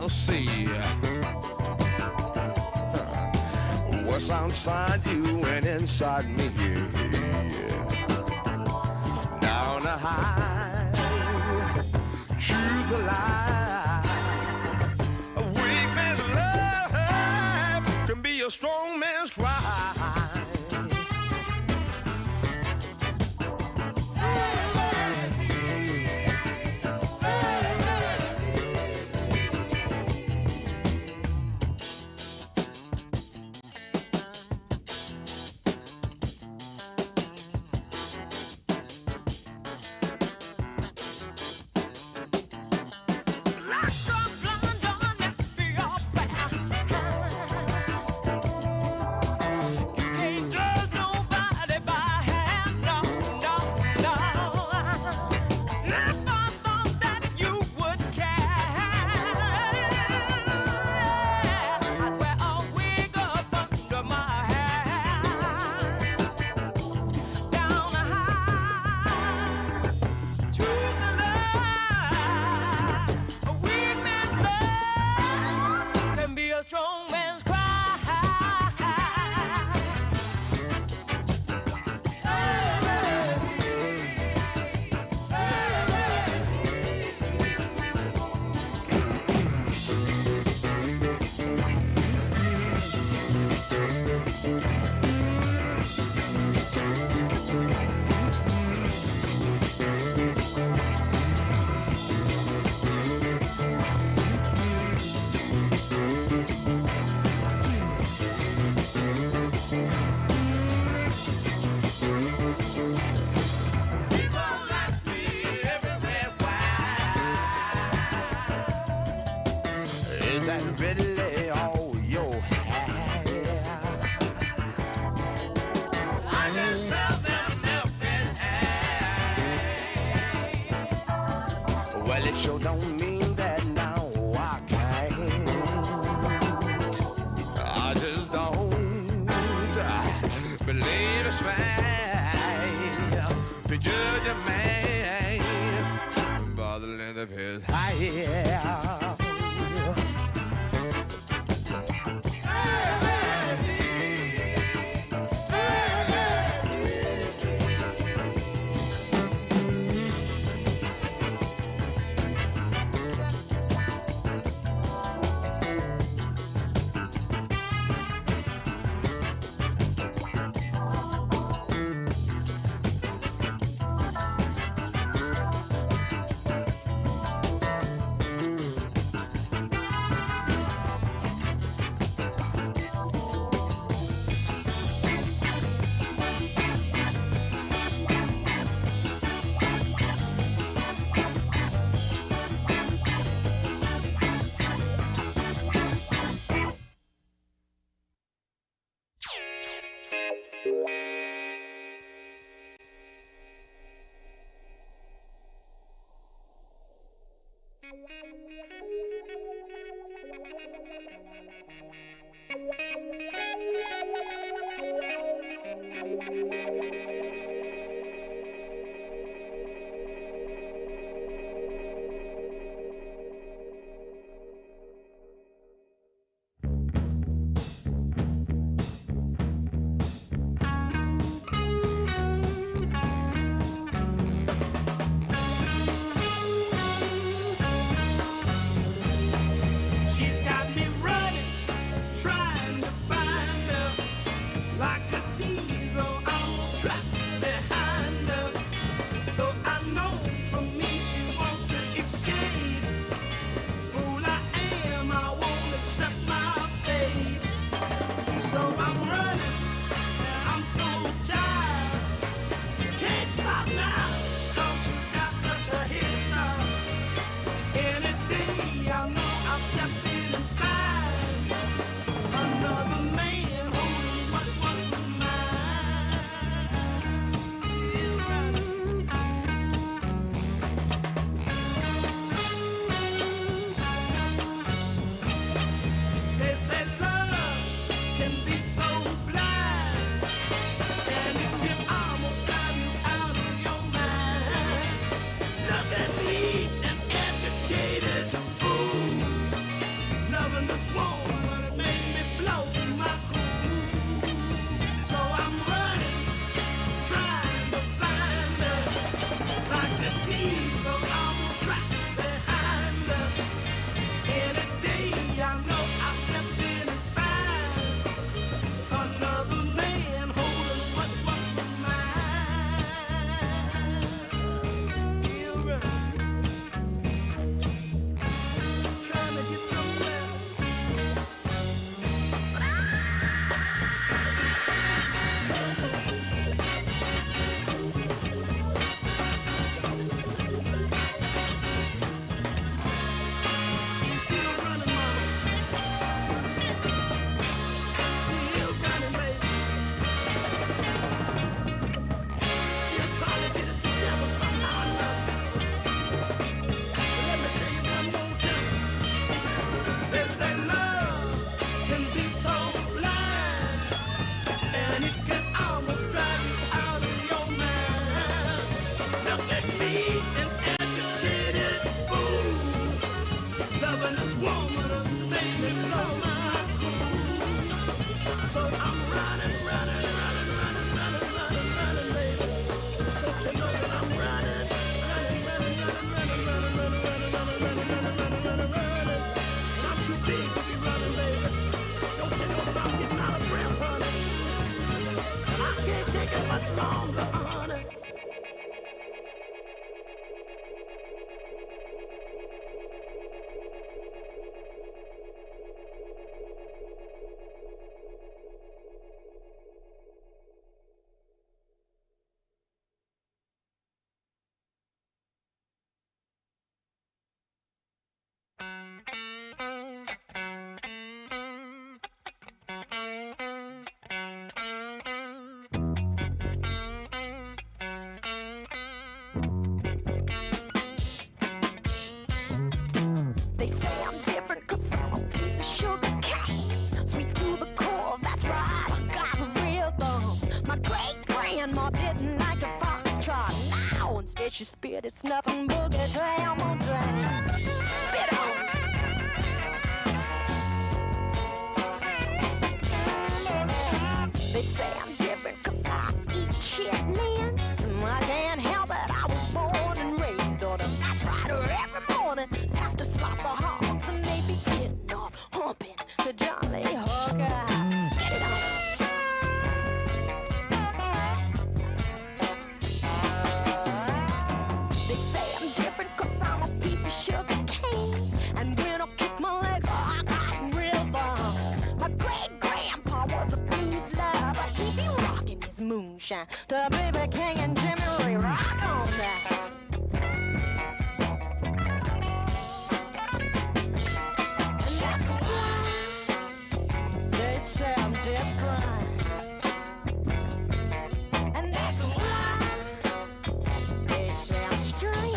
see what's outside you and inside me. Down the high to the light. A weak man's love can be a strong man's cry. They say I'm different cause I'm a piece of sugar cane. Sweet to the core, that's right, I got a rhythm. My great-grandma didn't like the foxtrot. Now instead she spit, it's nothing boogie jam on jam. Spit on. They say I'm different cause I eat chitlins. I can't help it, I was born and raised on them. That's right, every morning after slop the hogs and they be getting off, humping the jolly hooker. Get it on. They say I'm different cause I'm a piece of sugar cane. And when I kick my legs, I got rhythm. My great-grandpa was a blues lover, but he be rocking his moonshine to B.B. King and Jimmy Ray. Rock on that. And that's why they say I'm different. And that's why they say I'm strange.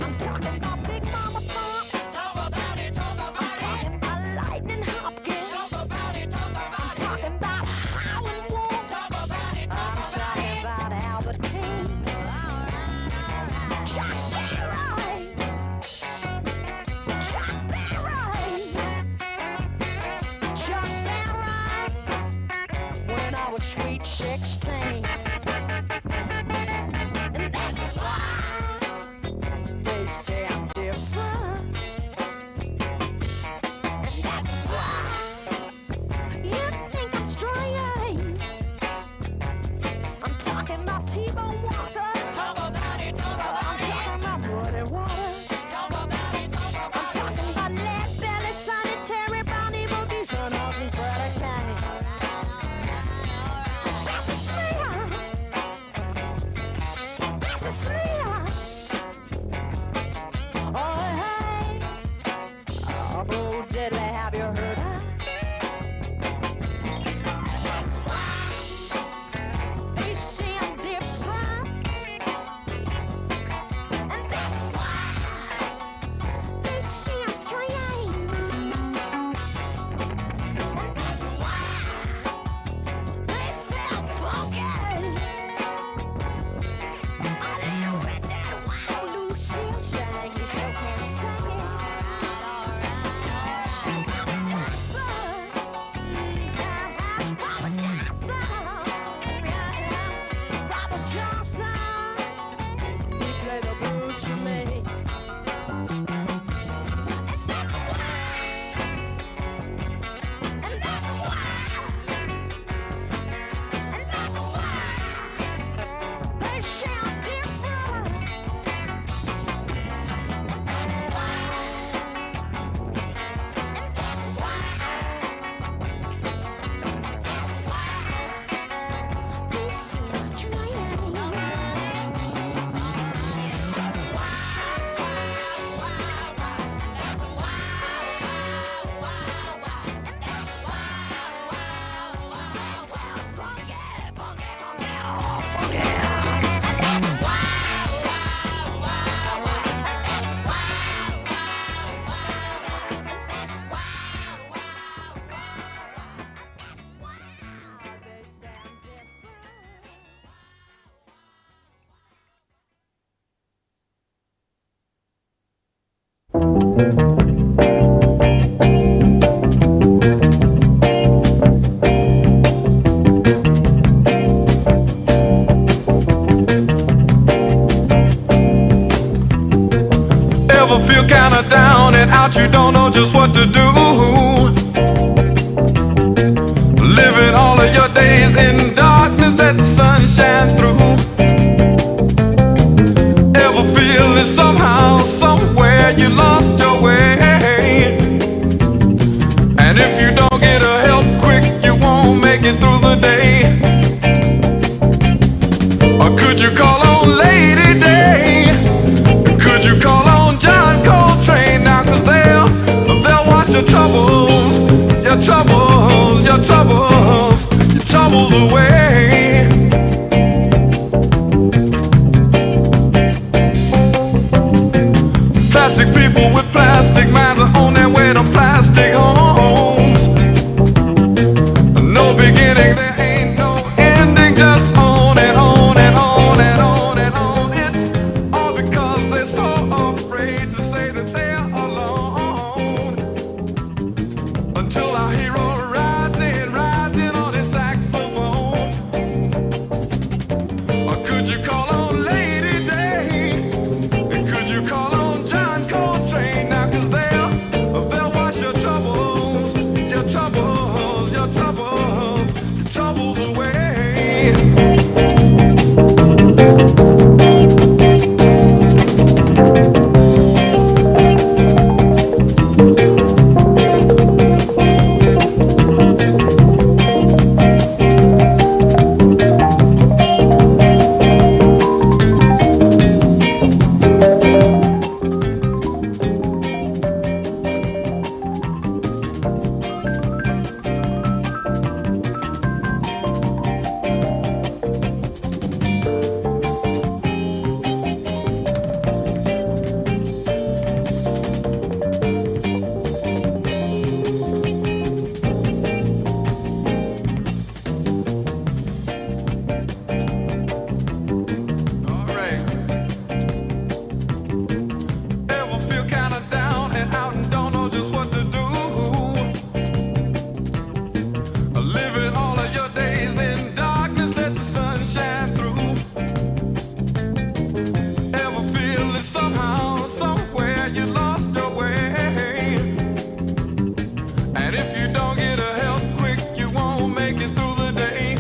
I'm talking about Big Mama Funk. Talk about it, talk about it. I'm talking about Lightning Hopkins. Talk about it, talk about it. I'm talking about Howlin' Wolf. Talk about it, talk about it. I'm talking about Albert King. Chuck Berry. Chuck Berry. Chuck Berry. When I was sweet 16. And that's why they say I'm different. And that's why you think I'm strange. I'm talking about T-Bone Walker. Talk about it, talk about it. I'm talking about Muddy Waters. Talk about it, talk about it. I'm talking about Lead Belly, Sonny Terry, Brownie Boogie, Sean Austin, Freddie County. That's a smear. That's a smear. Oh, hey. Oh, Bo Diddley, have you heard her? That's why they say I'm different. And that's why they say I'm strange. And that's why they say I'm funky. A little Richard, wow, Lucille sang, you sure can sing it. Robert Johnson, Robert Johnson, Robert Johnson, he played the blues for me. And that's why, and that's why, and that's why they say I'm different. And that's why, and that's why, and that's why they say I'm strange. That's Ever feel kinda down and out, you don't know just what to do? Living all of your days in darkness, let the sun shine through. Ever feel that somehow, somewhere you lost your way? And if you don't get a help quick, you won't make it through the day. Or could you call on Lady Day? Could you call on John Coltrane now? 'Cause they'll wash your troubles, your troubles, your troubles, your troubles away. People with plastic minds are on their way to plastic homes. No beginning, there ain't no ending, just on and on and on and on and on. It's all because they're so afraid to say that they're alone. Until our hero rides in on his saxophone. Or could you call on Lady Day? Could you call on John Coltrane now? 'Cause they'll wash your troubles, your troubles, your troubles, your troubles away. Ever feel kinda down and out and don't know just what to do? Living all of your days in darkness, let the sun shine through. Ever feel that somehow, somewhere you lost your way? And if you don't get a help quick, you won't make it through the day.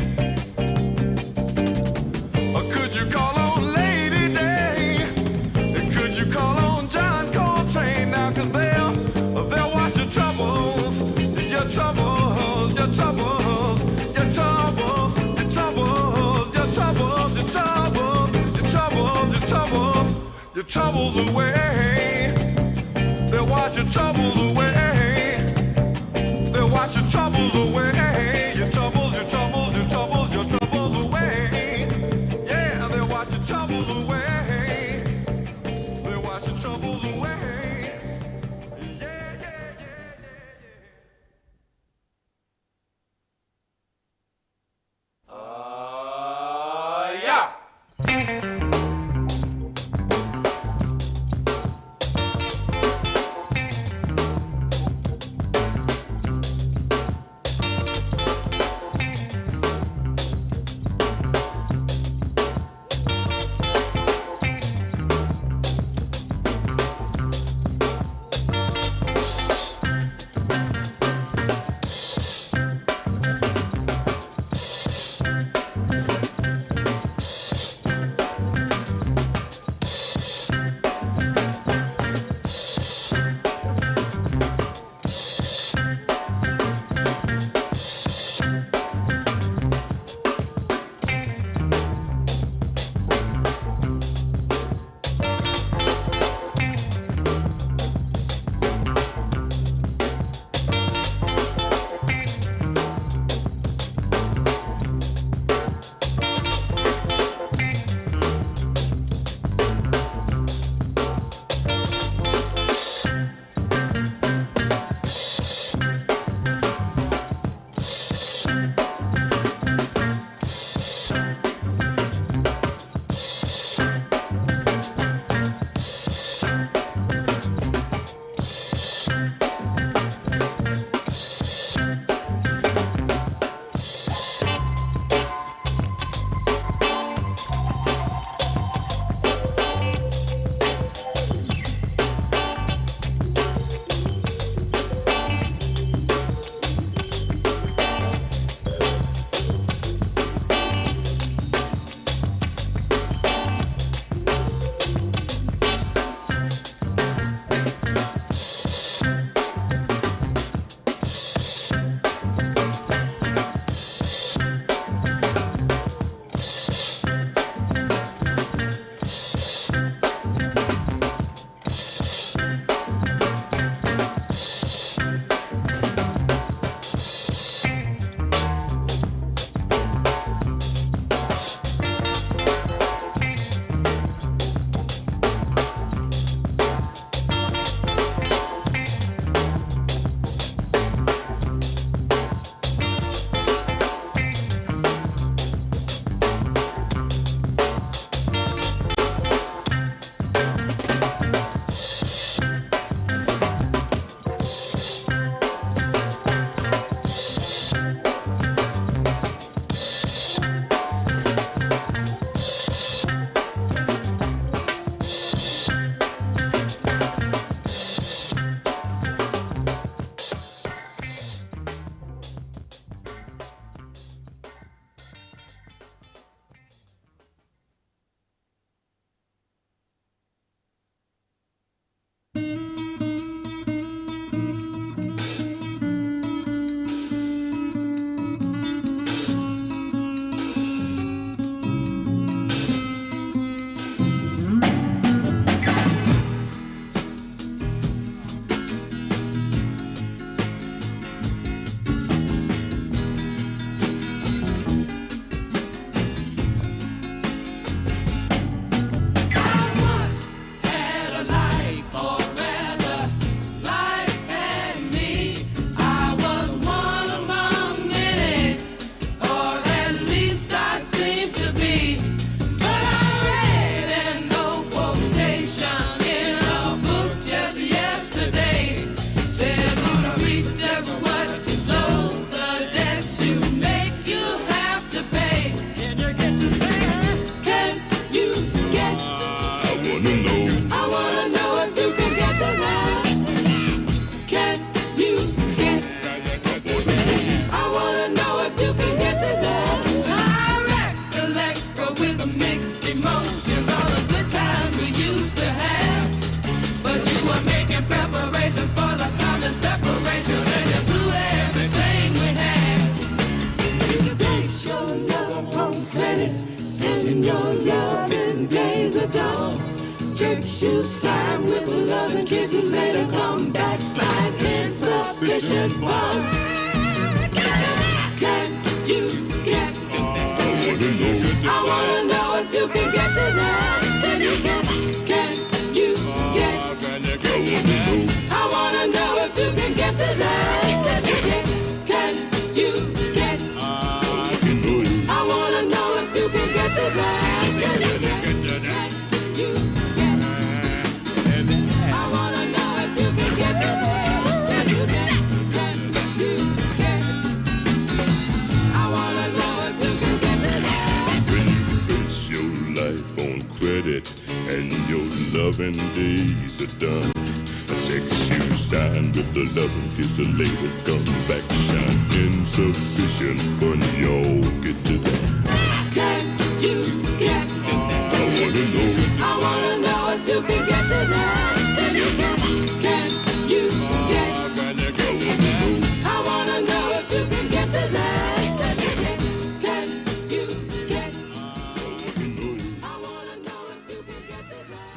Or could you call on Lady Day? Could you call on John Coltrane now? 'Cause they'll wash your troubles, your troubles, your troubles, your troubles, your troubles, your troubles, your troubles, your troubles, your troubles, your troubles away. They'll wash your troubles away. They'll wash your troubles away. Your troubles, your troubles, your troubles, your troubles away. Yeah, they'll wash your troubles away. They wash your troubles away. Yeah, yeah, yeah, yeah, yeah. Check shoes signed with love and kisses later come back signed insufficient funds. Can you get? I wanna know if you can get to that. Can you get? I wanna know if you can get to that. Can you get? I wanna know if you can get to that. Can you get? I wanna know if you can get to that. Can you get? I wanna know if you can get to that. When you base your life on credit and your loving days are done, a check you signed with the loving kiss a later come back shine insufficient fun. Y'all get to that. Can you get? I wanna know if you can get to that. Can you get? Can you get? I wanna know if you can get to that. Can you get? Can you get? I wanna know if you can get to that.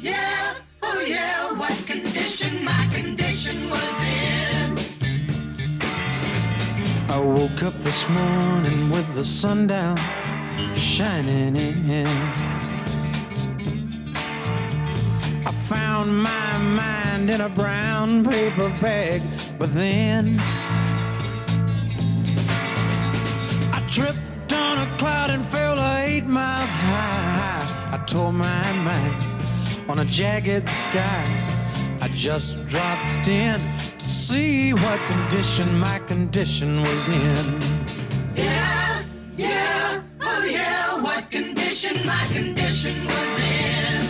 Yeah, oh yeah, what condition my condition was in. I woke up this morning with the sun down shining in. I found my mind in a brown paper bag, but then I tripped on a cloud and fell 8 miles high. I tore my mind on a jagged sky. I just dropped in to see what condition my condition was in. Yeah, oh yeah, what condition my condition was in.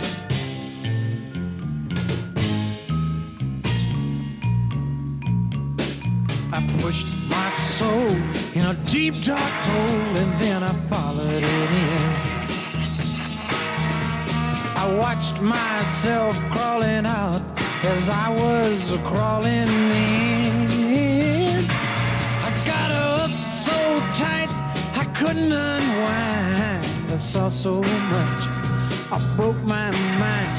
I pushed my soul in a deep dark hole and then I followed it in. I watched myself crawling out as I was crawling in. I got up so tight I couldn't unwind. I saw so much, I broke my mind.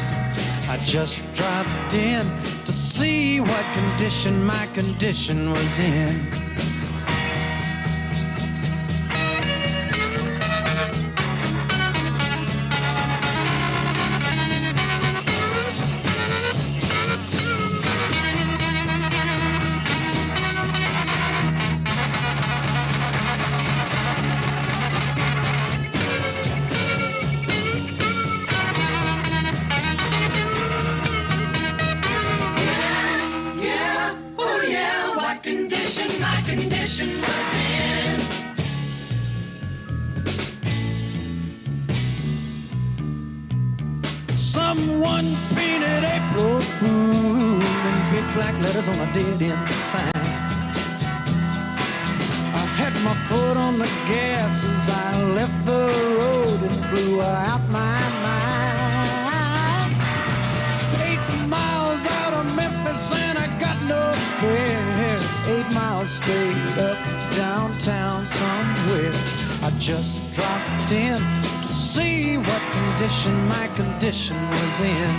I just dropped in to see what condition my condition was in. Someone painted April Fool in big black letters on a dead-end sign. I had my foot on the gas as I left the road and blew out my mind. 8 miles out of Memphis and I got no spare. 8 miles straight up downtown somewhere. I just dropped in to see what condition my condition was in.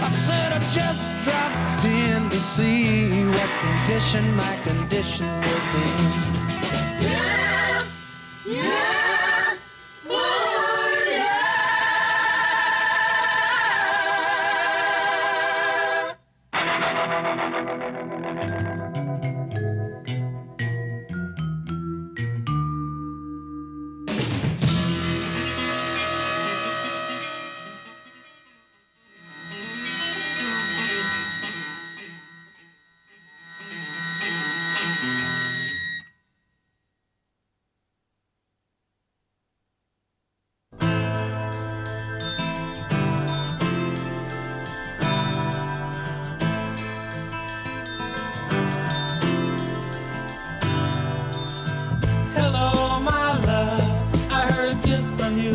I said I just dropped in to see what condition my condition was in. Yeah, oh yeah. Hello, my love, I heard a kiss from you.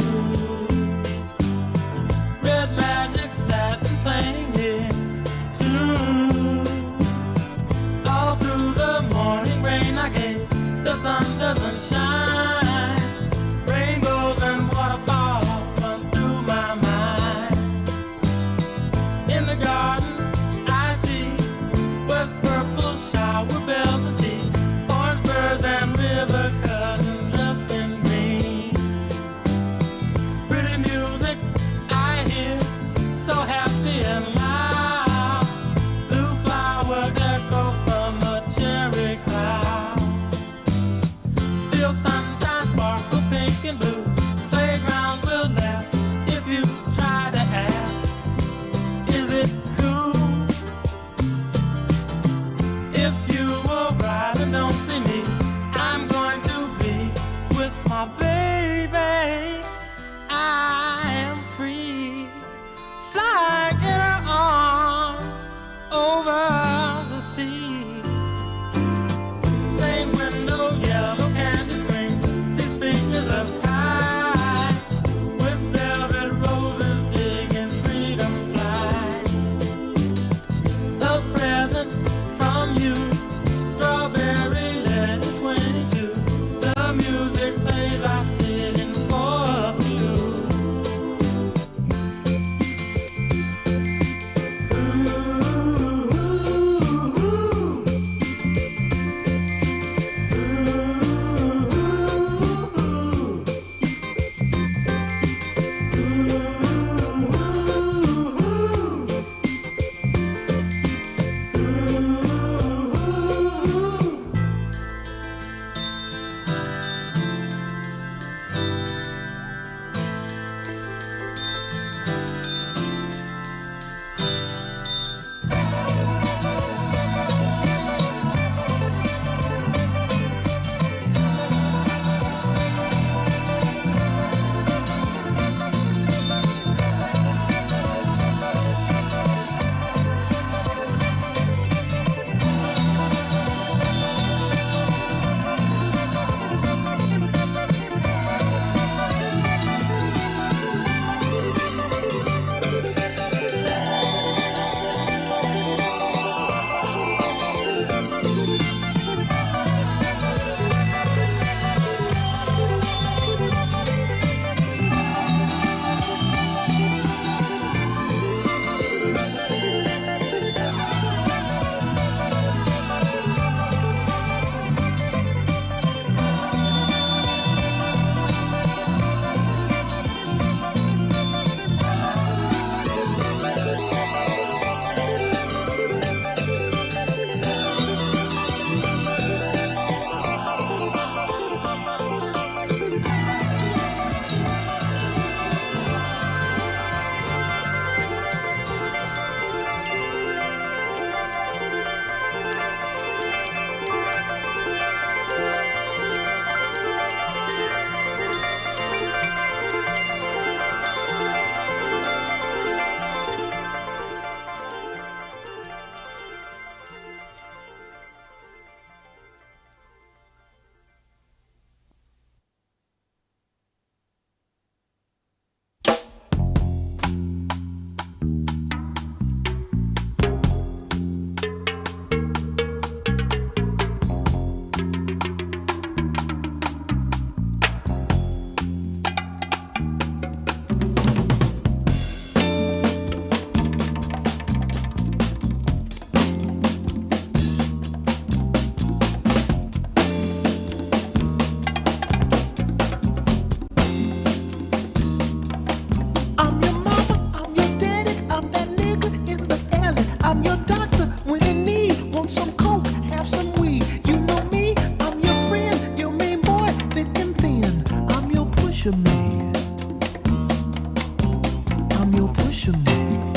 I'm your pusher man.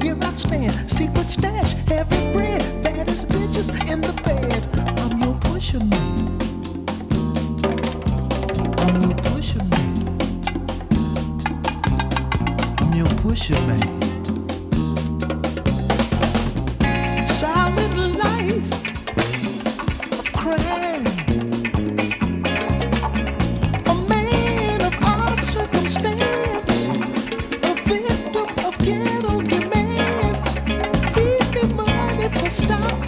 Here I stand, secret stash, heavy bread, baddest bitches in the bed. I'm your pusher man. I'm your pusher man. I'm your pusher man. Silent life of crime. A man of odd circumstance. A victim of ghetto demands. Feed me money for style,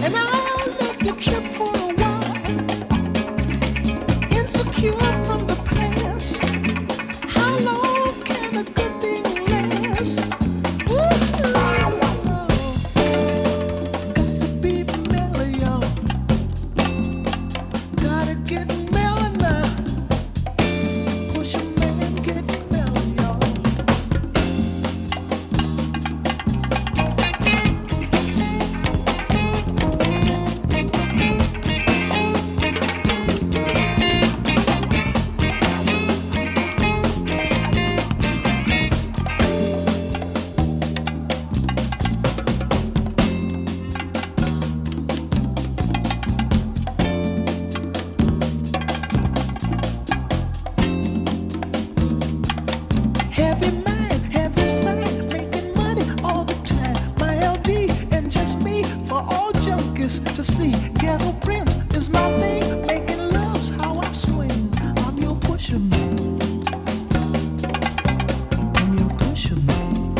and I'll let you trip for a while. Insecure from the past. How long can a good thing last? Ooh, got to be mellow, y'all. Gotta get mellow now. Push a man, get mellow, y'all. Heavy mind, heavy side, making money all the time. My LD and just me for all junkies to see. Ghetto Prince is my thing, making love's how I swing. I'm your pusher man. I'm your pusher man.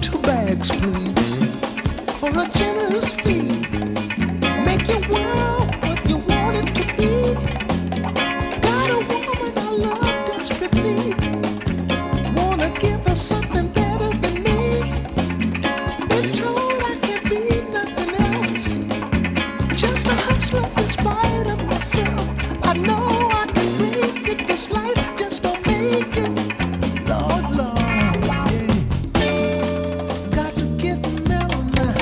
Two bags, please, for a generous fee. Make your world what you want it to be. Got a woman I love desperately. Wanna give her something better than me. Been told I can't be nothing else. Just a hustler in spite of myself. I know I can make it. This life just don't make it. Lord, Lord, yeah. Got to get mellow now.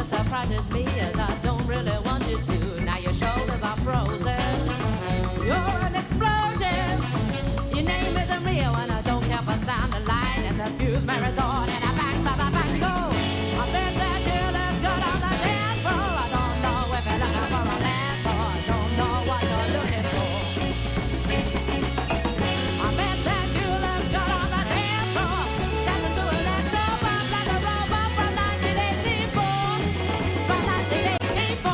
surprises me is I don't really want you to. Now your shoulders are frozen. You're an explosion. Your name isn't real and I don't care for sound of light. And the fuse mirrors on and I bang, bang, bang, bang, go. I bet that you look good on the dance floor. I don't know if you're looking for romance or I don't know what you're looking for. I bet that you look good on the dance floor. Dancing to electro pop like a robot from 1984. From 1984.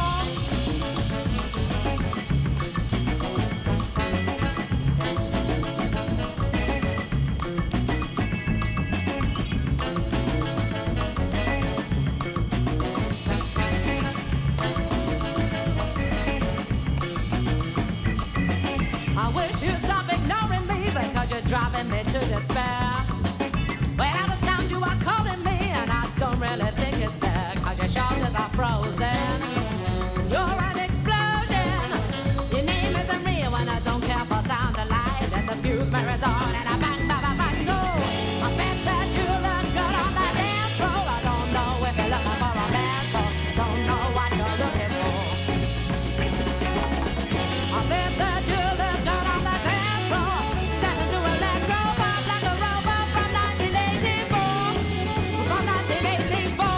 I wish you'd stop ignoring me because you're driving me to despair. Whatever sound you are calling me, and I don't really think it's fair because your shoulders are frozen. You're an explosion. Your name isn't real, and I don't care for sound of light. And the fuse mirrors on, and I bang, bang, bang, bang, go. I bet that you look good on the dance floor. I don't know if you're looking for a man, or don't know what you're looking for. I bet that you look good on the dance floor, dancing to electro pop like a robot from 1984. From 1984.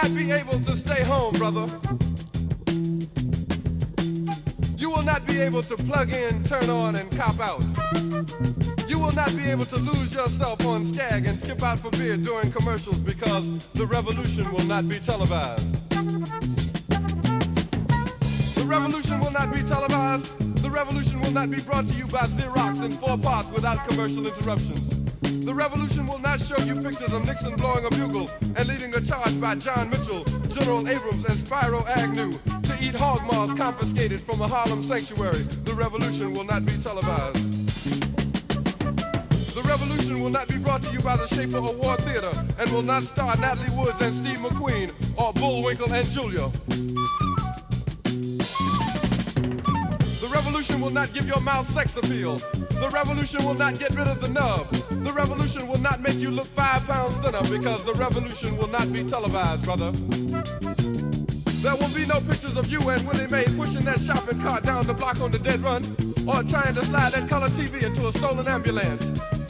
not be able to stay home, brother. You will not be able to plug in, turn on, and cop out. You will not be able to lose yourself on Skag and skip out for beer during commercials because the revolution will not be televised. The revolution will not be televised. The revolution will not be brought to you by Xerox in 4 parts without commercial interruptions. The revolution will not show you pictures of Nixon blowing a bugle and leading a charge by John Mitchell, General Abrams, and Spyro Agnew to eat hog maws confiscated from a Harlem sanctuary. The revolution will not be televised. The revolution will not be brought to you by the Schaefer Award Theater and will not star Natalie Woods and Steve McQueen or Bullwinkle and Julia. The revolution will not give your mouth sex appeal. The revolution will not get rid of the nubs. The revolution will not make you look 5 pounds thinner because the revolution will not be televised, brother. There will be no pictures of you and Willie Mae pushing that shopping cart down the block on the dead run or trying to slide that color TV into a stolen ambulance.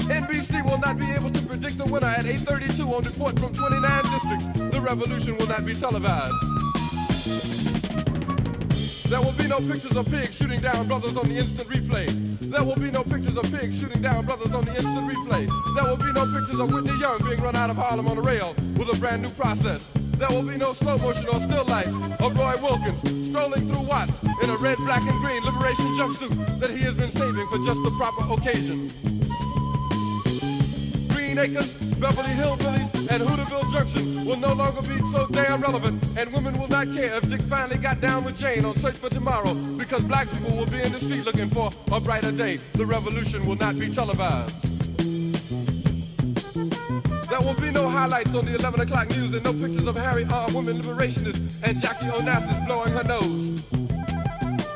NBC will not be able to predict the winner at 8:32 on report from 29 districts. The revolution will not be televised. There will be no pictures of pigs shooting down brothers on the instant replay. There will be no pictures of pigs shooting down brothers on the instant replay. There will be no pictures of Whitney Young being run out of Harlem on a rail with a brand new process. There will be no slow motion or still lights of Roy Wilkins strolling through Watts in a red, black, and green liberation jumpsuit that he has been saving for just the proper occasion. Green Acres, Beverly Hillbillies, and Hooterville Junction will no longer be so damn relevant, and women will not care if Dick finally got down with Jane on Search for Tomorrow, because black people will be in the street looking for a brighter day. The revolution will not be televised. There will be no highlights on the 11 o'clock news and no pictures of Harry armed women liberationists and Jackie Onassis blowing her nose.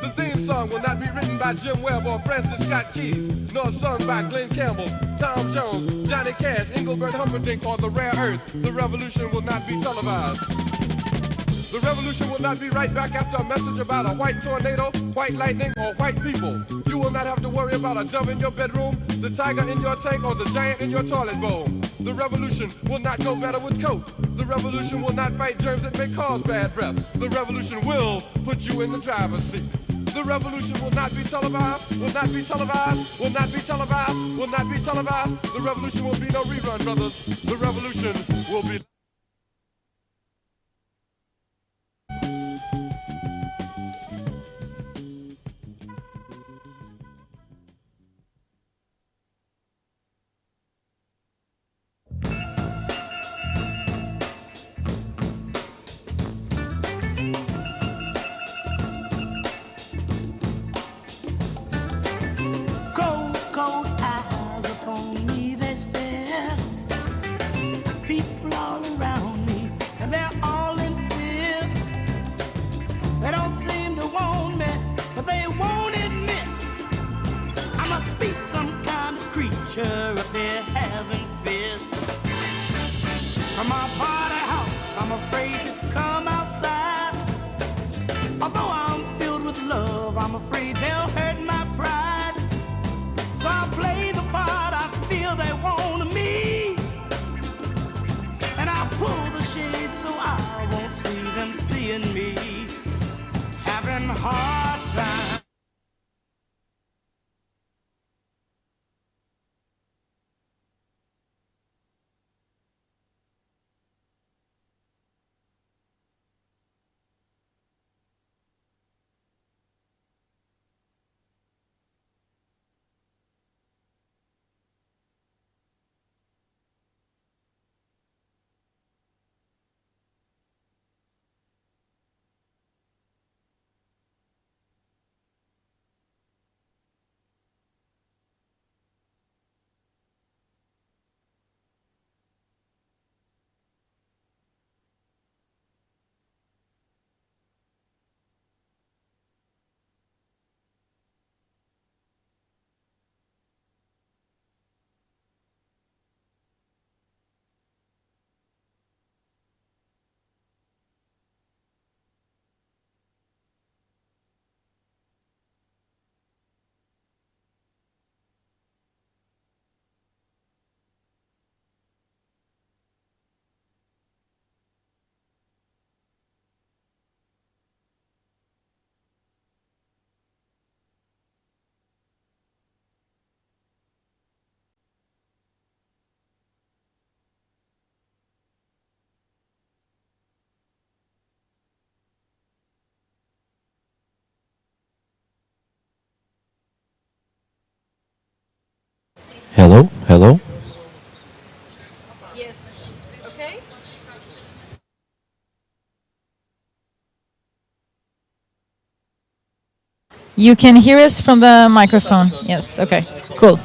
The theme song will not be written by Jim Webb or Francis Scott Keys, nor sung by Glenn Campbell, Tom Jones, Johnny Cash, Engelbert Humperdinck, or The Rare Earth. The revolution will not be televised. The revolution will not be right back after a message about a white tornado, white lightning, or white people. You will not have to worry about a dove in your bedroom, the tiger in your tank, or the giant in your toilet bowl. The revolution will not go better with Coke. The revolution will not fight germs that may cause bad breath. The revolution will put you in the driver's seat. The revolution will not be televised, will not be televised, will not be televised, will not be televised. The revolution will be no rerun, brothers. The revolution will be... Cold eyes upon me they stare. People all around me, and they're all in fear. They don't seem to want me, but they won't admit I must be some kind of creature if they're having fears. From my party house, I'm afraid to come outside. Although I'm filled with love, I'm afraid they'll hurt my pride. So I play the part I feel they want of me, and I pull the shade so I won't see them seeing me having a hard time. Hello? Hello? Yes. Okay. You can hear us from the microphone. Yes, okay, cool.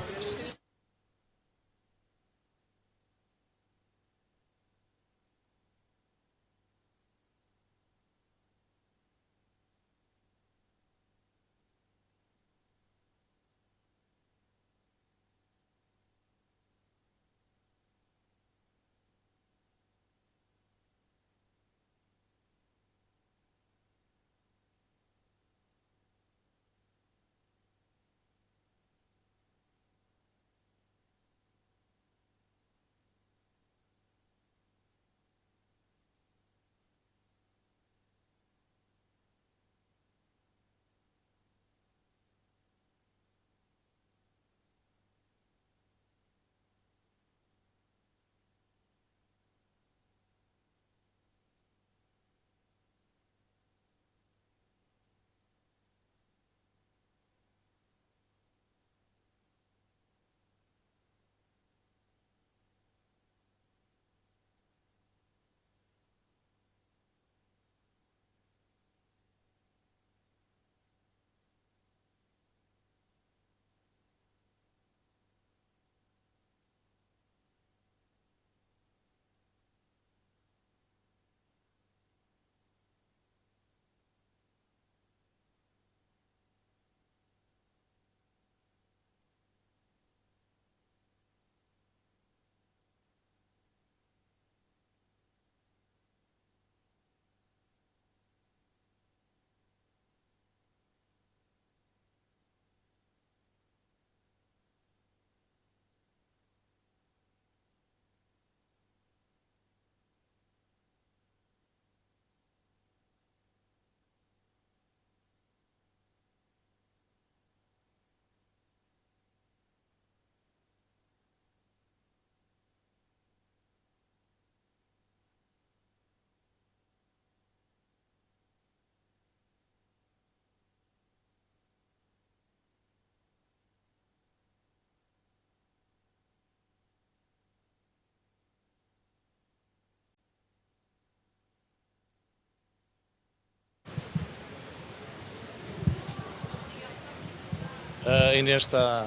Inês está...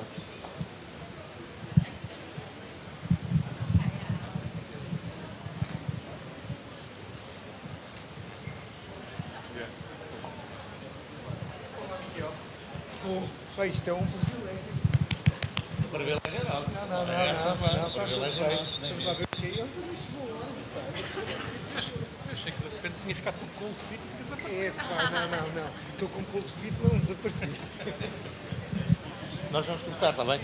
Bem, isto é um privilégio. O privilégio é nosso. Não, está tudo bem. Vamos lá ver o que é. Ele também chegou antes, pá. Eu achei que de repente tinha ficado com cold feet e tinha desaparecido. É, pá, não. Estou com cold feet, não desapareci. Nós vamos começar, está bem?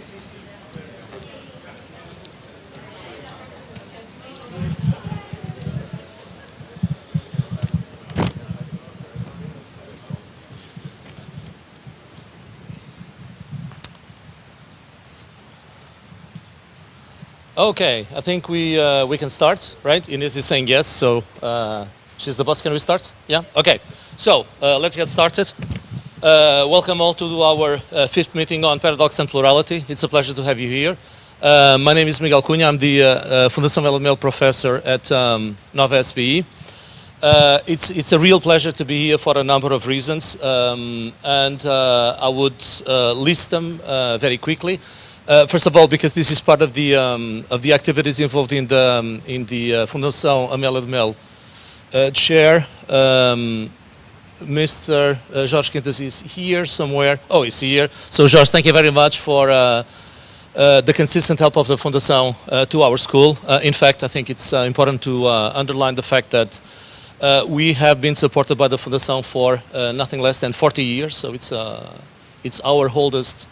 Okay, I think we can start, right? Ines is saying yes, so she's the boss. Can we start? Yeah? Okay. So let's get started. Welcome all to our fifth meeting on Paradox and Plurality. It's a pleasure to have you here. My name is Miguel Cunha. I'm the Fundação Mel Professor at Nova SBE. It's a real pleasure to be here for a number of reasons, and I would list them very quickly. First of all, because this is part of the activities involved in the Fundação Amélia de Mel chair. Mr. Jorge Quintas is here somewhere. Oh, he's here. So, Jorge, thank you very much for the consistent help of the Fundação to our school. In fact, I think it's important to underline the fact that we have been supported by the Fundação for nothing less than 40 years. So it's our oldest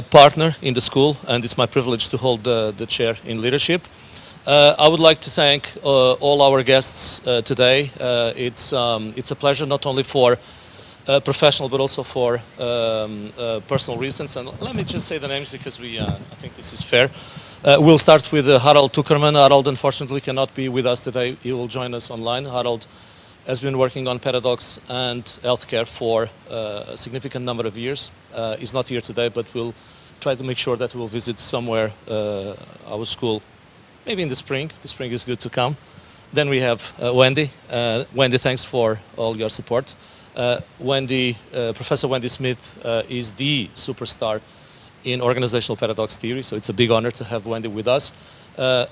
partner in the school, and it's my privilege to hold the chair in leadership. I would like to thank all our guests today. It's a pleasure not only for professional but also for personal reasons. And let me just say the names because I think this is fair. We'll start with Harald Tuckerman. Harald unfortunately cannot be with us today. He will join us online. Harald has been working on Paradox and healthcare for a significant number of years. He's not here today, but we'll try to make sure that we'll visit somewhere our school, maybe in the spring. The spring is good to come. Then we have Wendy. Wendy, thanks for all your support. Professor Wendy Smith is the superstar in organizational paradox theory, so it's a big honor to have Wendy with us.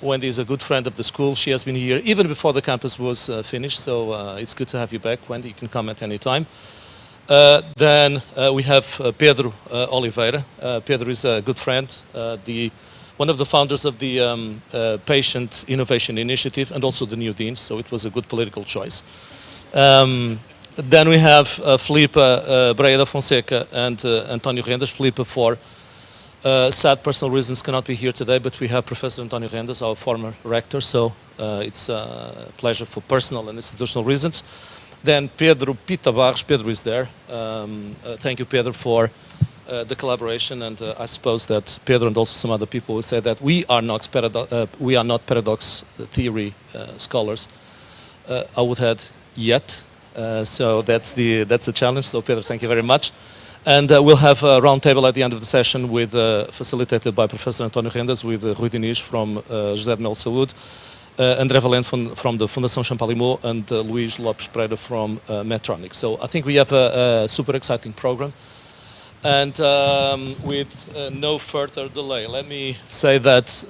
Wendy is a good friend of the school. She has been here even before the campus was finished, so it's good to have you back, Wendy. You can come at any time. Then we have Pedro Oliveira. Pedro is a good friend, one of the founders of the Patient Innovation Initiative and also the new dean, so it was a good political choice. Then we have Felipe Breia da Fonseca and António Rendas. Felipe, for sad personal reasons, cannot be here today, but we have Professor António Rendas, our former rector, so it's a pleasure for personal and institutional reasons. Then Pedro Pita Barros. Pedro is there. Thank you, Pedro, for the collaboration, and I suppose that Pedro and also some other people will say that we are not paradox theory scholars. I would add yet, so that's a challenge. So Pedro, thank you very much. And we'll have a round table at the end of the session with facilitated by Professor António Rendas, with Rui Diniz from José de Mel Saúde, André Valente from the Fundação Champalimau, and Luís Lopes Pereira from Medtronic. So I think we have a super exciting program. And with no further delay, let me say that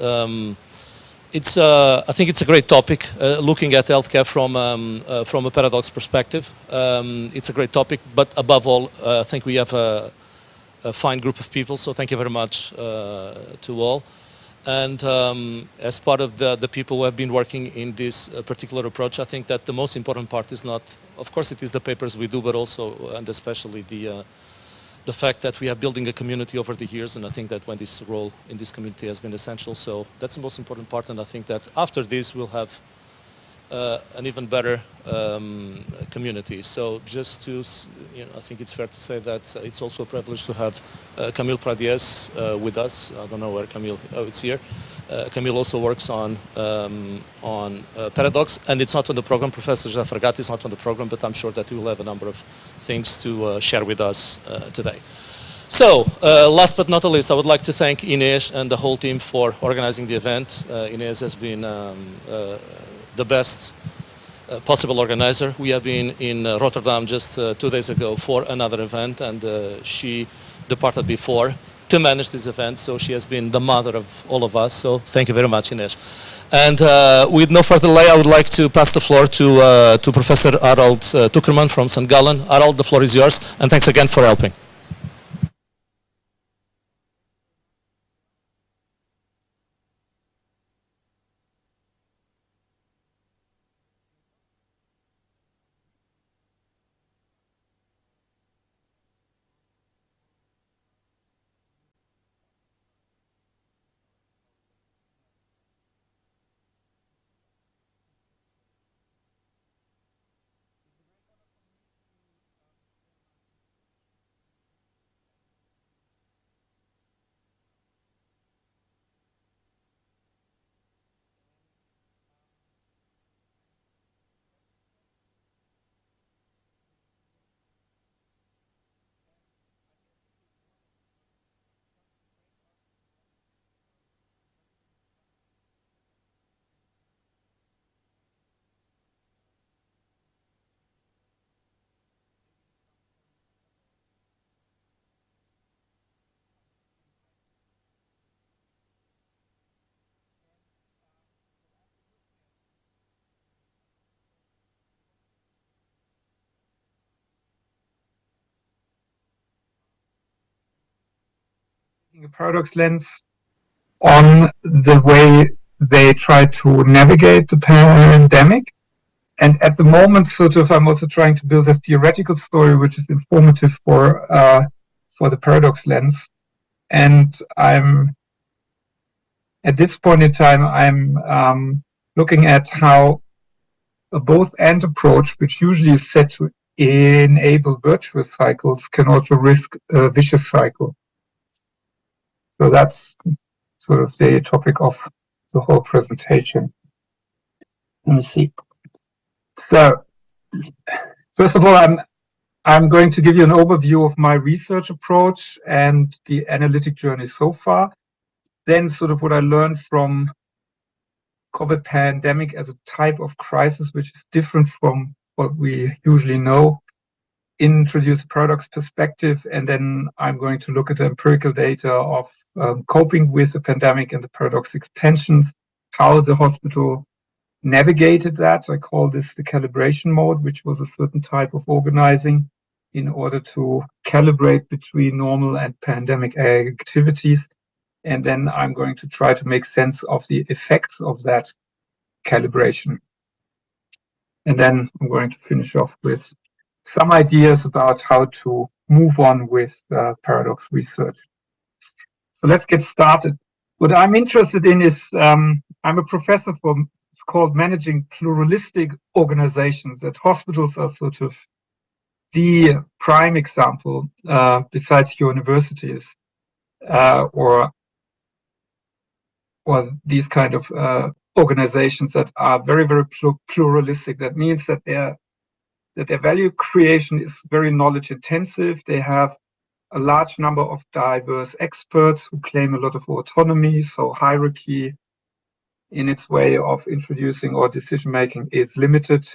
I think it's a great topic, looking at healthcare from a paradox perspective. It's a great topic, but above all, I think we have a fine group of people, so thank you very much to all. And as part of the people who have been working in this particular approach, I think that the most important part is not, of course it is the papers we do, but also and especially the fact that we are building a community over the years, and I think that Wendy's role in this community has been essential. So that's the most important part, and I think that after this we'll have an even better community. So just to, I think it's fair to say that it's also a privilege to have Camille Pradies with us. I don't know where Camille, oh, it's here. Camille also works on Paradox, and it's not on the program. Professor Jafar Gatti is not on the program, but I'm sure that we will have a number of things to share with us today. So, last but not least, I would like to thank Inês and the whole team for organizing the event. Inês has been the best possible organizer. We have been in Rotterdam just 2 days ago for another event, and she departed before to manage this event. So she has been the mother of all of us. So thank you very much, Ines. And with no further delay, I would like to pass the floor to Professor Harald Tuckerman from St. Gallen. Harald, the floor is yours. And thanks again for helping. A paradox lens on the way they try to navigate the pandemic. And at the moment, I'm also trying to build a theoretical story which is informative for the paradox lens. And at this point in time, I'm looking at how a both-and approach, which usually is set to enable virtuous cycles, can also risk a vicious cycle. So that's sort of the topic of the whole presentation. Let me see. So, first of all, I'm going to give you an overview of my research approach and the analytic journey so far. Then sort of what I learned from COVID pandemic as a type of crisis, which is different from what we usually know. Introduce a paradox perspective, and then I'm going to look at the empirical data of coping with the pandemic and the paradoxical tensions, how the hospital navigated that. I call this the calibration mode, which was a certain type of organizing in order to calibrate between normal and pandemic activities. And then I'm going to try to make sense of the effects of that calibration. And then I'm going to finish off with some ideas about how to move on with paradox research. So let's get started. What I'm interested in is, I'm a professor for, it's called managing pluralistic organizations. That hospitals are sort of the prime example, besides universities, or these kind of organizations that are very, very pluralistic. That means that their value creation is very knowledge intensive. They have a large number of diverse experts who claim a lot of autonomy. So hierarchy in its way of introducing or decision making is limited.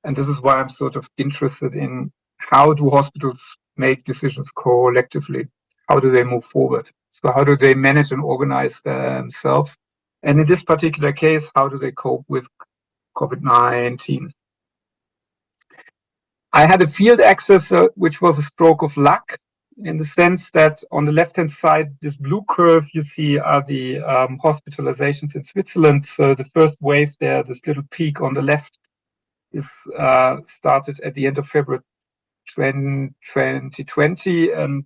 And this is why I'm sort of interested in how do hospitals make decisions collectively? How do they move forward? So how do they manage and organize themselves? And in this particular case, how do they cope with COVID-19? I had a field access, which was a stroke of luck, in the sense that on the left-hand side, this blue curve you see are the hospitalizations in Switzerland. So the first wave there, this little peak on the left, is started at the end of February 2020, and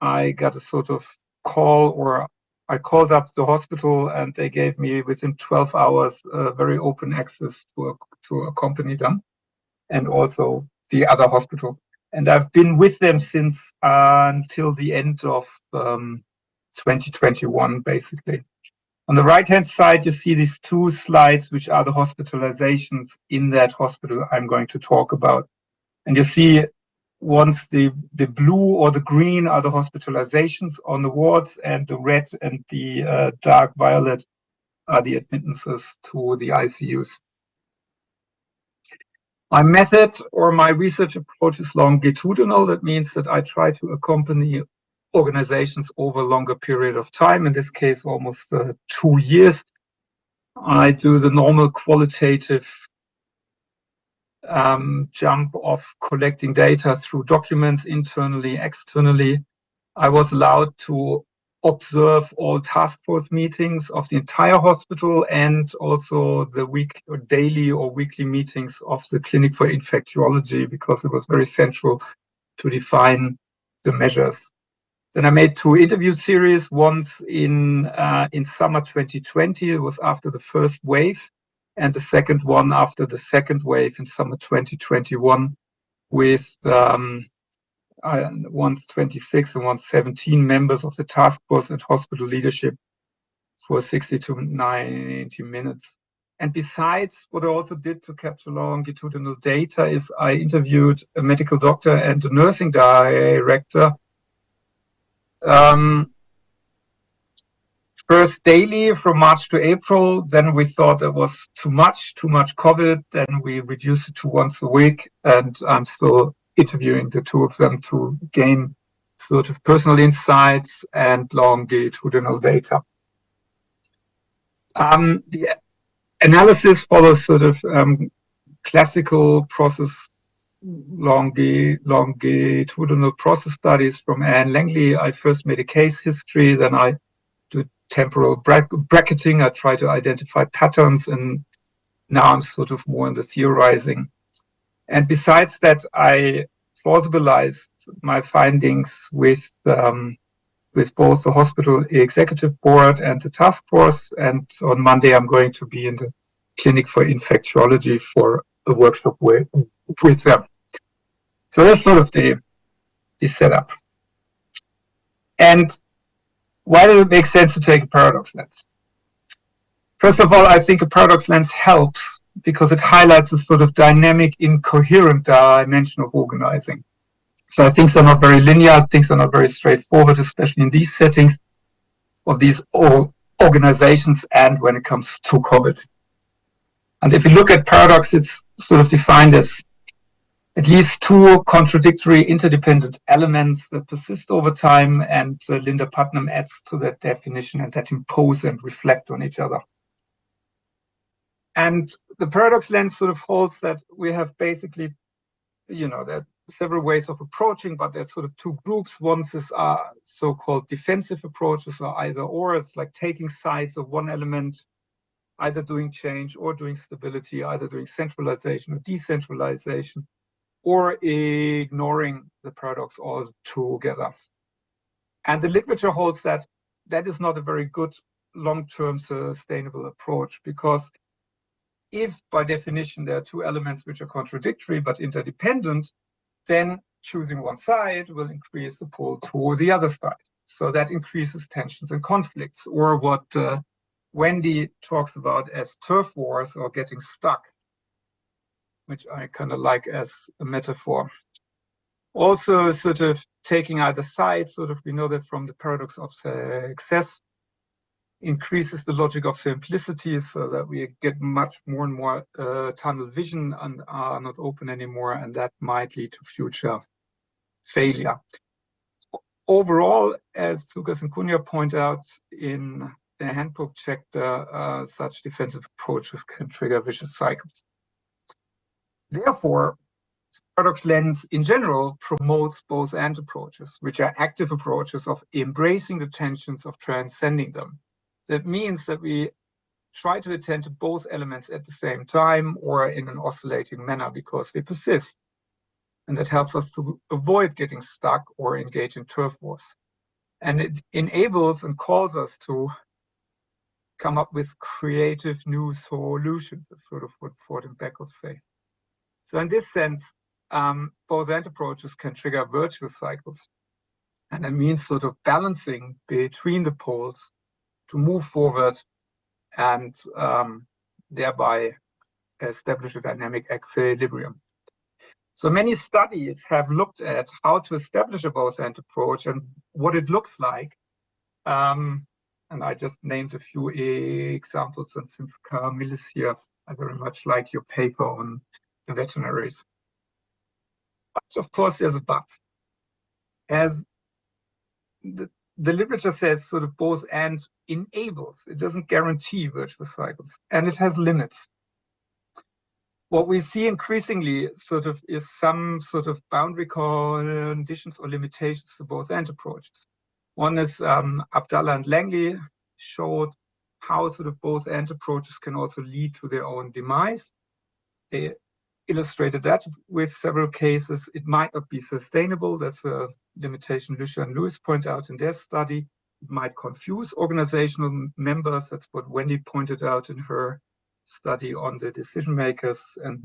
I got a sort of call, or I called up the hospital, and they gave me within 12 hours very open access to accompany them, and also the other hospital. And I've been with them since until the end of 2021, basically. On the right-hand side, you see these two slides, which are the hospitalizations in that hospital I'm going to talk about. And you see once the blue or the green are the hospitalizations on the wards, and the red and the dark violet are the admittances to the ICUs. My method or my research approach is longitudinal. That means that I try to accompany organizations over a longer period of time, in this case, almost 2 years. I do the normal qualitative jump of collecting data through documents internally, externally. I was allowed to observe all task force meetings of the entire hospital and also the daily or weekly meetings of the Clinic for Infectiology, because it was very central to define the measures. Then I made 2 interview series, once in summer 2020, it was after the first wave, and the second one after the second wave in summer 2021 with once 26 and once 17 members of the task force and hospital leadership for 60 to 90 minutes. And besides, what I also did to capture longitudinal data is I interviewed a medical doctor and a nursing director first daily from March to April. Then we thought it was too much COVID. Then we reduced it to once a week, and I'm still interviewing the 2 of them to gain sort of personal insights and longitudinal data. The analysis follows sort of classical process longitudinal process studies from Anne Langley. I first made a case history, then I do temporal bracketing. I try to identify patterns, and now I'm sort of more in the theorizing. And besides that, I plausibilized my findings with both the hospital executive board and the task force. And on Monday, I'm going to be in the Clinic for Infectiology for a workshop with them. So that's sort of the setup. And why does it make sense to take a paradox lens? First of all, I think a paradox lens helps because it highlights a sort of dynamic, incoherent dimension of organizing. So things are not very linear, things are not very straightforward, especially in these settings of these organizations and when it comes to COVID. And if you look at paradox, it's sort of defined as at least 2 contradictory interdependent elements that persist over time, and Linda Putnam adds to that definition and that impose and reflect on each other. And the paradox lens sort of holds that we have basically, there are several ways of approaching, but there's sort of 2 groups. One is so-called defensive approaches, or either or. It's like taking sides of one element, either doing change or doing stability, either doing centralization or decentralization, or ignoring the paradox altogether. And the literature holds that that is not a very good long-term sustainable approach, because if by definition there are 2 elements which are contradictory but interdependent, then choosing one side will increase the pull to the other side. So that increases tensions and conflicts, or what Wendy talks about as turf wars or getting stuck, which I kind of like as a metaphor. Also, sort of taking either side, sort of, we know that from the paradox of success, increases the logic of simplicity, so that we get much more and more tunnel vision and are not open anymore, and that might lead to future failure. Overall, as Lucas and Cunha point out in the handbook chapter, such defensive approaches can trigger vicious cycles. Therefore, paradox lens in general promotes both and approaches, which are active approaches of embracing the tensions, of transcending them. That means that we try to attend to both elements at the same time or in an oscillating manner because they persist. And that helps us to avoid getting stuck or engage in turf wars. And it enables and calls us to come up with creative new solutions. That's sort of what Ford and Beck would say. So in this sense, both end approaches can trigger virtuous cycles. And that means sort of balancing between the poles to move forward and thereby establish a dynamic equilibrium. So many studies have looked at how to establish a both-end approach and what it looks like. And I just named a few examples, and since Camille is here, I very much like your paper on the veterinaries. But of course, there's a but. As the literature says sort of both and enables. It doesn't guarantee virtuous cycles, and it has limits. What we see increasingly sort of is some sort of boundary conditions or limitations to both end approaches. One is Abdallah and Langley showed how sort of both end approaches can also lead to their own demise. They illustrated that with several cases. It might not be sustainable. That's a limitation Lucia and Lewis point out in their study. It might confuse organizational members. That's what Wendy pointed out in her study on the decision makers and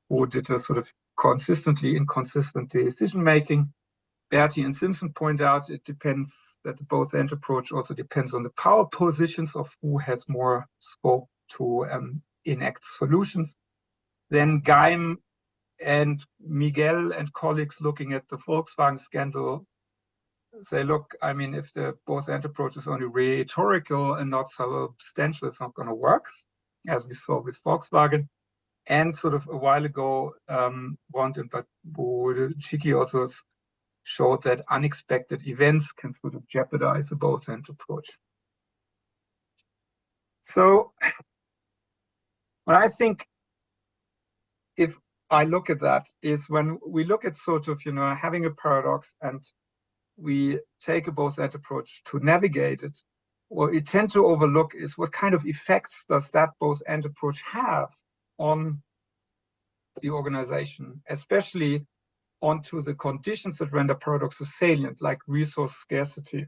who did a sort of consistently inconsistent decision making. Bertie and Simpson point out it depends, that the both end approach also depends on the power positions of who has more scope to enact solutions. Then Geim and Miguel and colleagues looking at the Volkswagen scandal say, look, I mean, if the both end approach is only rhetorical and not substantial, it's not going to work, as we saw with Volkswagen. And sort of a while ago, Wand and Chiki also showed that unexpected events can sort of jeopardize the both end approach. So what I think, if I look at that, is when we look at sort of, having a paradox and we take a both end approach to navigate it, what we tend to overlook is what kind of effects does that both end approach have on the organization, especially onto the conditions that render paradoxes salient, like resource scarcity.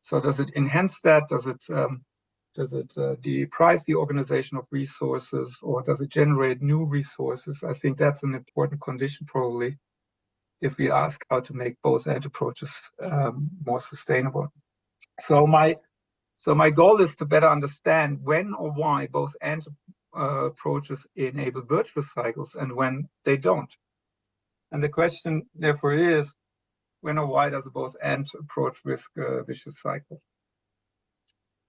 So does it enhance that? Does it deprive the organization of resources, or does it generate new resources? I think that's an important condition, probably, if we ask how to make both end approaches more sustainable. So my goal is to better understand when or why both end approaches enable virtuous cycles and when they don't. And the question, therefore, is when or why does a both end approach risk vicious cycles?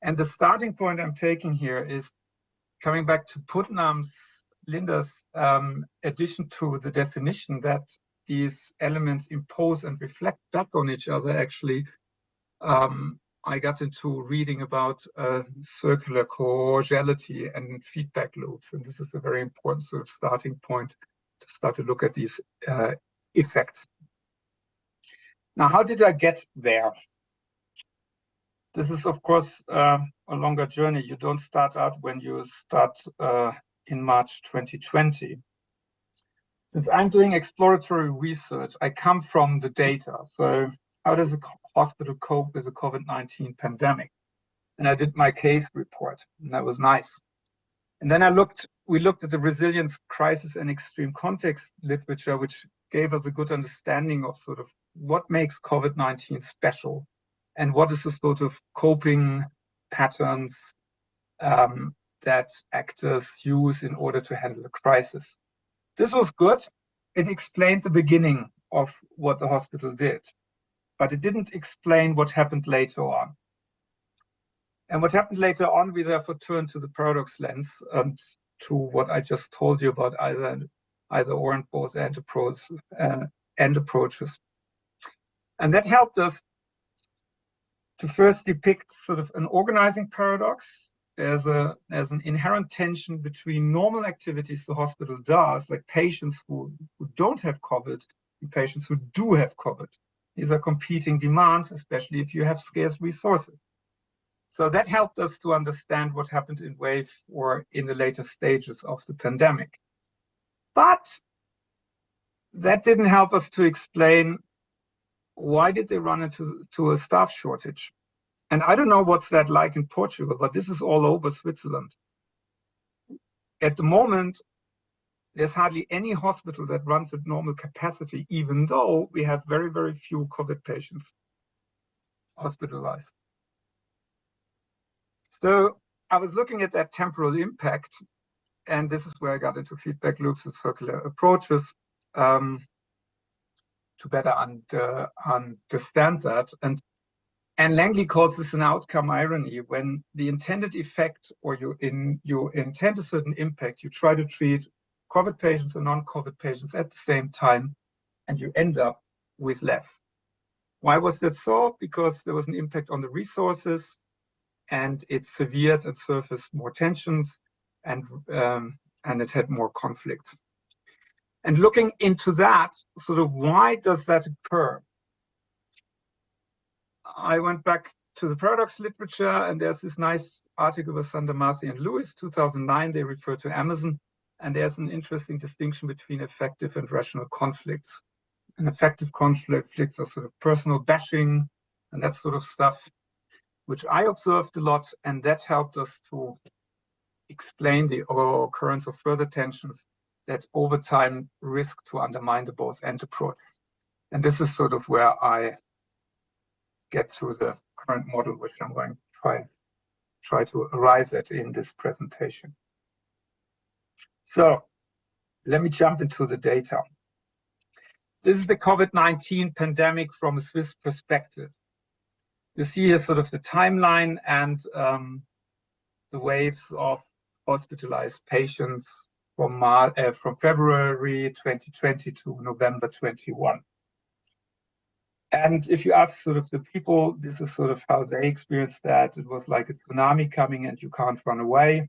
And the starting point I'm taking here is coming back to Linda's addition to the definition that these elements impose and reflect back on each other. Actually, I got into reading about circular causality and feedback loops. And this is a very important sort of starting point to start to look at these effects. Now, how did I get there? This is, of course, a longer journey. You don't start out when you start in March 2020. Since I'm doing exploratory research, I come from the data. So how does a hospital cope with the COVID-19 pandemic? And I did my case report, and that was nice. And then we looked at the resilience, crisis, and extreme context literature, which gave us a good understanding of sort of what makes COVID-19 special and what is the sort of coping patterns that actors use in order to handle a crisis. This was good. It explained the beginning of what the hospital did, but it didn't explain what happened later on. And what happened later on, we therefore turned to the paradox lens and to what I just told you about either or and both end approaches. And that helped us to first depict sort of an organizing paradox as an inherent tension between normal activities the hospital does, like patients who don't have COVID and patients who do have COVID. These are competing demands, especially if you have scarce resources. So that helped us to understand what happened in wave or in the later stages of the pandemic. But that didn't help us to explain why did they run into a staff shortage. And I don't know what's that like in Portugal, but this is all over Switzerland. At the moment, there's hardly any hospital that runs at normal capacity, even though we have very, very few COVID patients hospitalized. So I was looking at that temporal impact, and this is where I got into feedback loops and circular approaches to better understand that. And Langley calls this an outcome irony. When the intended effect, or you intend a certain impact, you try to treat COVID patients and non-COVID patients at the same time, and you end up with less. Why was that so? Because there was an impact on the resources, and it severed and surfaced more tensions, and it had more conflicts. And looking into that, sort of why does that occur? I went back to the paradox literature, and there's this nice article by Sandamarthy and Lewis, 2009. They refer to Amazon, and there's an interesting distinction between effective and rational conflicts. And effective conflicts are sort of personal bashing and that sort of stuff, which I observed a lot, and that helped us to explain the occurrence of further tensions that over time risk to undermine the both-and approach. And this is sort of where I get to the current model, which I'm going to try to arrive at in this presentation. So let me jump into the data. This is the COVID-19 pandemic from a Swiss perspective. You see here sort of the timeline and the waves of hospitalized patients from February 2020 to November 21. And if you ask sort of the people, this is sort of how they experienced that. It was like a tsunami coming and you can't run away.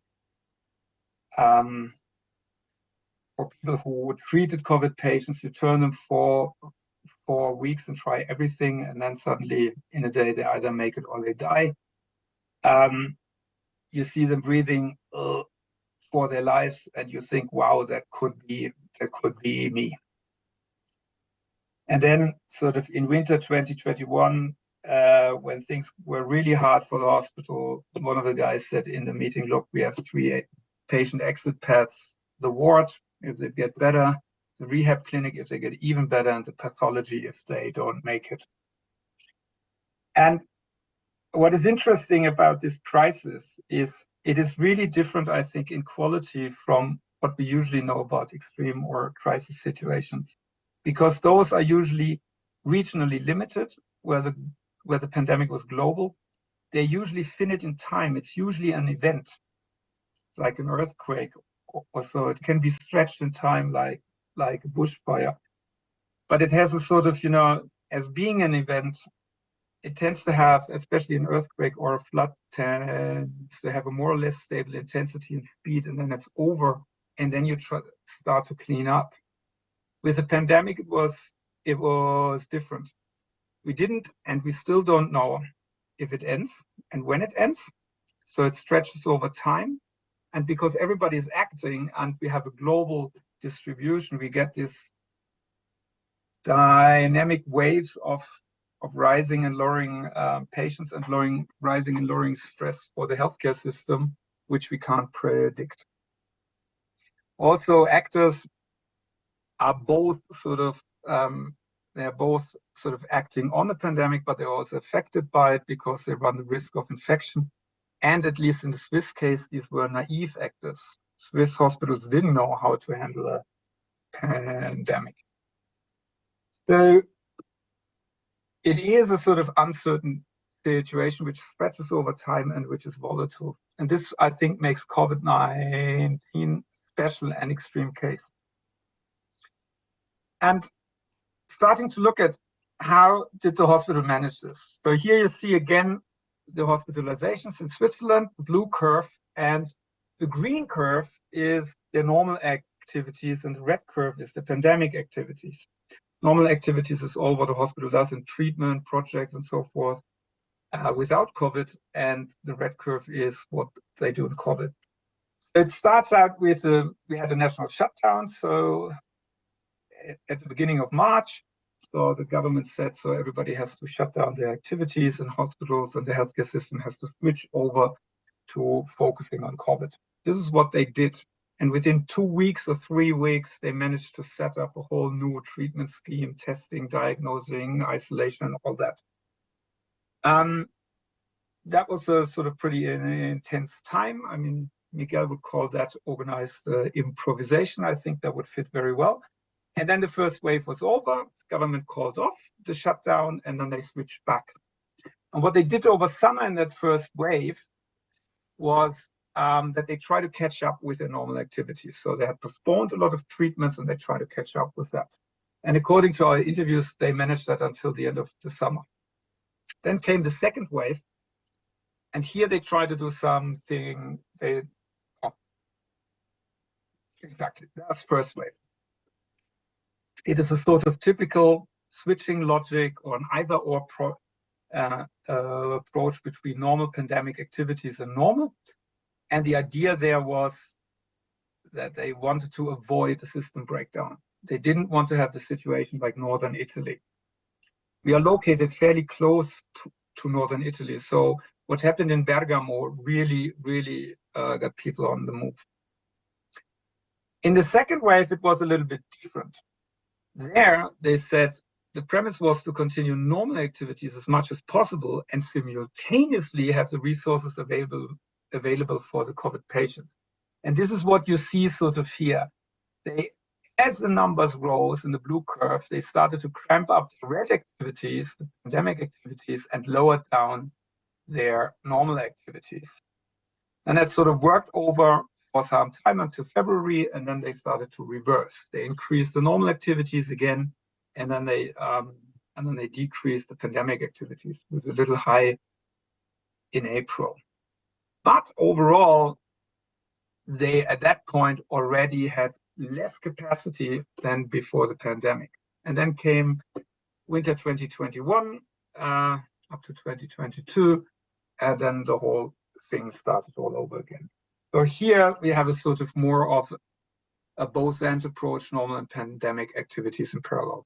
For people who treated COVID patients, you turn them for 4 weeks and try everything, and then suddenly in a day they either make it or they die. You see them breathing for their lives, and you think, wow, that could be me. And then sort of in winter 2021, when things were really hard for the hospital, one of the guys said in the meeting, look, we have 3 patient exit paths: the ward if they get better, the rehab clinic if they get even better, and the pathology if they don't make it. And what is interesting about this crisis is it is really different, I think, in quality from what we usually know about extreme or crisis situations, because those are usually regionally limited, where the pandemic was global. They usually finite in time. It's usually an event, like an earthquake, or so. It can be stretched in time like a bushfire. But it has a sort of, as being an event, it tends to have, especially an earthquake or a flood, tends to have a more or less stable intensity and speed, and then it's over, and then you start to clean up. With the pandemic, it was different. We didn't, and we still don't know if it ends and when it ends. So it stretches over time. And because everybody is acting and we have a global distribution, we get this dynamic waves of rising and lowering patients and rising and lowering stress for the healthcare system, which we can't predict. Also, actors are both sort of acting on the pandemic, but they're also affected by it because they run the risk of infection. And at least in the Swiss case, these were naive actors. Swiss hospitals didn't know how to handle a pandemic. So it is a sort of uncertain situation which stretches over time and which is volatile. And this, I think, makes COVID-19 special and extreme case. And starting to look at how did the hospital manage this? So here you see again the hospitalizations in Switzerland, the blue curve, and the green curve is the normal activities, and the red curve is the pandemic activities. Normal activities is all what the hospital does in treatment, projects, and so forth without COVID, and the red curve is what they do in COVID. It starts out with we had a national shutdown, so at the beginning of March. So the government said, so everybody has to shut down their activities in hospitals, and the healthcare system has to switch over to focusing on COVID. This is what they did. And within 2 weeks or 3 weeks, they managed to set up a whole new treatment scheme, testing, diagnosing, isolation, and all that. That was a sort of pretty intense time. I mean, Miguel would call that organized improvisation. I think that would fit very well. And then the first wave was over, the government called off the shutdown, and then they switched back. And what they did over summer in that first wave was that they try to catch up with their normal activities. So they had postponed a lot of treatments and they try to catch up with that. And according to our interviews, they managed that until the end of the summer. Then came the second wave. And here they try to do something. Exactly, that's first wave. It is a sort of typical switching logic or an either-or approach between normal pandemic activities and normal. And the idea there was that they wanted to avoid a system breakdown. They didn't want to have the situation like northern Italy. We are located fairly close to northern Italy. So what happened in Bergamo really got people on the move. In the second wave, it was a little bit different. There, they said the premise was to continue normal activities as much as possible and simultaneously have the resources available for the COVID patients. And this is what you see sort of here. As the numbers rose in the blue curve, they started to cramp up the red activities, the pandemic activities, and lower down their normal activities. And that sort of worked over for some time until February, and then they started to reverse. They increased the normal activities again, and then they decreased the pandemic activities with a little high in April. But overall, they at that point already had less capacity than before the pandemic. And then came winter 2021 up to 2022, and then the whole thing started all over again. So here we have a sort of more of a both-end approach, normal and pandemic activities in parallel.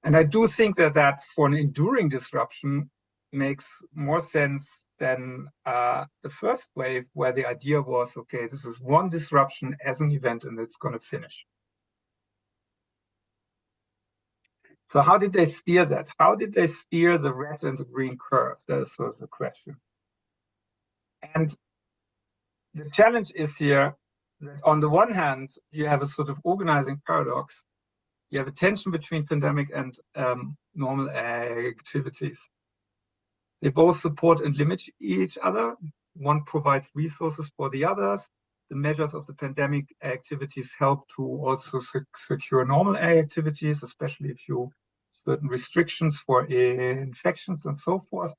And I do think that for an enduring disruption makes more sense than the first wave, where the idea was, okay, this is one disruption as an event and it's going to finish. So how did they steer that? How did they steer the red and the green curve? That was the question. And the challenge is here that on the one hand, you have a sort of organizing paradox. You have a tension between pandemic and normal activities. They both support and limit each other. One provides resources for the others. The measures of the pandemic activities help to also secure normal activities, especially if you certain restrictions for infections and so forth.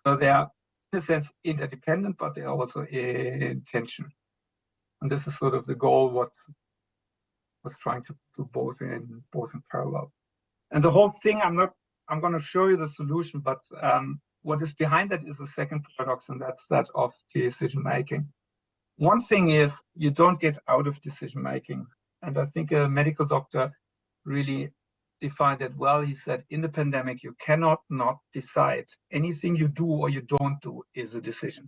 So they are, in a sense, interdependent, but they are also in tension. And this is sort of the goal, what was trying to do both in parallel. And the whole thing, I'm going to show you the solution, but what is behind that is the second paradox, and that's that of decision making. One thing is you don't get out of decision making. And I think a medical doctor really defined it well. He said, in the pandemic, you cannot not decide. Anything you do or you don't do is a decision.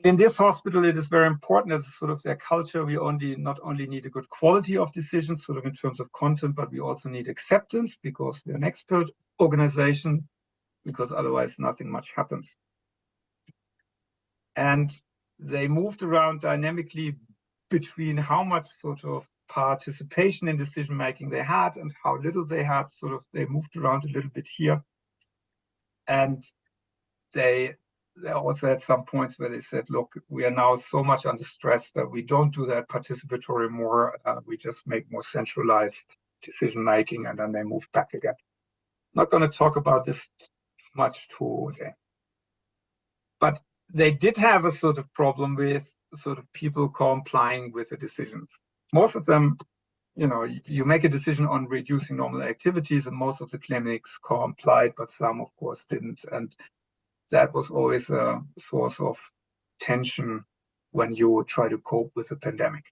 In this hospital, it is very important as sort of their culture. We not only need a good quality of decisions, sort of in terms of content, but we also need acceptance, because we're an expert organization, because otherwise nothing much happens. And they moved around dynamically between how much sort of participation in decision making they had and how little they had. Sort of they moved around a little bit here, and they also had some points where they said, look, we are now so much under stress that we don't do that participatory more. We just make more centralized decision making, and then they move back again. I'm not going to talk about this much today. But they did have a sort of problem with sort of people complying with the decisions. Most of them, you make a decision on reducing normal activities, and most of the clinics complied, but some, of course, didn't. And that was always a source of tension when you try to cope with the pandemic.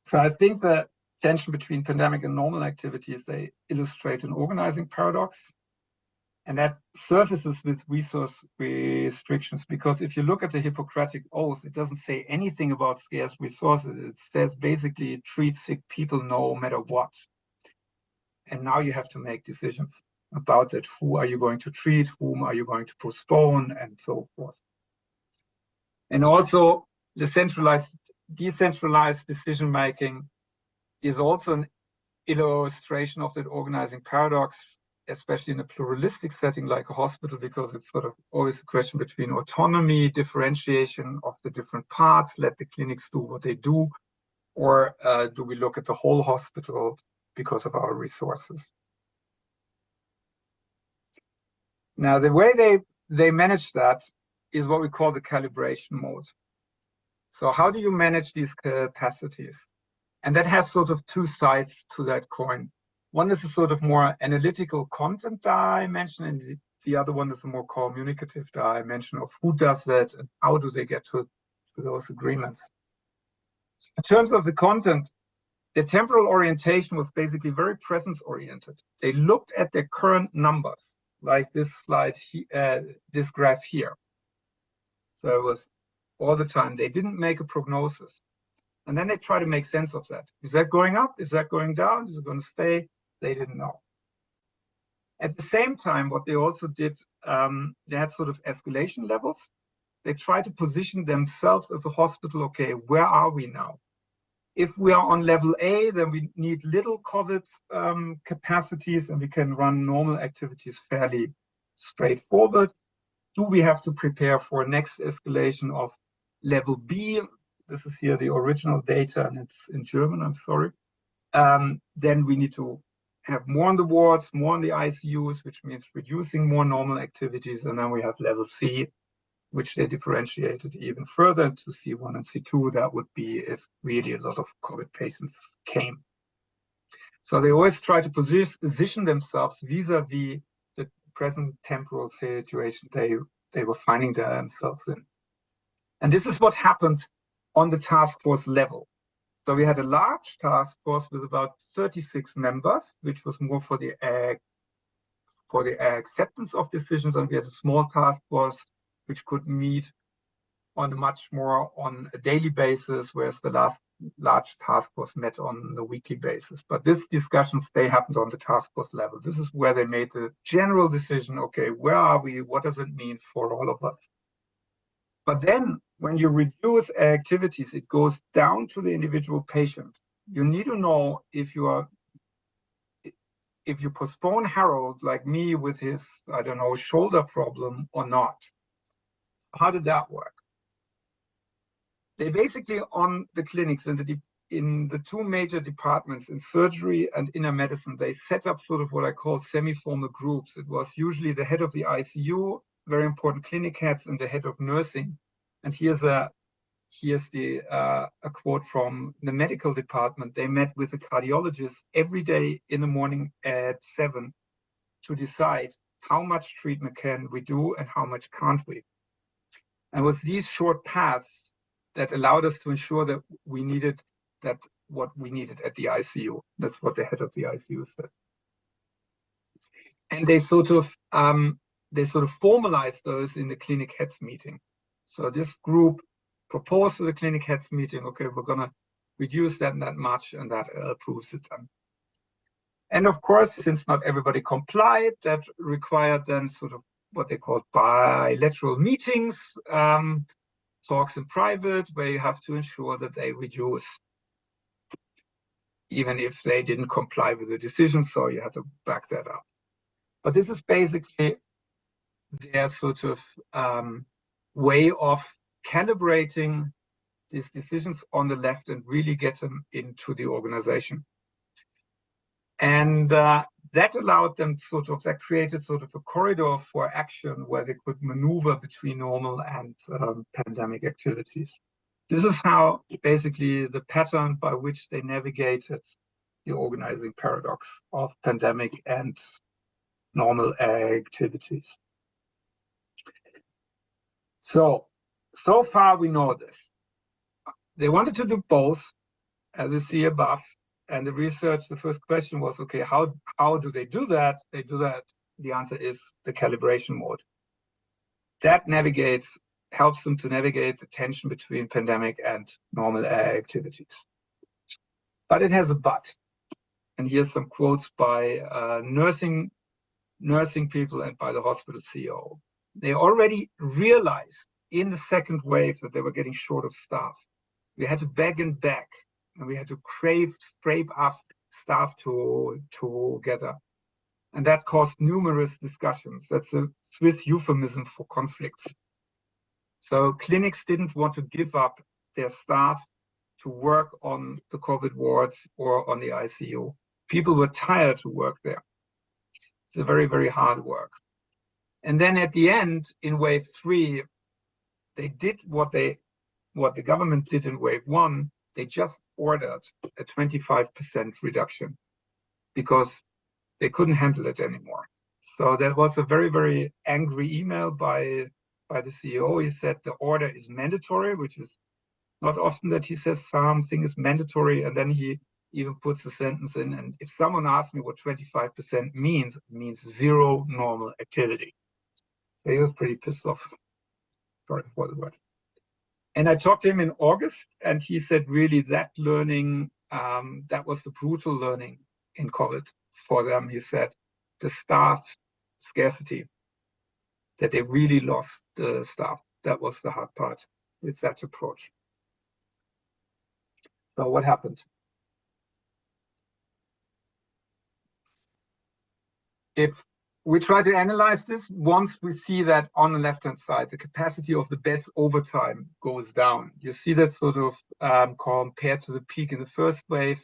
So I think the tension between pandemic and normal activities, they illustrate an organizing paradox. And that surfaces with resource restrictions, because if you look at the Hippocratic Oath, it doesn't say anything about scarce resources. It says basically treat sick people no matter what. And now you have to make decisions about that. Who are you going to treat? Whom are you going to postpone? And so forth. And also the decentralized decision making is also an illustration of that organizing paradox. especially in a pluralistic setting like a hospital, because it's sort of always a question between autonomy, differentiation of the different parts, let the clinics do what they do, or do we look at the whole hospital because of our resources? Now, the way they manage that is what we call the calibration mode. So how do you manage these capacities? And that has sort of two sides to that coin. One is a sort of more analytical content dimension, and the other one is a more communicative dimension of who does that and how do they get to those agreements. In terms of the content, the temporal orientation was basically very presence-oriented. They looked at their current numbers, like this slide, this graph here. So it was all the time. They didn't make a prognosis. And then they try to make sense of that. Is that going up? Is that going down? Is it going to stay? They didn't know. At the same time, what they also did, they had sort of escalation levels. They tried to position themselves as a hospital. Okay, where are we now? If we are on level A, then we need little COVID capacities and we can run normal activities fairly straightforward. Do we have to prepare for next escalation of level B? This is here the original data and it's in German, I'm sorry. Then we need to have more on the wards, more on the ICUs, which means reducing more normal activities. And then we have level C, which they differentiated even further to C1 and C2. That would be if really a lot of COVID patients came. So they always try to position themselves vis-a-vis the present temporal situation they were finding themselves in. And this is what happened on the task force level. So we had a large task force with about 36 members, which was more for the acceptance of decisions, and we had a small task force which could meet on a daily basis, whereas the last large task force met on a weekly basis. But these discussions, they happened on the task force level. This is where they made the general decision, okay, where are we? What does it mean for all of us? But then when you reduce activities, it goes down to the individual patient. You need to know if you postpone Harold, like me, with his, I don't know, shoulder problem or not. How did that work? They basically, on the clinics in the two major departments, in surgery and inner medicine, they set up sort of what I call semi-formal groups. It was usually the head of the ICU, very important clinic heads, and the head of nursing. And here's a quote from the medical department. They met with a cardiologist every day in the morning at 7 to decide how much treatment can we do and how much can't we. And it was these short paths that allowed us to ensure that we needed what we needed at the ICU. That's what the head of the ICU says. And they sort of formalized those in the clinic heads meeting. So this group proposed to the clinic heads meeting, okay, we're going to reduce that and that much, and that approves it then. And of course, since not everybody complied, that required then sort of what they call bilateral meetings, talks in private, where you have to ensure that they reduce, even if they didn't comply with the decision, so you had to back that up. But this is basically their sort of way of calibrating these decisions on the left and really get them into the organization. And that allowed them that created sort of a corridor for action where they could maneuver between normal and pandemic activities. This is how basically the pattern by which they navigated the organizing paradox of pandemic and normal activities. So far we know this. They wanted to do both, as you see above, and the research, the first question was, okay, how do they do that? They do that, the answer is the calibration mode. That helps them to navigate the tension between pandemic and normal activities. But it has a but. And here's some quotes by nursing people and by the hospital CEO. They already realized in the second wave that they were getting short of staff. We had to beg and beg, and we had to scrape up staff together. And that caused numerous discussions. That's a Swiss euphemism for conflicts. So clinics didn't want to give up their staff to work on the COVID wards or on the ICU. People were tired to work there. It's a very, very hard work. And then at the end, in wave 3, they did what the government did in wave 1. They just ordered a 25% reduction because they couldn't handle it anymore. So that was a very, very angry email by the CEO. He said the order is mandatory, which is not often that he says something is mandatory, and then he even puts a sentence in. And if someone asks me what 25% means, it means zero normal activity. So he was pretty pissed off. Sorry for the word. And I talked to him in August, and he said really that learning, that was the brutal learning in COVID for them. He said the staff scarcity, that they really lost the staff. That was the hard part with that approach. So what happened? If we try to analyze this, once we see that on the left-hand side, the capacity of the beds over time goes down. You see that sort of compared to the peak in the first wave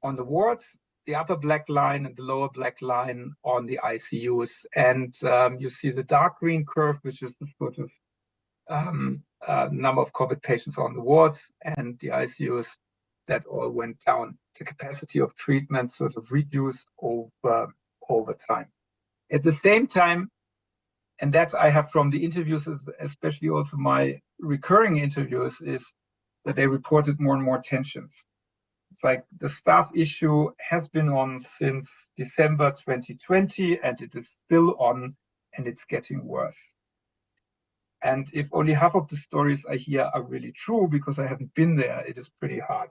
on the wards, the upper black line and the lower black line on the ICUs. And you see the dark green curve, which is the sort of number of COVID patients on the wards, and the ICUs that all went down. The capacity of treatment sort of reduced over time. At the same time, and that I have from the interviews, especially also my recurring interviews, is that they reported more and more tensions. It's like the staff issue has been on since December 2020, and it is still on, and it's getting worse. And if only half of the stories I hear are really true, because I haven't been there, it is pretty hard.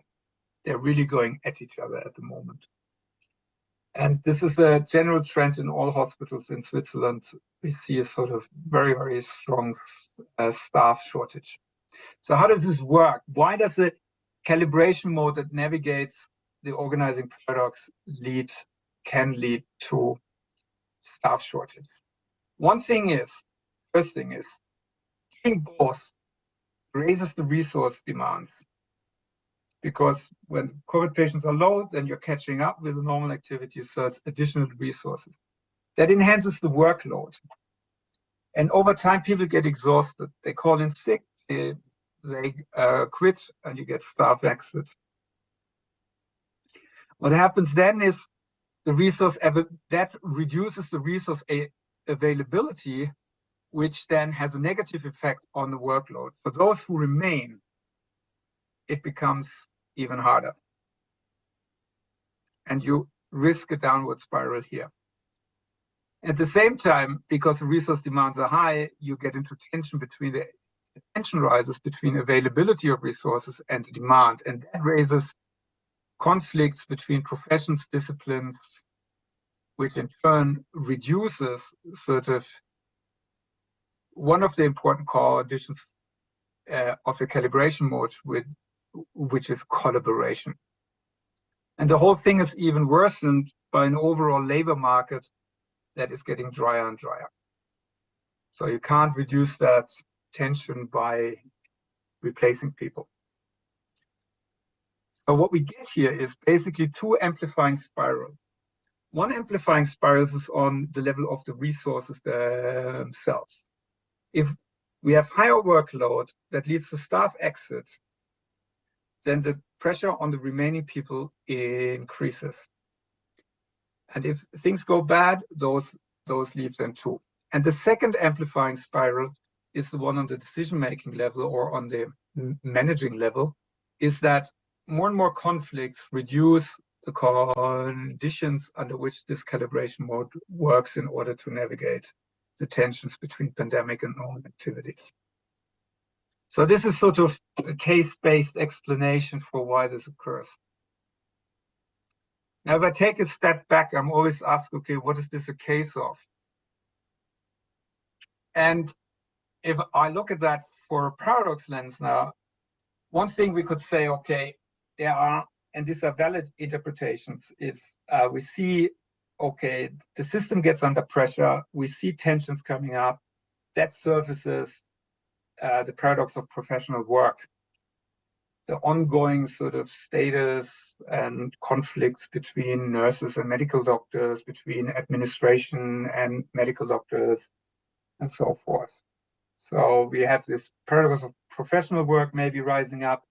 They're really going at each other at the moment. And this is a general trend in all hospitals in Switzerland. We see a sort of very, very strong staff shortage. So how does this work? Why does the calibration mode that navigates the organizing paradox can lead to staff shortage? First thing is, doing both raises the resource demand. Because when COVID patients are low, then you're catching up with the normal activities, so it's additional resources. That enhances the workload. And over time, people get exhausted. They call in sick, they quit, and you get staff exit. What happens then is that reduces the resource availability, which then has a negative effect on the workload. For those who remain, it becomes even harder. And you risk a downward spiral here. At the same time, because the resource demands are high, you get into tension rises between availability of resources and the demand. And that raises conflicts between professions, disciplines, which in turn reduces sort of one of the important conditions of the calibration mode, which is collaboration. And the whole thing is even worsened by an overall labor market that is getting drier and drier. So you can't reduce that tension by replacing people. So what we get here is basically two amplifying spirals. One amplifying spiral is on the level of the resources themselves. If we have higher workload that leads to staff exit, then the pressure on the remaining people increases. And if things go bad, those leave them too. And the second amplifying spiral is the one on the decision-making level or on the managing level, is that more and more conflicts reduce the conditions under which this calibration mode works in order to navigate the tensions between pandemic and normal activities. So this is sort of a case-based explanation for why this occurs. Now, if I take a step back, I'm always asked, okay, what is this a case of? And if I look at that for a paradox lens now, one thing we could say, okay, there are, and these are valid interpretations, is we see okay, the system gets under pressure, we see tensions coming up, that surfaces the paradox of professional work, the ongoing sort of status and conflicts between nurses and medical doctors, between administration and medical doctors, and so forth. So we have this paradox of professional work maybe rising up,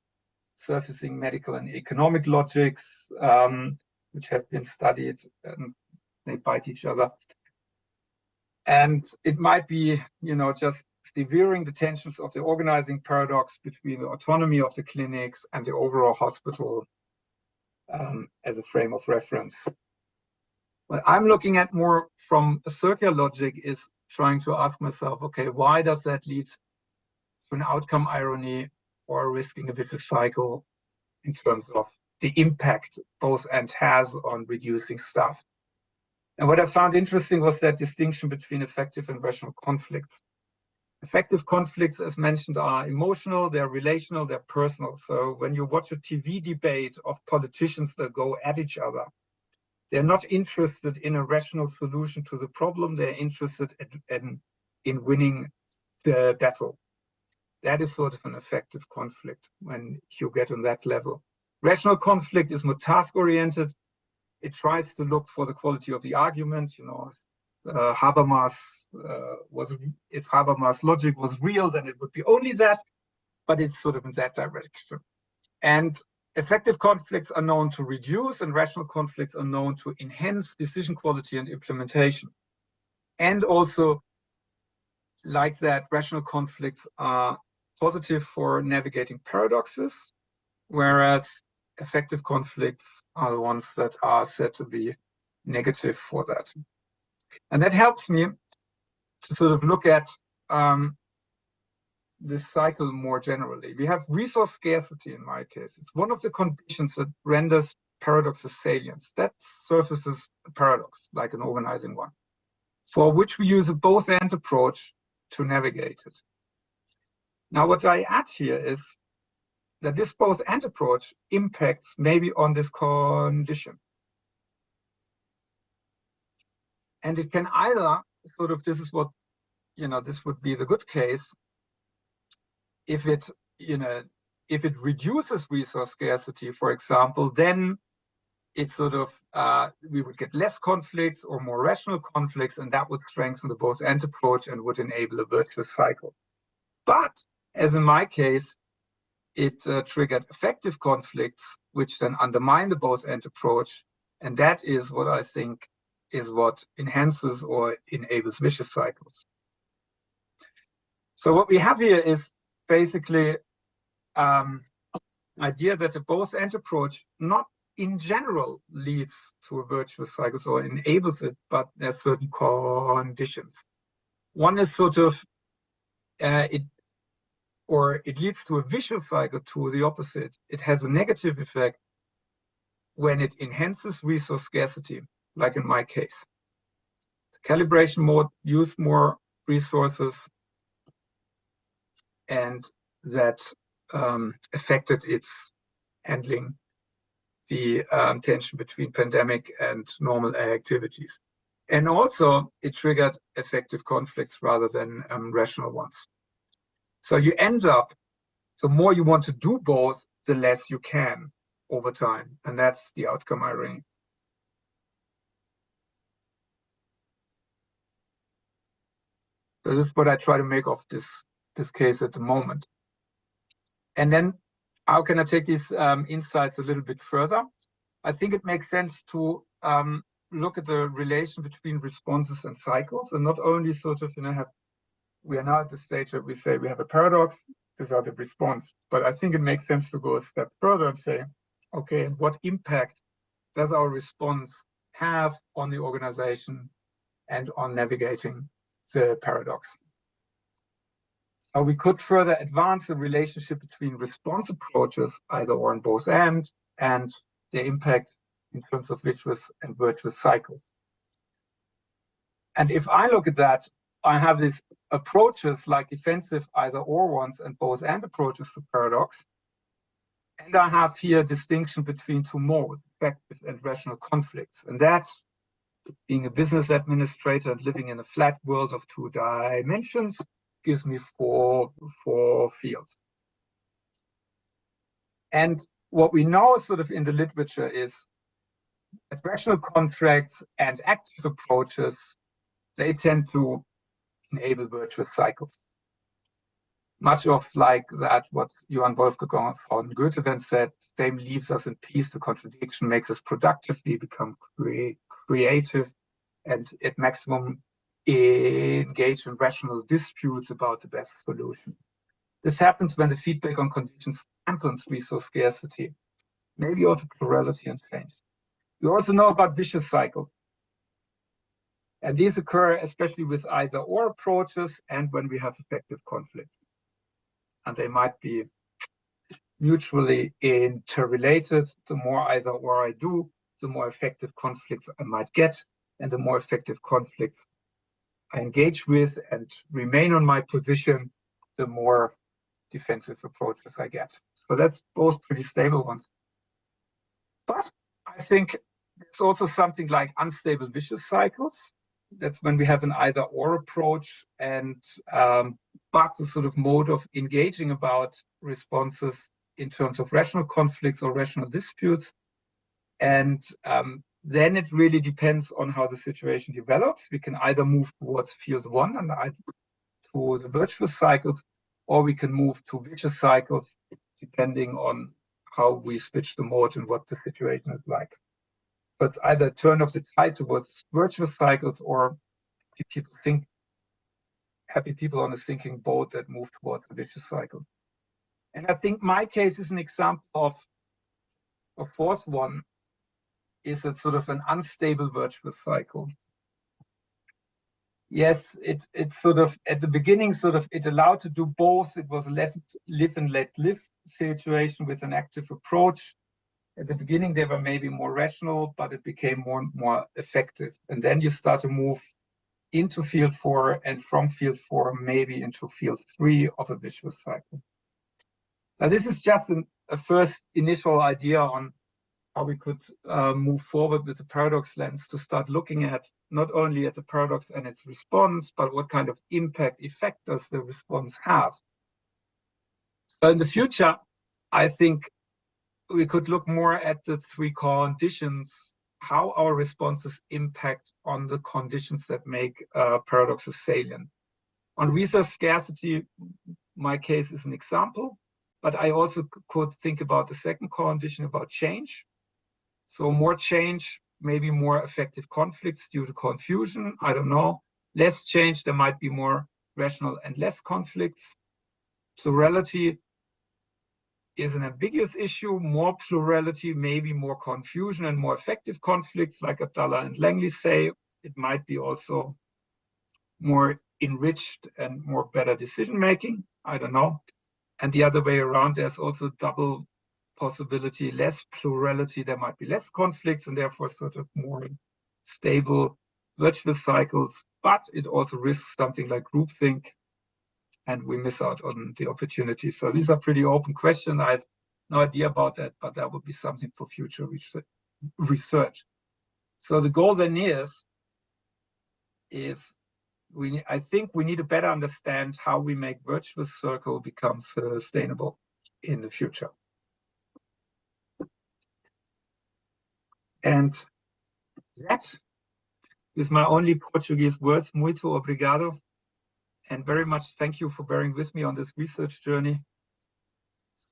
surfacing medical and economic logics, which have been studied, and they bite each other. And it might be, just severing the tensions of the organizing paradox between the autonomy of the clinics and the overall hospital as a frame of reference. What I'm looking at more from a circular logic is trying to ask myself, okay, why does that lead to an outcome irony or risking a vicious cycle in terms of the impact both end has on reducing staff? And what I found interesting was that distinction between effective and rational conflict. Effective conflicts, as mentioned, are emotional, they're relational, they're personal. So when you watch a TV debate of politicians that go at each other, they're not interested in a rational solution to the problem, they're interested in winning the battle. That is sort of an effective conflict when you get on that level. Rational conflict is more task-oriented. It tries to look for the quality of the argument. Habermas if Habermas' logic was real, then it would be only that, but it's sort of in that direction. And effective conflicts are known to reduce, and rational conflicts are known to enhance decision quality and implementation. And also, like that, rational conflicts are positive for navigating paradoxes, whereas effective conflicts are the ones that are said to be negative for that. And that helps me to sort of look at this cycle more generally. We have resource scarcity in my case. It's one of the conditions that renders paradoxes salient. That surfaces a paradox, like an organizing one, for which we use a both-and approach to navigate it. Now, what I add here is that this both-and approach impacts maybe on this condition. And it can either sort of, this is what, this would be the good case, if it reduces resource scarcity, for example, then it's sort of, we would get less conflicts or more rational conflicts, and that would strengthen the both-and approach and would enable a virtuous cycle. But as in my case, it triggered effective conflicts, which then undermine the both-and approach. And that is what I think is what enhances or enables vicious cycles. So what we have here is basically idea that the both-and approach not in general leads to a virtuous cycle or enables it, but there's certain conditions. One is sort of it leads to a vicious cycle to the opposite. It has a negative effect when it enhances resource scarcity, like in my case. The calibration mode used more resources, and that affected its handling the tension between pandemic and normal activities. And also it triggered effective conflicts rather than rational ones. So you end up, the more you want to do both, the less you can over time. And that's the outcome irony. So this is what I try to make of this case at the moment. And then how can I take these insights a little bit further? I think it makes sense to look at the relation between responses and cycles, and not only sort of, we are now at the stage that we say we have a paradox, these are the response. But I think it makes sense to go a step further and say, okay, what impact does our response have on the organization and on navigating the paradox? We could further advance the relationship between response approaches, either or on both ends, and their impact in terms of vicious and virtuous cycles. And if I look at that, I have these approaches like defensive either or ones and both and approaches to paradox. And I have here a distinction between two modes, effective and rational conflicts. And that being a business administrator and living in a flat world of 2 dimensions gives me four fields. And what we know sort of in the literature is that rational contracts and active approaches, they tend to enable virtuous cycles. Much of like that, what Johann Wolfgang von Goethe then said, same leaves us in peace, the contradiction makes us productive, we become creative, and at maximum engage in rational disputes about the best solution. This happens when the feedback on conditions dampens resource scarcity, maybe also plurality and change. We also know about vicious cycles. And these occur especially with either or approaches and when we have effective conflict. And they might be mutually interrelated. The more either or I do, the more effective conflicts I might get, and the more effective conflicts I engage with and remain on my position, the more defensive approaches I get. So that's both pretty stable ones. But I think there's also something like unstable vicious cycles. That's when we have an either or approach, and but the sort of mode of engaging about responses in terms of rational conflicts or rational disputes. And then it really depends on how the situation develops. We can either move towards field one and to the virtuous cycles, or we can move to vicious cycles, depending on how we switch the mode and what the situation is like. So it's either turn of the tide towards virtuous cycles, or happy people on a sinking boat that move towards the vicious cycle. And I think my case is an example of a fourth one, is a sort of an unstable virtuous cycle. Yes, it's sort of at the beginning, sort of it allowed to do both. It was a live and let live situation with an active approach. At the beginning, they were maybe more rational, but it became more and more effective. And then you start to move into field 4, and from field 4, maybe into field 3 of a vicious cycle. Now, this is just a first initial idea on how we could move forward with the paradox lens to start looking at not only at the paradox and its response, but what kind of effect does the response have. So in the future, I think we could look more at the 3 conditions, how our responses impact on the conditions that make paradoxes salient. On resource scarcity, my case is an example, but I also could think about the second condition about change. So more change, maybe more effective conflicts due to confusion, I don't know. Less change, there might be more rational and less conflicts. Plurality is an ambiguous issue. More plurality, maybe more confusion and more effective conflicts, like Abdallah and Langley say. It might be also more enriched and more better decision-making, I don't know. And the other way around, there's also double possibility, less plurality, there might be less conflicts and therefore sort of more stable virtuous cycles, but it also risks something like groupthink, and we miss out on the opportunities. So these are pretty open questions. I have no idea about that, but that would be something for future research. So the goal then is I think we need to better understand how we make virtuous circle become sustainable in the future. And that, with my only Portuguese words, muito obrigado, and very much thank you for bearing with me on this research journey.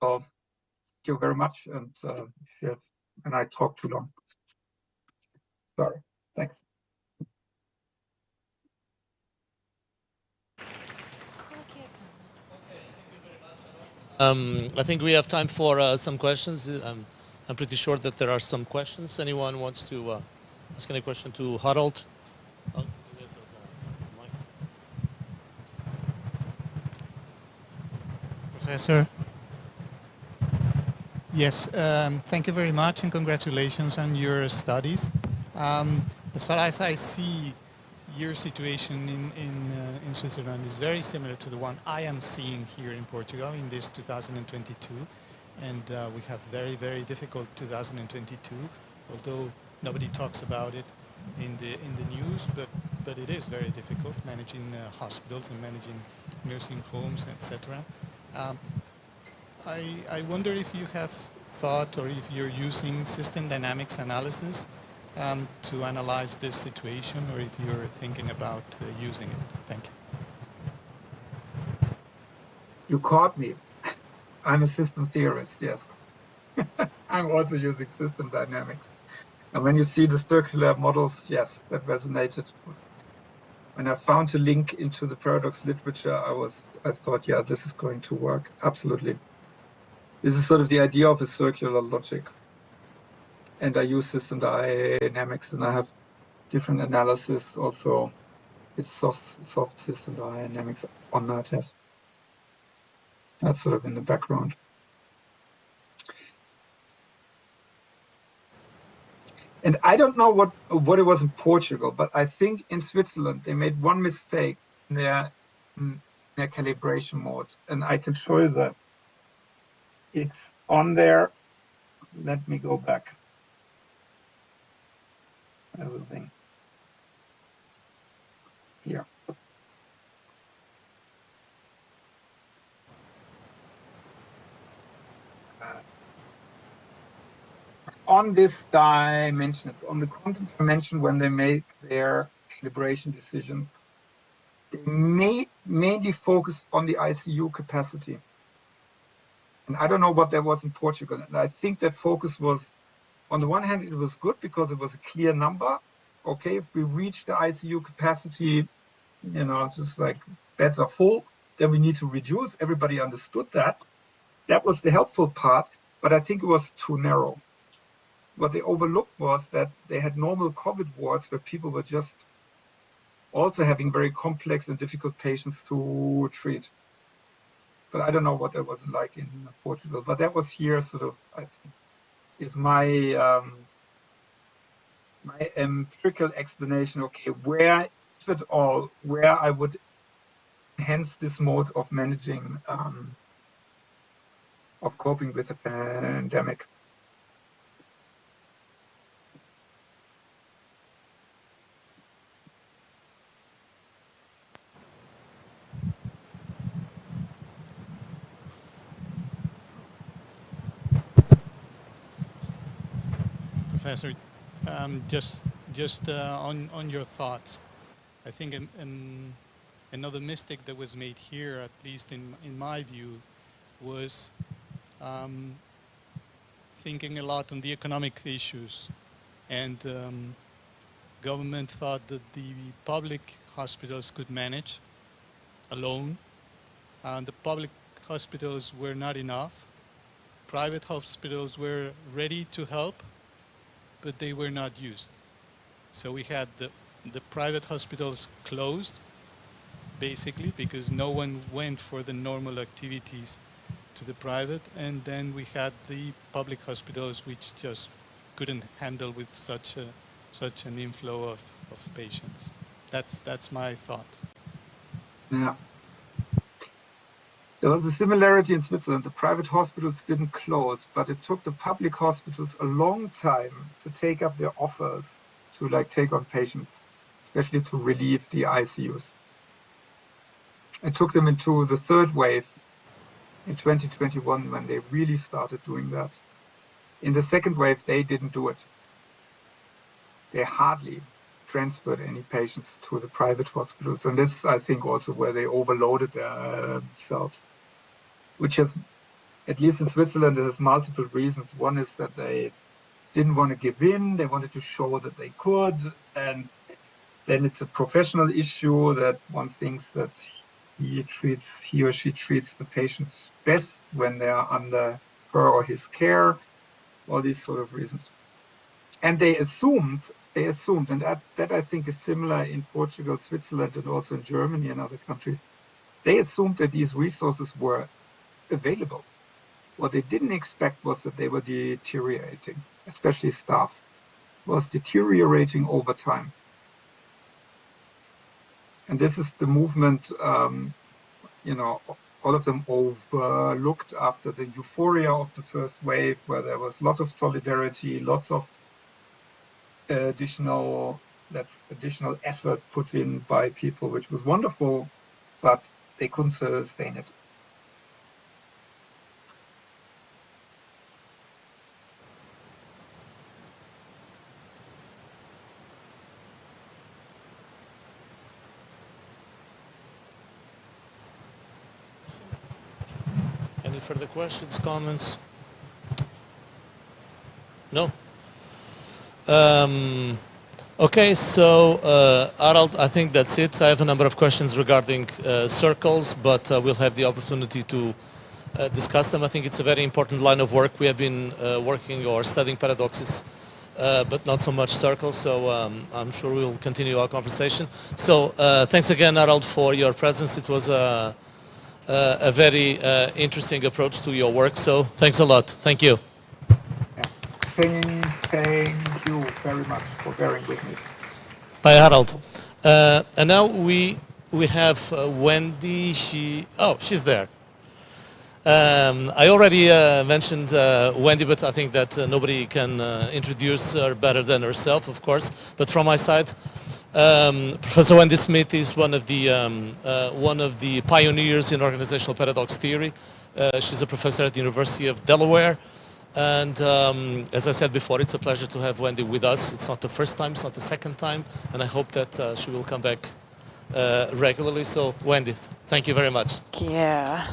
So thank you very much, and I talk too long. Sorry, thanks. I think we have time for some questions. I'm pretty sure that there are some questions. Anyone wants to ask any question to Harold? Oh, yes, there's a mic. Professor. Yes, thank you very much and congratulations on your studies. As far as I see, your situation in Switzerland is very similar to the one I am seeing here in Portugal in this 2022. And we have very, very difficult 2022, although nobody talks about it. in the news, but it is very difficult managing hospitals and managing nursing homes, etc. Um, I wonder if you have thought or if you're using system dynamics analysis to analyze this situation, or if you're thinking about using it. Thank you. You caught me. I'm a system theorist, yes. I'm also using system dynamics. And when you see the circular models, yes, that resonated. When I found a link into the paradox literature, I thought, yeah, this is going to work. Absolutely. This is sort of the idea of a circular logic. And I use system dynamics, and I have different analysis also. It's soft system dynamics on that, yes. That's sort of in the background. And I don't know what it was in Portugal, but I think in Switzerland they made one mistake in their calibration mode, and I can show you that. It's on there. Let me go back. There's the thing here. On this dimension, it's on the quantum dimension when they make their calibration decision. They mainly focused on the ICU capacity. And I don't know what there was in Portugal. And I think that focus was, on the one hand, it was good because it was a clear number. Okay, if we reach the ICU capacity, just like beds are full, then we need to reduce. Everybody understood that. That was the helpful part, but I think it was too narrow. What they overlooked was that they had normal COVID wards where people were just also having very complex and difficult patients to treat. But I don't know what that was like in Portugal. But that was here sort of, I think, is my empirical explanation. Okay, where, if at all, where I would enhance this mode of managing, of coping with the pandemic. Professor, just on your thoughts, I think another mistake that was made here, at least in my view, was thinking a lot on the economic issues, and government thought that the public hospitals could manage alone, and the public hospitals were not enough. Private hospitals were ready to help, but they were not used. So we had the private hospitals closed, basically, because no one went for the normal activities to the private, and then we had the public hospitals which just couldn't handle with such an inflow of patients. That's my thought. Yeah. There was a similarity in Switzerland. The private hospitals didn't close, but it took the public hospitals a long time to take up their offers to take on patients, especially to relieve the ICUs. It took them into the third wave in 2021 when they really started doing that. In the second wave, they didn't do it. They hardly transferred any patients to the private hospitals. And this, I think, also where they overloaded themselves, which has, at least in Switzerland, it has multiple reasons. One is that they didn't want to give in. They wanted to show that they could. And then it's a professional issue that one thinks that he or she treats the patients best when they are under her or his care, all these sort of reasons. And they assumed, and that I think is similar in Portugal, Switzerland, and also in Germany and other countries. They assumed that these resources were available. What they didn't expect was that they were deteriorating, especially staff was deteriorating over time. And this is the movement, all of them overlooked after the euphoria of the first wave, where there was a lot of solidarity, lots of additional that's additional effort put in by people, which was wonderful, but they couldn't sustain it. Any further questions, comments? No? Okay, so Harald, I think that's it. I have a number of questions regarding circles, but we'll have the opportunity to discuss them. I think it's a very important line of work. We have been working or studying paradoxes, but not so much circles, so I'm sure we'll continue our conversation. So thanks again, Harald, for your presence. It was a very interesting approach to your work, so thanks a lot. Thank you. Thank you very much for bearing with me. Bye, Harald. And now we have Wendy. She's there. I already mentioned Wendy, but I think that nobody can introduce her better than herself, of course. But from my side, Professor Wendy Smith is one of the pioneers in organizational paradox theory. She's a professor at the University of Delaware. And as I said before, it's a pleasure to have Wendy with us. It's not the first time, it's not the second time, and I hope that she will come back regularly. So, Wendy, thank you very much. Yeah.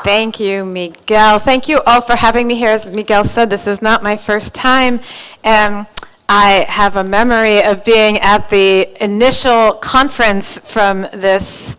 Thank you, Miguel. Thank you all for having me here. As Miguel said, this is not my first time. I have a memory of being at the initial conference from this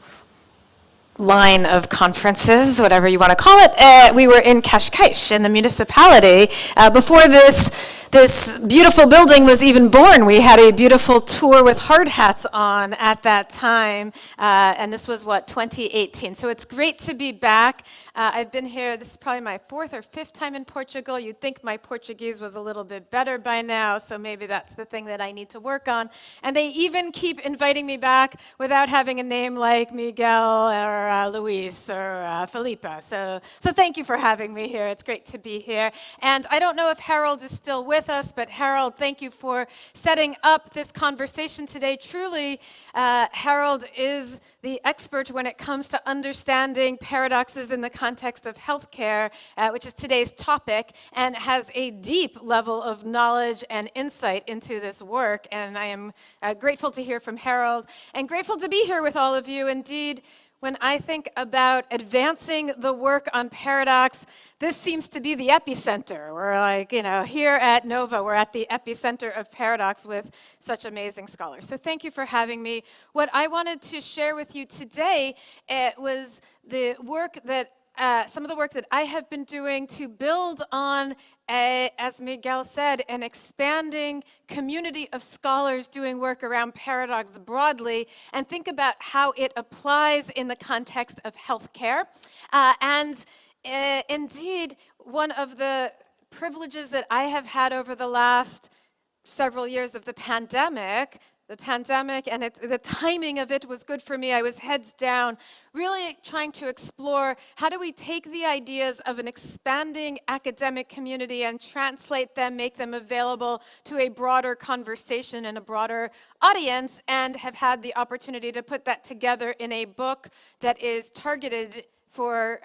line of conferences, whatever you want to call it. We were in Cascais in the municipality. Before this beautiful building was even born, we had a beautiful tour with hard hats on at that time. And this was, 2018. So it's great to be back. I've been here, this is probably my 4th or 5th time in Portugal. You'd think my Portuguese was a little bit better by now, so maybe that's the thing that I need to work on. And they even keep inviting me back without having a name like Miguel or Luis or Felipa. So thank you for having me here. It's great to be here. And I don't know if Harold is still with us, but Harold, thank you for setting up this conversation today. Truly, Harold is the expert when it comes to understanding paradoxes in the context of healthcare, which is today's topic, and has a deep level of knowledge and insight into this work. And I am grateful to hear from Harold and grateful to be here with all of you. Indeed, when I think about advancing the work on paradox, this seems to be the epicenter. We're here at NOVA, we're at the epicenter of paradox with such amazing scholars. So thank you for having me. What I wanted to share with you today was the work that some of the work that I have been doing to build on, as Miguel said, an expanding community of scholars doing work around paradox broadly, and think about how it applies in the context of healthcare. Indeed, one of the privileges that I have had over the last several years of the pandemic and the timing of it was good for me. I was heads down, really trying to explore how do we take the ideas of an expanding academic community and translate them, make them available to a broader conversation and a broader audience, and have had the opportunity to put that together in a book that is targeted for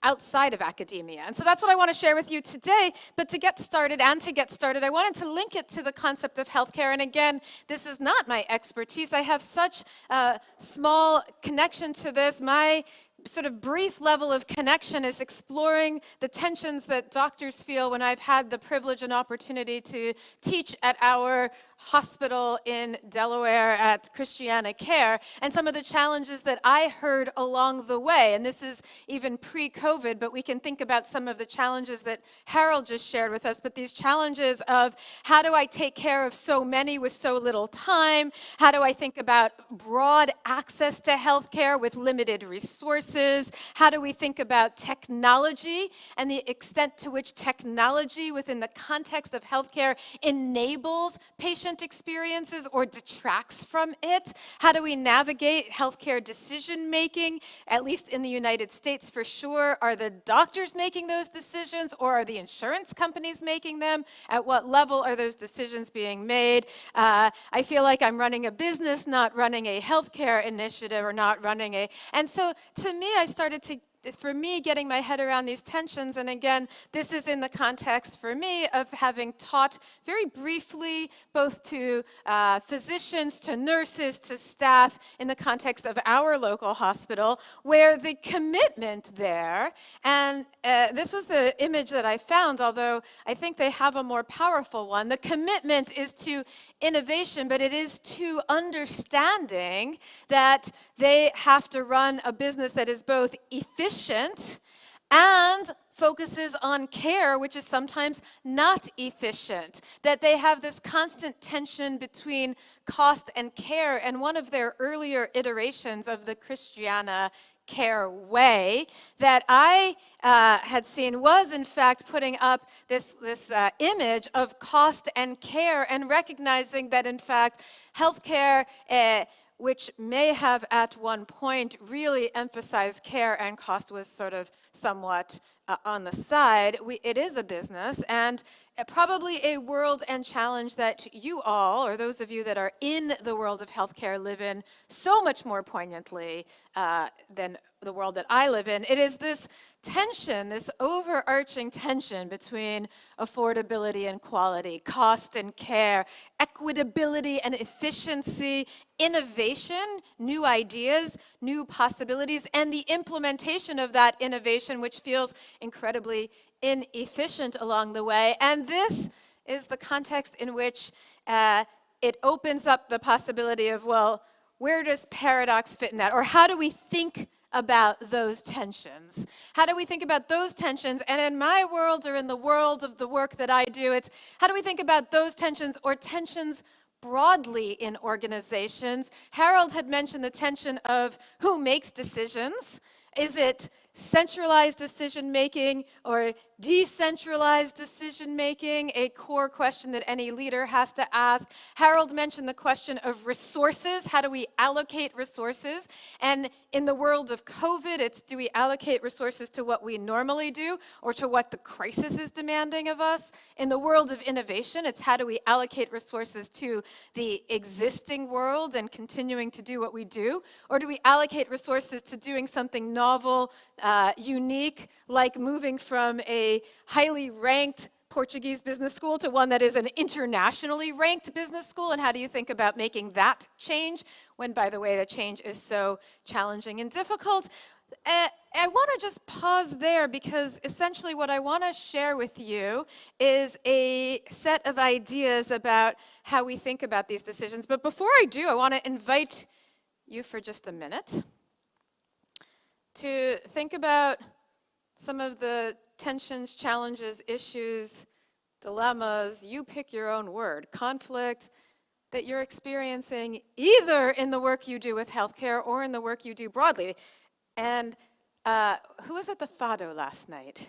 outside of academia. And so that's what I want to share with you today. But to get started, I wanted to link it to the concept of healthcare. And again, this is not my expertise. I have such a small connection to this. My sort of brief level of connection is exploring the tensions that doctors feel when I've had the privilege and opportunity to teach at our hospital in Delaware at Christiana Care, and some of the challenges that I heard along the way. And this is even pre-COVID, but we can think about some of the challenges that Harold just shared with us, but these challenges of how do I take care of so many with so little time? How do I think about broad access to healthcare with limited resources? resources? How do we think about technology and the extent to which technology within the context of healthcare enables patient experiences or detracts from it? How do we navigate healthcare decision making, at least in the United States for sure? Are the doctors making those decisions, or are the insurance companies making them? At what level are those decisions being made? I feel like I'm running a business, not running a healthcare initiative, or not running a... And so to me, I started to, for me, getting my head around these tensions, and again, this is in the context for me of having taught very briefly both to physicians, to nurses, to staff in the context of our local hospital, where the commitment there, and this was the image that I found, although I think they have a more powerful one. The commitment is to innovation, but it is to understanding that they have to run a business that is both efficient and focuses on care, which is sometimes not efficient, that they have this constant tension between cost and care. And one of their earlier iterations of the Christiana care way that I had seen was in fact putting up this image of cost and care, and recognizing that in fact healthcare, which may have at one point really emphasized care and cost, was sort of somewhat on the side. It is a business, and probably a world and challenge that you all, or those of you that are in the world of healthcare, live in so much more poignantly than the world that I live in. It is this tension, this overarching tension between affordability and quality, cost and care, equitability and efficiency, innovation, new ideas, new possibilities, and the implementation of that innovation, which feels incredibly inefficient along the way. And this is the context in which it opens up the possibility of, well, where does paradox fit in that? Or how do we think about those tensions? How do we think about those tensions? And in my world, or in the world of the work that I do, it's how do we think about those tensions, or tensions broadly in organizations? Harold had mentioned the tension of who makes decisions. Is it centralized decision-making or decentralized decision-making? A core question that any leader has to ask. Harold mentioned the question of resources. How do we allocate resources? And in the world of COVID, it's do we allocate resources to what we normally do or to what the crisis is demanding of us? In the world of innovation, it's how do we allocate resources to the existing world and continuing to do what we do? Or do we allocate resources to doing something novel, unique, like moving from a highly ranked Portuguese business school to one that is an internationally ranked business school? And how do you think about making that change when, by the way, the change is so challenging and difficult? I want to just pause there, because essentially what I want to share with you is a set of ideas about how we think about these decisions. But before I do, I want to invite you for just a minute to think about some of the tensions, challenges, issues, dilemmas, you pick your own word, conflict, that you're experiencing either in the work you do with healthcare or in the work you do broadly. And who was at the Fado last night?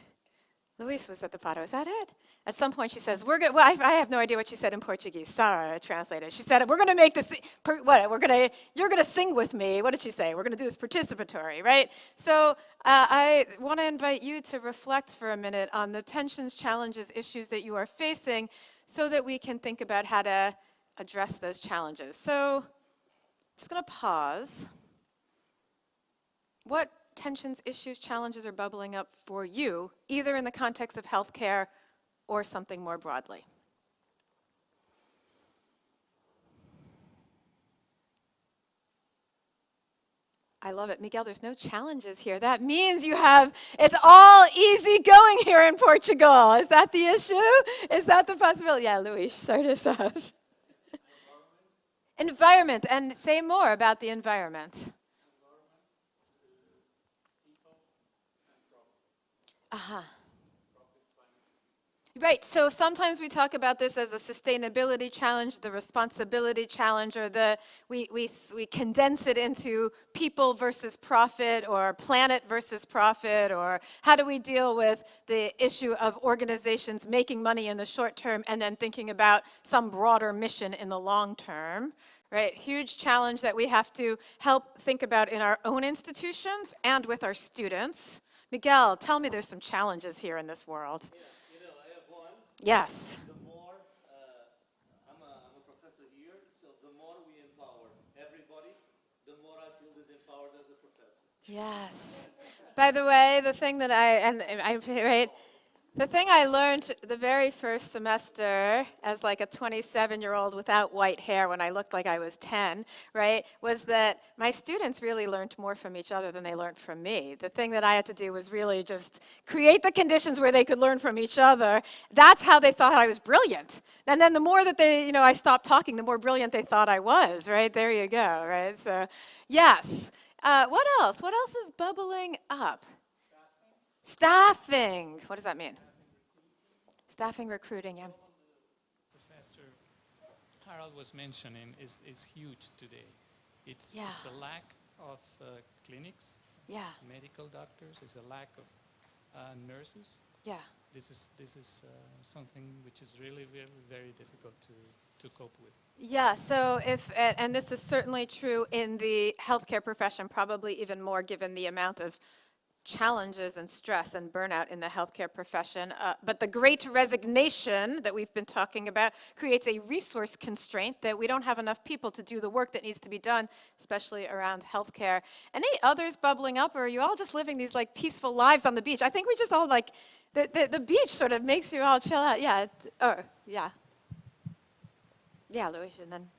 Luis was at the Fado, is that it? At some point she says, we're going well, I have no idea what she said in Portuguese. Sarah translated. She said, we're going to make this, you're going to sing with me. What did she say? We're going to do this participatory, right? So I want to invite you to reflect for a minute on the tensions, challenges, issues that you are facing, so that we can think about how to address those challenges. So I'm just going to pause. What tensions, issues, challenges are bubbling up for you, either in the context of healthcare or something more broadly? I love it. Miguel, there's no challenges here. That means it's all easy going here in Portugal. Is that the issue? Is that the possibility? Yeah, Luis, start us off. Environment, and say more about the environment. Right, so sometimes we talk about this as a sustainability challenge, the responsibility challenge, or we condense it into people versus profit, or planet versus profit, or how do we deal with the issue of organizations making money in the short term and then thinking about some broader mission in the long term. Right, huge challenge that we have to help think about in our own institutions and with our students. Miguel, tell me there's some challenges here in this world. Yes. The more, I'm a professor here, so the more we empower everybody, the more I feel disempowered as a professor. Yes. By the way, the thing that right, the thing I learned the very first semester as like a 27-year-old without white hair when I looked like I was 10, right, was that my students really learned more from each other than they learned from me. The thing that I had to do was really just create the conditions where they could learn from each other. That's how they thought I was brilliant. And then the more that I stopped talking, the more brilliant they thought I was, right? There you go, right? So, yes. What else? What else is bubbling up? Staffing. What does that mean? Staffing, recruiting, yeah. Professor Harold was mentioning is huge today. It's a lack of clinics, medical doctors. There's a lack of nurses. Yeah. This is something which is really, really very difficult to cope with. Yeah, so and this is certainly true in the healthcare profession, probably even more given the amount of challenges and stress and burnout in the healthcare profession. But the great resignation that we've been talking about creates a resource constraint that we don't have enough people to do the work that needs to be done, especially around healthcare. Any others bubbling up, or are you all just living these like peaceful lives on the beach? I think we just all like, the beach sort of makes you all chill out. Yeah, yeah. Yeah, Luis, and then.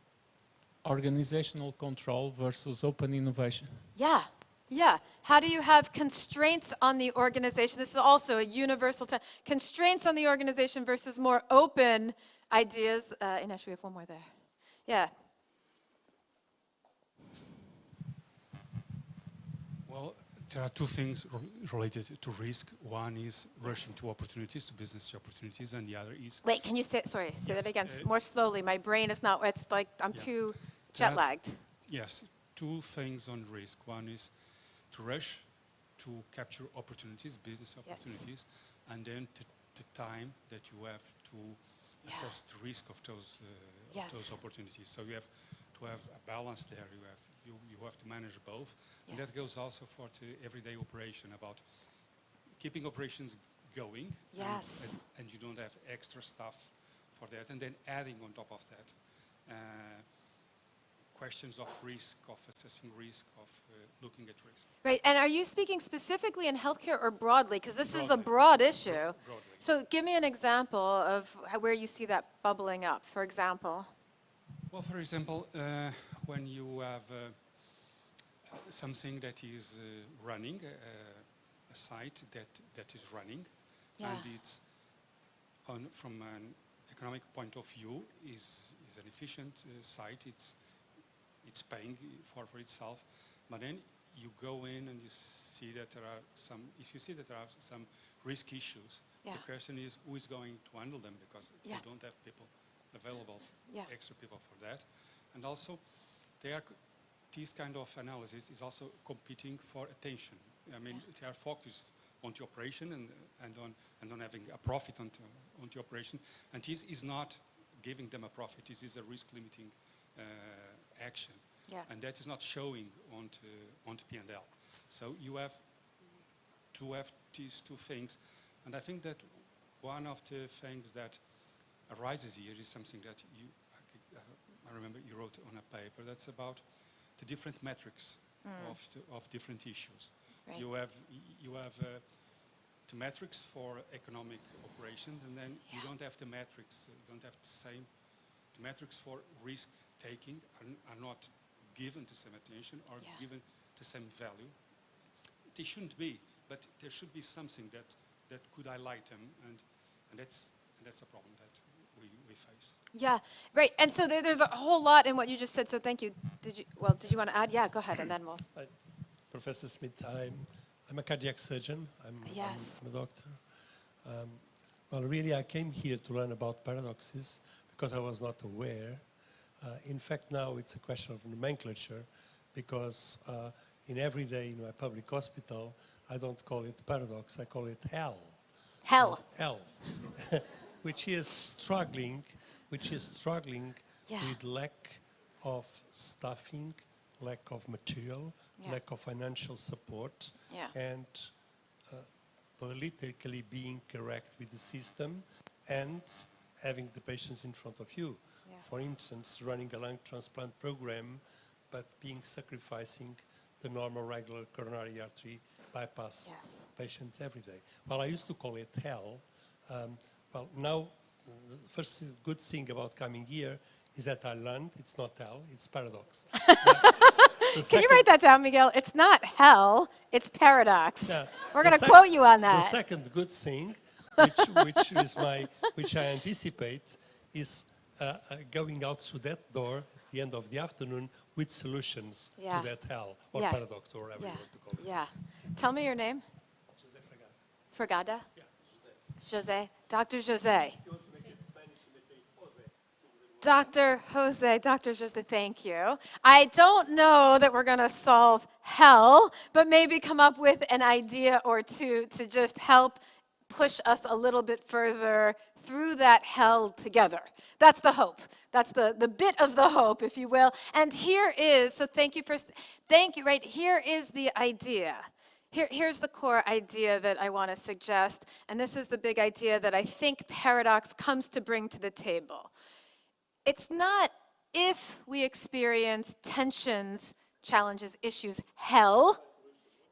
Organizational control versus open innovation. Yeah. Yeah. How do you have constraints on the organization? This is also a universal constraints on the organization versus more open ideas. Ines, we have one more there. Yeah. Well, there are two things related to risk. One is rushing to opportunities, to business opportunities, and the other is... Wait, can you say that again, more slowly. My brain is not, it's like I'm too jet lagged. Yes, two things on risk. One is to rush to capture opportunities, business opportunities, and then the time that you have to assess the risk of those opportunities. So you have to have a balance there. You have to manage both, and that goes also for the everyday operation, about keeping operations going, and you don't have extra stuff for that, and then adding on top of that questions of risk, of assessing risk, of looking at risk. Right, and are you speaking specifically in healthcare or broadly? Because this is a broad issue. Broadly. So give me an example of where you see that bubbling up, for example. Well, for example, when you have something that is running, a site that is running, and it's from an economic point of view is an efficient site. It's paying for itself, but then you go in and you see that there are some. If you see that there are some risk issues, the question is who is going to handle them, because you don't have people available, extra people for that, and also this kind of analysis is also competing for attention. I mean, they are focused on the operation and on having a profit on the operation, and this is not giving them a profit. This is a risk limiting action, and that is not showing onto P&L. So you have to have these two things, and I think that one of the things that arises here is something that I remember you wrote on a paper that's about the different metrics of different issues. Right. You have the metrics for economic operations, and then you don't have the metrics. You don't have the same. The metrics for risk taking are not given the same attention or given the same value. They shouldn't be, but there should be something that could highlight them, and that's a problem that we face. Yeah, right. And so there's a whole lot in what you just said. So thank you. Did you want to add? Yeah, go ahead, and then we'll. Professor Smith, I'm a cardiac surgeon. I'm a doctor. Well, really, I came here to learn about paradoxes because I was not aware. In fact, now it's a question of nomenclature because in every day in my public hospital, I don't call it paradox, I call it hell. Hell. Hell, which is struggling Yeah. with lack of staffing, lack of material, Yeah. lack of financial support, Yeah. and politically being correct with the system and having the patients in front of you. Yeah. For instance, running a lung transplant program, but sacrificing the normal regular coronary artery bypass patients every day. Well, I used to call it hell. Well, now, the first good thing about coming here is that I learned it's not hell, it's paradox. Can you write that down, Miguel? It's not hell, it's paradox. Yeah. We're going to quote you on The that. second good thing, which I anticipate, is going out through that door at the end of the afternoon with solutions Yeah. to that hell or Yeah. paradox or whatever you want to call it. Yeah. Tell me your name. Fregada? Jose. Dr. Jose. Dr. Jose, Dr. Jose, thank you. I don't know that we're going to solve hell, but maybe come up with an idea or two to just help push us a little bit further through that hell together. That's the hope. That's the bit of the hope, if you will. And here is, so thank you, right? Here is the idea. Here's the core idea that I want to suggest, and this is the big idea that I think Paradox comes to bring to the table. It's not if we experience tensions, challenges, issues, hell,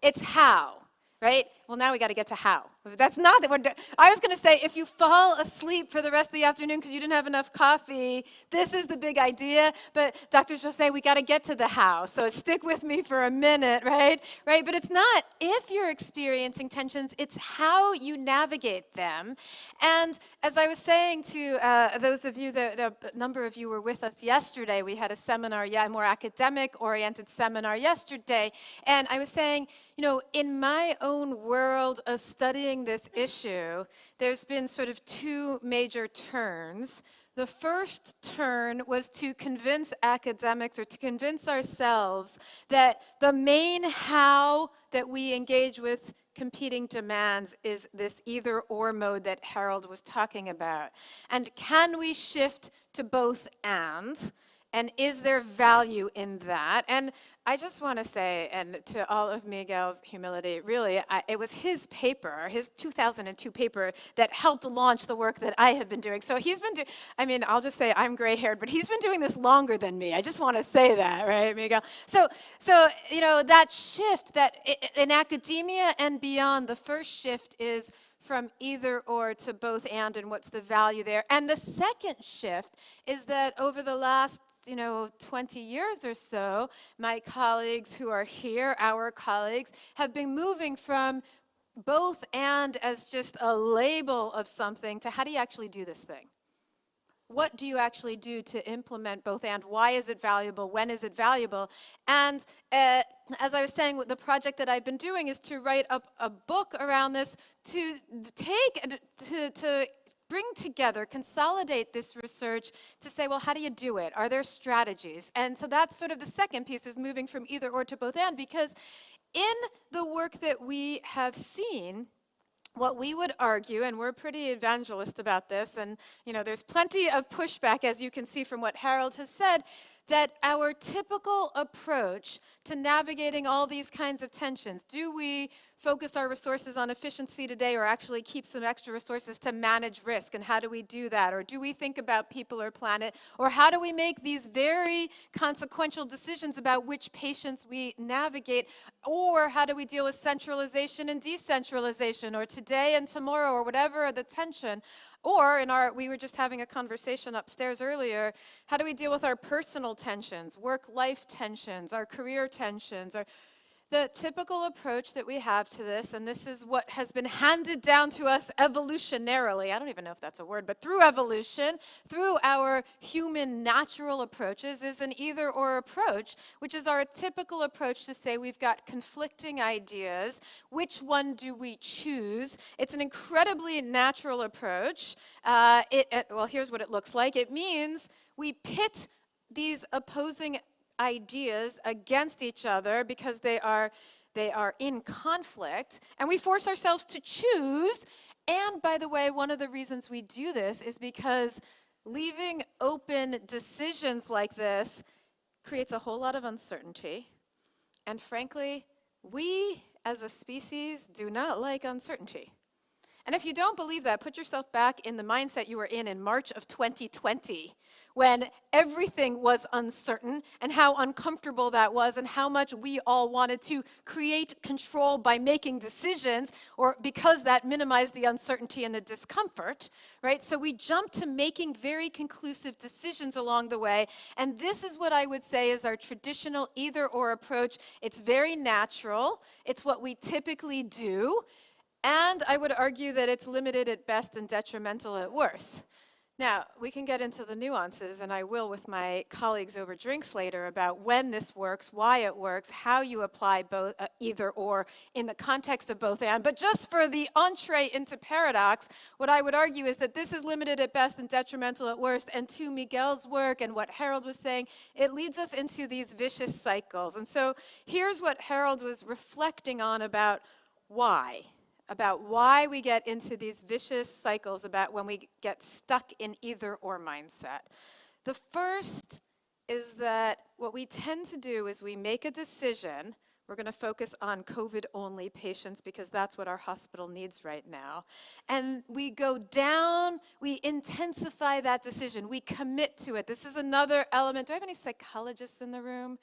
it's how, right? Well, now we got to get to how. That's not that we're I was going to say if you fall asleep for the rest of the afternoon because you didn't have enough coffee, this is the big idea, but Dr. Jose, we got to get to the how. So stick with me for a minute, right? Right? But it's not if you're experiencing tensions, it's how you navigate them. And as I was saying to those of you that a number of you were with us yesterday, we had a seminar, a more academic-oriented seminar yesterday, and I was saying, you know, in my own world of studying this issue, there's been sort of two major turns. The first turn was to convince academics or to convince ourselves that the main how that we engage with competing demands is this either-or mode that Harold was talking about. And can we shift to both and? And is there value in that? And I just want to say, and to all of Miguel's humility, really, it was his paper, his 2002 paper, that helped launch the work that I have been doing. So he's been doing, I mean, I'll just say I'm gray-haired, but he's been doing this longer than me. I just want to say that, right, Miguel? So you know, that shift, that in academia and beyond, the first shift is from either or to both and what's the value there. And the second shift is that over the last 20 years or so, my colleagues who are here, our colleagues, have been moving from both and as just a label of something to how do you actually do this thing? What do you actually do to implement both and? Why is it valuable? When is it valuable? And as I was saying, the project that I've been doing is to write up a book around this to bring together, consolidate this research to say, well, how do you do it? Are there strategies? And so that's sort of the second piece, is moving from either or to both and, because in the work that we have seen, what we would argue, and we're pretty evangelist about this, and there's plenty of pushback, as you can see from what Harold has said, that our typical approach to navigating all these kinds of tensions, do we focus our resources on efficiency today or actually keep some extra resources to manage risk, and how do we do that? Or do we think about people or planet? Or how do we make these very consequential decisions about which patients we navigate? Or how do we deal with centralization and decentralization, or today and tomorrow, or whatever the tension? Or we were just having a conversation upstairs earlier, how do we deal with our personal tensions, work-life tensions, our career tensions, The typical approach that we have to this, and this is what has been handed down to us evolutionarily, I don't even know if that's a word, but through evolution, through our human natural approaches, is an either-or approach, which is our typical approach to say we've got conflicting ideas. Which one do we choose? It's an incredibly natural approach. Well, here's what it looks like. It means we pit these opposing ideas against each other because they are in conflict, and we force ourselves to choose. And by the way, one of the reasons we do this is because leaving open decisions like this creates a whole lot of uncertainty. And frankly, we as a species do not like uncertainty. And if you don't believe that, put yourself back in the mindset you were in March of 2020, when everything was uncertain, and how uncomfortable that was, and how much we all wanted to create control by making decisions, or because that minimized the uncertainty and the discomfort, right? So we jumped to making very conclusive decisions along the way, and this is what I would say is our traditional either-or approach. It's very natural. It's what we typically do. And I would argue that it's limited at best and detrimental at worst. Now, we can get into the nuances, and I will with my colleagues over drinks later, about when this works, why it works, how you apply both either or in the context of both and. But just for the entree into paradox, what I would argue is that this is limited at best and detrimental at worst. And to Miguel's work and what Harold was saying, it leads us into these vicious cycles. And so here's what Harold was reflecting on about why we get into these vicious cycles, about when we get stuck in either-or mindset. The first is that what we tend to do is we make a decision. We're going to focus on COVID-only patients because that's what our hospital needs right now. And we go down, we intensify that decision, we commit to it. This is another element. Do I have any psychologists in the room?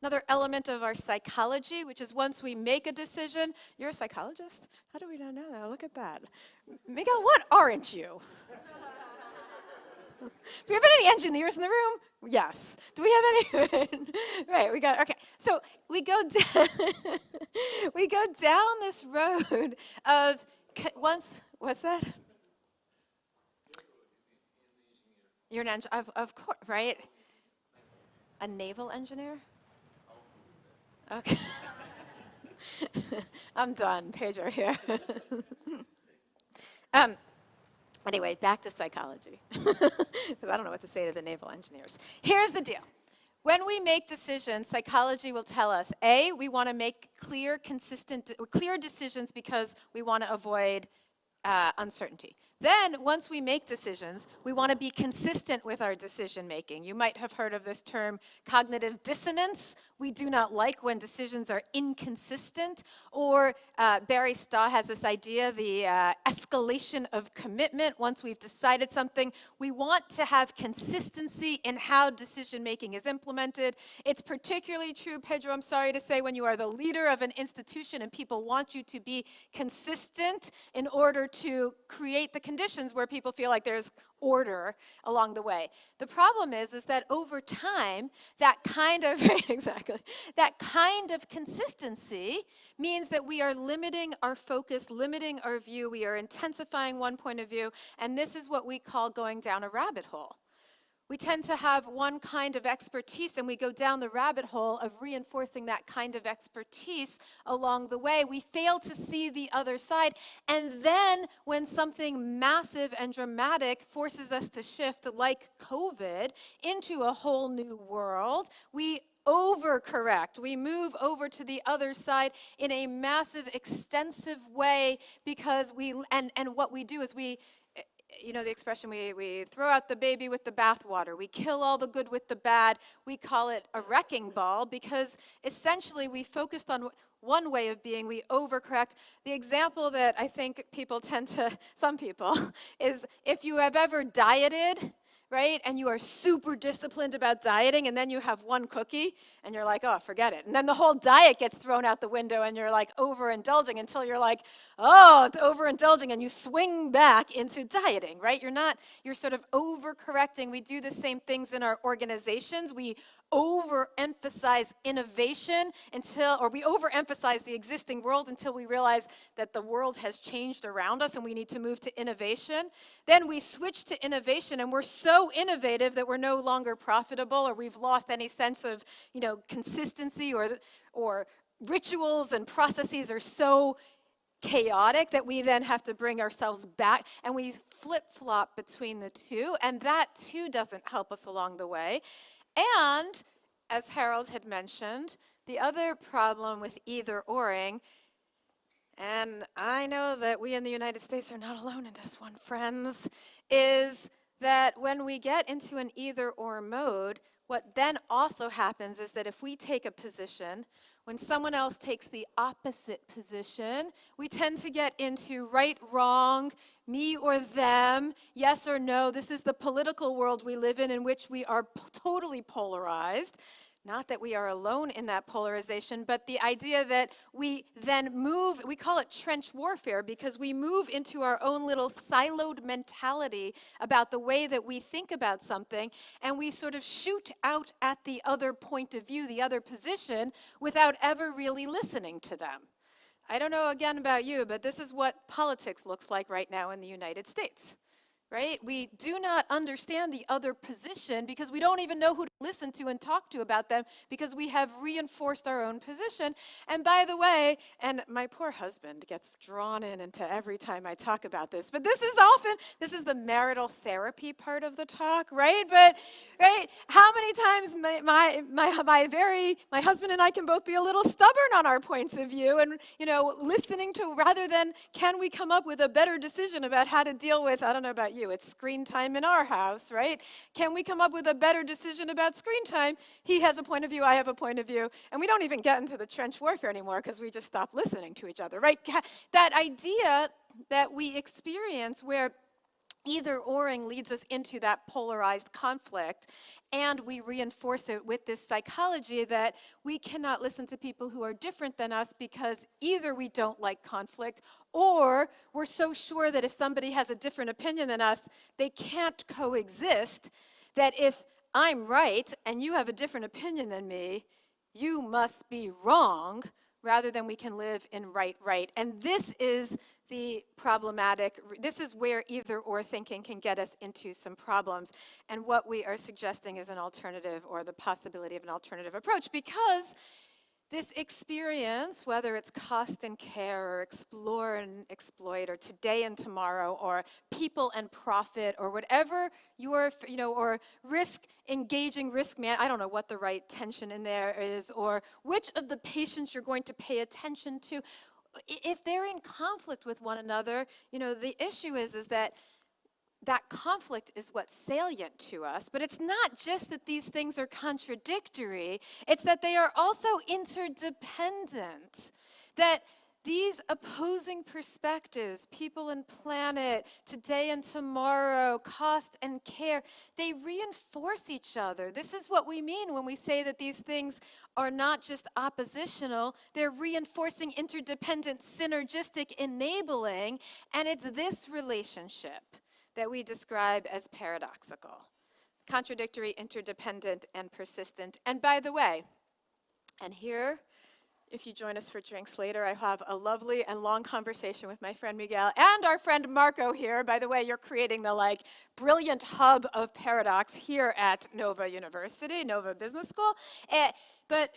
Another element of our psychology, which is once we make a decision. You're a psychologist? How do we not know that? Look at that. Miguel, what aren't you? Do we have any engineers in the room? Yes. Do we have any? Right, we got, okay. So we go down, we go down this road of, what's that? You're an engineer, of course, right? A naval engineer? Okay. I'm done, Pedro here. Anyway, back to psychology, because I don't know what to say to the naval engineers. Here's the deal. When we make decisions, psychology will tell us, A, we want to make clear decisions because we want to avoid uncertainty. Then, once we make decisions, we want to be consistent with our decision making. You might have heard of this term, cognitive dissonance. We do not like when decisions are inconsistent. Or Barry Staw has this idea, the escalation of commitment. Once we've decided something, we want to have consistency in how decision making is implemented. It's particularly true, Pedro, I'm sorry to say, when you are the leader of an institution and people want you to be consistent in order to create the conditions where people feel like there's order along the way. The problem is that over time, that kind of, that kind of consistency means that we are limiting our focus, limiting our view, we are intensifying one point of view, and this is what we call going down a rabbit hole. We tend to have one kind of expertise, and we go down the rabbit hole of reinforcing that kind of expertise along the way. We fail to see the other side, and then when something massive and dramatic forces us to shift, like COVID, into a whole new world, we overcorrect. We move over to the other side in a massive, extensive way because and what we do is you know the expression, we throw out the baby with the bathwater. We kill all the good with the bad. We call it a wrecking ball because essentially we focused on one way of being, we overcorrect. The example that I think some people, is if you have ever dieted, right? And you are super disciplined about dieting, and then you have one cookie, and you're like, oh, forget it. And then the whole diet gets thrown out the window, and you're like overindulging until you're like, oh, it's overindulging, and you swing back into dieting, right? You're sort of overcorrecting. We do the same things in our organizations. We overemphasize innovation or we overemphasize the existing world until we realize that the world has changed around us and we need to move to innovation. Then we switch to innovation and we're so innovative that we're no longer profitable, or we've lost any sense of, consistency, or rituals and processes are so chaotic that we then have to bring ourselves back, and we flip-flop between the two, and that too doesn't help us along the way. And as Harold had mentioned, the other problem with either-oring, and I know that we in the United States are not alone in this one, friends, is that when we get into an either-or mode, what then also happens is that if we take a position, when someone else takes the opposite position, we tend to get into right, wrong, me or them, yes or no. This is the political world we live in which we are totally polarized. Not that we are alone in that polarization, but the idea that we then move, we call it trench warfare, because we move into our own little siloed mentality about the way that we think about something, and we sort of shoot out at the other point of view, the other position, without ever really listening to them. I don't know, again, about you, but this is what politics looks like right now in the United States. Right? We do not understand the other position because we don't even know who to listen to and talk to about them, because we have reinforced our own position. And by the way, and my poor husband gets drawn into every time I talk about this, but this is the marital therapy part of the talk, right? But, right, how many times my husband and I can both be a little stubborn on our points of view, and, listening to, rather than can we come up with a better decision about how to deal with, I don't know about you, it's screen time in our house, right? Can we come up with a better decision about screen time? He has a point of view, I have a point of view, and we don't even get into the trench warfare anymore because we just stop listening to each other, right? That idea that we experience where either-oring leads us into that polarized conflict, and we reinforce it with this psychology that we cannot listen to people who are different than us because either we don't like conflict, or we're so sure that if somebody has a different opinion than us, they can't coexist, that if I'm right and you have a different opinion than me, you must be wrong, rather than we can live in right. And this is the problematic, this is where either-or thinking can get us into some problems. And what we are suggesting is an alternative, or the possibility of an alternative approach, because this experience, whether it's cost and care, or explore and exploit, or today and tomorrow, or people and profit, or whatever your, or engaging risk man, I don't know what the right tension in there is, or which of the patients you're going to pay attention to, if they're in conflict with one another, the issue is that conflict is what's salient to us, but it's not just that these things are contradictory, it's that they are also interdependent, that these opposing perspectives, people and planet, today and tomorrow, cost and care, they reinforce each other. This is what we mean when we say that these things are not just oppositional, they're reinforcing, interdependent, synergistic, enabling, and it's this relationship that we describe as paradoxical. Contradictory, interdependent, and persistent. And by the way, and here, if you join us for drinks later, I have a lovely and long conversation with my friend Miguel and our friend Marco here. By the way, you're creating the brilliant hub of paradox here at Nova University, Nova Business School. But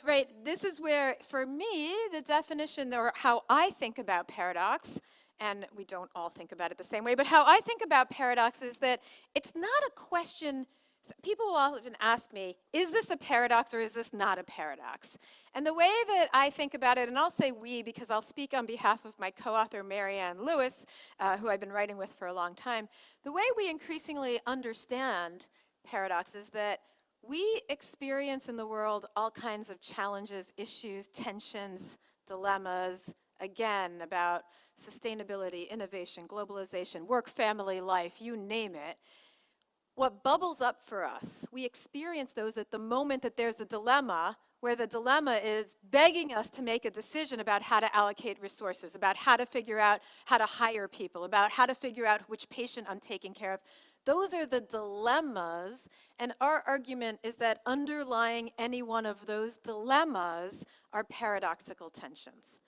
this is where, for me, the definition, or how I think about paradox, and we don't all think about it the same way, but how I think about paradox is that it's not a question. People will often ask me, is this a paradox or is this not a paradox? And the way that I think about it, and I'll say we because I'll speak on behalf of my co-author Marianne Lewis, who I've been writing with for a long time, the way we increasingly understand paradox is that we experience in the world all kinds of challenges, issues, tensions, dilemmas, again, about sustainability, innovation, globalization, work, family, life, you name it. What bubbles up for us, we experience those at the moment that there's a dilemma, where the dilemma is begging us to make a decision about how to allocate resources, about how to figure out how to hire people, about how to figure out which patient I'm taking care of. Those are the dilemmas, and our argument is that underlying any one of those dilemmas are paradoxical tensions.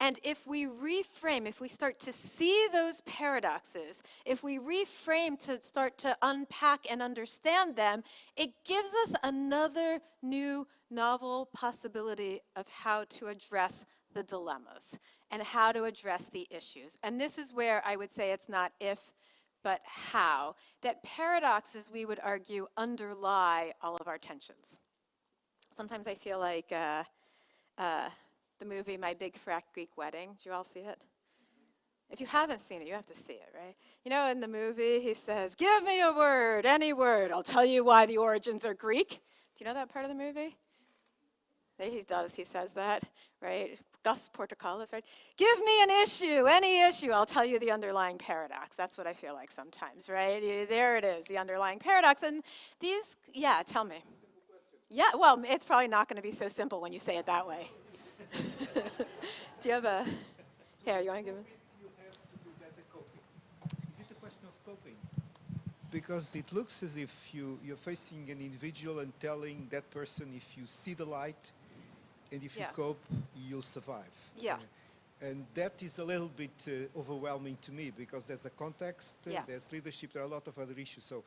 And if we reframe, if we start to see those paradoxes, if we reframe to start to unpack and understand them, it gives us another new novel possibility of how to address the dilemmas and how to address the issues. And this is where I would say it's not if, but how. That paradoxes, we would argue, underlie all of our tensions. Sometimes I feel like the movie My Big Fat Greek Wedding. Did you all see it? If you haven't seen it, you have to see it, right? You know, in the movie, he says, "Give me a word, any word. I'll tell you why the origins are Greek." Do you know that part of the movie? There he does, he says that, right? Gus Portocalis, right? "Give me an issue, any issue. I'll tell you the underlying paradox." That's what I feel like sometimes, right? There it is, the underlying paradox. And these, yeah, tell me. Yeah, well, it's probably not going to be so simple when you say it that way. Do you have a, here, you want to give it? You have to do better coping. Is it a question of coping? Because it looks as if you're facing an individual and telling that person, if you see the light and if you cope, you'll survive. Yeah. And that is a little bit overwhelming to me, because there's a context, there's leadership, there are a lot of other issues. So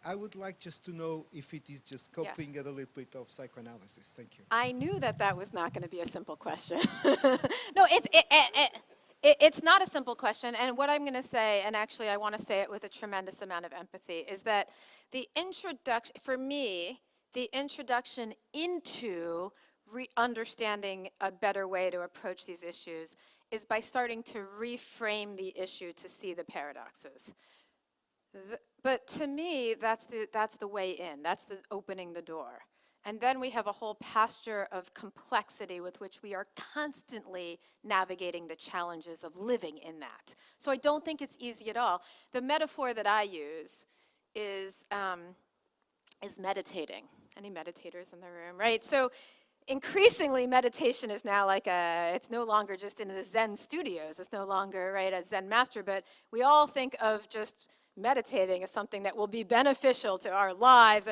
I would like just to know if it is just coping and a little bit of psychoanalysis. Thank you. I knew that that was not going to be a simple question. No, it's not a simple question. And what I'm going to say, and actually I want to say it with a tremendous amount of empathy, is that the introduction, for me, the introduction into understanding a better way to approach these issues is by starting to reframe the issue to see the paradoxes. But to me, that's the way in. That's the opening the door. And then we have a whole posture of complexity with which we are constantly navigating the challenges of living in that. So I don't think it's easy at all. The metaphor that I use is meditating. Any meditators in the room, right? So increasingly, meditation is now like it's no longer just in the Zen studios. It's no longer, right, a Zen master, but we all think of just meditating as something that will be beneficial to our lives.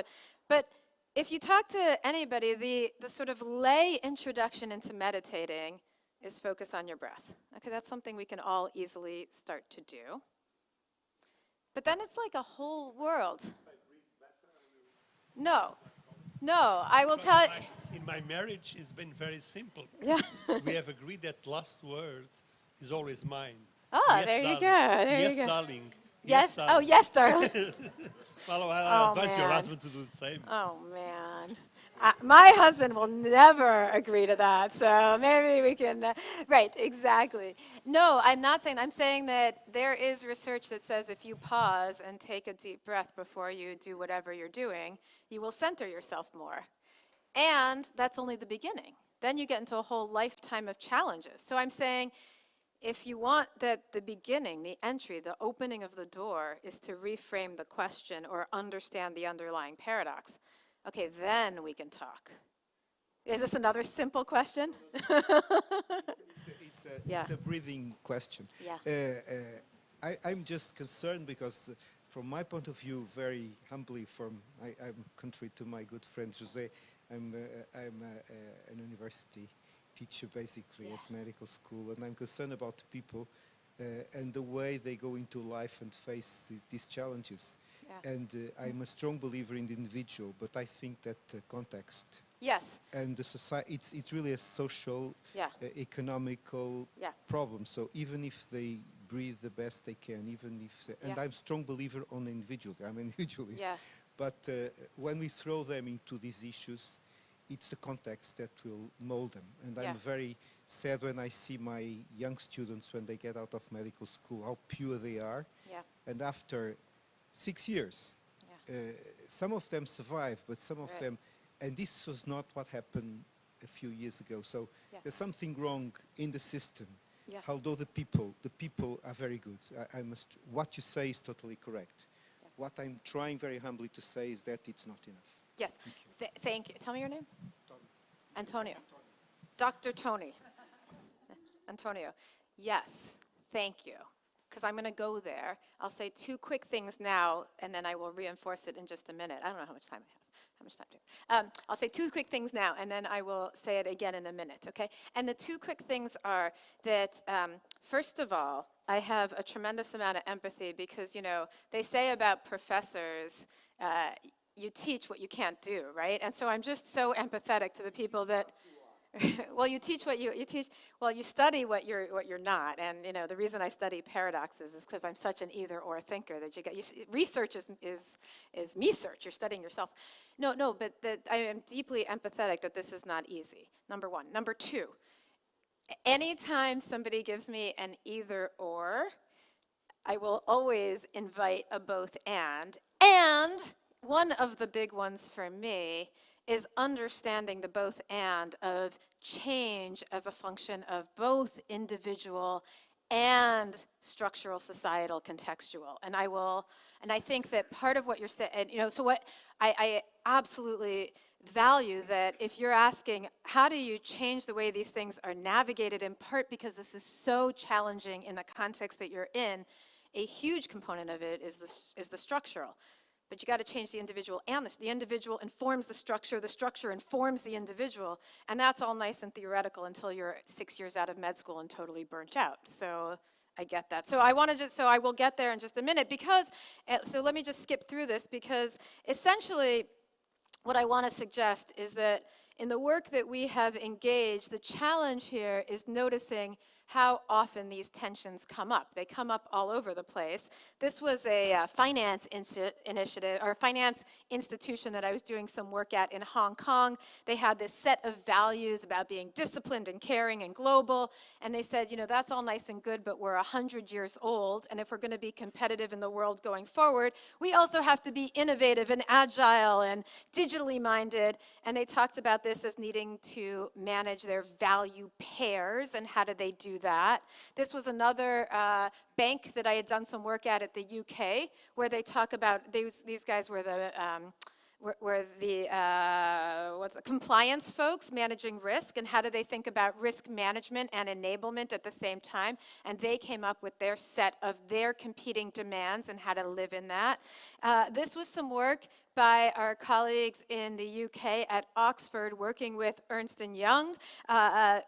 But if you talk to anybody, the sort of lay introduction into meditating is focus on your breath. Okay, that's something we can all easily start to do. But then it's like a whole world. No, I will tell you. In my marriage, it's been very simple. Yeah. We have agreed that last word is always mine. Oh, yes, there darling. you go. There yes, you go. darling. Yes. Darling. Oh, yes, darling. Well, I Oh, advise your man. husband to do the same. Oh, man. My husband will never agree to that, so maybe we can, right, exactly. No, I'm not saying, I'm saying that there is research that says if you pause and take a deep breath before you do whatever you're doing, you will center yourself more. And that's only the beginning. Then you get into a whole lifetime of challenges. So I'm saying, if you want that the beginning, the entry, the opening of the door is to reframe the question or understand the underlying paradox, okay, then we can talk. Is this another simple question? It's a breathing question. Yeah. I'm just concerned because from my point of view, very humbly, I'm contrary to my good friend Jose, I'm an university teacher basically at medical school, and I'm concerned about the people and the way they go into life and face these challenges. Yeah. And I'm a strong believer in the individual, but I think that context. Yes. And the society, it's really a social, economical problem. So even if they breathe the best they can, even if, and I'm a strong believer on the individual. I'm an individualist. Yeah. But when we throw them into these issues, it's the context that will mold them. And I'm very sad when I see my young students, when they get out of medical school, how pure they are. Yeah. And after 6 years, some of them survive, but some of them, and this was not what happened a few years ago. So there's something wrong in the system. Yeah. Although the people are very good. What you say is totally correct. Yeah. What I'm trying very humbly to say is that it's not enough. Yes, thank you. Tell me your name. Antonio. Dr. Tony. Antonio. Yes, thank you. because I'm going to go there. I'll say two quick things now, and then I will reinforce it in just a minute. I don't know how much time I have. How much time do I have? I'll say two quick things now, and then I will say it again in a minute, okay? And the two quick things are that, first of all, I have a tremendous amount of empathy because, you know, they say about professors, you teach what you can't do, right? And so I'm just so empathetic to the people that, well, you teach what you teach. Well, you study what you're not, and you know the reason I study paradoxes is because I'm such an either-or thinker that you get. Research is me-search. You're studying yourself. No, but that I am deeply empathetic that this is not easy. Number one. Number two. Anytime somebody gives me an either-or, I will always invite a both and one of the big ones for me is understanding the both and of change as a function of both individual and structural, societal, contextual. And I think that part of what you're saying, you know, so what I absolutely value that if you're asking, how do you change the way these things are navigated, in part because this is so challenging in the context that you're in, a huge component of it is the structural. But you got to change the individual, and the individual informs the structure informs the individual, and that's all nice and theoretical until you're 6 years out of med school and totally burnt out. So I get that. So I will get there in just a minute because, so let me just skip through this because essentially what I want to suggest is that in the work that we have engaged, the challenge here is noticing how often these tensions come up. They come up all over the place. This was a finance initiative, or finance institution that I was doing some work at in Hong Kong. They had this set of values about being disciplined and caring and global, and they said, you know, that's all nice and good, but we're 100 years old, and if we're going to be competitive in the world going forward, we also have to be innovative and agile and digitally minded, and they talked about this as needing to manage their value pairs, and how did they do that? This was another bank that I had done some work at the UK, where they talk about, these guys were the compliance folks managing risk, and how do they think about risk management and enablement at the same time, and they came up with their set of their competing demands and how to live in that. This was some work by our colleagues in the UK at Oxford working with Ernst & Young,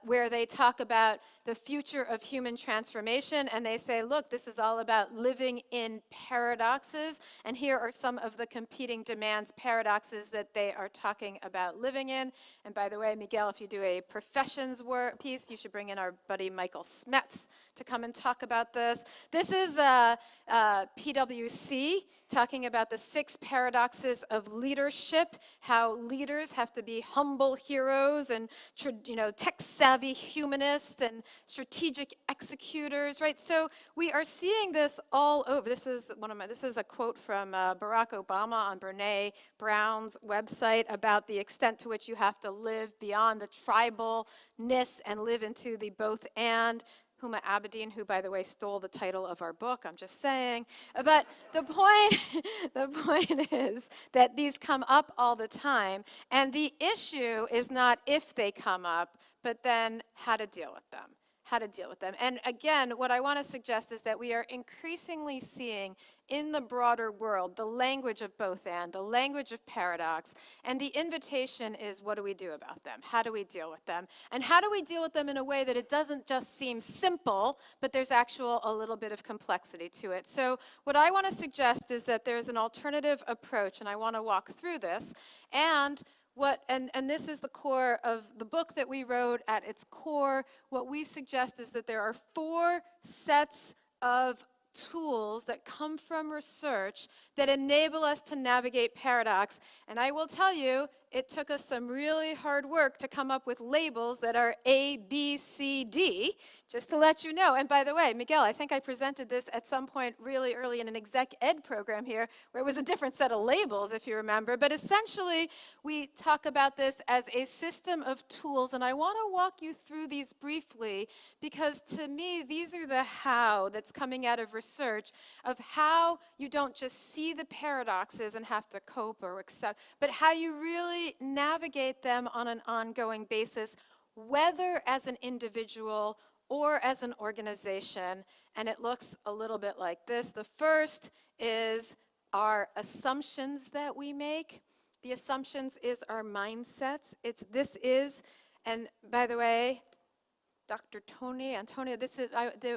where they talk about the future of human transformation, and they say, look, this is all about living in paradoxes, and here are some of the competing demands, paradoxes that they are talking about living in. And by the way, Miguel, if you do a professions work piece, you should bring in our buddy Michael Smets to come and talk about this. This is PwC talking about the 6 paradoxes of leadership, how leaders have to be humble heroes and tech-savvy humanists and strategic executors, right? So we are seeing this all over. This is a quote from Barack Obama on Brene Brown's website about the extent to which you have to live beyond the tribalness and live into the both and. Huma Abedin, who, by the way, stole the title of our book, I'm just saying. But the point is that these come up all the time, and the issue is not if they come up, but then how to deal with them. How to deal with them. And again, what I want to suggest is that we are increasingly seeing in the broader world the language of both and, the language of paradox, and the invitation is, what do we do about them? How do we deal with them? And how do we deal with them in a way that it doesn't just seem simple, but there's a little bit of complexity to it. So what I want to suggest is that there's an alternative approach, and I want to walk through this, and this is the core of the book that we wrote. At its core, what we suggest is that there are 4 sets of tools that come from research that enable us to navigate paradox. And I will tell you, it took us some really hard work to come up with labels that are A, B, C, D, just to let you know. And by the way, Miguel, I think I presented this at some point really early in an exec ed program here, where it was a different set of labels, if you remember. But essentially, we talk about this as a system of tools, and I want to walk you through these briefly, because to me, these are the how that's coming out of research, of how you don't just see the paradoxes and have to cope or accept, but how you really navigate them on an ongoing basis, whether as an individual or as an organization. And it looks a little bit like this. The first is our assumptions that we make. The assumptions is our mindsets. This is, and by the way, Dr. Antonia,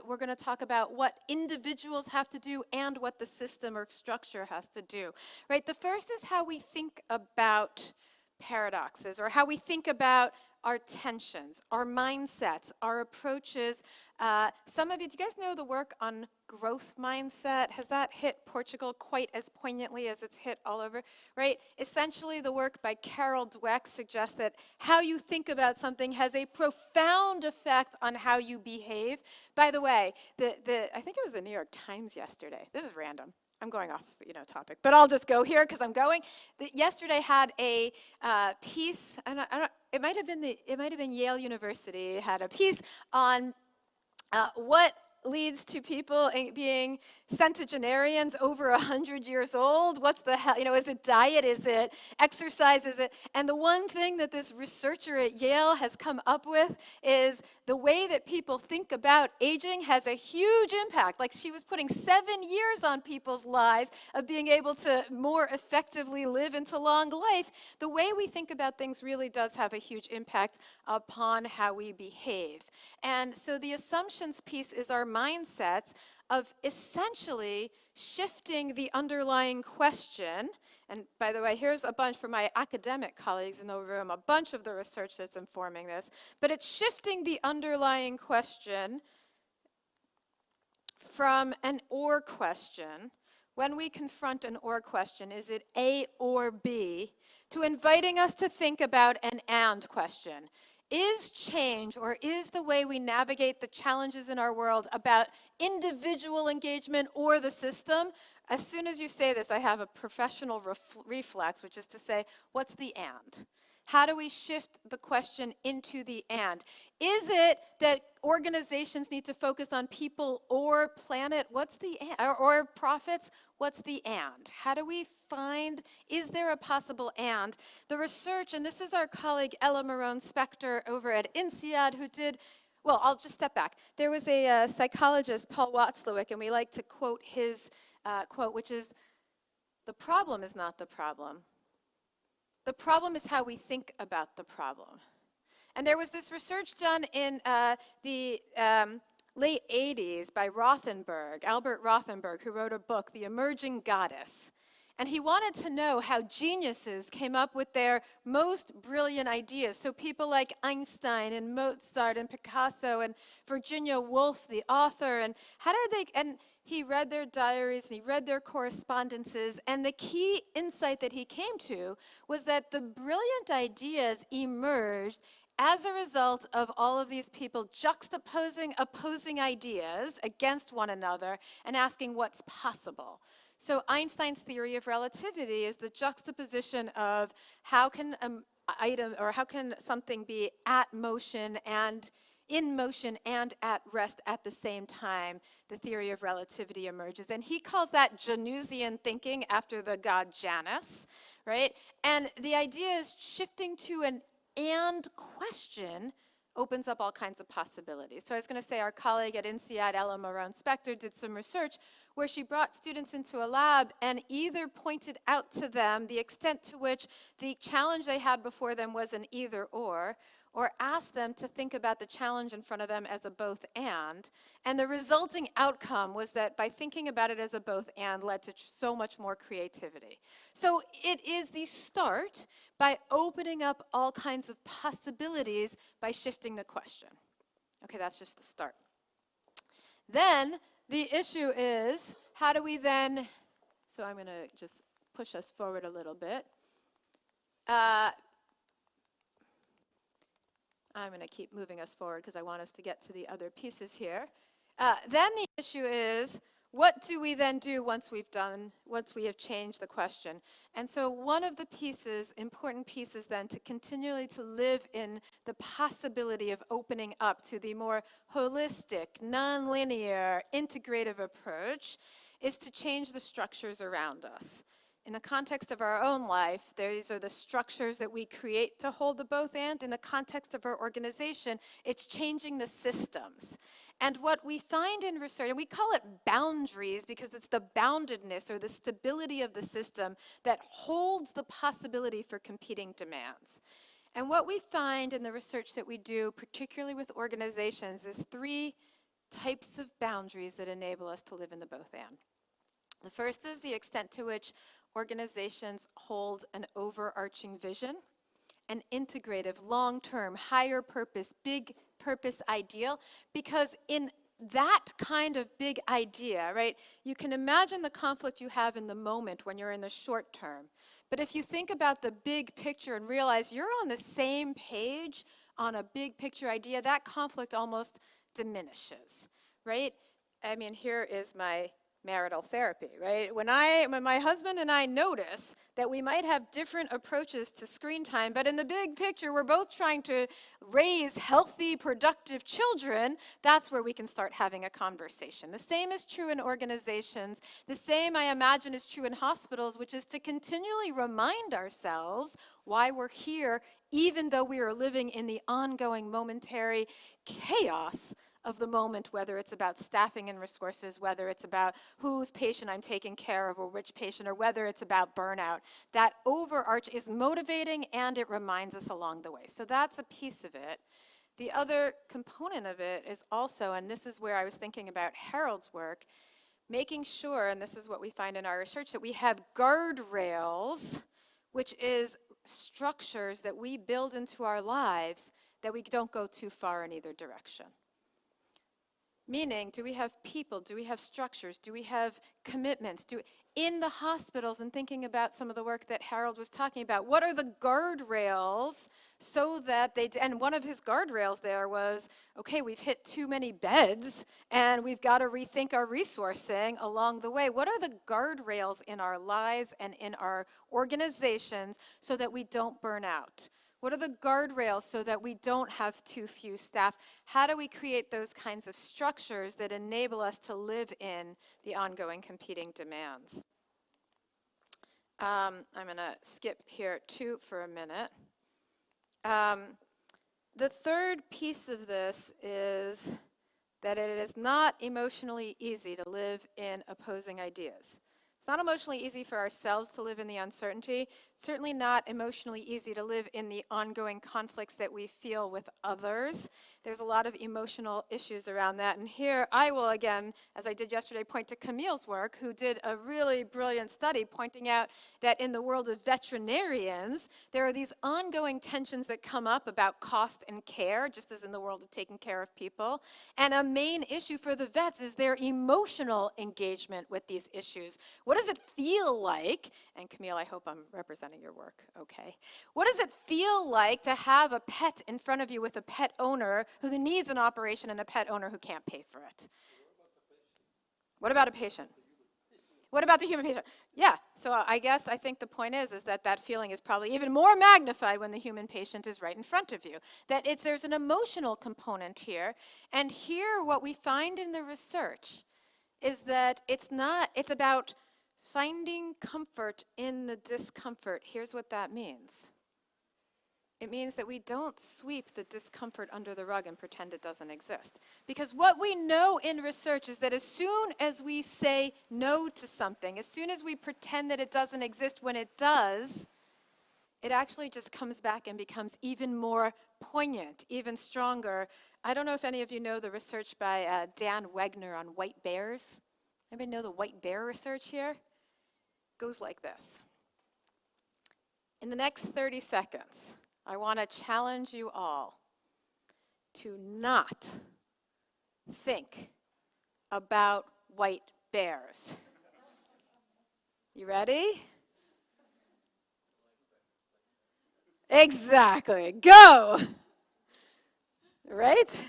we're going to talk about what individuals have to do and what the system or structure has to do, right? The first is how we think about paradoxes, or how we think about our tensions, our mindsets, our approaches. Some of you, do you guys know the work on growth mindset? Has that hit Portugal quite as poignantly as it's hit all over, right? Essentially, the work by Carol Dweck suggests that how you think about something has a profound effect on how you behave. By the way, I think it was the New York Times yesterday. This is random. I'm going off, topic, but I'll just go here because I'm going. Yesterday had a piece, and it might have been Yale University had a piece on what leads to people being centenarians over 100 years old. What's the hell, is it diet, is it exercise, is it? And the one thing that this researcher at Yale has come up with is the way that people think about aging has a huge impact. Like, she was putting 7 years on people's lives of being able to more effectively live into long life. The way we think about things really does have a huge impact upon how we behave. And so the assumptions piece is our mindsets of essentially shifting the underlying question. And by the way, here's a bunch for my academic colleagues in the room, a bunch of the research that's informing this. But it's shifting the underlying question from an or question. When we confront an or question, is it A or B, to inviting us to think about an and question. Is change, or is the way we navigate the challenges in our world about individual engagement or the system? As soon as you say this, I have a professional reflex, which is to say, what's the and? How do we shift the question into the and? Is it that organizations need to focus on people or planet? What's the and? Or profits? What's the and? How do we find, is there a possible and? The research, and this is our colleague Ella Marone-Spector over at INSEAD who did, well, I'll just step back. There was a psychologist, Paul Watzlawick, and we like to quote his quote, which is, the problem is not the problem. The problem is how we think about the problem. And there was this research done in the late 80s by Rothenberg, Albert Rothenberg, who wrote a book, The Emerging Goddess. And he wanted to know how geniuses came up with their most brilliant ideas. So people like Einstein and Mozart and Picasso and Virginia Woolf, the author, and how did they, and he read their diaries and he read their correspondences, and the key insight that he came to was that the brilliant ideas emerged as a result of all of these people juxtaposing opposing ideas against one another and asking what's possible. So Einstein's theory of relativity is the juxtaposition of how can an item, or how can something be at motion and in motion and at rest at the same time. The theory of relativity emerges. And he calls that Janusian thinking, after the god Janus, right? And the idea is shifting to an and question opens up all kinds of possibilities. So I was going to say, our colleague at INSEAD, Ella Marone-Spector, did some research where she brought students into a lab and either pointed out to them the extent to which the challenge they had before them was an either or asked them to think about the challenge in front of them as a both and the resulting outcome was that by thinking about it as a both and led to so much more creativity. So it is the start by opening up all kinds of possibilities by shifting the question. Okay, that's just the start. Then the issue is, how do we then, so I'm going to just push us forward a little bit. I'm going to keep moving us forward because I want us to get to the other pieces here. Then the issue is, what do we then do once we have changed the question? And so one of the pieces, important pieces then, to continually to live in the possibility of opening up to the more holistic, nonlinear, integrative approach is to change the structures around us. In the context of our own life, these are the structures that we create to hold the both and. In the context of our organization, it's changing the systems. And what we find in research, and we call it boundaries because it's the boundedness or the stability of the system that holds the possibility for competing demands. And what we find in the research that we do, particularly with organizations, is 3 types of boundaries that enable us to live in the both and. The first is the extent to which organizations hold an overarching vision, an integrative, long-term, higher purpose, big purpose ideal, because in that kind of big idea, right, you can imagine the conflict you have in the moment when you're in the short term. But if you think about the big picture and realize you're on the same page on a big picture idea, that conflict almost diminishes, right? I mean, here is my marital therapy, right? When my husband and I notice that we might have different approaches to screen time, but in the big picture, we're both trying to raise healthy, productive children, that's where we can start having a conversation. The same is true in organizations. The same, I imagine, is true in hospitals, which is to continually remind ourselves why we're here, even though we are living in the ongoing momentary chaos of the moment, whether it's about staffing and resources, whether it's about whose patient I'm taking care of or which patient, or whether it's about burnout. That overarch is motivating and it reminds us along the way. So that's a piece of it. The other component of it is also, and this is where I was thinking about Harold's work, making sure, and this is what we find in our research, that we have guardrails, which is structures that we build into our lives that we don't go too far in either direction. Meaning, do we have people? Do we have structures? Do we have commitments? In the hospitals, and thinking about some of the work that Harold was talking about, what are the guardrails so that and one of his guardrails there was, okay, we've hit too many beds and we've got to rethink our resourcing along the way. What are the guardrails in our lives and in our organizations so that we don't burn out? What are the guardrails so that we don't have too few staff? How do we create those kinds of structures that enable us to live in the ongoing competing demands? I'm going to skip here too for a minute. The third piece of this is that it is not emotionally easy to live in opposing ideas. It's not emotionally easy for ourselves to live in the uncertainty. It's certainly not emotionally easy to live in the ongoing conflicts that we feel with others. There's a lot of emotional issues around that. And here I will again, as I did yesterday, point to Camille's work, who did a really brilliant study pointing out that in the world of veterinarians, there are these ongoing tensions that come up about cost and care, just as in the world of taking care of people. And a main issue for the vets is their emotional engagement with these issues. What does it feel like, and Camille, I hope I'm representing your work, okay. What does it feel like to have a pet in front of you with a pet owner who needs an operation and a pet owner who can't pay for it? What about a patient? What about the human patient? Yeah, so I think the point is that that feeling is probably even more magnified when the human patient is right in front of you. That there's an emotional component here, and here what we find in the research is that it's about finding comfort in the discomfort. Here's what that means. It means that we don't sweep the discomfort under the rug and pretend it doesn't exist. Because what we know in research is that as soon as we say no to something, as soon as we pretend that it doesn't exist when it does, it actually just comes back and becomes even more poignant, even stronger. I don't know if any of you know the research by Dan Wegner on white bears. Anybody know the white bear research here? It goes like this. In the next 30 seconds, I want to challenge you all to not think about white bears. You ready? Exactly. Go! Right?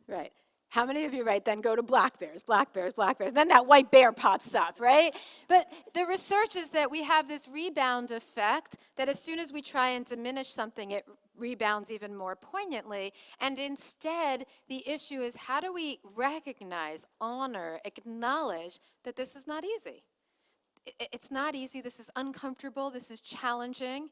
Right. How many of you, right, then go to black bears, black bears, black bears. Then that white bear pops up, right? But the research is that we have this rebound effect, that as soon as we try and diminish something, it rebounds even more poignantly. And instead, the issue is how do we recognize, honor, acknowledge that this is not easy? it's not easy, this is uncomfortable, this is challenging,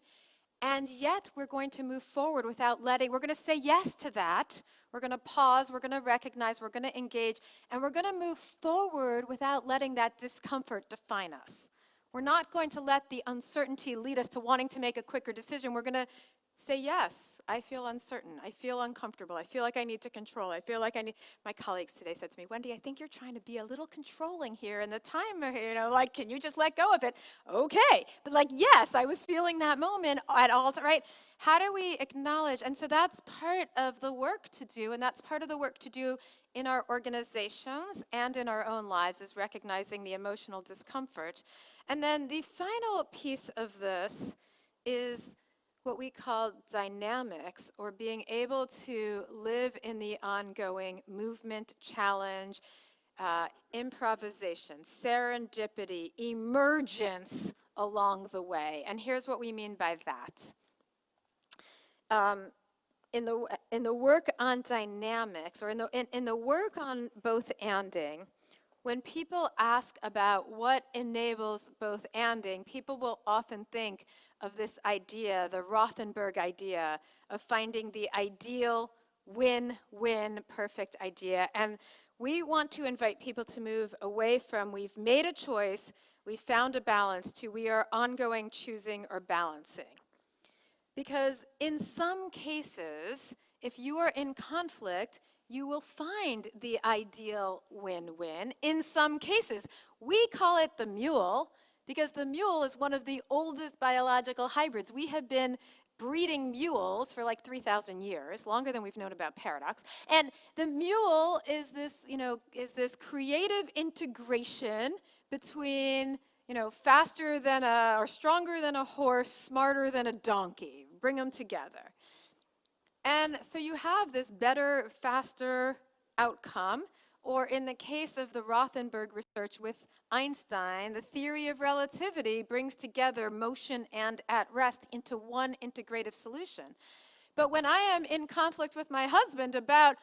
and yet we're going to move forward without we're going to say yes to that. We're going to pause, we're going to recognize, we're going to engage, and we're going to move forward without letting that discomfort define us. We're not going to let the uncertainty lead us to wanting to make a quicker decision. We're going to say, yes, I feel uncertain. I feel uncomfortable. I feel like I need to control. I feel like I need. My colleagues today said to me, Wendy, I think you're trying to be a little controlling here in the timer, like, can you just let go of it? Okay. But like, yes, I was feeling that moment at all times, right? How do we acknowledge? And so that's part of the work to do, and that's part of the work to do in our organizations and in our own lives, is recognizing the emotional discomfort. And then the final piece of this is what we call dynamics, or being able to live in the ongoing movement, challenge, improvisation, serendipity, emergence along the way. And here's what we mean by that. In the work on dynamics, or in the work on both-anding, when people ask about what enables both-anding, people will often think of this idea, the Rothenberg idea, of finding the ideal win-win perfect idea. And we want to invite people to move away from we've made a choice, we found a balance, to we are ongoing choosing or balancing. Because in some cases, if you are in conflict, you will find the ideal win-win. In some cases, we call it the mule, because the mule is one of the oldest biological hybrids. We have been breeding mules for like 3,000 years, longer than we've known about paradox. And the mule is this creative integration between faster than or stronger than a horse, smarter than a donkey. Bring them together. And so you have this better, faster outcome, or in the case of the Rothenberg research with Einstein, the theory of relativity brings together motion and at rest into one integrative solution. But when I am in conflict with my husband about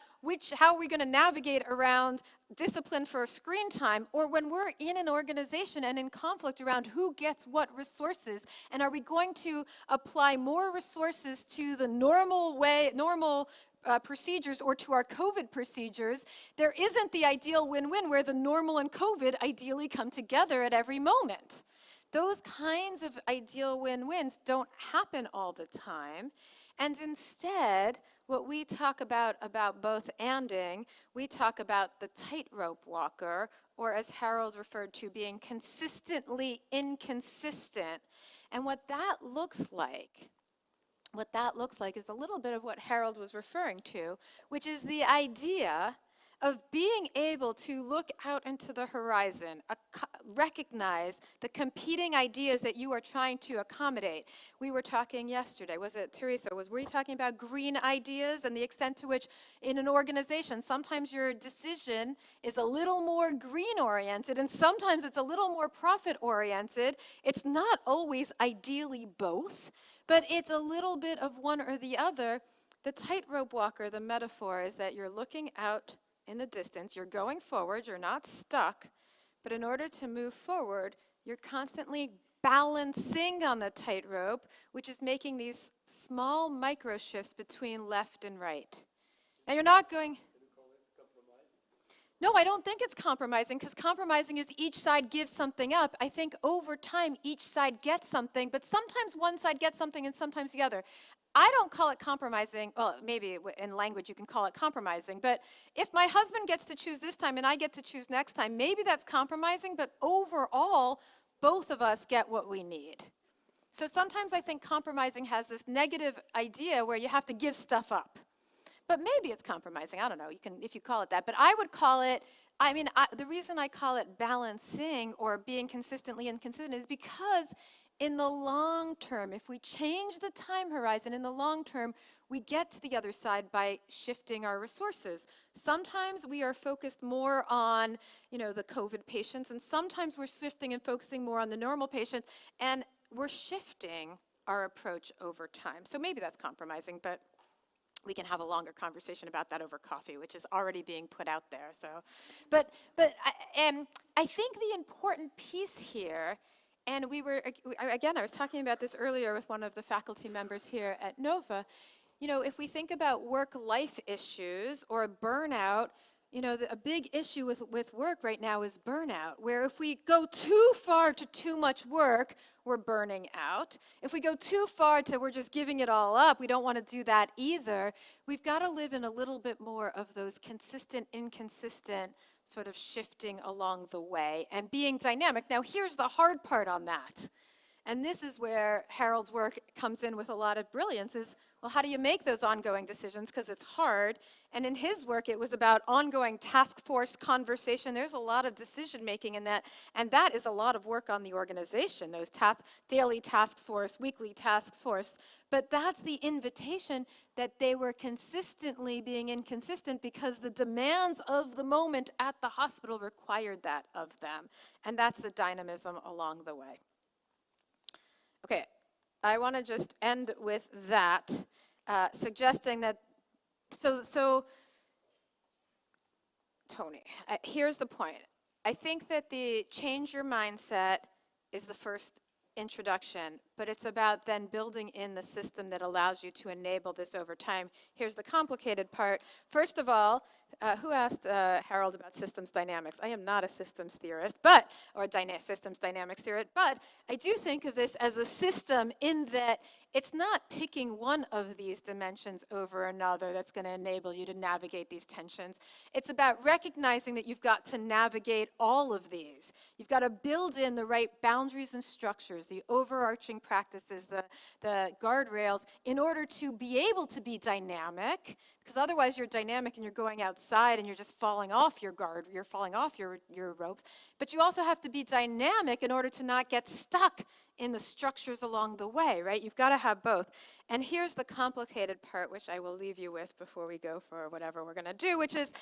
how are we going to navigate around discipline for screen time, or when we're in an organization and in conflict around who gets what resources, and are we going to apply more resources to the normal procedures or to our COVID procedures, there isn't the ideal win-win where the normal and COVID ideally come together at every moment. Those kinds of ideal win-wins don't happen all the time. And instead, what we talk about both-anding, we talk about the tightrope walker, or as Harold referred to, being consistently inconsistent. And what that looks like is a little bit of what Harold was referring to, which is the idea of being able to look out into the horizon, recognize the competing ideas that you are trying to accommodate. We were talking yesterday, was it Teresa, were you talking about green ideas and the extent to which in an organization, sometimes your decision is a little more green-oriented and sometimes it's a little more profit-oriented. It's not always ideally both, but it's a little bit of one or the other. The tightrope walker, the metaphor, is that you're looking out in the distance, you're going forward, you're not stuck, but in order to move forward, you're constantly balancing on the tightrope, which is making these small micro shifts between left and right. Now you're not going... No, I don't think it's compromising, because compromising is each side gives something up. I think over time each side gets something, but sometimes one side gets something and sometimes the other. I don't call it compromising. Well, maybe in language you can call it compromising, but if my husband gets to choose this time and I get to choose next time, maybe that's compromising, but overall, both of us get what we need. So sometimes I think compromising has this negative idea where you have to give stuff up. But maybe it's compromising. I don't know, if you call it that. But I would call it, the reason I call it balancing or being consistently inconsistent is because in the long term, if we change the time horizon, in the long term, we get to the other side by shifting our resources. Sometimes we are focused more on, the COVID patients, and sometimes we're shifting and focusing more on the normal patients, and we're shifting our approach over time. So maybe that's compromising, but we can have a longer conversation about that over coffee, which is already being put out there. So, but I think the important piece here And we were, again, I was talking about this earlier with one of the faculty members here at Nova. You know, if we think about work-life issues or burnout, you know, a big issue with work right now is burnout, where if we go too far to too much work, we're burning out. If we go too far to we're just giving it all up, we don't want to do that either. We've got to live in a little bit more of those consistent, inconsistent sort of shifting along the way and being dynamic. Now, here's the hard part on that. And this is where Harold's work comes in with a lot of brilliance is, well, how do you make those ongoing decisions? Because it's hard. And in his work, it was about ongoing task force conversation. There's a lot of decision making in that. And that is a lot of work on the organization, those daily task force, weekly task force. But that's the invitation that they were consistently being inconsistent because the demands of the moment at the hospital required that of them. And that's the dynamism along the way. Okay, I want to just end with that, suggesting that, so Tony, here's the point. I think that the change your mindset is the first introduction, but it's about then building in the system that allows you to enable this over time. Here's the complicated part. First of all, who asked Harold about systems dynamics? I am not a systems theorist, or systems dynamics theorist, but I do think of this as a system in that it's not picking one of these dimensions over another that's going to enable you to navigate these tensions. It's about recognizing that you've got to navigate all of these. You've got to build in the right boundaries and structures, the overarching practices, the guardrails, in order to be able to be dynamic, because otherwise you're dynamic and you're going outside and you're just falling off your guard, you're falling off your ropes. But you also have to be dynamic in order to not get stuck in the structures along the way, right? You've got to have both. And here's the complicated part, which I will leave you with before we go for whatever we're going to do, which is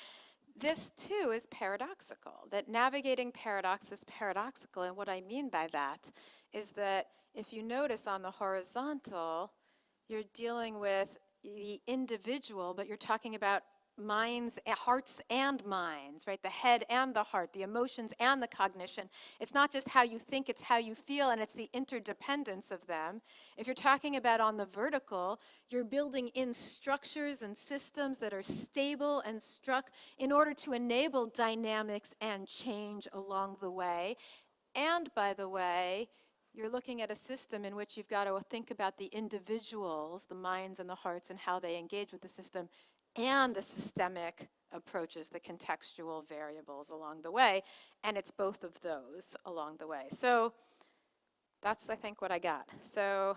this too is paradoxical, that navigating paradox is paradoxical. And what I mean by that is that if you notice on the horizontal, you're dealing with the individual, but you're talking about minds, hearts and minds, right? The head and the heart, the emotions and the cognition. It's not just how you think, it's how you feel, and it's the interdependence of them. If you're talking about on the vertical, you're building in structures and systems that are stable and struck in order to enable dynamics and change along the way. And by the way, you're looking at a system in which you've got to think about the individuals, the minds and the hearts, and how they engage with the system, and the systemic approaches, the contextual variables along the way, and it's both of those along the way. So that's, I think, what I got. So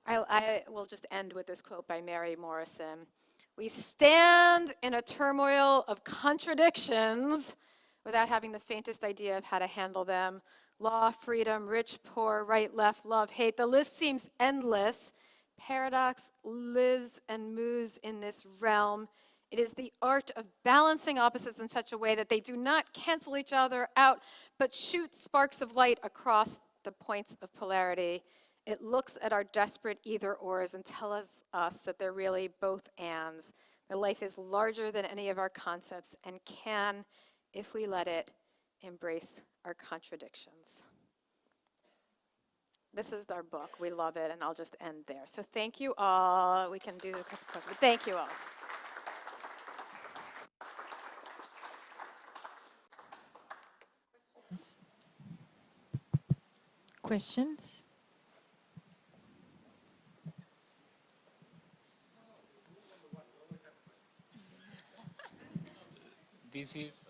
I will just end with this quote by Mary Morrison. We stand in a turmoil of contradictions without having the faintest idea of how to handle them. Law, freedom, rich, poor, right, left, love, hate. The list seems endless. Paradox lives and moves in this realm. It is the art of balancing opposites in such a way that they do not cancel each other out, but shoot sparks of light across the points of polarity. It looks at our desperate either-ors and tells us that they're really both ands. That life is larger than any of our concepts and can, if we let it, embrace our contradictions. This is our book. We love it, and I'll just end there. So thank you all. We can do the quick question. Thank you all. Questions? This is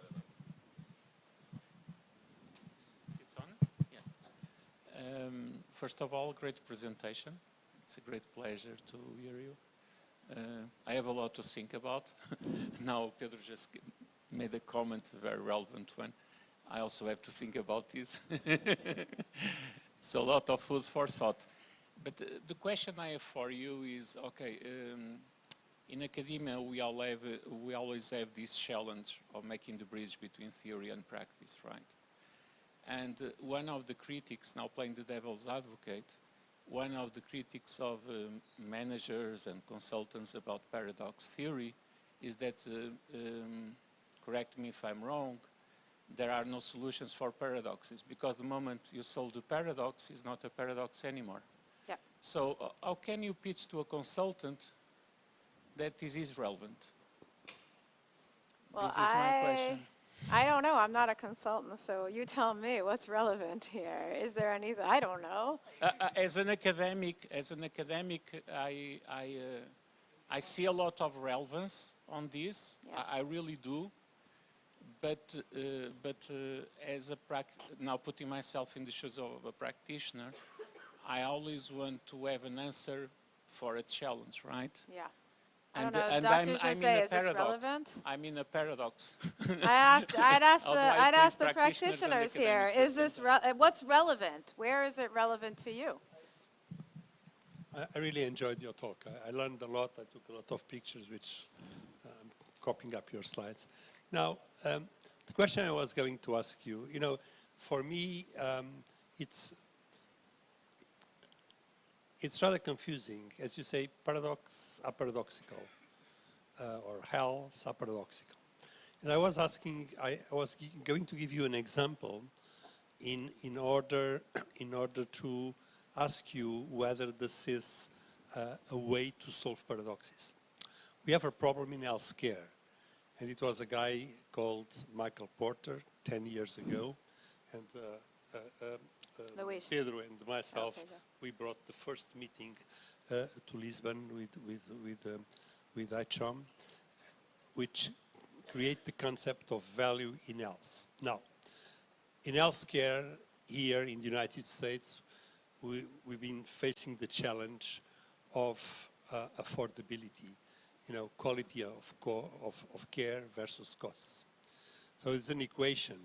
it on? Yeah. First of all, great presentation. It's a great pleasure to hear you. I have a lot to think about. Now Pedro just made a comment, a very relevant one. I also have to think about this. So a lot of food for thought. But the question I have for you is, okay, in academia we always have this challenge of making the bridge between theory and practice, right? And one of the critics, now playing the devil's advocate, one of the critics of managers and consultants about paradox theory is that, correct me if I'm wrong, there are no solutions for paradoxes, because the moment you solve the paradox, it's not a paradox anymore. Yeah. So how can you pitch to a consultant that this is relevant? Well, this is my question. I don't know. I'm not a consultant, so you tell me what's relevant here. Is there anything? I don't know. As an academic, I see a lot of relevance on this. Yeah. I really do. But as a now putting myself in the shoes of a practitioner, I always want to have an answer for a challenge, right? Yeah. And, I don't know, and Dr. I'm Jose, in a is this paradox. relevant? I'm in a paradox. I'd ask the practitioners practitioners and here. academics Is this what's relevant? Where is it relevant to you? I really enjoyed your talk. I learned a lot. I took a lot of pictures, which I'm copying up your slides. Now, the question I was going to ask you, for me, it's rather confusing. As you say, paradox are paradoxical, or hells are paradoxical. And I was going to give you an example in order to ask you whether this is a way to solve paradoxes. We have a problem in healthcare, and it was a guy called Michael Porter 10 years ago, and Pedro and myself, we brought the first meeting to Lisbon with ICHOM, which create the concept of value in health. Now, in healthcare here in the United States, we've been facing the challenge of affordability, quality of care versus costs. So it's an equation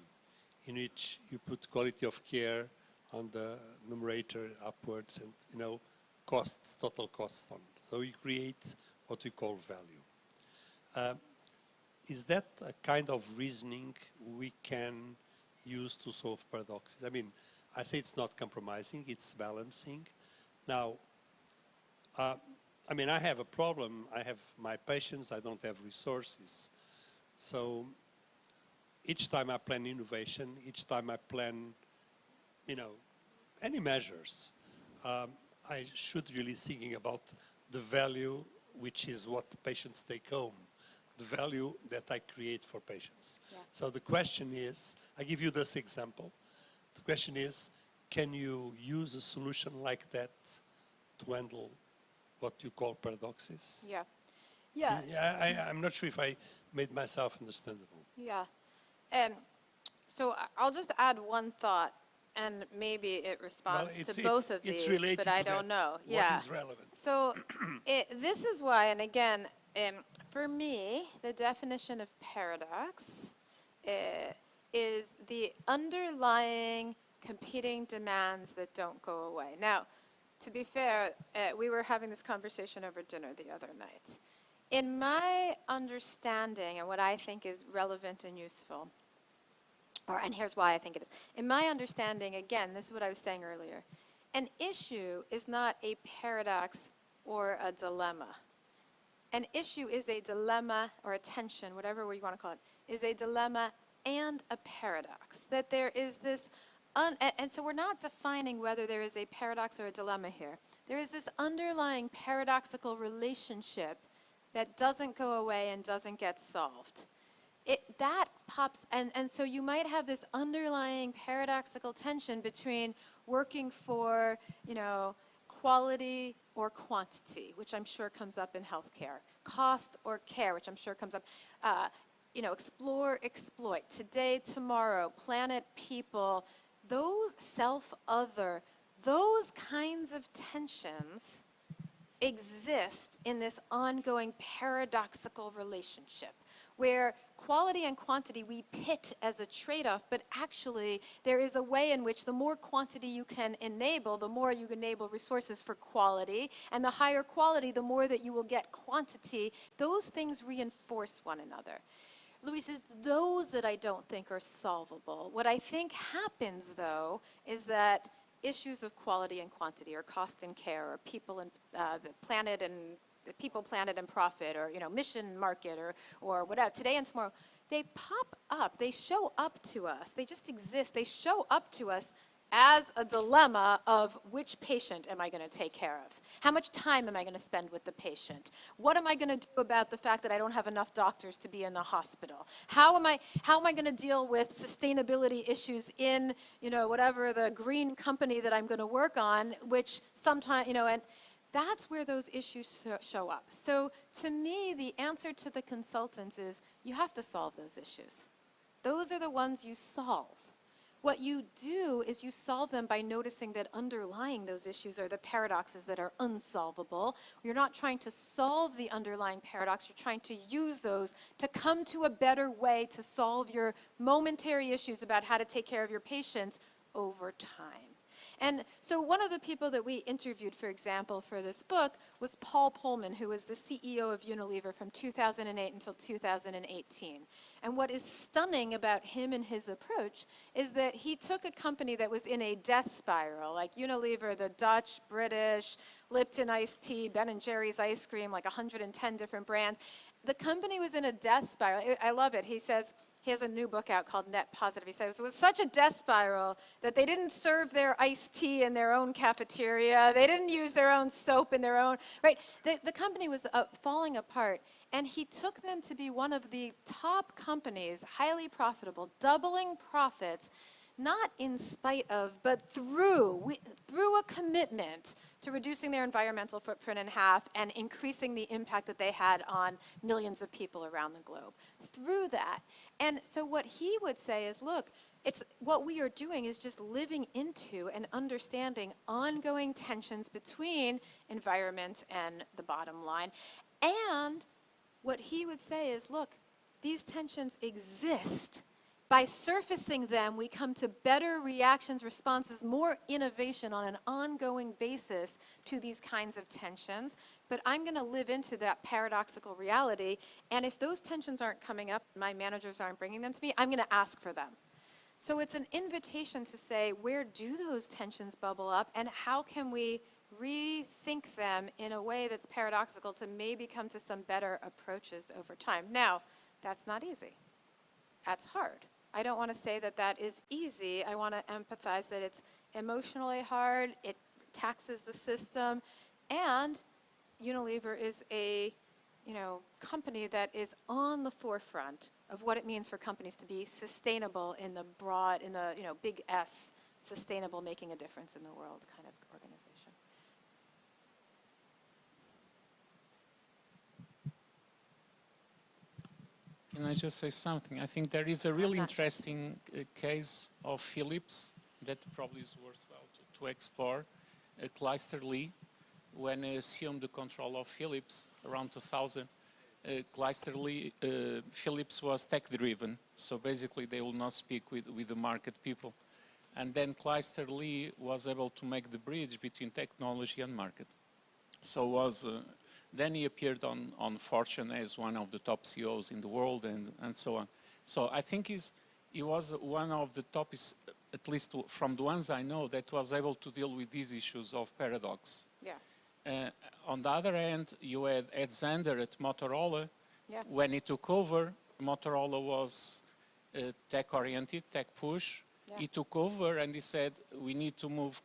in which you put quality of care on the numerator upwards and, costs, total costs on. So you create what we call value. Is that a kind of reasoning we can use to solve paradoxes? I mean, I say it's not compromising, it's balancing. Now, I have a problem. I have my patients, I don't have resources. So each time I plan innovation, each time I plan, any measures, I should really thinking about the value, which is what the patients take home, the value that I create for patients. Yeah. So the question is, I give you this example. The question is, can you use a solution like that to handle what you call paradoxes? Yeah. Yeah. I'm not sure if I made myself understandable. Yeah. So I'll just add one thought, and maybe it responds to both of these, but I don't know. What is relevant? So this is why, and again, for me, the definition of paradox is the underlying competing demands that don't go away. Now, to be fair, we were having this conversation over dinner the other night. In my understanding, and what I think is relevant and useful, and here's why I think it is. In my understanding, again, this is what I was saying earlier, an issue is not a paradox or a dilemma. An issue is a dilemma or a tension, whatever you want to call it, is a dilemma and a paradox. That there is this, and so we're not defining whether there is a paradox or a dilemma here. There is this underlying paradoxical relationship that doesn't go away and doesn't get solved. That pops, and so you might have this underlying paradoxical tension between working for, quality or quantity, which I'm sure comes up in healthcare, cost or care, which I'm sure comes up, explore, exploit, today, tomorrow, planet, people, those self-other, those kinds of tensions exist in this ongoing paradoxical relationship where quality and quantity we pit as a trade-off, but actually there is a way in which the more quantity you can enable, the more you enable resources for quality, and the higher quality, the more that you will get quantity. Those things reinforce one another. Luis, it's those that I don't think are solvable. What I think happens, though, is that issues of quality and quantity, or cost and care, or people and the planet and people, planet, and profit, or mission, market, or whatever, today and tomorrow, they pop up, they show up to us, they just exist, they show up to us as a dilemma of which patient am I going to take care of? How much time am I going to spend with the patient? What am I going to do about the fact that I don't have enough doctors to be in the hospital? How am I going to deal with sustainability issues in, whatever the green company that I'm going to work on, which sometimes, and that's where those issues show up. So to me, the answer to the consultants is you have to solve those issues. Those are the ones you solve. What you do is you solve them by noticing that underlying those issues are the paradoxes that are unsolvable. You're not trying to solve the underlying paradox, you're trying to use those to come to a better way to solve your momentary issues about how to take care of your patients over time. And so one of the people that we interviewed, for example, for this book was Paul Pullman, who was the CEO of Unilever from 2008 until 2018. And what is stunning about him and his approach is that he took a company that was in a death spiral, like Unilever, the Dutch, British, Lipton iced tea, Ben & Jerry's ice cream, like 110 different brands. The company was in a death spiral. I love it. He says, he has a new book out called Net Positive. He says it was such a death spiral that they didn't serve their iced tea in their own cafeteria. They didn't use their own soap in their own, right? The company was falling apart, and he took them to be one of the top companies, highly profitable, doubling profits, not in spite of, but through a commitment to reducing their environmental footprint in half and increasing the impact that they had on millions of people around the globe. Through that. And so what he would say is, look, what we are doing is just living into and understanding ongoing tensions between environment and the bottom line. And what he would say is, look, these tensions exist. By surfacing them, we come to better reactions, responses, more innovation on an ongoing basis to these kinds of tensions. But I'm going to live into that paradoxical reality. And if those tensions aren't coming up, my managers aren't bringing them to me, I'm going to ask for them. So it's an invitation to say, where do those tensions bubble up, and how can we rethink them in a way that's paradoxical to maybe come to some better approaches over time. Now, that's not easy. That's hard. I don't want to say that that is easy. I want to empathize that it's emotionally hard, it taxes the system, and Unilever is a company that is on the forefront of what it means for companies to be sustainable in the broad, in the big S, sustainable, making a difference in the world kind of organization. Can I just say something? I think there is a really interesting case of Philips that probably is worthwhile to explore. Clijster Lee, when he assumed the control of Philips around 2000, Clijster Lee, Philips was tech-driven, so basically they will not speak with the market people. And then Clijster Lee was able to make the bridge between technology and market. So then he appeared on Fortune as one of the top CEOs in the world and so on. So I think he was one of the top, at least from the ones I know, that was able to deal with these issues of paradox. Yeah. On the other hand, you had Ed Zander at Motorola. Yeah. When he took over, Motorola was tech-oriented, tech-push. Yeah. He took over and he said, we need to move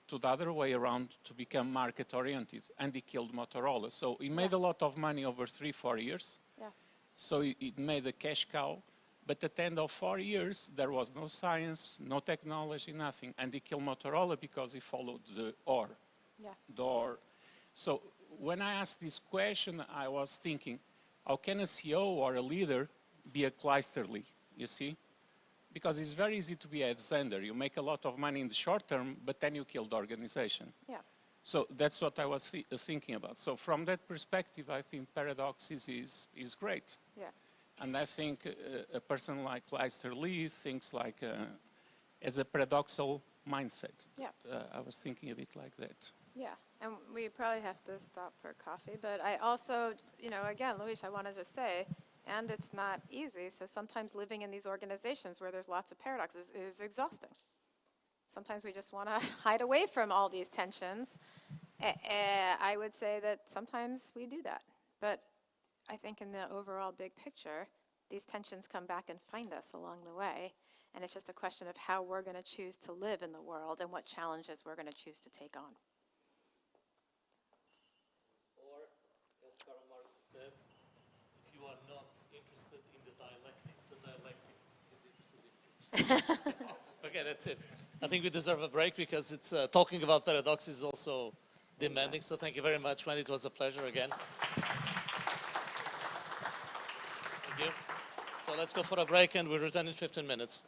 to the other way around to become market-oriented. And he killed Motorola. So he made a lot of money over 3-4 years. Yeah. So it made a cash cow. But at the end of 4 years, there was no science, no technology, nothing. And he killed Motorola because he followed the OR. Yeah. The OR. So when I asked this question, I was thinking, how can a CEO or a leader be a Clijster Lee, you see? Because it's very easy to be Ed Zander. You make a lot of money in the short term, but then you kill the organization. Yeah. So that's what I was thinking about. So from that perspective, I think paradox is great. Yeah. And I think a person like Clijster Lee thinks like as a paradoxical mindset. Yeah. I was thinking a bit like that. Yeah, and we probably have to stop for coffee, but I also, again, Luis, I want to just say, and it's not easy, so sometimes living in these organizations where there's lots of paradoxes is exhausting. Sometimes we just want to hide away from all these tensions. I would say that sometimes we do that, but I think in the overall big picture, these tensions come back and find us along the way. And it's just a question of how we're going to choose to live in the world and what challenges we're going to choose to take on. Or, as Karl Marx said, if you are not interested in the dialectic is interested in you. Okay, that's it. I think we deserve a break because it's talking about paradox is also demanding. So thank you very much, Wendy. It was a pleasure again. Thank you. So let's go for a break and we'll return in 15 minutes.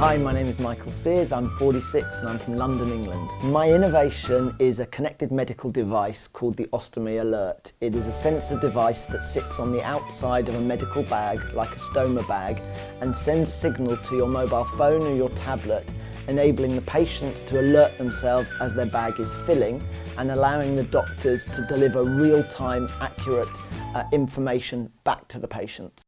Hi, my name is Michael Sears, I'm 46 and I'm from London, England. My innovation is a connected medical device called the Ostomy Alert. It is a sensor device that sits on the outside of a medical bag, like a stoma bag, and sends a signal to your mobile phone or your tablet, enabling the patient to alert themselves as their bag is filling and allowing the doctors to deliver real-time, accurate information back to the patient.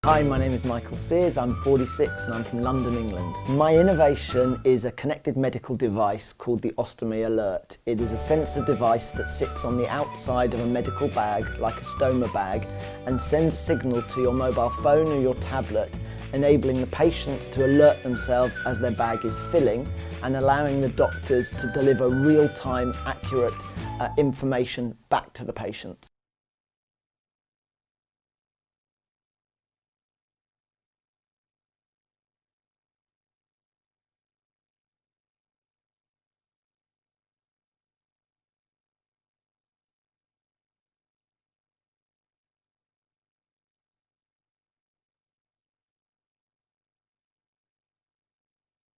Hi, my name is Michael Sears, I'm 46 and I'm from London, England. My innovation is a connected medical device called the Ostomy Alert. It is a sensor device that sits on the outside of a medical bag, like a stoma bag, and sends a signal to your mobile phone or your tablet, enabling the patient to alert themselves as their bag is filling and allowing the doctors to deliver real-time, accurate information back to the patient.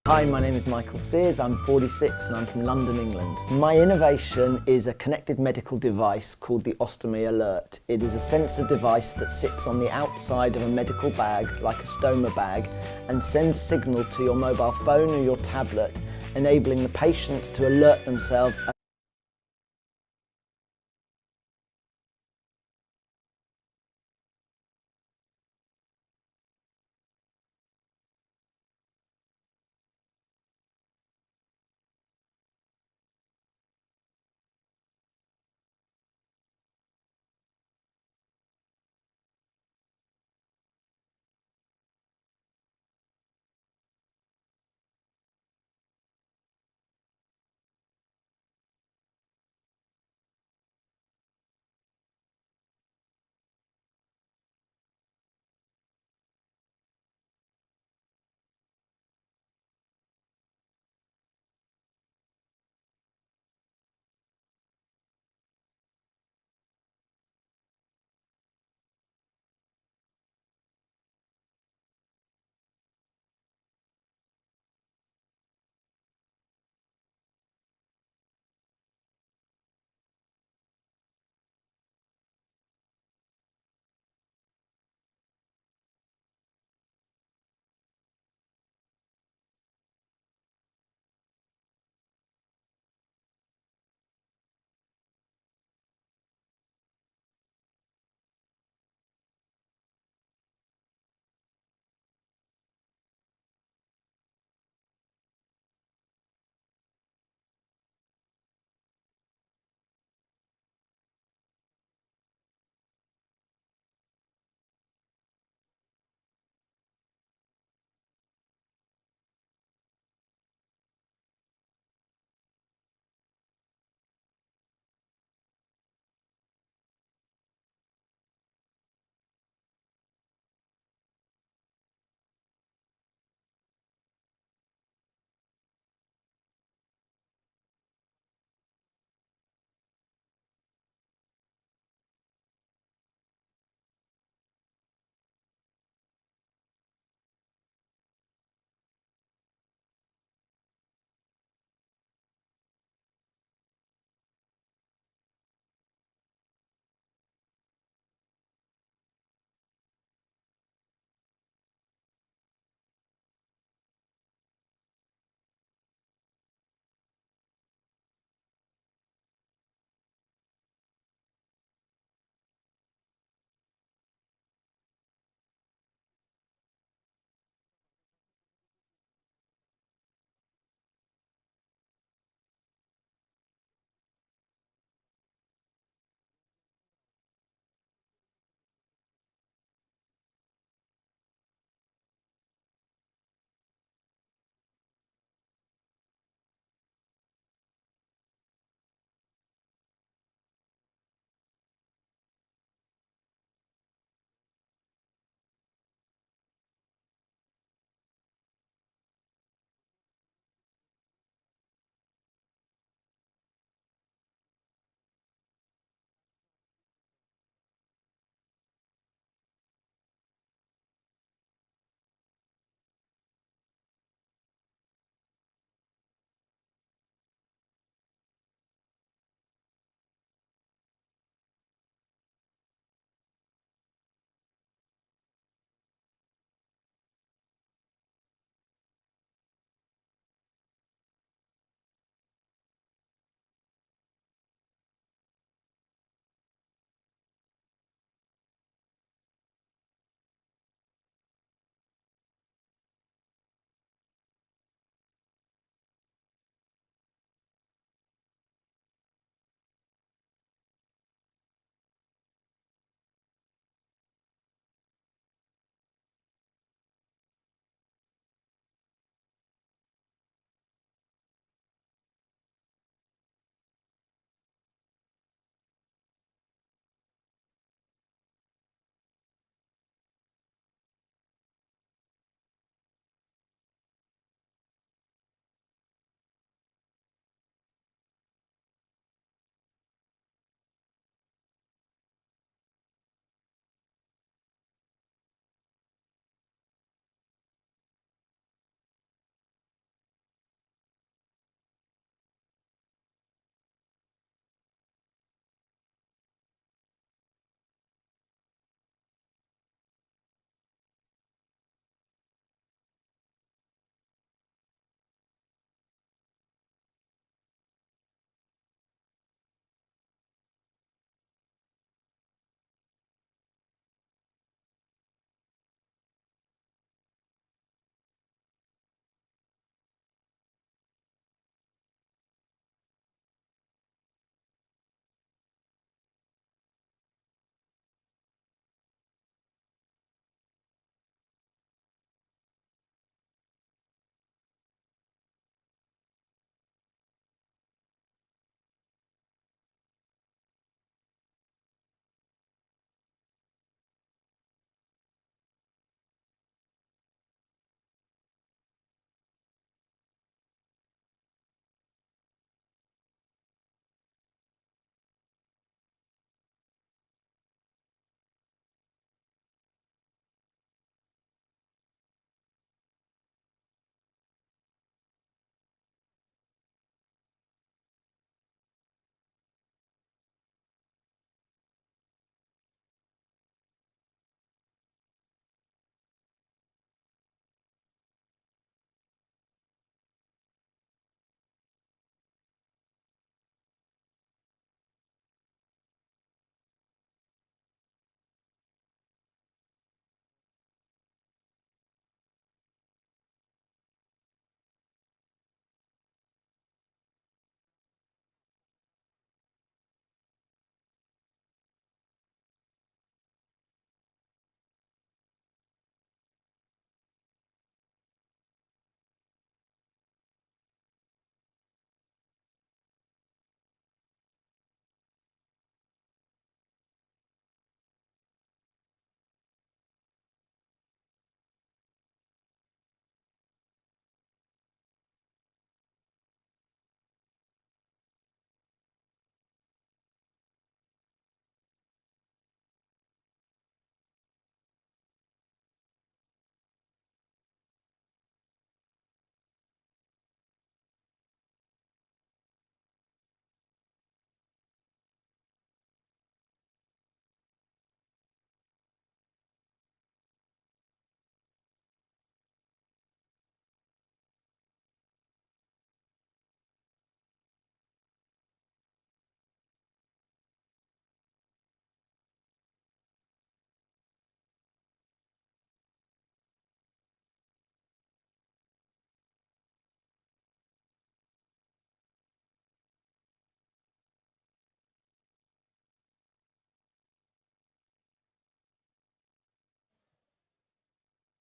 Hi, my name is Michael Sears, I'm 46 and I'm from London, England. My innovation is a connected medical device called the Ostomy Alert. It is a sensor device that sits on the outside of a medical bag, like a stoma bag, and sends a signal to your mobile phone or your tablet, enabling the patient to alert themselves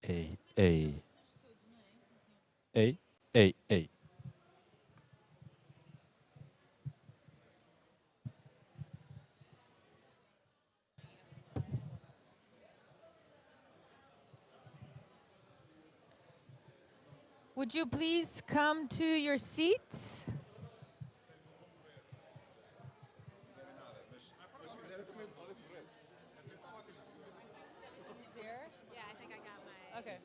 Ei. Ei, ei, ei. Would you please come to your seats? Yeah, I think I got my. Okay.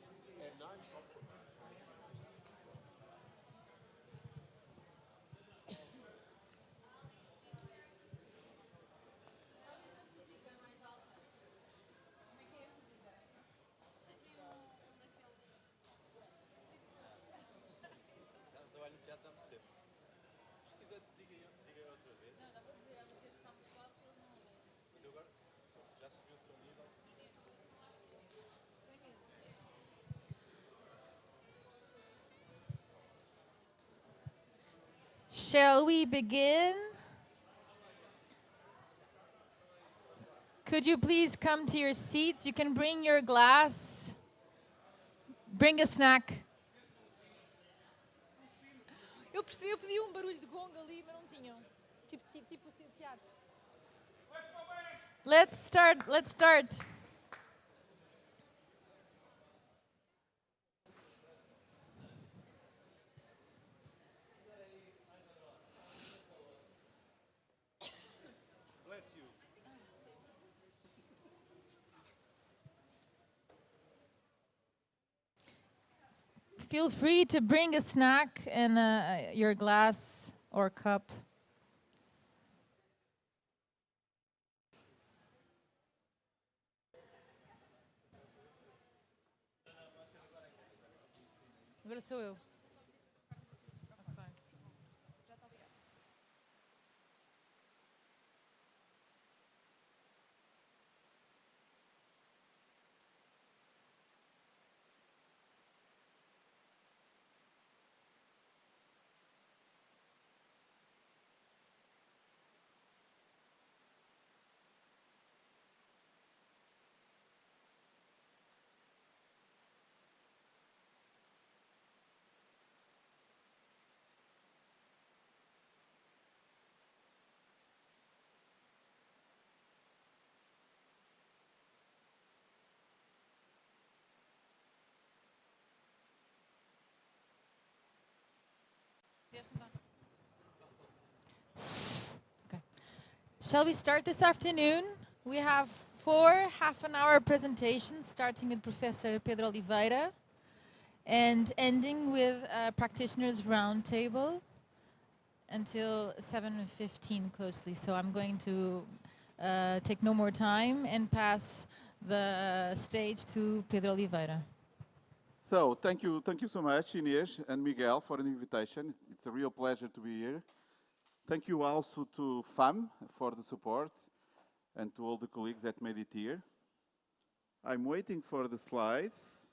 Shall we begin? Could you please come to your seats? You can bring your glass. Bring a snack. Eu percebi, eu pedi barulho de gong ali, mas não tinham. Tipo teatro. Let's start. Bless you. Feel free to bring a snack and your glass or cup. Agora sou eu. Okay. Shall we start this afternoon? We have 4 half-an-hour presentations, starting with Professor Pedro Oliveira and ending with a practitioners roundtable until 7:15 closely. So I'm going to take no more time and pass the stage to Pedro Oliveira. So thank you so much, Inês and Miguel, for the invitation. It's a real pleasure to be here. Thank you also to FAM for the support and to all the colleagues that made it here. I'm waiting for the slides.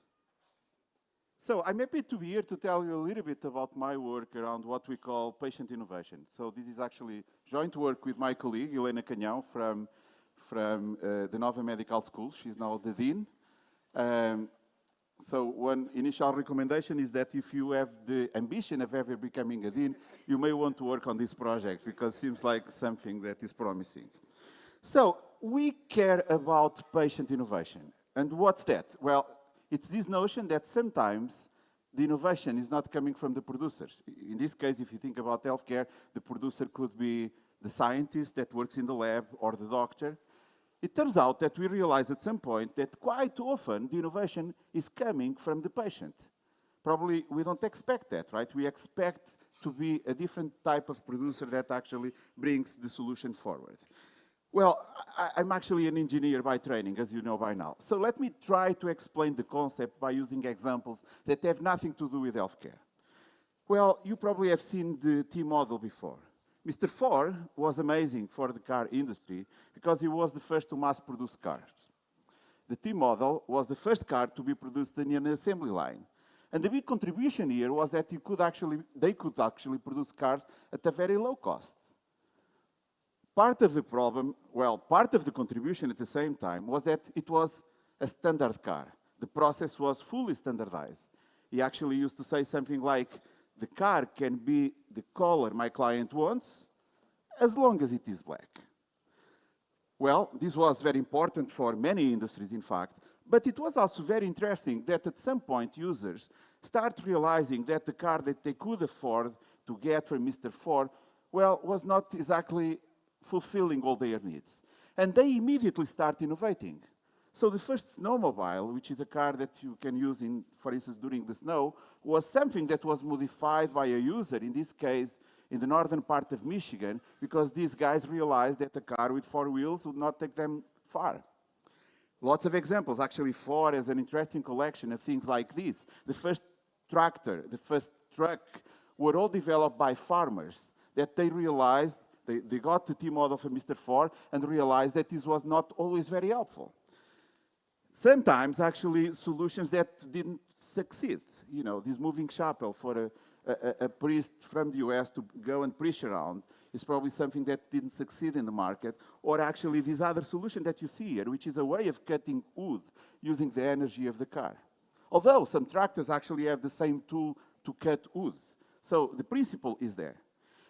So I'm happy to be here to tell you a little bit about my work around what we call patient innovation. So this is actually joint work with my colleague, Helena Canhão, from the Nova Medical School. She's now the dean. So one initial recommendation is that if you have the ambition of ever becoming a dean, you may want to work on this project because it seems like something that is promising. So we care about patient innovation. And what's that? Well, it's this notion that sometimes the innovation is not coming from the producers. In this case, if you think about healthcare, the producer could be the scientist that works in the lab or the doctor. It turns out that we realize at some point that quite often the innovation is coming from the patient. Probably we don't expect that, right? We expect to be a different type of producer that actually brings the solution forward. Well, I'm actually an engineer by training, as you know by now. So let me try to explain the concept by using examples that have nothing to do with healthcare. Well, you probably have seen the T model before. Mr. Ford was amazing for the car industry because he was the first to mass produce cars. The T model was the first car to be produced in an assembly line. And the big contribution here was that they could actually produce cars at a very low cost. Part of the problem, well, part of the contribution at the same time was that it was a standard car. the process was fully standardized. He actually used to say something like, the car can be the color my client wants, as long as it is black. Well, this was very important for many industries, in fact, but it was also very interesting that at some point users start realizing that the car that they could afford to get from Mr. Ford, well, was not exactly fulfilling all their needs. And they immediately start innovating. So the first snowmobile, which is a car that you can use, for instance, during the snow, was something that was modified by a user, in this case, in the northern part of Michigan, because these guys realized that a car with 4 wheels would not take them far. Lots of examples. Actually, Ford has an interesting collection of things like this. The first tractor, the first truck, were all developed by farmers that they realized, they got the T model from Mr. Ford and realized that this was not always very helpful. Sometimes, actually, solutions that didn't succeed. You know, this moving chapel for a priest from the US to go and preach around is probably something that didn't succeed in the market. Or actually, this other solution that you see here, which is a way of cutting wood using the energy of the car. Although some tractors actually have the same tool to cut wood. So the principle is there.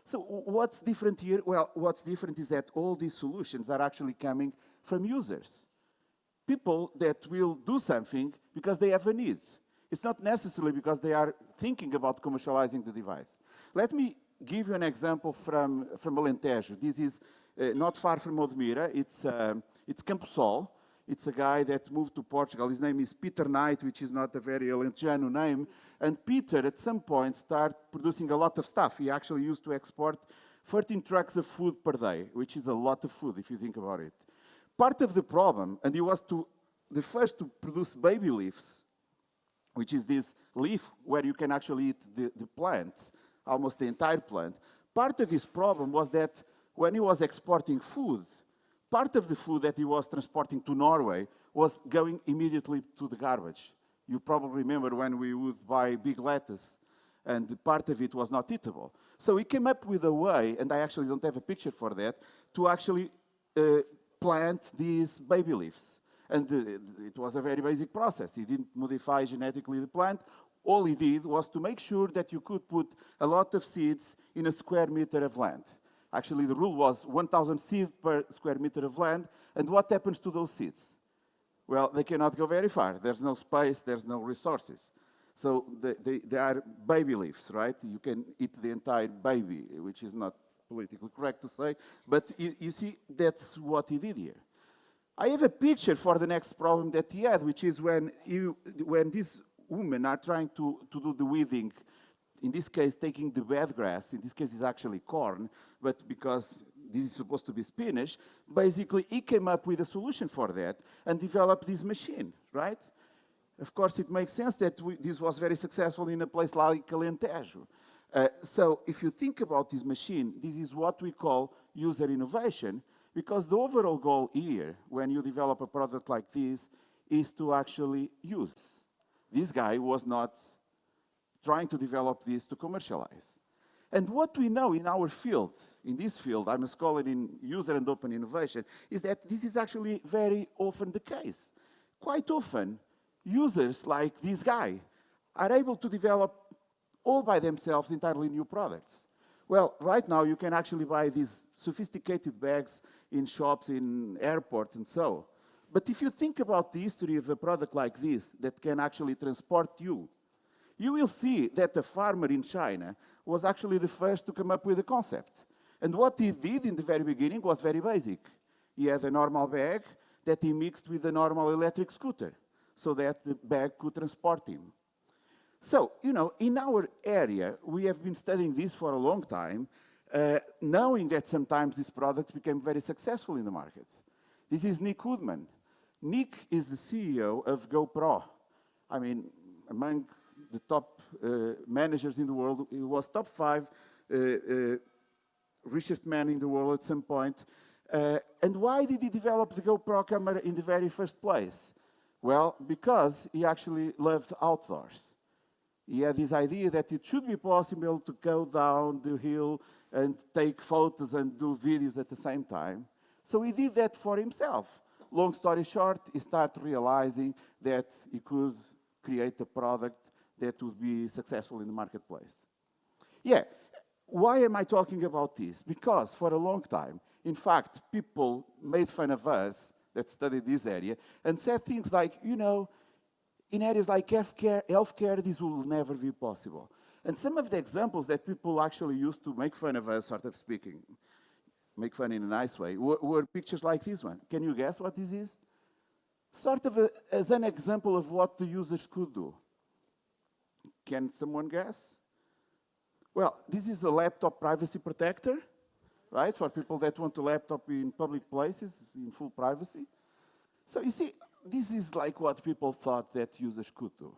So what's different here? Well, what's different is that all these solutions are actually coming from users. People that will do something because they have a need. It's not necessarily because they are thinking about commercializing the device. Let me give you an example from Alentejo. This is not far from Odmira. It's Campo Sol. It's a guy that moved to Portugal. His name is Peter Knight, which is not a very Alentejano name. And Peter, at some point, started producing a lot of stuff. He actually used to export 13 trucks of food per day, which is a lot of food if you think about it. Part of the problem, and he was the first to produce baby leaves, which is this leaf where you can actually eat the plant, almost the entire plant. Part of his problem was that when he was exporting food, part of the food that he was transporting to Norway was going immediately to the garbage. You probably remember when we would buy big lettuce, and part of it was not eatable. So he came up with a way, and I actually don't have a picture for that, to actually plant these baby leaves. And it was a very basic process. He didn't modify genetically the plant. All he did was to make sure that you could put a lot of seeds in a square meter of land. Actually, the rule was 1,000 seeds per square meter of land. And what happens to those seeds? Well, they cannot go very far. There's no space, there's no resources. So they are baby leaves, right? You can eat the entire baby, which is not politically correct to say, but you see, that's what he did here. I have a picture for the next problem that he had, which is when these women are trying to do the weeding, in this case taking the bad grass, in this case it's actually corn, but because this is supposed to be spinach, basically he came up with a solution for that and developed this machine, right? Of course, it makes sense that this was very successful in a place like Alentejo. So if you think about this machine, this is what we call user innovation, because the overall goal here, when you develop a product like this, is to actually use. This guy was not trying to develop this to commercialize. And what we know in our field, in this field, I'm a scholar in user and open innovation, is that this is actually very often the case. Quite often, users like this guy are able to develop all by themselves entirely new products. Well, right now you can actually buy these sophisticated bags in shops, in airports and so. But if you think about the history of a product like this that can actually transport you, you will see that a farmer in China was actually the first to come up with the concept. And what he did in the very beginning was very basic. He had a normal bag that he mixed with a normal electric scooter so that the bag could transport him. So, you know, in our area, we have been studying this for a long time, knowing that sometimes these products became very successful in the market. This is Nick Woodman. Nick is the CEO of GoPro. I mean, among the top managers in the world, he was top 5 richest man in the world at some point. And why did he develop the GoPro camera in the very first place? Well, because he actually loved outdoors. He had this idea that it should be possible to go down the hill and take photos and do videos at the same time. So he did that for himself. long story short, he started realizing that he could create a product that would be successful in the marketplace. Yeah, why am I talking about this? Because for a long time, in fact, people made fun of us that studied this area and said things like, you know, in areas like healthcare, this will never be possible. And some of the examples that people actually used to make fun of us, sort of speaking, make fun in a nice way, were pictures like this one. Can you guess what this is? Sort of as an example of what the users could do. Can someone guess? Well, this is a laptop privacy protector, right? For people that want a laptop in public places, in full privacy. So you see, this is like what people thought that users could do.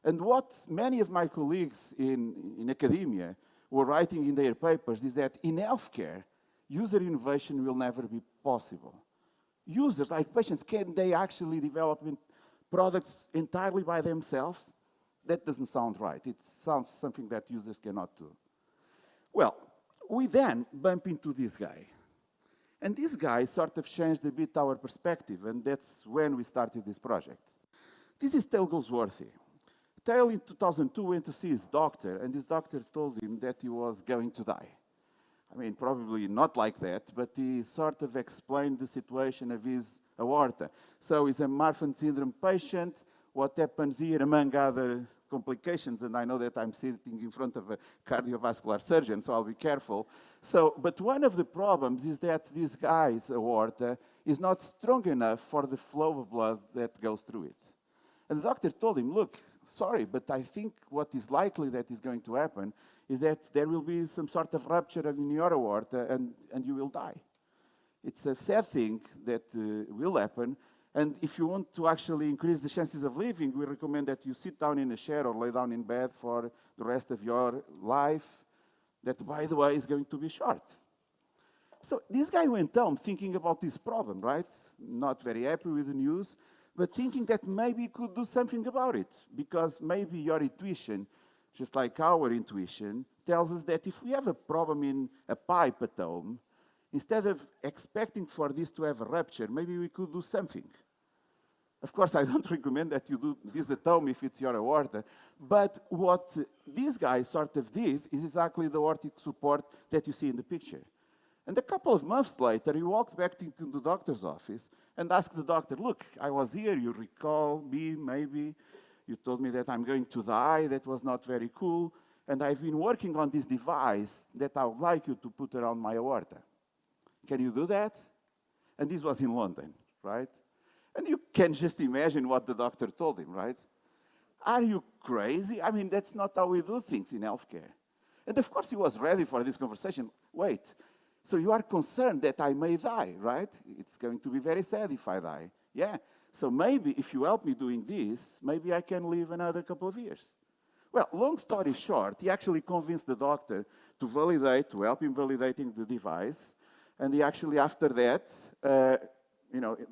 And what many of my colleagues in academia were writing in their papers is that in healthcare, user innovation will never be possible. Users, like patients, can they actually develop products entirely by themselves? That doesn't sound right. It sounds something that users cannot do. Well, we then bump into this guy. And this guy sort of changed a bit our perspective, and that's when we started this project. This is Tail Goldsworthy. Tail in 2002 went to see his doctor, and his doctor told him that he was going to die. I mean, probably not like that, but he sort of explained the situation of his aorta. So he's a Marfan syndrome patient. What happens here, among other complications, and I know that I'm sitting in front of a cardiovascular surgeon, so I'll be careful. But one of the problems is that this guy's aorta is not strong enough for the flow of blood that goes through it. And the doctor told him, look, sorry, but I think what is likely that is going to happen is that there will be some sort of rupture in your aorta and you will die. It's a sad thing that will happen. And if you want to actually increase the chances of living, we recommend that you sit down in a chair or lay down in bed for the rest of your life. That, by the way, is going to be short. So this guy went home thinking about this problem, right? Not very happy with the news, but thinking that maybe he could do something about it. Because maybe your intuition, just like our intuition, tells us that if we have a problem in a pipe at home, instead of expecting for this to have a rupture, maybe we could do something. Of course, I don't recommend that you do this at home if it's your aorta, but what this guy sort of did is exactly the aortic support that you see in the picture. And a couple of months later, he walked back into the doctor's office and asked the doctor, look, I was here, you recall me, maybe. You told me that I'm going to die, that was not very cool, and I've been working on this device that I would like you to put around my aorta. Can you do that? And this was in London, right? And you can just imagine what the doctor told him, right? Are you crazy? I mean, that's not how we do things in healthcare. And of course, he was ready for this conversation. Wait, so you are concerned that I may die, right? It's going to be very sad if I die. Yeah, so maybe if you help me doing this, maybe I can live another couple of years. Well, long story short, he actually convinced the doctor to help him validating the device. And he actually, after that,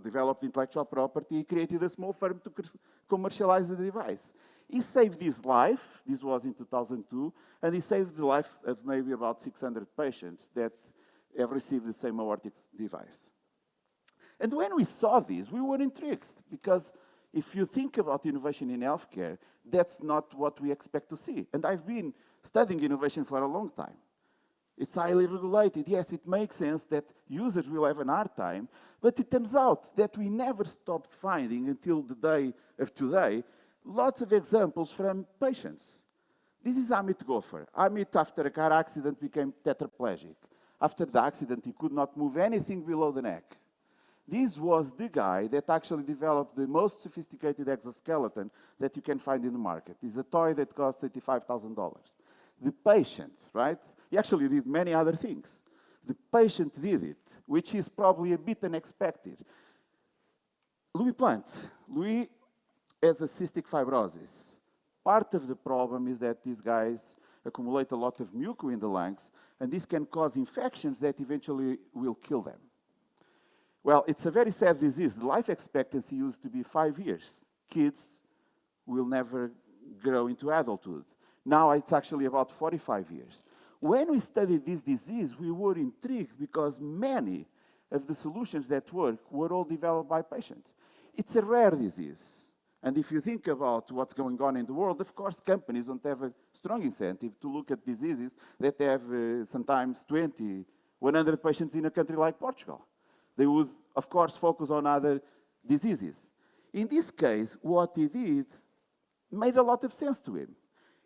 developed intellectual property. He created a small firm to commercialize the device. He saved his life. This was in 2002. And he saved the life of maybe about 600 patients that have received the same aortic device. And when we saw this, we were intrigued. Because if you think about innovation in healthcare, that's not what we expect to see. And I've been studying innovation for a long time. It's highly regulated. Yes, it makes sense that users will have an hard time, but it turns out that we never stopped finding, until the day of today, lots of examples from patients. This is Amit Goffer. Amit, after a car accident, became tetraplegic. After the accident, he could not move anything below the neck. This was the guy that actually developed the most sophisticated exoskeleton that you can find in the market. It's a toy that costs $85,000. The patient, right? He actually did many other things. The patient did it, which is probably a bit unexpected. Louis Plant. Louis has a cystic fibrosis. Part of the problem is that these guys accumulate a lot of mucus in the lungs, and this can cause infections that eventually will kill them. Well, it's a very sad disease. The life expectancy used to be 5 years. Kids will never grow into adulthood. Now it's actually about 45 years. When we studied this disease, we were intrigued because many of the solutions that work were all developed by patients. It's a rare disease. And if you think about what's going on in the world, of course, companies don't have a strong incentive to look at diseases that have sometimes 20, 100 patients in a country like Portugal. They would, of course, focus on other diseases. In this case, what he did made a lot of sense to him.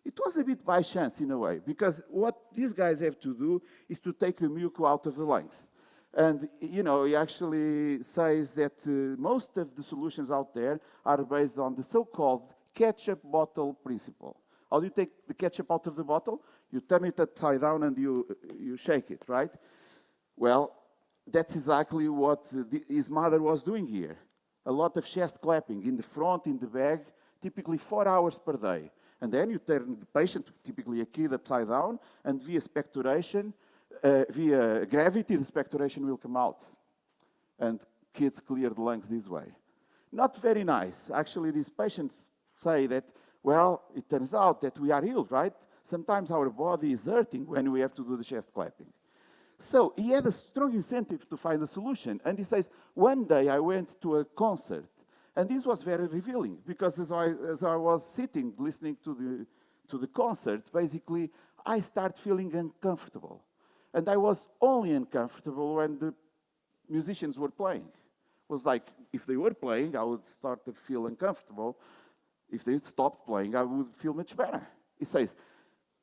It was a bit by chance in a way, because what these guys have to do is to take the muco out of the lungs. And, you know, he actually says that most of the solutions out there are based on the so-called ketchup bottle principle. How do you take the ketchup out of the bottle? You turn it upside down and you shake it, right? Well, that's exactly what his mother was doing here. A lot of chest clapping in the front, in the back, typically 4 hours per day. And then you turn the patient, typically a kid, upside down, and via expectoration, via gravity, the expectoration will come out. And kids clear the lungs this way. Not very nice. Actually, these patients say that, well, it turns out that we are healed, right? Sometimes our body is hurting when we have to do the chest clapping. So he had a strong incentive to find a solution. And he says, one day I went to a concert. And this was very revealing, because as I was sitting, listening to the concert, basically, I started feeling uncomfortable. And I was only uncomfortable when the musicians were playing. It was like, if they were playing, I would start to feel uncomfortable. If they stopped playing, I would feel much better. He says,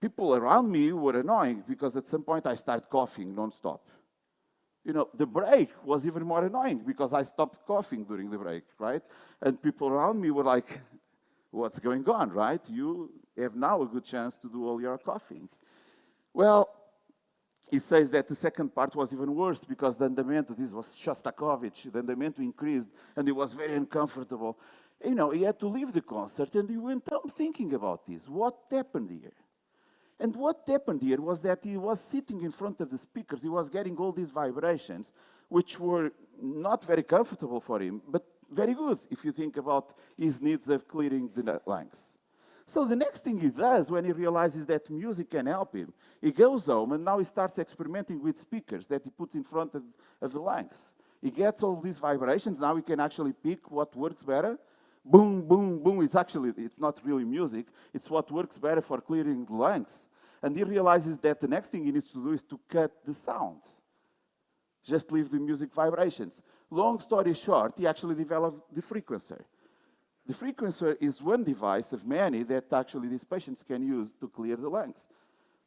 people around me were annoying, because at some point I started coughing nonstop. You know, the break was even more annoying, because I stopped coughing during the break, right? And people around me were like, what's going on, right? You have now a good chance to do all your coughing. Well, he says that the second part was even worse, because the andamento, this was Shostakovich, the andamento increased, and it was very uncomfortable. You know, he had to leave the concert, and he went home thinking about this. What happened here? And what happened here was that he was sitting in front of the speakers, he was getting all these vibrations, which were not very comfortable for him, but very good if you think about his needs of clearing the lungs. So the next thing he does when he realizes that music can help him, he goes home and now he starts experimenting with speakers that he puts in front of the lungs. He gets all these vibrations, now he can actually pick what works better. Boom, boom, boom, it's not really music, it's what works better for clearing the lungs. And he realizes that the next thing he needs to do is to cut the sound. Just leave the music vibrations. Long story short, he actually developed the frequencer. The frequencer is one device of many that actually these patients can use to clear the lungs.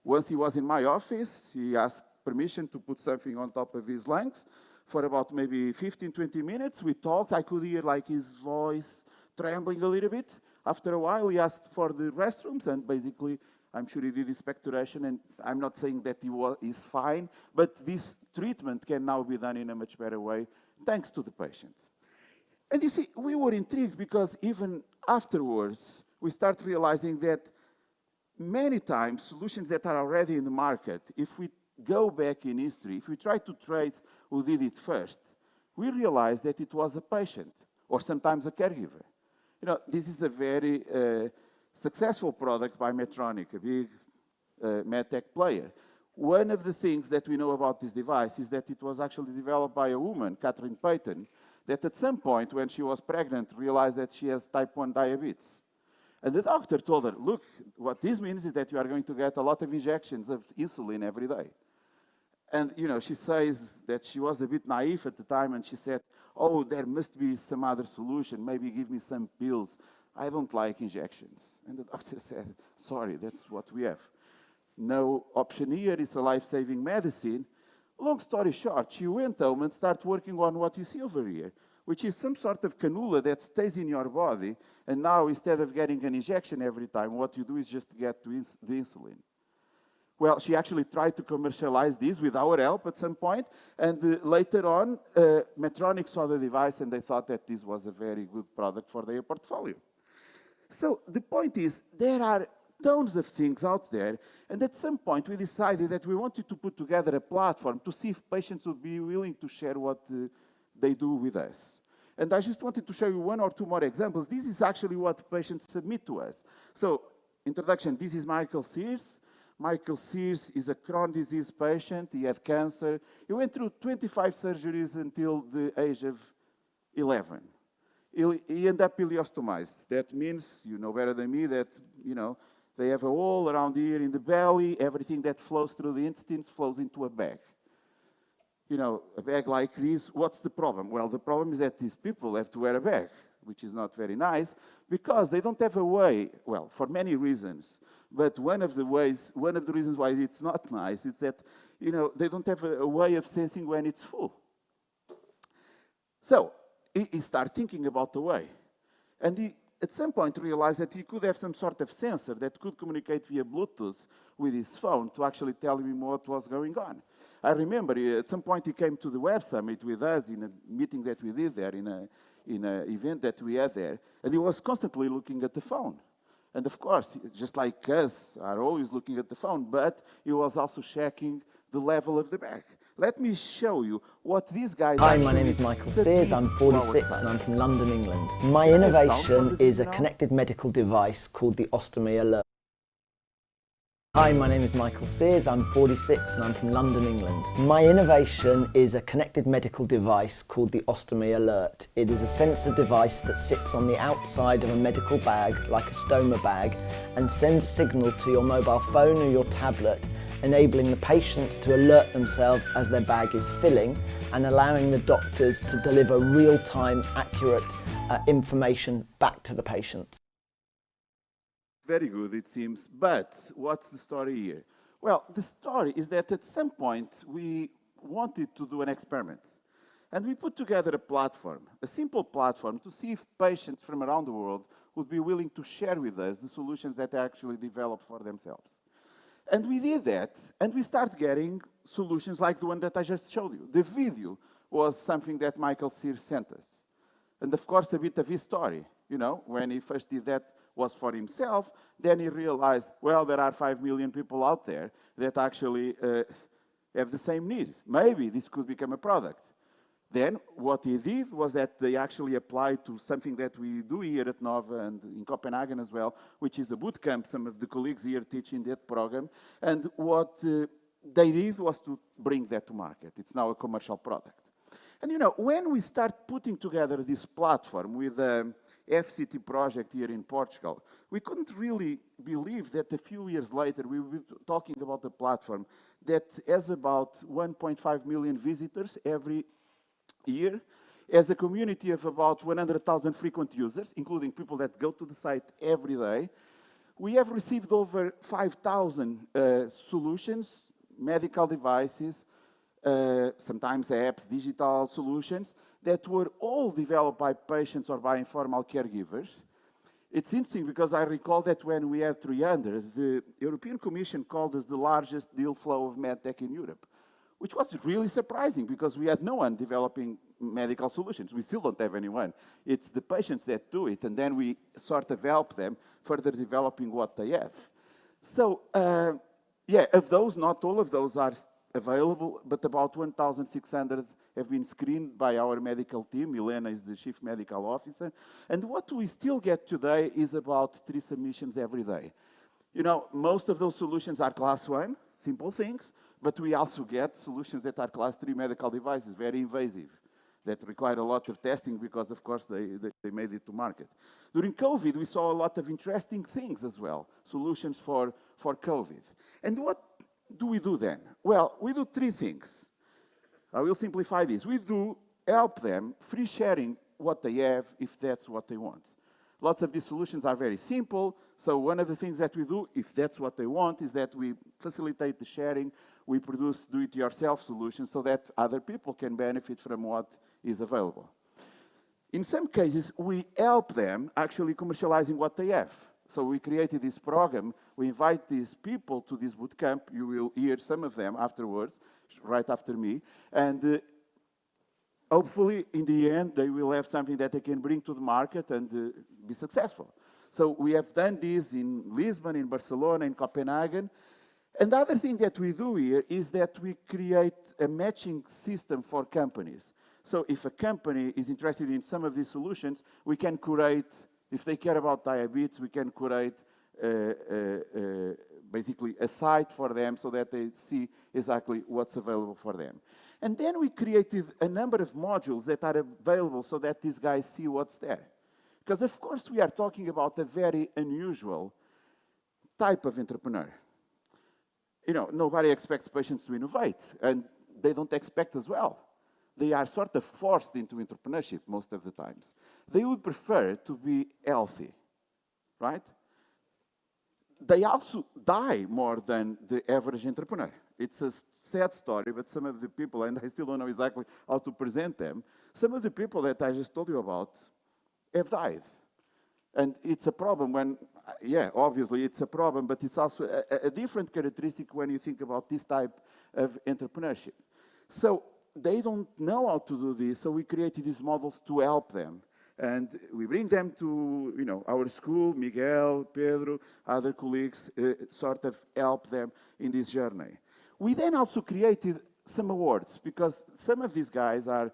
Once he was in my office, he asked permission to put something on top of his lungs. For about maybe 15, 20 minutes, we talked. I could hear like his voice trembling a little bit. After a while, he asked for the restrooms, and basically, I'm sure he did his expectoration, and I'm not saying that he's fine, but this treatment can now be done in a much better way, thanks to the patient. And you see, we were intrigued because even afterwards, we start realizing that many times solutions that are already in the market, if we go back in history, if we try to trace who did it first, we realize that it was a patient or sometimes a caregiver. You know, this is a very successful product by Medtronic, a big medtech player. One of the things that we know about this device is that it was actually developed by a woman, Catherine Payton, that at some point when she was pregnant realized that she has type 1 diabetes. And the doctor told her, look, what this means is that you are going to get a lot of injections of insulin every day. And, you know, she says that she was a bit naive at the time, and she said, oh, there must be some other solution. Maybe give me some pills. I don't like injections. And the doctor said, sorry, that's what we have. No option here, it's a life-saving medicine. Long story short, she went home and started working on what you see over here, which is some sort of cannula that stays in your body, and now instead of getting an injection every time, what you do is just get the insulin. Well, she actually tried to commercialize this with our help at some point, and later on, Medtronic saw the device and they thought that this was a very good product for their portfolio. So the point is, there are tons of things out there, and at some point we decided that we wanted to put together a platform to see if patients would be willing to share what they do with us. And I just wanted to show you one or two more examples. This is actually what patients submit to us. So, introduction, this is Michael Sears. Michael Sears is a Crohn's disease patient. He had cancer. He went through 25 surgeries until the age of 11. He ended up ileostomized. That means, you know better than me, that, you know, they have a hole around here in the belly. Everything that flows through the intestines flows into a bag. You know, a bag like this, what's the problem? Well, the problem is that these people have to wear a bag, which is not very nice, because they don't have a way, well, for many reasons, but one of the reasons why it's not nice is that, you know, they don't have a way of sensing when it's full. So, he started thinking about the way. And he, at some point, realized that he could have some sort of sensor that could communicate via Bluetooth with his phone to actually tell him what was going on. I remember at some point he came to the Web Summit with us in a meeting that we did there, in an event that we had there, and he was constantly looking at the phone. And of course, just like us, are always looking at the phone, but he was also checking the level of the bag. Let me show you what these guys Hi, my name is Michael Sears, I'm 46 and I'm from London, England. My innovation is a connected medical device called the Ostomy Alert. Hi, my name is Michael Sears, I'm 46 and I'm from London, England. My innovation is a connected medical device called the Ostomy Alert. It is a sensor device that sits on the outside of a medical bag, like a stoma bag, and sends a signal to your mobile phone or your tablet, enabling the patients to alert themselves as their bag is filling and allowing the doctors to deliver real-time, accurate information back to the patients. Very good, it seems. But what's the story here? Well, the story is that at some point we wanted to do an experiment. And we put together a platform, a simple platform, to see if patients from around the world would be willing to share with us the solutions that they actually developed for themselves. And we did that, and we started getting solutions like the one that I just showed you. The video was something that Michael Sears sent us. And of course, a bit of his story. You know, when he first did that was for himself, then he realized, well, there are 5 million people out there that actually have the same need. Maybe this could become a product. Then what he did was that they actually applied to something that we do here at Nova and in Copenhagen as well, which is a boot camp. Some of the colleagues here teach in that program. And what they did was to bring that to market. It's now a commercial product. And you know, when we start putting together this platform with the FCT project here in Portugal, we couldn't really believe that a few years later we were talking about a platform that has about 1.5 million visitors every year, as a community of about 100,000 frequent users, including people that go to the site every day. We have received over 5,000 solutions, medical devices, sometimes apps, digital solutions, that were all developed by patients or by informal caregivers. It's interesting because I recall that when we had 300, the European Commission called us the largest deal flow of medtech in Europe, which was really surprising because we had no one developing medical solutions. We still don't have anyone. It's the patients that do it, and then we sort of help them further developing what they have. So, yeah, of those, not all of those are available, but about 1,600 have been screened by our medical team. Milena is the chief medical officer. And what we still get today is about 3 submissions every day. You know, most of those solutions are class 1, simple things, but we also get solutions that are class 3 medical devices, very invasive, that require a lot of testing because, of course, they made it to market. During COVID, we saw a lot of interesting things as well, solutions for COVID. And what do we do then? Well, we do 3 things. I will simplify this. We do help them free sharing what they have if that's what they want. Lots of these solutions are very simple. So one of the things that we do, if that's what they want, is that we facilitate the sharing. We produce do-it-yourself solutions so that other people can benefit from what is available. In some cases, we help them actually commercializing what they have. So we created this program. We invite these people to this bootcamp. You will hear some of them afterwards, right after me. And hopefully, in the end, they will have something that they can bring to the market and be successful. So we have done this in Lisbon, in Barcelona, in Copenhagen. And the other thing that we do here is that we create a matching system for companies. So if a company is interested in some of these solutions, we can curate, if they care about diabetes, we can curate basically a site for them so that they see exactly what's available for them. And then we created a number of modules that are available so that these guys see what's there. Because of course we are talking about a very unusual type of entrepreneur. You know, nobody expects patients to innovate, and they don't expect as well. They are sort of forced into entrepreneurship most of the times. They would prefer to be healthy, right? They also die more than the average entrepreneur. It's a sad story, but some of the people, and I still don't know exactly how to present them, some of the people that I just told you about have died. And it's a problem when, yeah, obviously it's a problem, but it's also a different characteristic when you think about this type of entrepreneurship. So they don't know how to do this, so we created these models to help them. And we bring them to, you know, our school, Miguel, Pedro, other colleagues, sort of help them in this journey. We then also created some awards, because some of these guys are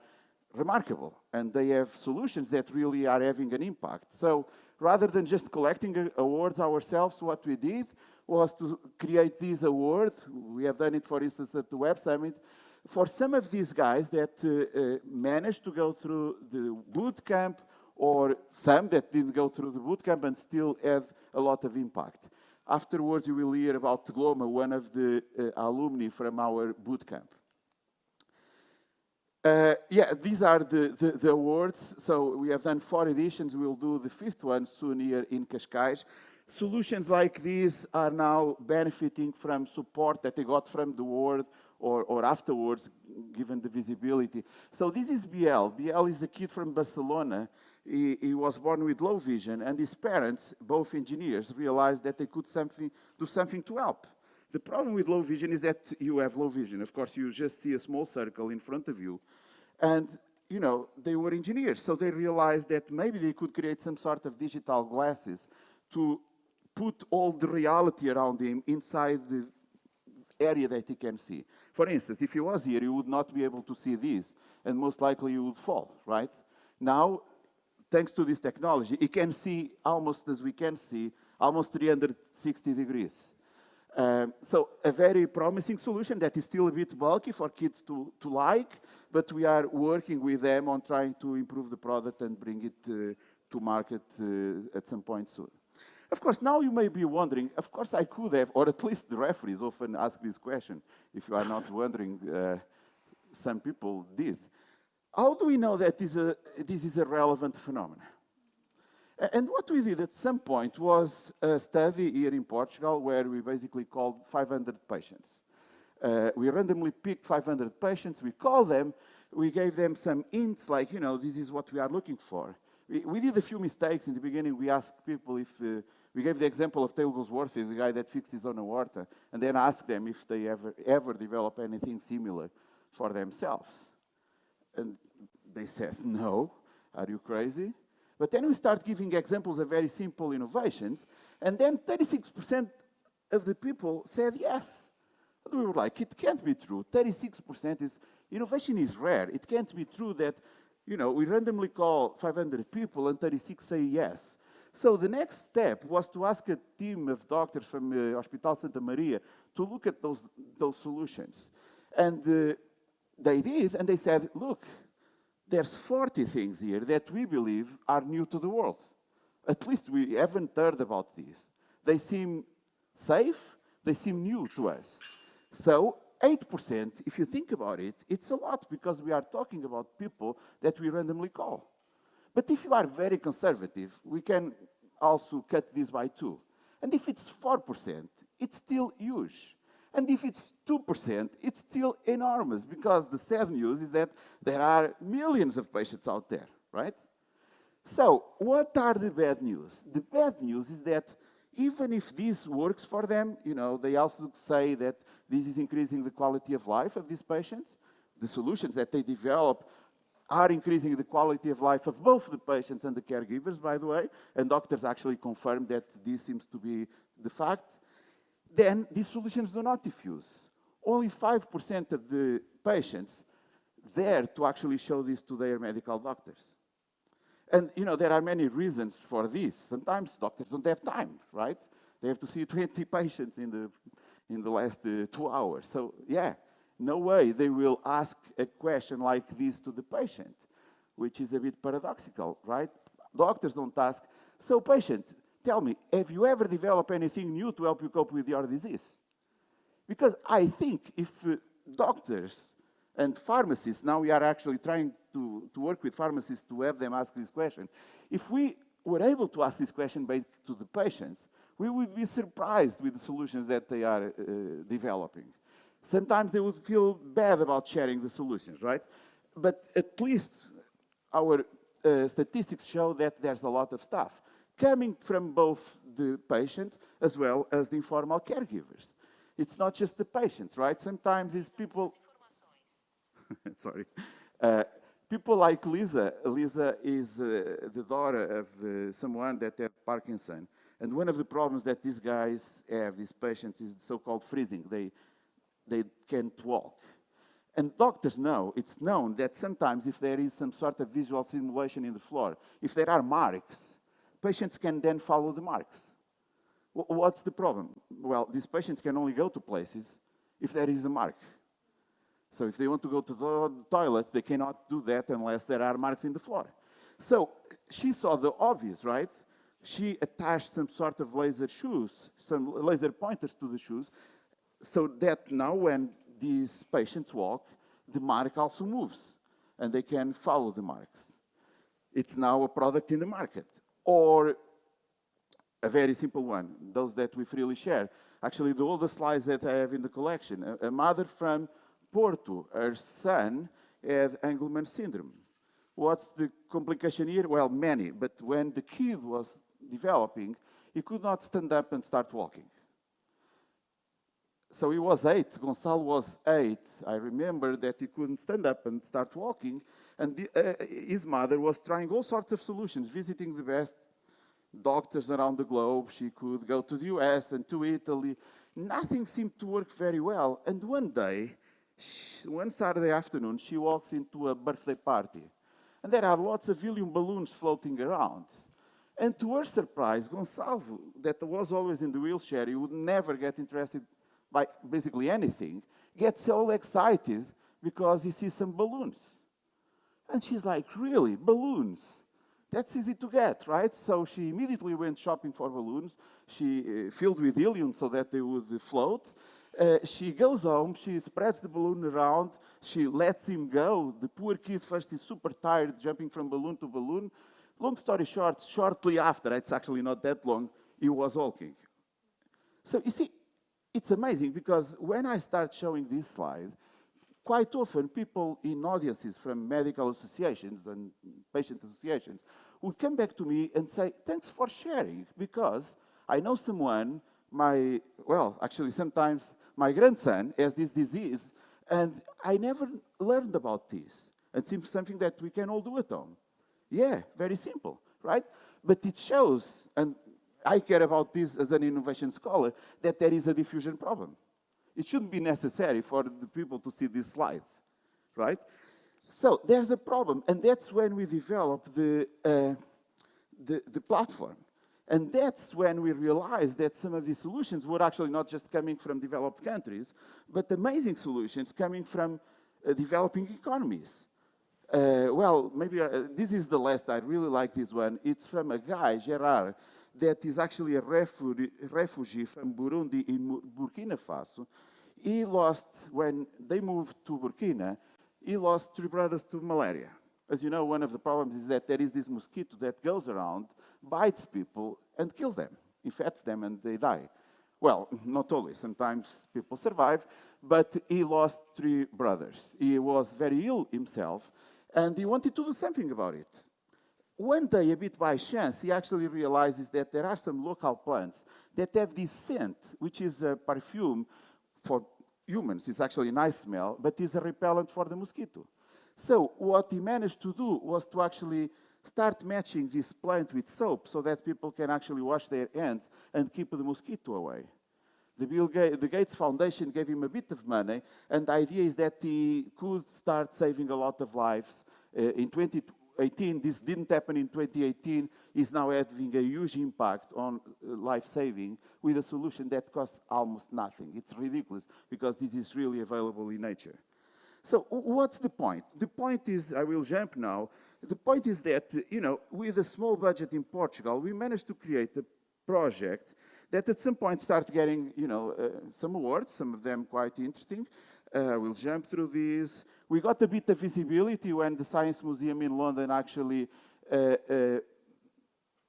remarkable, and they have solutions that really are having an impact. So rather than just collecting awards ourselves, what we did was to create this award. We have done it, for instance, at the Web Summit, for some of these guys that managed to go through the boot camp, or some that didn't go through the boot camp and still had a lot of impact. Afterwards, you will hear about Gloma, one of the alumni from our boot camp. Yeah, these are the awards. So we have done 4 editions. We'll do the 5th one soon here in Cascais. Solutions like these are now benefiting from support that they got from the world or afterwards, given the visibility. So this is BL. BL is a kid from Barcelona. He was born with low vision, and his parents, both engineers, realized that they could do something to help. The problem with low vision is that you have low vision. Of course, you just see a small circle in front of you. And, you know, they were engineers, so they realized that maybe they could create some sort of digital glasses to put all the reality around him inside the area that he can see. For instance, if he was here, he would not be able to see this, and most likely he would fall, right? Now, thanks to this technology, he can see almost as we can see, almost 360 degrees. So a very promising solution that is still a bit bulky for kids to like, but we are working with them on trying to improve the product and bring it to market at some point soon. Of course, now you may be wondering, of course I could have, or at least the referees often ask this question. If you are not wondering, some people did. How do we know that this is a relevant phenomenon? And what we did at some point was a study here in Portugal where we basically called 500 patients. We randomly picked 500 patients, we called them, we gave them some hints like, you know, this is what we are looking for. We did a few mistakes in the beginning. We asked people if, we gave the example of Taylor Goldsworthy, the guy that fixed his own aorta, and then asked them if they ever develop anything similar for themselves. And they said, no, are you crazy? But then we start giving examples of very simple innovations, and then 36% of the people said yes. And we were like, it can't be true. 36% is, innovation is rare. It can't be true that, you know, we randomly call 500 people and 36 say yes. So the next step was to ask a team of doctors from Hospital Santa Maria to look at those solutions. And they did, and they said, look, there's 40 things here that we believe are new to the world. At least we haven't heard about these. They seem safe, they seem new to us. So 8%, if you think about it, it's a lot because we are talking about people that we randomly call. But if you are very conservative, we can also cut this by 2. And if it's 4%, it's still huge. And if it's 2%, it's still enormous because the sad news is that there are millions of patients out there, right? So what are the bad news? The bad news is that even if this works for them, you know, they also say that this is increasing the quality of life of these patients. The solutions that they develop are increasing the quality of life of both the patients and the caregivers, by the way, and doctors actually confirm that this seems to be the fact. Then these solutions do not diffuse. Only 5% of the patients dare to actually show this to their medical doctors. And, you know, there are many reasons for this. Sometimes doctors don't have time, right? They have to see 20 patients in the last 2 hours. So yeah, no way they will ask a question like this to the patient, which is a bit paradoxical, right? Doctors don't ask, so patient, tell me, have you ever developed anything new to help you cope with your disease? Because I think if doctors and pharmacists, now we are actually trying to work with pharmacists to have them ask this question. If we were able to ask this question to the patients, we would be surprised with the solutions that they are developing. Sometimes they would feel bad about sharing the solutions, right? But at least our statistics show that there's a lot of stuff coming from both the patient as well as the informal caregivers. It's not just the patients, right? Sometimes it's people... Sorry. People like Lisa. Lisa is the daughter of someone that had Parkinson. And one of the problems that these guys have, these patients, is so-called freezing. They can't walk. And doctors know, it's known that sometimes if there is some sort of visual simulation in the floor, if there are marks, patients can then follow the marks. What's the problem? Well, these patients can only go to places if there is a mark. So if they want to go to the toilet, they cannot do that unless there are marks in the floor. So she saw the obvious, right? She attached some sort of laser shoes, some laser pointers to the shoes, so that now when these patients walk, the mark also moves, and they can follow the marks. It's now a product in the market. Or a very simple one, those that we freely share. Actually, the oldest slides that I have in the collection. A mother from Porto, her son had Angelman syndrome. What's the complication here? Well, many, but when the kid was developing, he could not stand up and start walking. So he was 8, Gonçalo was 8. I remember that he couldn't stand up and start walking, and his mother was trying all sorts of solutions, visiting the best doctors around the globe. She could go to the US and to Italy. Nothing seemed to work very well, and one day, one Saturday afternoon, she walks into a birthday party, and there are lots of helium balloons floating around. And to her surprise, Gonçalo, that was always in the wheelchair, he would never get interested by basically anything, gets all excited because he sees some balloons. And she's like, really, balloons? That's easy to get, right? So she immediately went shopping for balloons. She filled with helium so that they would float. She goes home, she spreads the balloon around, she lets him go. The poor kid first is super tired, jumping from balloon to balloon. Long story short, shortly after, it's actually not that long, he was walking. So you see, it's amazing because when I start showing this slide, quite often people in audiences from medical associations and patient associations would come back to me and say, thanks for sharing, because I know someone, actually sometimes my grandson has this disease, and I never learned about this. It seems something that we can all do at home. Yeah, very simple, right? But it shows, and I care about this as an innovation scholar, that there is a diffusion problem. It shouldn't be necessary for the people to see these slides, right? So there's a problem, and that's when we develop the platform. And that's when we realized that some of these solutions were actually not just coming from developed countries, but amazing solutions coming from developing economies. This is the last. I really like this one. It's from a guy, Gerard, that is actually a refugee from Burundi in Burkina Faso. He lost, when they moved to Burkina, he lost 3 brothers to malaria. As you know, one of the problems is that there is this mosquito that goes around, bites people, and kills them, infects them, and they die. Well, not always. Sometimes people survive, but he lost 3 brothers. He was very ill himself, and he wanted to do something about it. One day, a bit by chance, he actually realizes that there are some local plants that have this scent, which is a perfume for humans. It's actually a nice smell, but it's a repellent for the mosquito. So what he managed to do was to actually start matching this plant with soap so that people can actually wash their hands and keep the mosquito away. The Gates Foundation gave him a bit of money, and the idea is that he could start saving a lot of lives. In 2018, this didn't happen in 2018, is now having a huge impact on life-saving with a solution that costs almost nothing. It's ridiculous because this is really available in nature. So what's the point? The point is, I will jump now, the point is that, you know, with a small budget in Portugal, we managed to create a project that at some point started getting, you know, some awards, some of them quite interesting. We'll jump through these. We got a bit of visibility when the Science Museum in London actually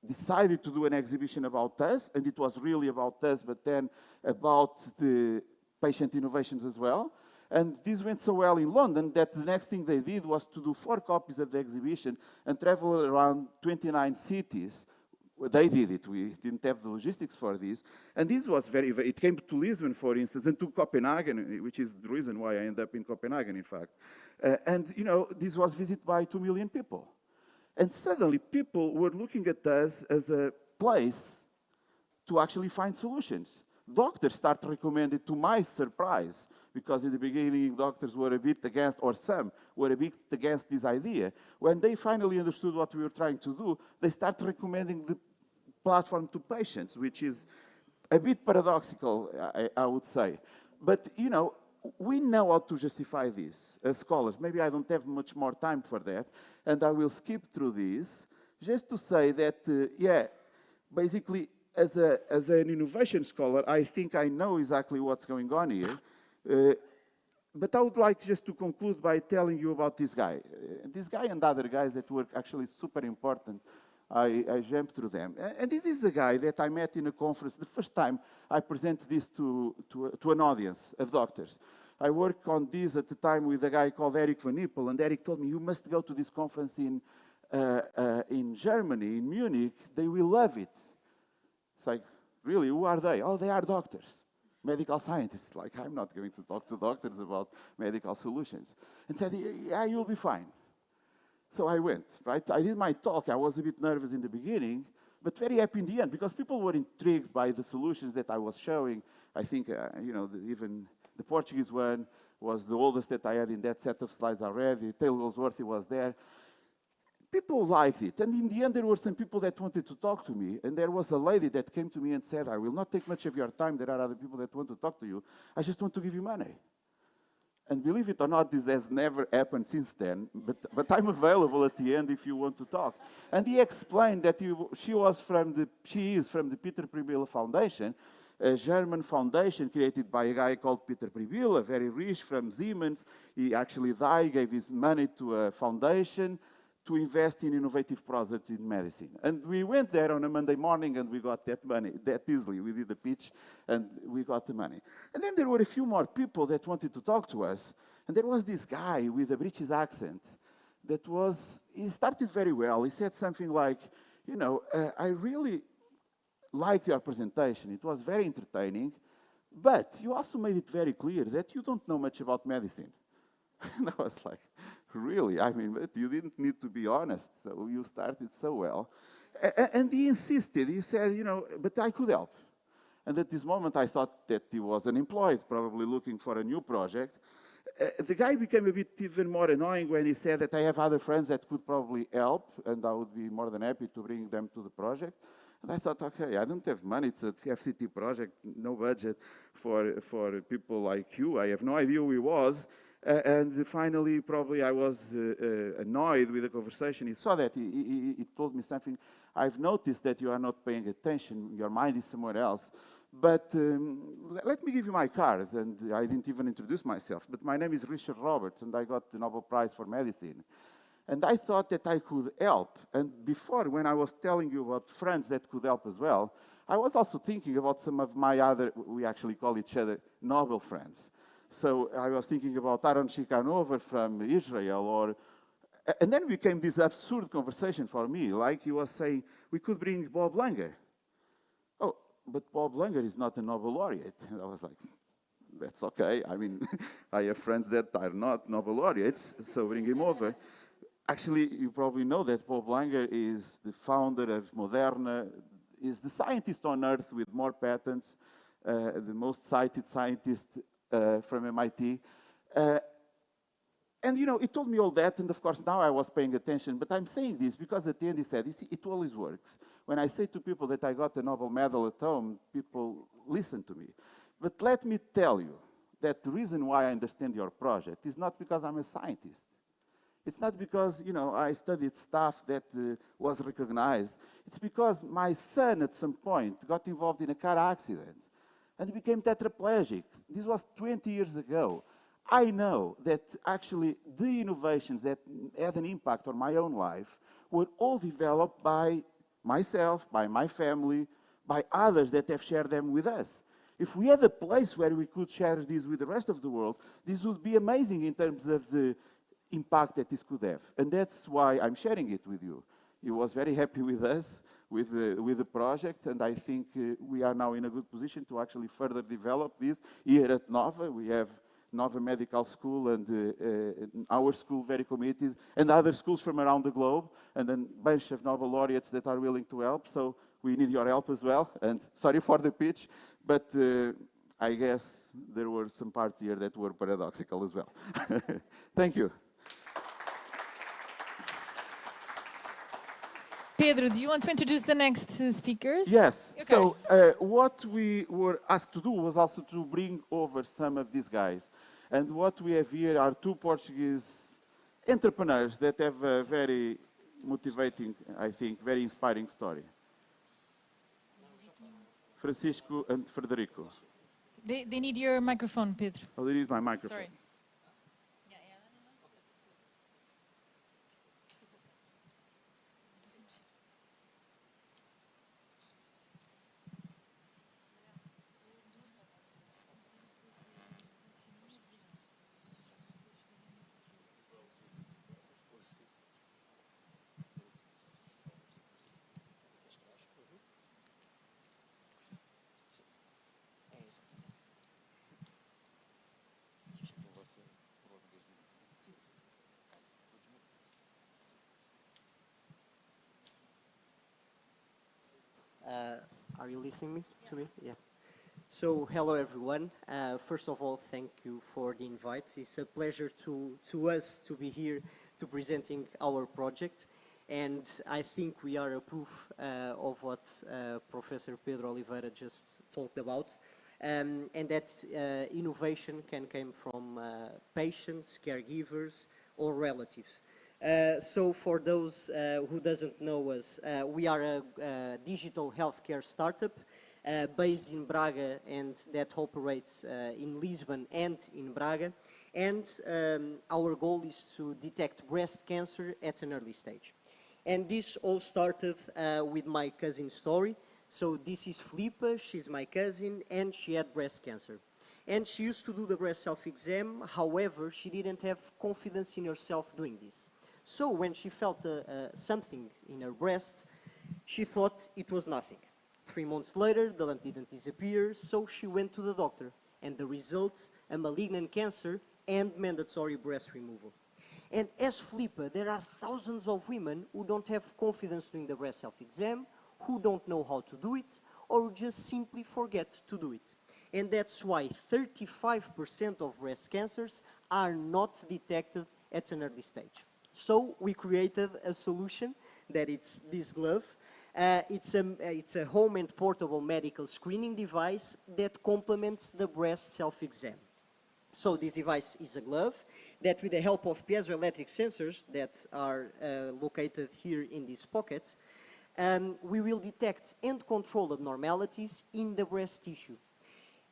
decided to do an exhibition about us, and it was really about us, but then about the patient innovations as well. And this went so well in London that the next thing they did was to do 4 copies of the exhibition and travel around 29 cities. They did it. We didn't have the logistics for this. And this was it came to Lisbon, for instance, and to Copenhagen, which is the reason why I ended up in Copenhagen, in fact. And, you know, this was visited by 2 million people. And suddenly people were looking at us as a place to actually find solutions. Doctors started recommending, to my surprise, because in the beginning doctors were a bit against, or some were a bit against this idea. When they finally understood what we were trying to do, they started recommending the platform to patients, which is a bit paradoxical, I would say. But, you know, we know how to justify this as scholars. Maybe I don't have much more time for that, and I will skip through this, just to say that, yeah, basically, as an innovation scholar, I think I know exactly what's going on here. But I would like just to conclude by telling you about this guy. This guy and other guys that were actually super important. I jumped through them. And this is the guy that I met in a conference the first time I presented this to an audience of doctors. I worked on this at the time with a guy called Eric Van Ippel, and Eric told me, you must go to this conference in Germany, in Munich. They will love it. It's like, really, who are they? Oh, they are doctors, medical scientists. Like, I'm not going to talk to doctors about medical solutions. And said, yeah, you'll be fine. So I went, right? I did my talk. I was a bit nervous in the beginning, but very happy in the end, because people were intrigued by the solutions that I was showing. I think, you know, even the Portuguese one was the oldest that I had in that set of slides already. Taylor Goldsworthy was there. People liked it, and in the end there were some people that wanted to talk to me, and there was a lady that came to me and said, I will not take much of your time, there are other people that want to talk to you, I just want to give you money. And believe it or not, this has never happened since then, but I'm available at the end if you want to talk. And he explained that she is from the Peter Pribill Foundation, a German foundation created by a guy called Peter Pribill, a very rich from Siemens. He actually died, gave his money to a foundation to invest in innovative products in medicine. And we went there on a Monday morning and we got that money that easily. We did the pitch and we got the money. And then there were a few more people that wanted to talk to us. And there was this guy with a British accent that he started very well. He said something like, you know, I really liked your presentation. It was very entertaining, but you also made it very clear that you don't know much about medicine. And I was like, really? I mean, but you didn't need to be honest, so you started so well. And he insisted, he said, you know, but I could help. And at this moment, I thought that he was unemployed, probably looking for a new project. The guy became a bit even more annoying when he said that I have other friends that could probably help, and I would be more than happy to bring them to the project. And I thought, okay, I don't have money. It's a FCT project, no budget for people like you. I have no idea who he was. And finally, probably I was annoyed with the conversation. He saw that. He told me something. I've noticed that you are not paying attention. Your mind is somewhere else. But let me give you my card. And I didn't even introduce myself. But my name is Richard Roberts, and I got the Nobel Prize for Medicine. And I thought that I could help. And before, when I was telling you about friends that could help as well, I was also thinking about some of my other, we actually call each other Nobel friends. So I was thinking about Aaron Shikanover from Israel, and then became this absurd conversation for me, like he was saying, we could bring Bob Langer. Oh, but Bob Langer is not a Nobel laureate. And I was like, that's okay. I mean, I have friends that are not Nobel laureates, so bring him over. Actually, you probably know that Bob Langer is the founder of Moderna, is the scientist on Earth with more patents, the most cited scientist from MIT. And, you know, he told me all that, and of course now I was paying attention, but I'm saying this because at the end he said, you see, it always works. When I say to people that I got the Nobel medal at home, people listen to me. But let me tell you that the reason why I understand your project is not because I'm a scientist. It's not because, you know, I studied stuff that was recognized. It's because my son at some point got involved in a car accident and became tetraplegic. This was 20 years ago. I know that actually the innovations that had an impact on my own life were all developed by myself, by my family, by others that have shared them with us. If we had a place where we could share this with the rest of the world, this would be amazing in terms of the impact that this could have. And that's why I'm sharing it with you. He was very happy with us, with the project, and I think we are now in a good position to actually further develop this. Here at Nova, we have Nova Medical School and our school very committed, and other schools from around the globe, and a bunch of Nobel laureates that are willing to help. So we need your help as well. And sorry for the pitch, but I guess there were some parts here that were paradoxical as well. Thank you. Pedro, do you want to introduce the next speakers? Yes. Okay. So what we were asked to do was also to bring over some of these guys. And what we have here are two Portuguese entrepreneurs that have a very motivating, I think, very inspiring story. Francisco and Frederico. They need your microphone, Pedro. Oh, they need my microphone. Sorry. Are you listening to me? Yeah. So, hello everyone. First of all, thank you for the invite. It's a pleasure to us to be here to presenting our project. And I think we are a proof of what Professor Pedro Oliveira just talked about. And that innovation can come from patients, caregivers, or relatives. So for those who doesn't know us, we are a digital healthcare startup based in Braga and that operates in Lisbon and in Braga. And our goal is to detect breast cancer at an early stage. And this all started with my cousin's story. So this is Filipa, she's my cousin, and she had breast cancer. And she used to do the breast self-exam, however, she didn't have confidence in herself doing this. So when she felt something in her breast, she thought it was nothing. 3 months later, the lump didn't disappear, so she went to the doctor. And the result, a malignant cancer and mandatory breast removal. And as Filipa, there are thousands of women who don't have confidence doing the breast self-exam, who don't know how to do it, or just simply forget to do it. And that's why 35% of breast cancers are not detected at an early stage. So we created a solution that it's this glove. It's a home and portable medical screening device that complements the breast self-exam. So this device is a glove that with the help of piezoelectric sensors that are located here in this pocket, we will detect and control abnormalities in the breast tissue.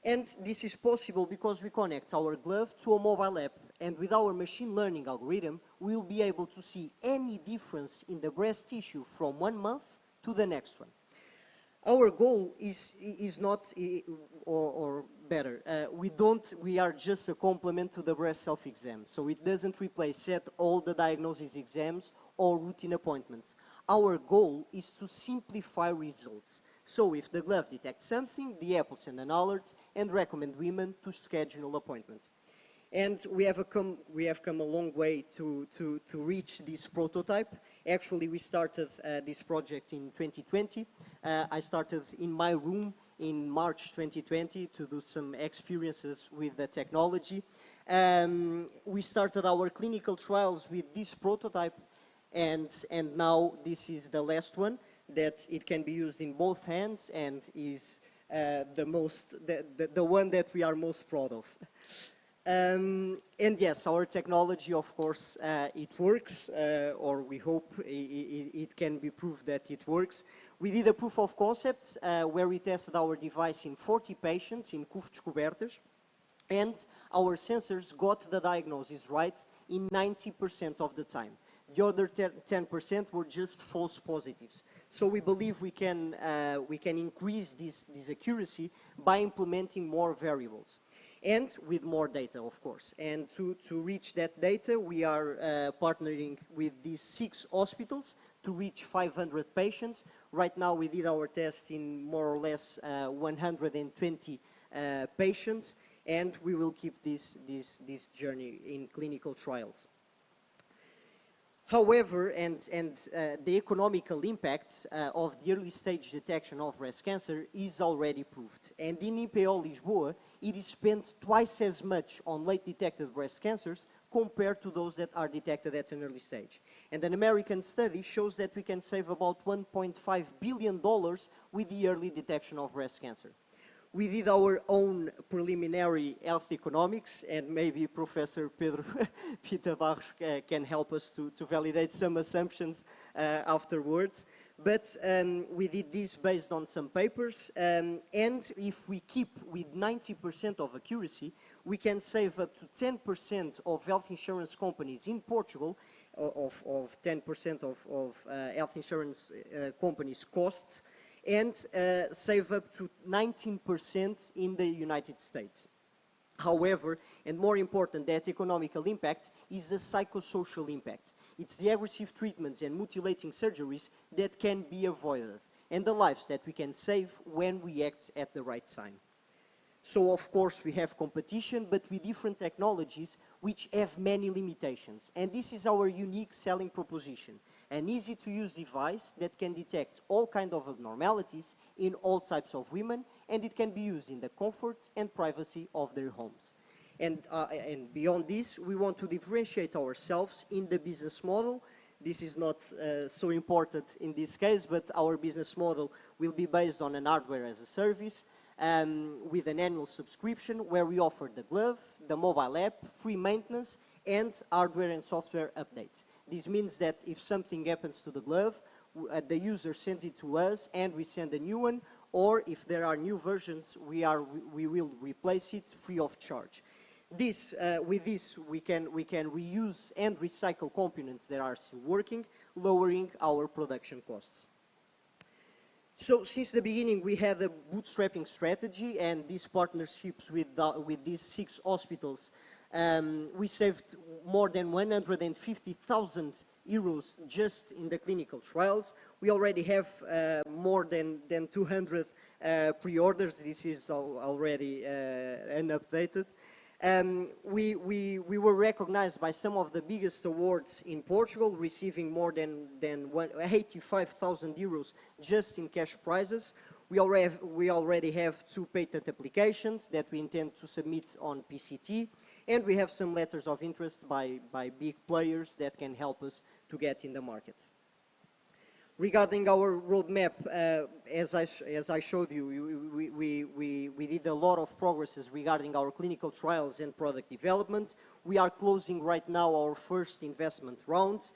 And this is possible because we connect our glove to a mobile app, and with our machine learning algorithm, we'll be able to see any difference in the breast tissue from 1 month to the next one. Our goal is not, or better, we are just a complement to the breast self-exam, so it doesn't replace yet all the diagnosis exams or routine appointments. Our goal is to simplify results. So if the glove detects something, the app will send an alert and recommend women to schedule appointments. And we have come a long way to reach this prototype. Actually, we started this project in 2020. I started in my room in March 2020 to do some experiences with the technology. We started our clinical trials with this prototype, and now this is the last one, that it can be used in both hands and is the one that we are most proud of. And yes, our technology, of course, it works, or we hope it can be proved that it works. We did a proof of concept where we tested our device in 40 patients in CUF descobertas, and our sensors got the diagnosis right in 90% of the time. The other 10% were just false positives. So we believe we can increase this accuracy by implementing more variables and with more data, of course. And to reach that data, we are partnering with these 6 hospitals to reach 500 patients. Right now, we did our test in more or less 120 patients, and we will keep this journey in clinical trials. However, the economical impact of the early stage detection of breast cancer is already proved. And in IPO Lisboa, it is spent twice as much on late detected breast cancers compared to those that are detected at an early stage. And an American study shows that we can save about $1.5 billion with the early detection of breast cancer. We did our own preliminary health economics, and maybe Professor Peter Barros can help us to validate some assumptions afterwards. But we did this based on some papers, and if we keep with 90% of accuracy, we can save up to 10% of health insurance companies in Portugal, of 10% of health insurance companies' costs, and save up to 19% in the United States. However, and more important, that economical impact is the psychosocial impact. It's the aggressive treatments and mutilating surgeries that can be avoided, and the lives that we can save when we act at the right time. So, of course, we have competition, but with different technologies which have many limitations. And this is our unique selling proposition. An easy-to-use device that can detect all kinds of abnormalities in all types of women, and it can be used in the comfort and privacy of their homes. And beyond this, we want to differentiate ourselves in the business model. This is not so important in this case, but our business model will be based on an hardware as a service, with an annual subscription where we offer the glove, the mobile app, free maintenance, and hardware and software updates. This means that if something happens to the glove, the user sends it to us and we send a new one, or if there are new versions, we will replace it free of charge. With this, we can reuse and recycle components that are still working, lowering our production costs. So since the beginning, we had a bootstrapping strategy, and these partnerships with these 6 hospitals, we saved more than 150,000 euros just in the clinical trials. We already have more than 200 pre-orders. This is already unupdated. We were recognized by some of the biggest awards in Portugal, receiving more than 85,000 euros just in cash prizes. We already have 2 patent applications that we intend to submit on PCT, and we have some letters of interest by big players that can help us to get in the market. Regarding our roadmap, as I showed you, we did a lot of progresses regarding our clinical trials and product development. We are closing right now our first investment round.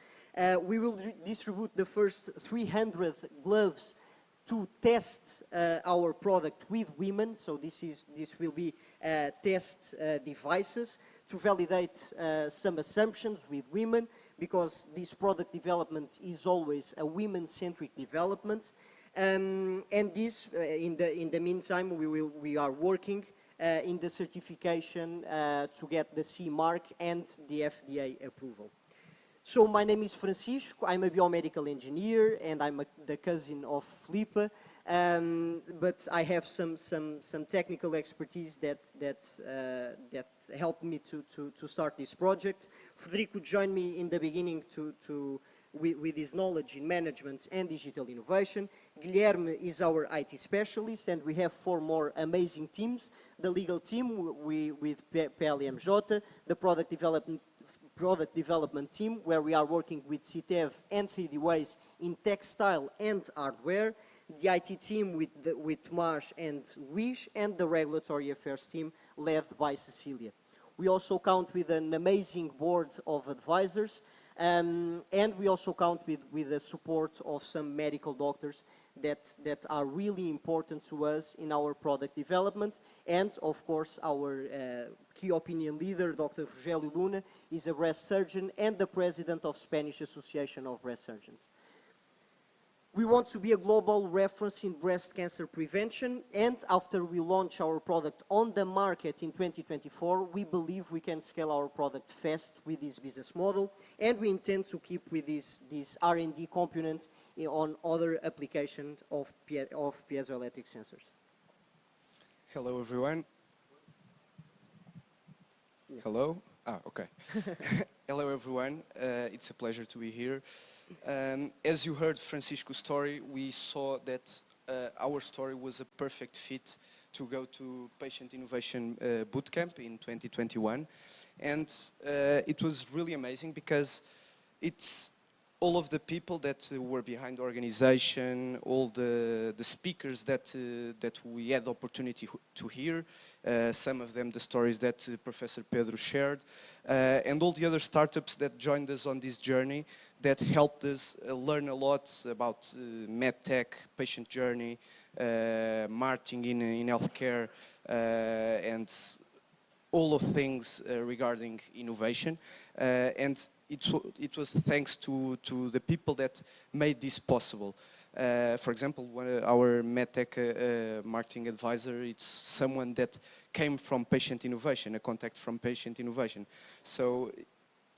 We will distribute the first 300 gloves to test our product with women. So this will be test devices to validate some assumptions with women, because this product development is always a women-centric development. And this, in the meantime, we are working in the certification to get the CE mark and the FDA approval. So my name is Francisco. I'm a biomedical engineer, and I'm the cousin of Felipe. But I have some technical expertise that helped me to start this project. Federico joined me in the beginning to with his knowledge in management and digital innovation. Guilherme is our IT specialist, and we have 4 more amazing teams. The legal team with PLMJ, the product development team, where we are working with CITEV and 3D Ways in textile and hardware, the IT team with Tomás and Wish, and the regulatory affairs team led by Cecilia. We also count with an amazing board of advisors, and we also count with the support of some medical doctors that are really important to us in our product development. And of course, our key opinion leader, Dr. Rogelio Luna, is a breast surgeon and the president of Spanish Association of Breast Surgeons. We want to be a global reference in breast cancer prevention, and after we launch our product on the market in 2024, we believe we can scale our product fast with this business model, and we intend to keep with this R&D component on other applications of piezoelectric sensors. Hello, everyone. Yeah. Hello? Okay. Hello, everyone. It's a pleasure to be here. As you heard Francisco's story, we saw that our story was a perfect fit to go to Patient Innovation Bootcamp in 2021. And it was really amazing because it's all of the people that were behind the organization, all the speakers that we had the opportunity to hear, some of them the stories that Professor Pedro shared, and all the other startups that joined us on this journey that helped us learn a lot about medtech, patient journey, marketing in healthcare, and all of things regarding innovation. And it was thanks to the people that made this possible. For example, our medtech marketing advisor, it's someone that came from Patient Innovation, a contact from Patient Innovation. So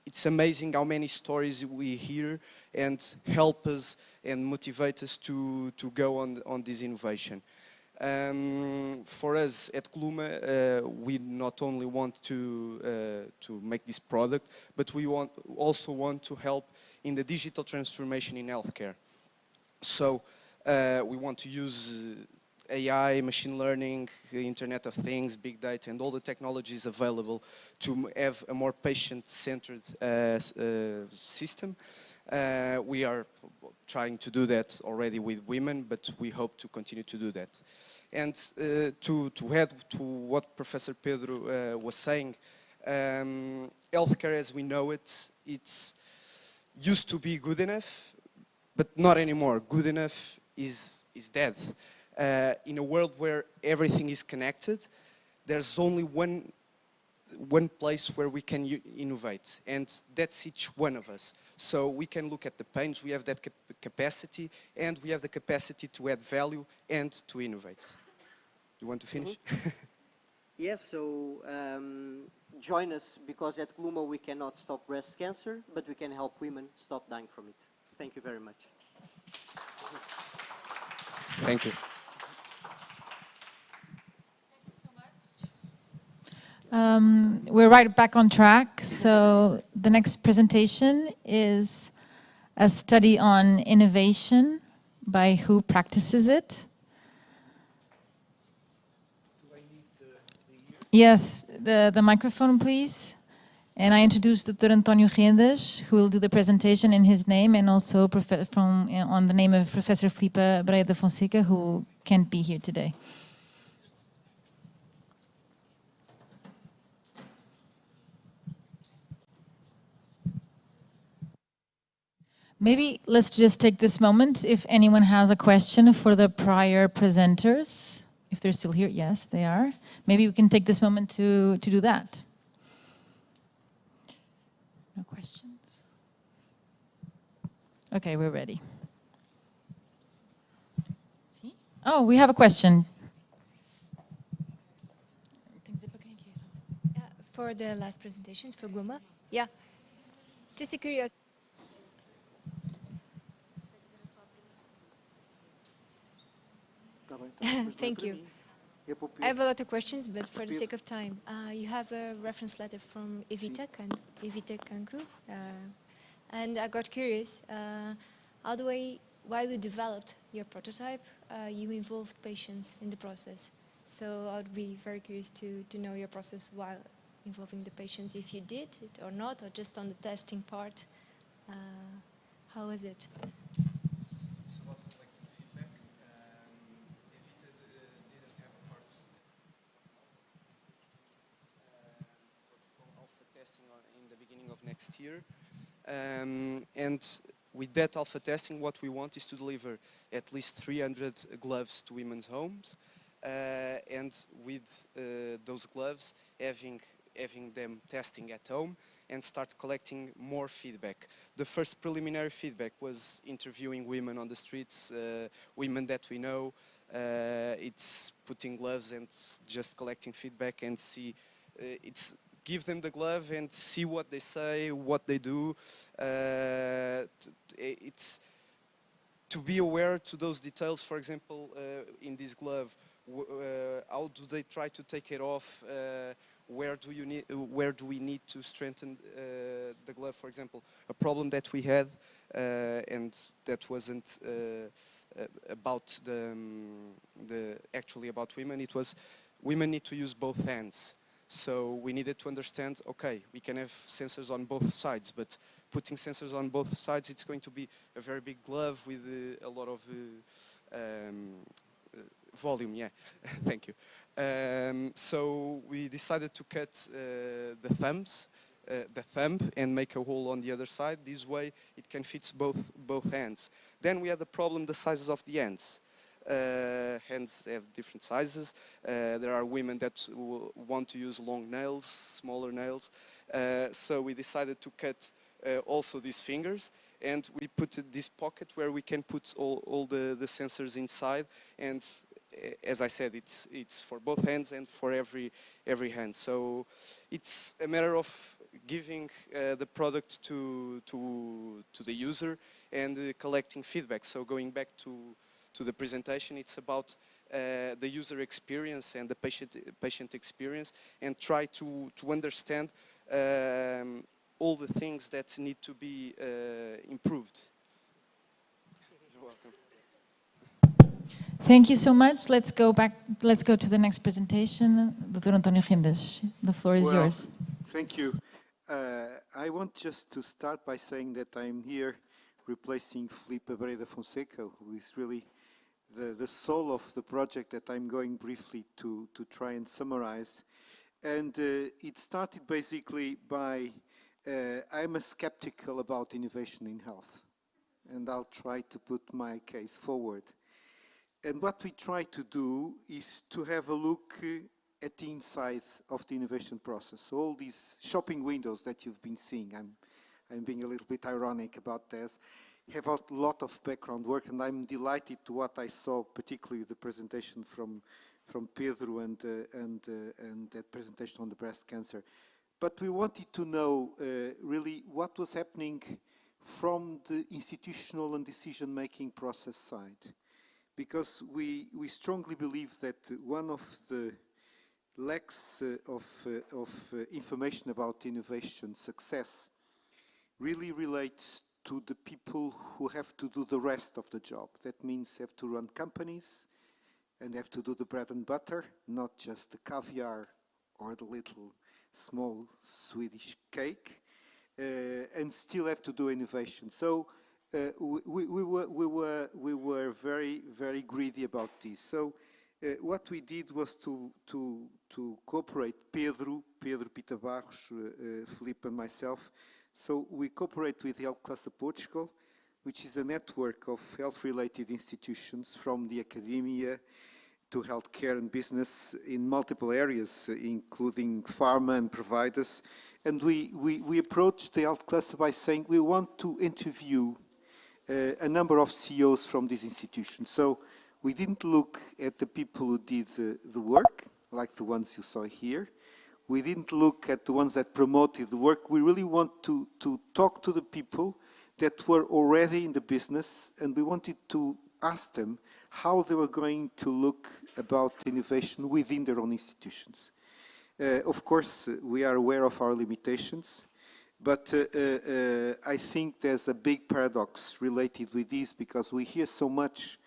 it's amazing how many stories we hear and help us and motivate us to go on this innovation. For us at Gluma, we not only want to make this product, but we also want to help in the digital transformation in healthcare. So we want to use AI, machine learning, Internet of Things, big data, and all the technologies available to have a more patient-centered system. We are trying to do that already with women, but we hope to continue to do that. And to add to what Professor Pedro was saying, healthcare as we know it, it's used to be good enough, but not anymore. Good enough is dead. In a world where everything is connected, there's only one place where we can innovate, and that's each one of us. So we can look at the pains, we have that capacity, and we have the capacity to add value and to innovate. You want to finish? Mm-hmm. Yes, so join us, because at Gluma we cannot stop breast cancer, but we can help women stop dying from it. Thank you very much. Thank you. We're right back on track. So the next presentation is a study on innovation by who practices it. Yes, the microphone, please. And I introduce Dr. António Rendas, who will do the presentation in his name, and also on the name of Professor Filipa Breia da Fonseca, who can't be here today. Maybe let's just take this moment if anyone has a question for the prior presenters. If they're still here, yes, they are. Maybe we can take this moment to do that. No questions? Okay, we're ready. Oh, we have a question. For the last presentations for Gluma? Yeah. Just a curiosity. Thank you. I have a lot of questions, but for the sake of time, you have a reference letter from Evita Cancro, And I got curious, while you developed your prototype, you involved patients in the process. So I would be very curious to know your process while involving the patients, if you did it or not, or just on the testing part. How was it? It's about collecting feedback. Evita didn't have a part protocol alpha testing in the beginning of next year. And with that alpha testing, what we want is to deliver at least 300 gloves to women's homes. And with those gloves, having them testing at home and start collecting more feedback. The first preliminary feedback was interviewing women on the streets, women that we know. It's putting gloves and just collecting feedback and see. It's give them the glove and see what they say, what they do. It's to be aware to those details. For example, in this glove, how do they try to take it off? Where do we need to strengthen the glove? For example, a problem that we had, and that wasn't about actually about women. It was women need to use both hands. So we needed to understand, okay, we can have sensors on both sides, but putting sensors on both sides, it's going to be a very big glove with a lot of volume, yeah, thank you. So we decided to cut the thumb and make a hole on the other side. This way it can fit both hands. Then we had the problem, the sizes of the hands. Hands have different sizes. There are women that want to use long nails, smaller nails. So we decided to cut also these fingers, and we put this pocket where we can put all the sensors inside. And as I said, it's for both hands and for every hand. So it's a matter of giving the product to the user and collecting feedback. So going back to the presentation, it's about the user experience and the patient experience, and try to understand all the things that need to be improved. You're welcome. Thank you so much. Let's go to the next presentation. Dr. António Rindas, the floor is yours. Thank you. I want just to start by saying that I'm here replacing Filipe Breda Fonseca, who is really the soul of the project that I'm going briefly to try and summarize. And it started basically by, I'm a skeptical about innovation in health, and I'll try to put my case forward. And what we try to do is to have a look at the inside of the innovation process. So all these shopping windows that you've been seeing, I'm being a little bit ironic about this, have a lot of background work, and I'm delighted to what I saw, particularly the presentation from Pedro and that presentation on the breast cancer. But we wanted to know really what was happening from the institutional and decision-making process side, because we strongly believe that one of the lacks of information about innovation success really relates to the people who have to do the rest of the job. That means have to run companies and have to do the bread and butter, not just the caviar or the little small Swedish cake, and still have to do innovation. So we were very, very greedy about this. So what we did was to cooperate, Pedro Pita Barros, Filipe and myself. So we cooperate with Health Cluster Portugal, which is a network of health-related institutions from the academia to healthcare and business in multiple areas, including pharma and providers. And we approached the Health Cluster by saying we want to interview a number of CEOs from these institutions. So we didn't look at the people who did the work, like the ones you saw here. We didn't look at the ones that promoted the work. We really want to talk to the people that were already in the business, and we wanted to ask them how they were going to look about innovation within their own institutions. Of course, we are aware of our limitations, But I think there's a big paradox related with this, because we hear so much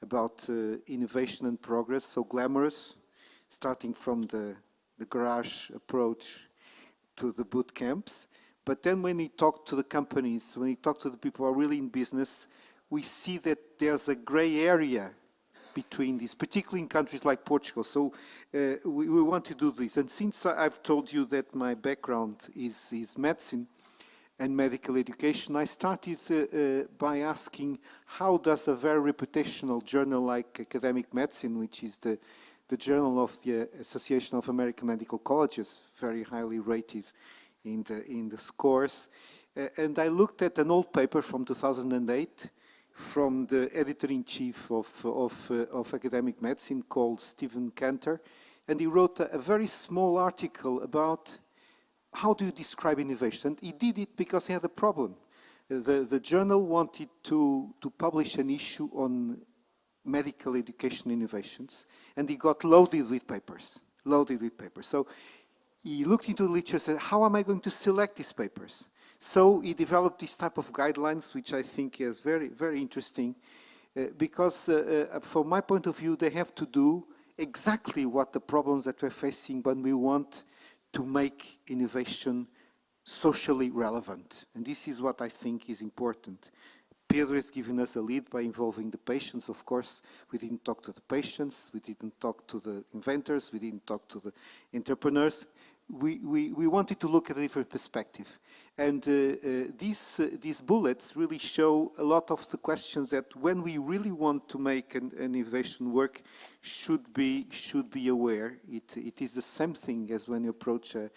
about innovation and progress, so glamorous, starting from the garage approach to the boot camps. But then when we talk to the companies, when we talk to the people who are really in business, we see that there's a gray area between these, particularly in countries like Portugal. So we want to do this. And since I've told you that my background is medicine and medical education, I started by asking, how does a very reputational journal like Academic Medicine, which is the journal of the Association of American Medical Colleges, very highly rated in the scores, and I looked at an old paper from 2008 from the editor-in-chief of Academic Medicine called Stephen Cantor, and he wrote a very small article about how do you describe innovation. And he did it because he had a problem. The journal wanted to publish an issue on medical education innovations, and he got loaded with papers. So he looked into the literature and said, how am I going to select these papers? So he developed this type of guidelines, which I think is very, very interesting, because from my point of view, they have to do exactly what the problems that we're facing when we want to make innovation socially relevant. And this is what I think is important. Pedro has given us a lead by involving the patients. Of course, we didn't talk to the patients, we didn't talk to the inventors, we didn't talk to the entrepreneurs. We wanted to look at a different perspective. And these bullets really show a lot of the questions that when we really want to make an innovation work, should be aware. It is the same thing as when you approach a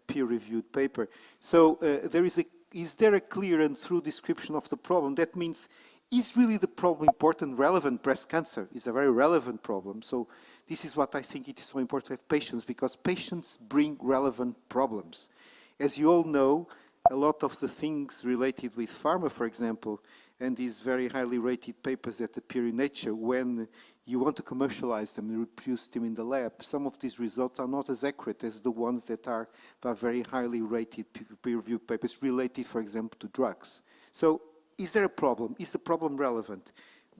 peer-reviewed paper. So is there a clear and true description of the problem? That means, is really the problem important, relevant? Breast cancer is a very relevant problem. So this is what I think it is so important to have patients, because patients bring relevant problems. As you all know, a lot of the things related with pharma, for example, and these very highly rated papers that appear in Nature, when you want to commercialize them and reproduce them in the lab, some of these results are not as accurate as the ones that are very highly rated peer-reviewed papers related, for example, to drugs. So is there a problem? Is the problem relevant?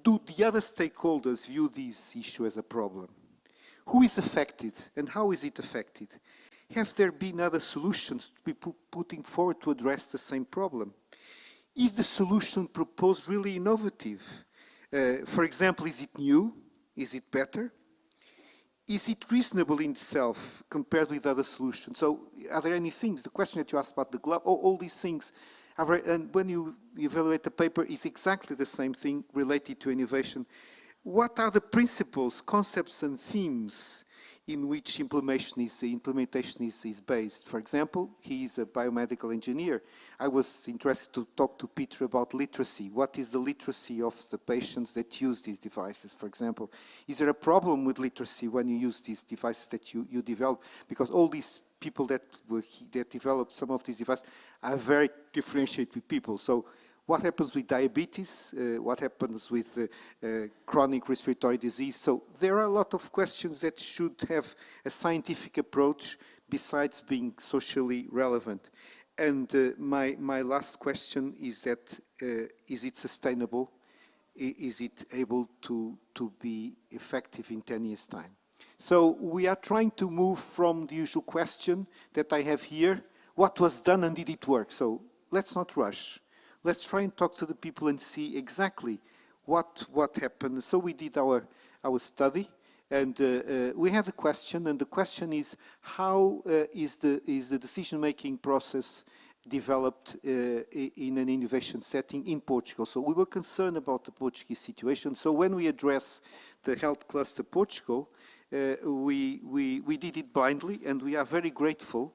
Do the other stakeholders view this issue as a problem? Who is affected and how is it affected? Have there been other solutions to be putting forward to address the same problem? Is the solution proposed really innovative? For example, is it new? Is it better? Is it reasonable in itself compared with other solutions? So are there any things, the question that you asked about the glove, all these things, and when you evaluate the paper, is exactly the same thing related to innovation. What are the principles, concepts, and themes in which implementation is based? For example, he is a biomedical engineer. I was interested to talk to Peter about literacy. What is the literacy of the patients that use these devices, for example? Is there a problem with literacy when you use these devices that you develop? Because all these people that developed some of these devices are very differentiated people. So what happens with diabetes? What happens with chronic respiratory disease? So there are a lot of questions that should have a scientific approach besides being socially relevant. And my last question is that, is it sustainable? Is it able to be effective in 10 years' time? So we are trying to move from the usual question that I have here, what was done and did it work? So let's not rush. Let's try and talk to the people and see exactly what happened. So we did our study, and we have a question, and the question is, how is the decision-making process developed in an innovation setting in Portugal? So we were concerned about the Portuguese situation. So when we address the Health Cluster Portugal, we did it blindly, and we are very grateful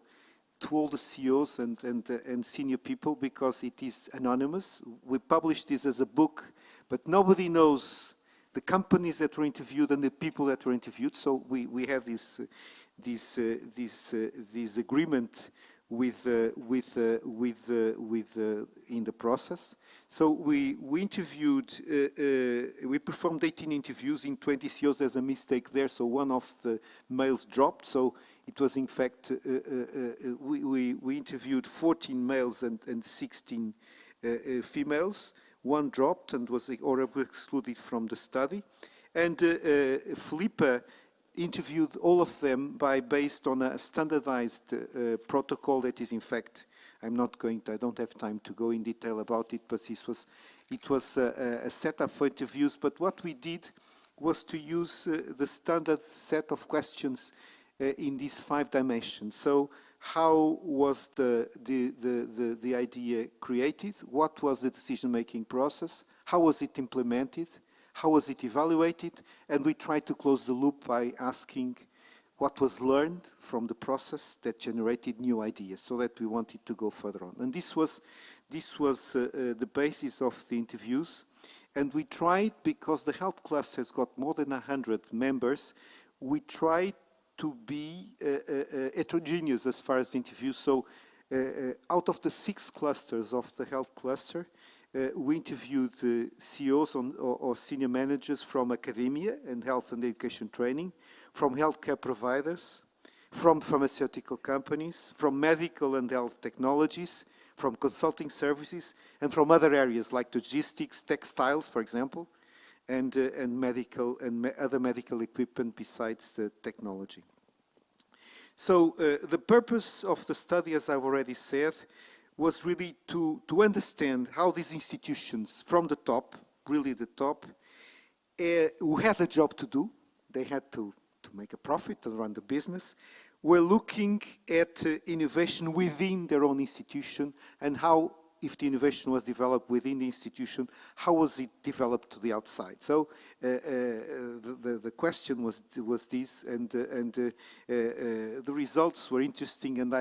to all the CEOs and senior people, because it is anonymous. We published this as a book, but nobody knows the companies that were interviewed and the people that were interviewed. So we have this agreement in the process. So we interviewed, we performed 18 interviews in 20 CEOs. There's a mistake there, so one of the mails dropped. So It was, in fact, we interviewed 14 males and 16 females. One dropped and was already excluded from the study. And Felipe interviewed all of them based on a standardized protocol that is, in fact, I don't have time to go in detail about it, but it was a setup for interviews. But what we did was to use the standard set of questions in these 5 dimensions. So how was the idea created? What was the decision-making process? How was it implemented? How was it evaluated? And we tried to close the loop by asking what was learned from the process that generated new ideas, so that we wanted to go further on. And this was the basis of the interviews. And we tried, because the health cluster has got more than 100 members, we tried to be heterogeneous as far as the interviews. So out of the 6 clusters of the health cluster, we interviewed CEOs or senior managers from academia and health and education training, from healthcare providers, from pharmaceutical companies, from medical and health technologies, from consulting services, and from other areas like logistics, textiles, for example, and medical and other medical equipment besides the technology. So the purpose of the study, as I've already said, was really to understand how these institutions from the top, really the top, who had a job to do, they had to make a profit, to run the business, were looking at innovation within their own institution and how, if the innovation was developed within the institution, how was it developed to the outside? So the question was this, and the results were interesting, and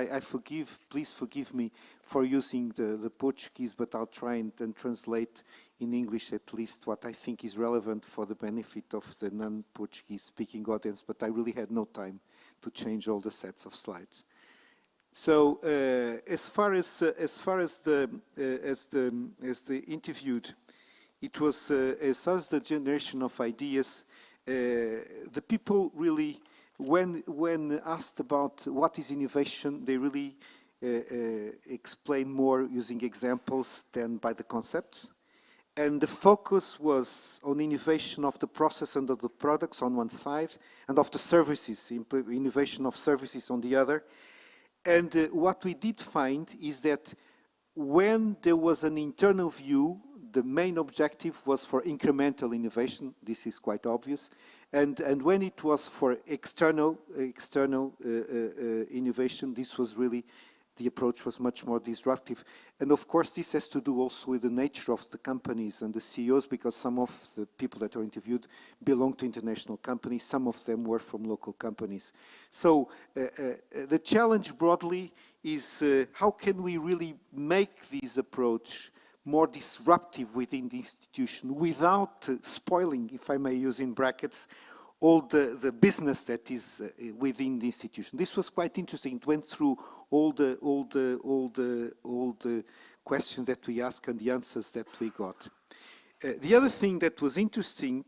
please forgive me for using the Portuguese, but I'll try and translate in English at least what I think is relevant for the benefit of the non-Portuguese speaking audience, but I really had no time to change all the sets of slides. So as far as the interviewed, it was as far as the generation of ideas, the people really, when asked about what is innovation, they really explain more using examples than by the concepts. And the focus was on innovation of the process and of the products on one side, and of the services, innovation of services on the other. And what we did find is that when there was an internal view, the main objective was for incremental innovation. This is quite obvious. And when it was for external innovation, this was really, the approach was much more disruptive. And of course, this has to do also with the nature of the companies and the CEOs, because some of the people that were interviewed belong to international companies, some of them were from local companies. So the challenge broadly is how can we really make this approach more disruptive within the institution without spoiling, if I may use in brackets, all the business that is within the institution. This was quite interesting. It went through all the questions that we asked and the answers that we got. The other thing that was interesting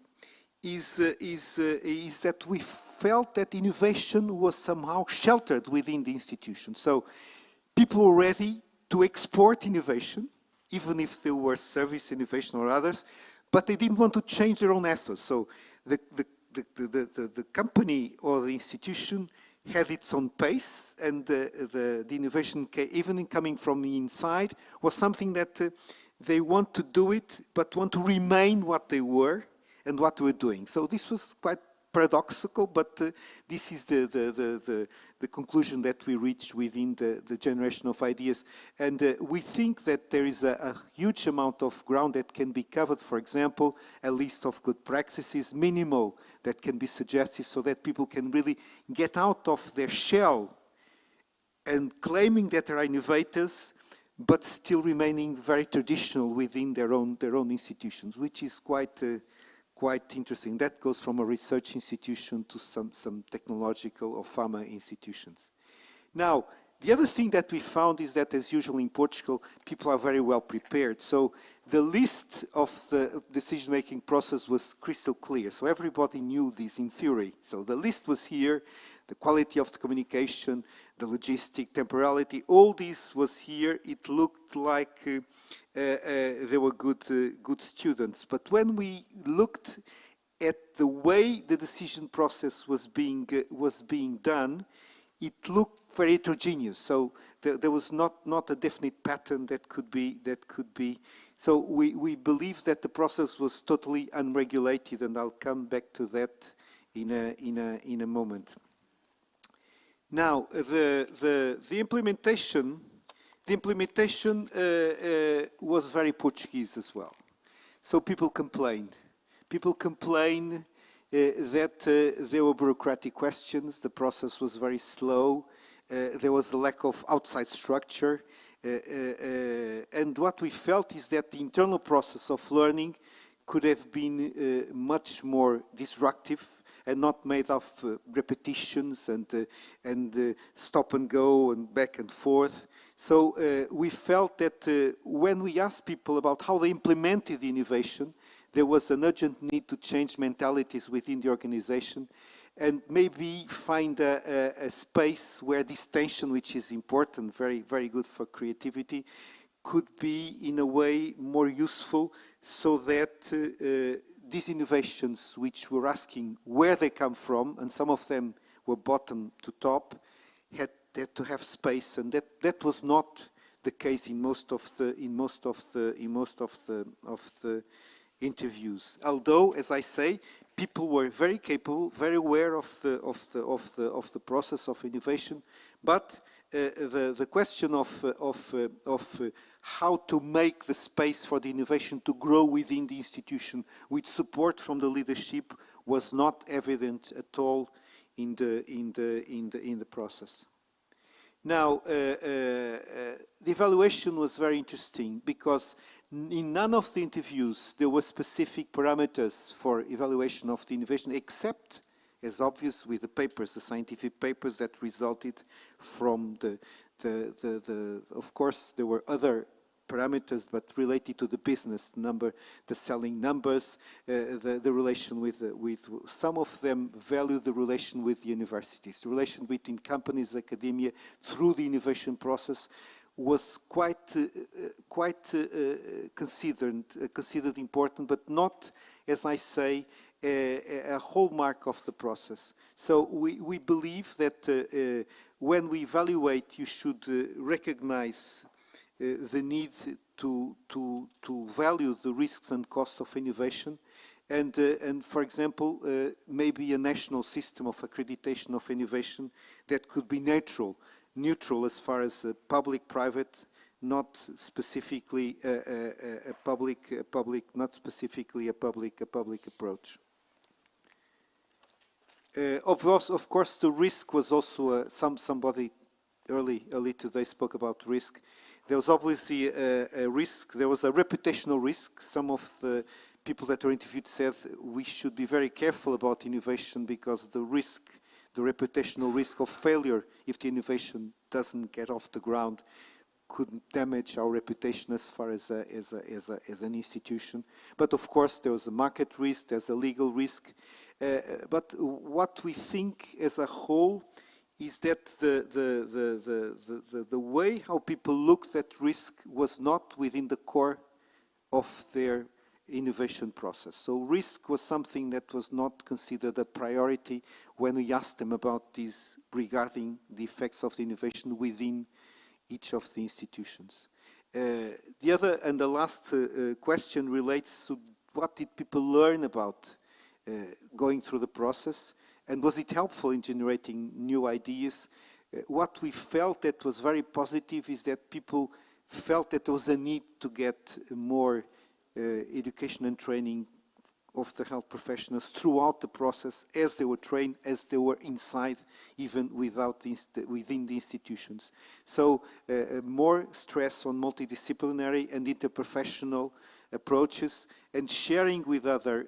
is that we felt that innovation was somehow sheltered within the institution. So people were ready to export innovation, even if there were service innovation or others, but they didn't want to change their own ethos. So the company or the institution had its own pace, and the innovation, even coming from the inside, was something that they want to do it, but want to remain what they were and what they were doing. So this was quite paradoxical, but this is the conclusion that we reached within the generation of ideas. And we think that there is a huge amount of ground that can be covered. For example, a list of good practices, minimal, that can be suggested so that people can really get out of their shell and claiming that they are innovators, but still remaining very traditional within their own institutions, which is quite interesting. That goes from a research institution to some technological or pharma institutions. Now, the other thing that we found is that, as usual in Portugal, people are very well prepared. So the list of the decision-making process was crystal clear. So everybody knew this in theory. So the list was here. the quality of the communication, the logistic, temporality, all this was here. It looked like they were good students. But when we looked at the way the decision process was being done, it looked very heterogeneous. So there was not a definite pattern that could be. So we believe that the process was totally unregulated, and I'll come back to that in a moment. Now the implementation was very Portuguese as well. So people complained. People complained that there were bureaucratic questions. The process was very slow. There was a lack of outside structure. And what we felt is that the internal process of learning could have been much more disruptive and not made of repetitions and stop and go and back and forth. So we felt that when we asked people about how they implemented the innovation, there was an urgent need to change mentalities within the organization and maybe find a space where this tension, which is important, very, very good for creativity, could be in a way more useful, so that these innovations, which we're asking where they come from, and some of them were bottom to top, had to have space, and that was not the case in most of the interviews. Although, as I say, people were very capable, very aware of the process of innovation, but the question of how to make the space for the innovation to grow within the institution with support from the leadership was not evident at all in the process. Now, the evaluation was very interesting because in none of the interviews there were specific parameters for evaluation of the innovation, except, as obvious, with the papers, the scientific papers that resulted from of course, there were other parameters, but related to the business number, the selling numbers, the relation with some of them value the relation with the universities, the relation between companies, academia, through the innovation process was quite considered important, but not, as I say, a hallmark of the process. So we believe that when we evaluate, you should recognize the need to value the risks and costs of innovation, and for example, maybe a national system of accreditation of innovation that could be neutral as far as public-private, not specifically a public approach. Of course, the risk was also somebody early today spoke about risk. There was obviously a risk. There was a reputational risk. Some of the people that were interviewed said we should be very careful about innovation because the reputational risk of failure if the innovation doesn't get off the ground could damage our reputation as far as an institution. But of course, there was a market risk. There's a legal risk. But what we think as a whole is that the way how people looked at risk was not within the core of their innovation process. So risk was something that was not considered a priority when we asked them about this regarding the effects of the innovation within each of the institutions. The other and the last question relates to what did people learn about going through the process, and was it helpful in generating new ideas? What we felt that was very positive is that people felt that there was a need to get more education and training of the health professionals throughout the process as they were trained, as they were inside, even within the institutions. So more stress on multidisciplinary and interprofessional approaches and sharing with other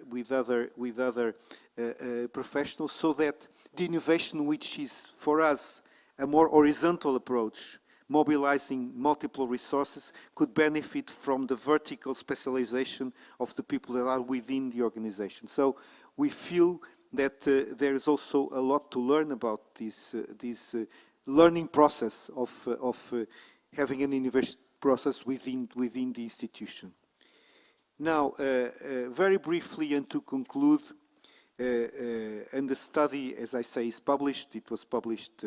professionals, so that the innovation, which is for us a more horizontal approach, mobilizing multiple resources, could benefit from the vertical specialization of the people that are within the organization. So we feel that there is also a lot to learn about this learning process of having an innovation process within the institution. Now, very briefly, and to conclude, and the study, as I say, is published. It was published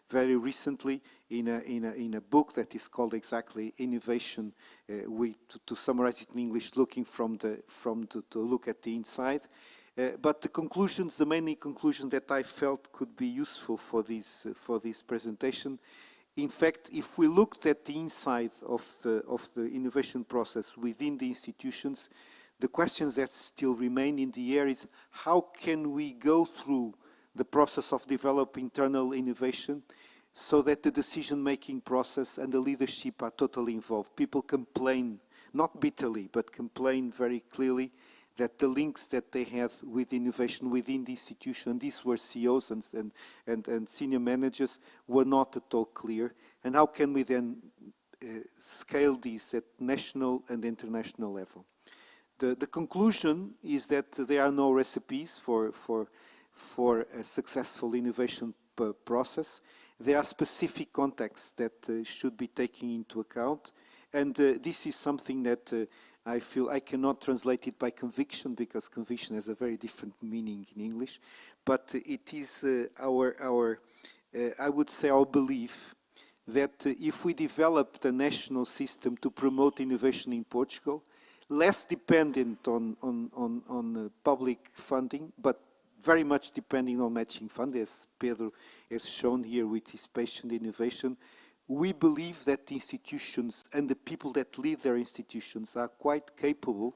very recently in a book that is called exactly Innovation. To summarize it in English, looking to look at the inside. But the conclusions, the main conclusion that I felt could be useful for this presentation. In fact, if we looked at the inside of the innovation process within the institutions, the questions that still remain in the air is how can we go through the process of developing internal innovation so that the decision-making process and the leadership are totally involved. People complain, not bitterly, but complain very clearly that the links that they have with innovation within the institution, these were CEOs and senior managers, were not at all clear. And how can we then scale these at national and international level? The conclusion is that there are no recipes for a successful innovation process. There are specific contexts that should be taken into account. And this is something that I feel I cannot translate it by conviction, because conviction has a very different meaning in English. But it is I would say, our belief that if we developed a national system to promote innovation in Portugal, less dependent on public funding, but very much depending on matching fund, as Pedro has shown here with his patient innovation, we believe that the institutions and the people that lead their institutions are quite capable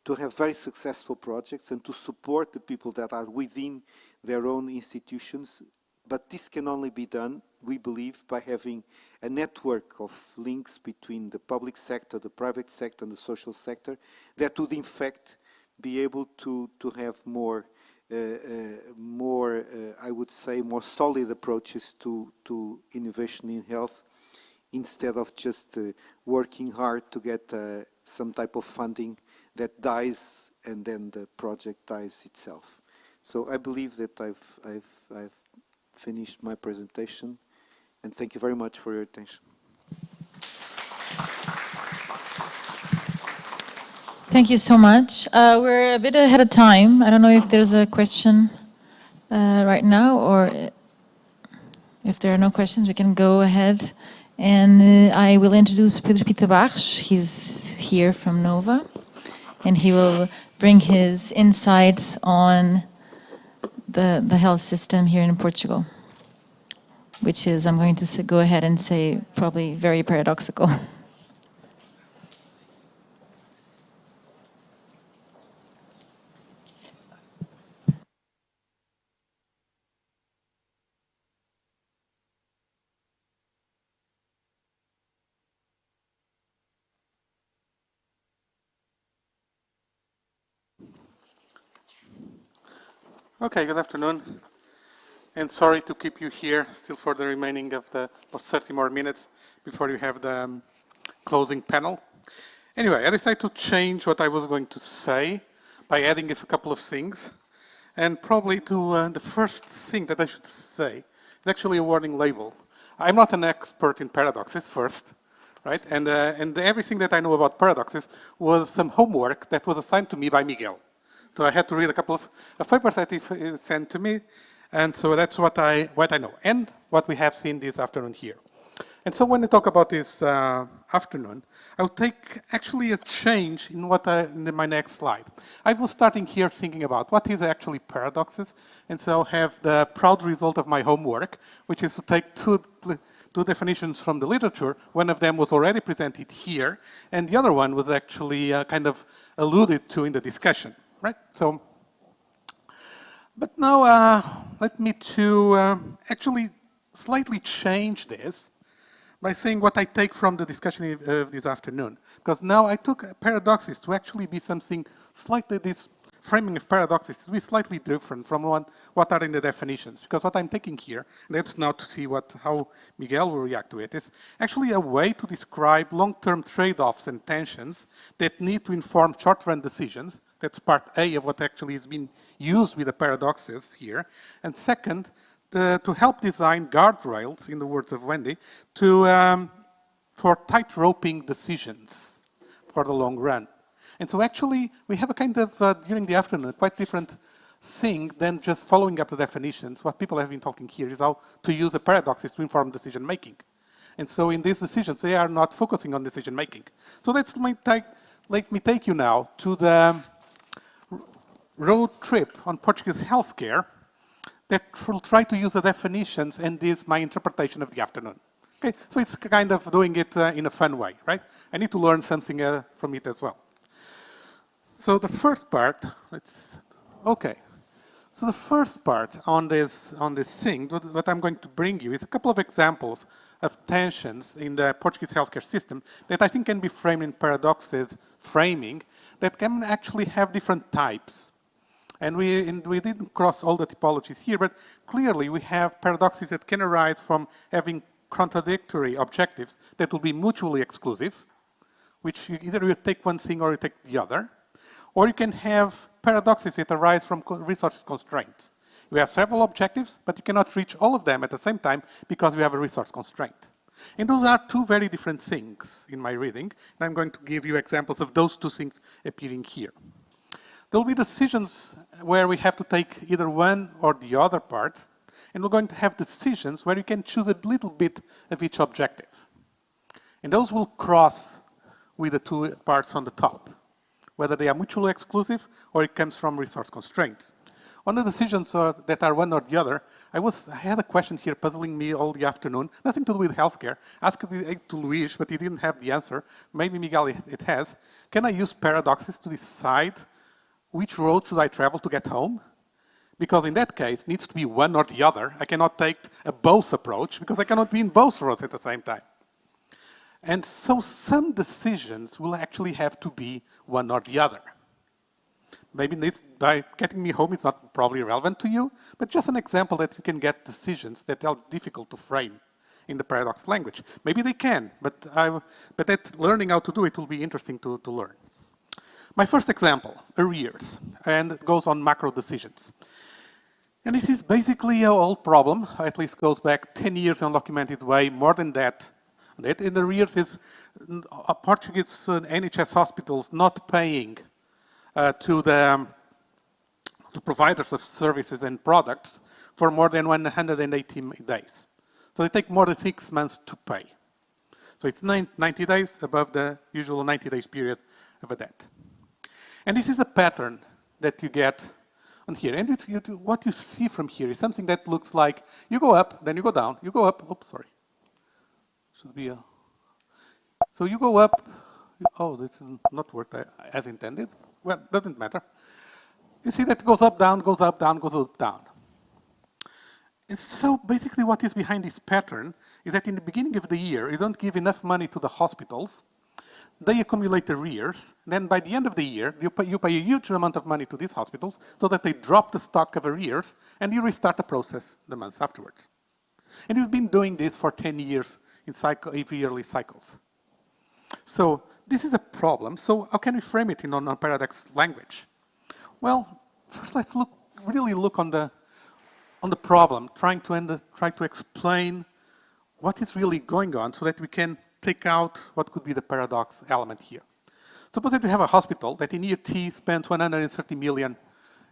to have very successful projects and to support the people that are within their own institutions. But this can only be done, we believe, by having a network of links between the public sector, the private sector, and the social sector that would, in fact, be able to have more, I would say, more solid approaches to innovation in health, instead of just working hard to get some type of funding that dies and then the project dies itself. So I believe that I've finished my presentation, and thank you very much for your attention. Thank you so much. We're a bit ahead of time. I don't know if there's a question right now, or if there are no questions, we can go ahead. And I will introduce Pedro Pita Barros. He's here from Nova, and he will bring his insights on the health system here in Portugal, which is, I'm going to go ahead and say, probably very paradoxical. Okay, good afternoon. And sorry to keep you here still for the remaining of the 30 more minutes before you have the closing panel. Anyway, I decided to change what I was going to say by adding a couple of things. And probably to the first thing that I should say is actually a warning label. I'm not an expert in paradoxes first, right? And everything that I know about paradoxes was some homework that was assigned to me by Miguel. So I had to read a couple of papers that he sent to me, and so that's what I know, and what we have seen this afternoon here. And so when I talk about this afternoon, I will take actually a change in in my next slide. I was starting here thinking about what is actually paradoxes, and so I have the proud result of my homework, which is to take two definitions from the literature. One of them was already presented here, and the other one was actually kind of alluded to in the discussion. Right. So, but now let me actually slightly change this by saying what I take from the discussion of this afternoon. Because now I took paradoxes to actually be something slightly, this framing of paradoxes to be slightly different from what are in the definitions. Because what I'm taking here, let's now to see how Miguel will react to it, is actually a way to describe long-term trade-offs and tensions that need to inform short-run decisions That's part A of what actually is being used with the paradoxes here. And second, to help design guardrails, in the words of Wendy, for tight-roping decisions for the long run. And so actually, we have a kind of, during the afternoon, quite different thing than just following up the definitions. What people have been talking here is how to use the paradoxes to inform decision-making. And so in these decisions, they are not focusing on decision-making. So let me take you now to the road trip on Portuguese healthcare that will try to use the definitions, and this is my interpretation of the afternoon. Okay, so it's kind of doing it in a fun way, right? I need to learn something from it as well. So the first part, okay. So the first part on this thing, what I'm going to bring you is a couple of examples of tensions in the Portuguese healthcare system that I think can be framed in paradoxes framing that can actually have different types. And we didn't cross all the typologies here, but clearly we have paradoxes that can arise from having contradictory objectives that will be mutually exclusive, which either you take one thing or you take the other. Or you can have paradoxes that arise from resource constraints. You have several objectives, but you cannot reach all of them at the same time because you have a resource constraint. And those are two very different things in my reading, and I'm going to give you examples of those two things appearing here. There will be decisions where we have to take either one or the other part, and we're going to have decisions where you can choose a little bit of each objective. And those will cross with the two parts on the top, whether they are mutually exclusive or it comes from resource constraints. On the decisions that are one or the other, I had a question here puzzling me all the afternoon, nothing to do with healthcare. Asked it to Luis, but he didn't have the answer. Maybe Miguel it has. Can I use paradoxes to decide which road should I travel to get home? Because in that case, it needs to be one or the other. I cannot take a both approach because I cannot be in both roads at the same time. And so some decisions will actually have to be one or the other. Maybe by getting me home, it's not probably relevant to you, but just an example that you can get decisions that are difficult to frame in the paradox language. Maybe they can, but that learning how to do it will be interesting to learn. My first example, arrears, and it goes on macro decisions. And this is basically an old problem, at least goes back 10 years in a documented way, more than that. That in arrears is Portuguese NHS hospitals not paying to providers of services and products for more than 180 days. So they take more than 6 months to pay. So it's 90 days above the usual 90 days period of a debt. And this is a pattern that you get on here. And what you see from here is something that looks like you go up, then you go down, you go up, oops, sorry. Should be so you go up, oh, this is not worked as intended. Well, doesn't matter. You see that it goes up, down, goes up, down, goes up, down. And so basically what is behind this pattern is that in the beginning of the year, you don't give enough money to the hospitals, they accumulate arrears, then by the end of the year, you pay a huge amount of money to these hospitals so that they drop the stock of arrears, and you restart the process the months afterwards. And you've been doing this for 10 years in yearly cycles. So this is a problem. So how can we frame it in non-paradox language? Well, first let's really look on the problem, try to explain what is really going on so that we can take out what could be the paradox element here. Suppose that we have a hospital that in year T spent 130 million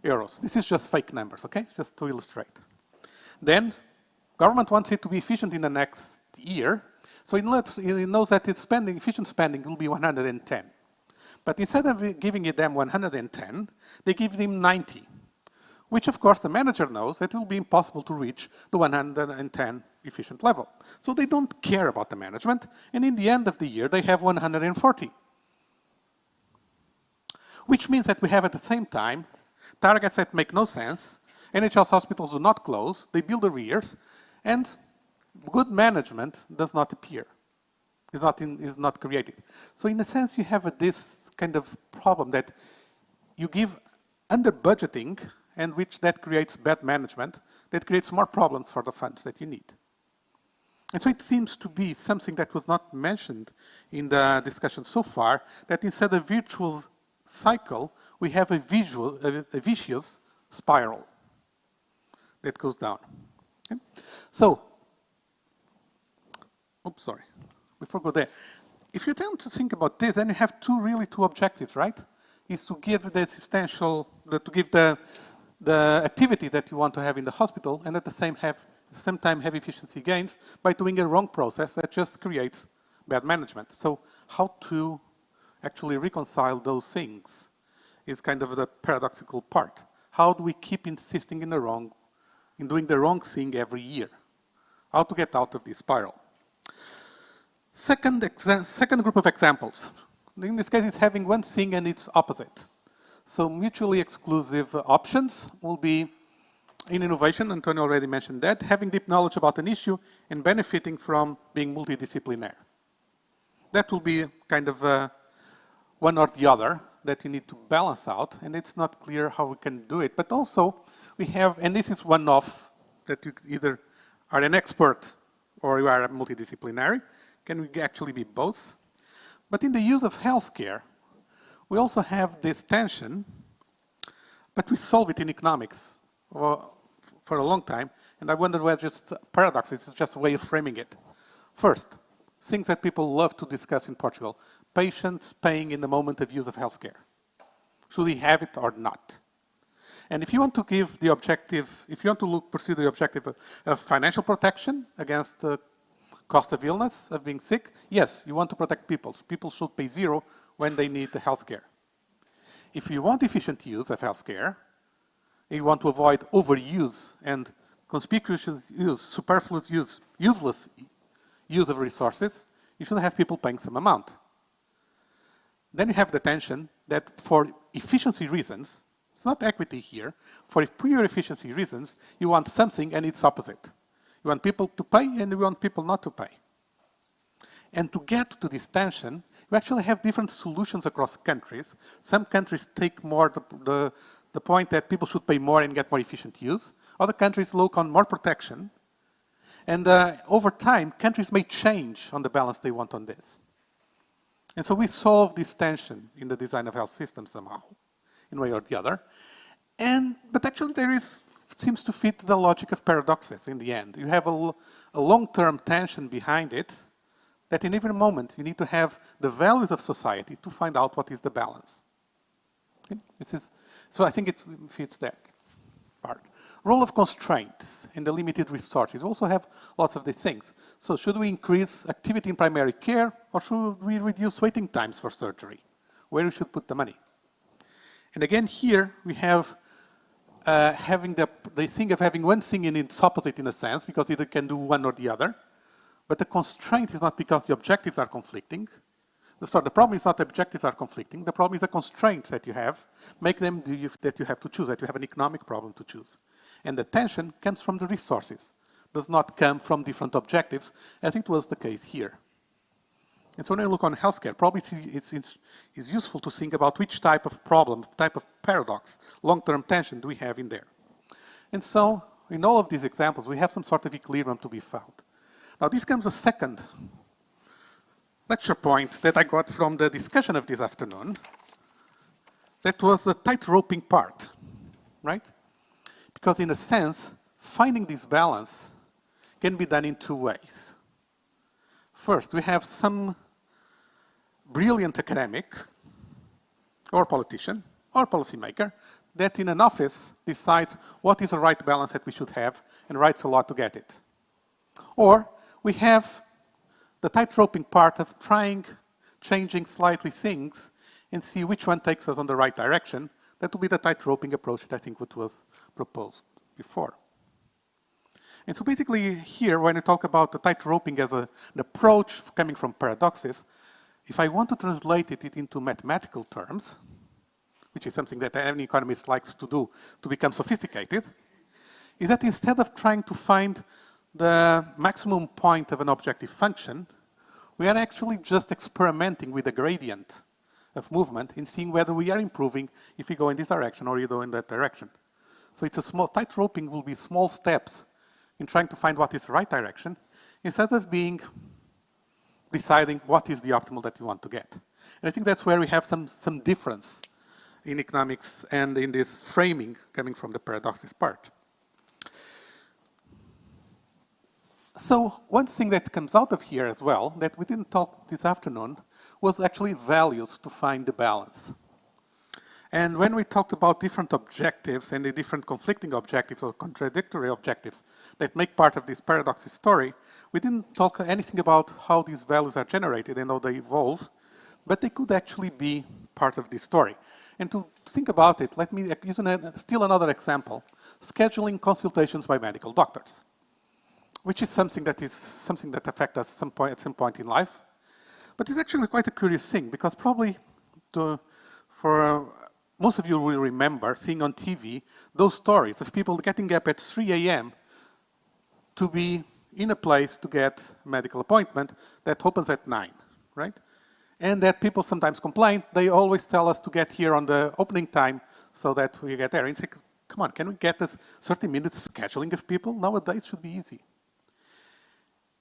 euros. This is just fake numbers, okay? Just to illustrate. Then government wants it to be efficient in the next year, so it knows that its efficient spending will be 110. But instead of giving them 110, they give them 90, which of course the manager knows that it will be impossible to reach the 110 efficient level. So they don't care about the management, and in the end of the year, they have 140. Which means that we have at the same time targets that make no sense, NHS hospitals do not close, they build arrears, and good management does not appear, is not created. So in a sense, you have this kind of problem that you give under budgeting, and that creates bad management, that creates more problems for the funds that you need. And so it seems to be something that was not mentioned in the discussion so far, that instead of virtuous cycle, we have a vicious spiral that goes down. Okay? So, oops, sorry, before I go there, if you tend to think about this, then you have two objectives, right? Is to give the activity that you want to have in the hospital, and at the same time have efficiency gains by doing a wrong process that just creates bad management. So how to actually reconcile those things is kind of the paradoxical part. How do we keep insisting in doing the wrong thing every year? How to get out of this spiral? Second group of examples. In this case, it's having one thing and its opposite. So mutually exclusive options will be in innovation, Antonio already mentioned that, having deep knowledge about an issue and benefiting from being multidisciplinary. That will be kind of one or the other that you need to balance out, and it's not clear how we can do it. But also, we have, and this is one-off, that you either are an expert or you are multidisciplinary. Can we actually be both? But in the use of healthcare, we also have this tension, but we solve it in economics for a long time, and I wonder whether just paradox, it's just a way of framing it. First, things that people love to discuss in Portugal, patients paying in the moment of use of healthcare. Should we have it or not? And if you want to give the objective, if you want to pursue the objective of financial protection against the cost of illness, of being sick, yes, you want to protect people. People should pay zero when they need the healthcare. If you want efficient use of healthcare, you want to avoid overuse and conspicuous use, superfluous use, useless use of resources, you should have people paying some amount. Then you have the tension that for efficiency reasons, it's not equity here, for pure efficiency reasons, you want something and it's opposite. You want people to pay and you want people not to pay. And to get to this tension, you actually have different solutions across countries. Some countries take more the point that people should pay more and get more efficient use. Other countries look on more protection. And over time, countries may change on the balance they want on this. And so we solve this tension in the design of health systems somehow, in one way or the other. But actually seems to fit the logic of paradoxes in the end. You have a long-term tension behind it that in every moment you need to have the values of society to find out what is the balance. Okay? So I think it fits that part. Role of constraints in the limited resources. We also have lots of these things. So should we increase activity in primary care or should we reduce waiting times for surgery? Where we should put the money? And again, here we have having the thing of having one thing and its opposite in a sense, because either can do one or the other. But the constraint is not because the objectives are conflicting. So the problem is not the objectives are conflicting. The problem is the constraints that you have make them that you have to choose, that you have an economic problem to choose. And the tension comes from the resources, does not come from different objectives, as it was the case here. And so when you look on healthcare, probably it's useful to think about which type of problem, type of paradox, long-term tension do we have in there. And so in all of these examples, we have some sort of equilibrium to be found. Now this comes a second lecture point that I got from the discussion of this afternoon. That was the tight-roping part, right? Because in a sense, finding this balance can be done in two ways. First, we have some brilliant academic or politician or policymaker that in an office decides what is the right balance that we should have and writes a lot to get it. Or we have the tight-roping part of changing slightly things and see which one takes us on the right direction. That will be the tight-roping approach that I think what was proposed before. And so basically here, when I talk about the tight-roping as an approach coming from paradoxes, if I want to translate it into mathematical terms, which is something that any economist likes to do to become sophisticated, is that instead of trying to find the maximum point of an objective function, we are actually just experimenting with the gradient of movement and seeing whether we are improving if we go in this direction or you go in that direction. So it's a small, tight-roping will be small steps in trying to find what is the right direction, instead of deciding what is the optimal that you want to get. And I think that's where we have some difference in economics and in this framing coming from the paradoxes part. So one thing that comes out of here as well, that we didn't talk this afternoon, was actually values to find the balance. And when we talked about different objectives and the different conflicting objectives or contradictory objectives that make part of this paradoxes story, we didn't talk anything about how these values are generated and how they evolve, but they could actually be part of this story. And to think about it, let me use still another example, scheduling consultations by medical doctors, which is something that affects us at some point in life. But it's actually quite a curious thing, because probably most of you will remember seeing on TV those stories of people getting up at 3 a.m. to be in a place to get a medical appointment that opens at 9, right? And that people sometimes complain, they always tell us to get here on the opening time so that we get there. And it's like, come on, can we get this 30 minutes scheduling of people? Nowadays it should be easy.